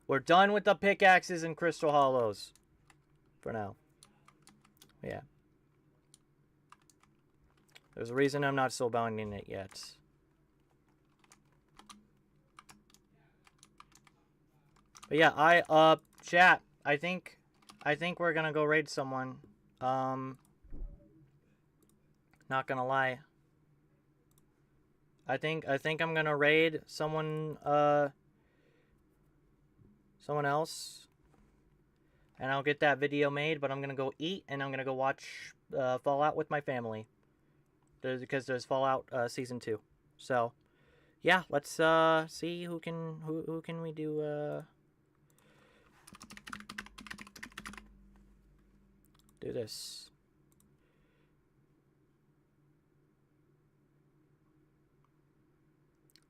[SPEAKER 1] We're done with the pickaxes and crystal hollows. For now. Yeah. There's a reason I'm not soulbounding it yet. But yeah, chat, I think we're gonna go raid someone. Not gonna lie. I think I'm gonna raid someone, someone else. And I'll get that video made, but I'm gonna go eat and I'm gonna go watch, Fallout with my family. Because there's Fallout, Season 2. So, yeah, let's, see who can we do, do this.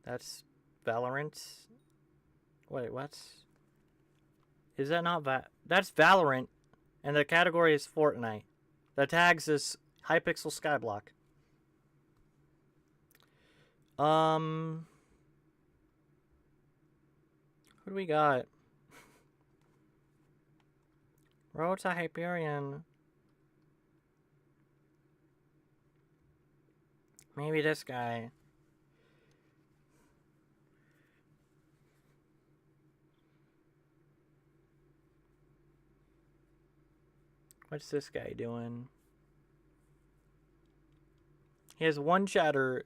[SPEAKER 1] That's Valorant. Wait, what? Is that not that's Valorant, and the category is Fortnite. The tags is Hypixel Skyblock. Who do we got? Road to Hyperion. Maybe this guy. What's this guy doing? He has one chatter.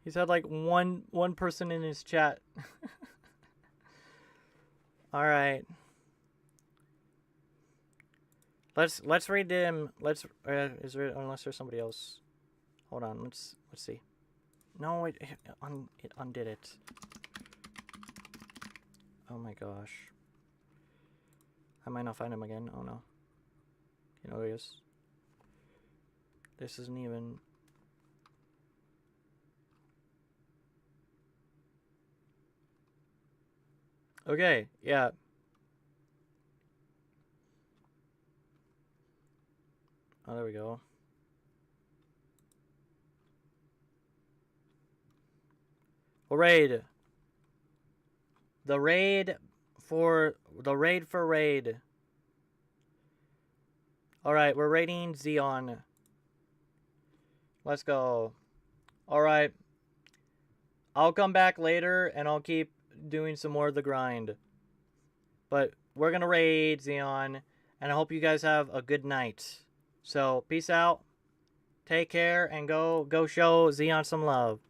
[SPEAKER 1] He's had like one person in his chat. All right. Let's read them. Let's is there, unless there's somebody else. Hold on. Let's see. No, it undid it. Oh my gosh. I might not find him again. Oh no. You know who he is. This isn't even. Okay, yeah. Oh, there we go. We'll raid. The raid for raid. Alright, we're raiding Xeon. Let's go. Alright. I'll come back later and I'll keep doing some more of the grind. But we're gonna raid Xeon, and I hope you guys have a good night. So peace out. Take care and go show Xeon some love.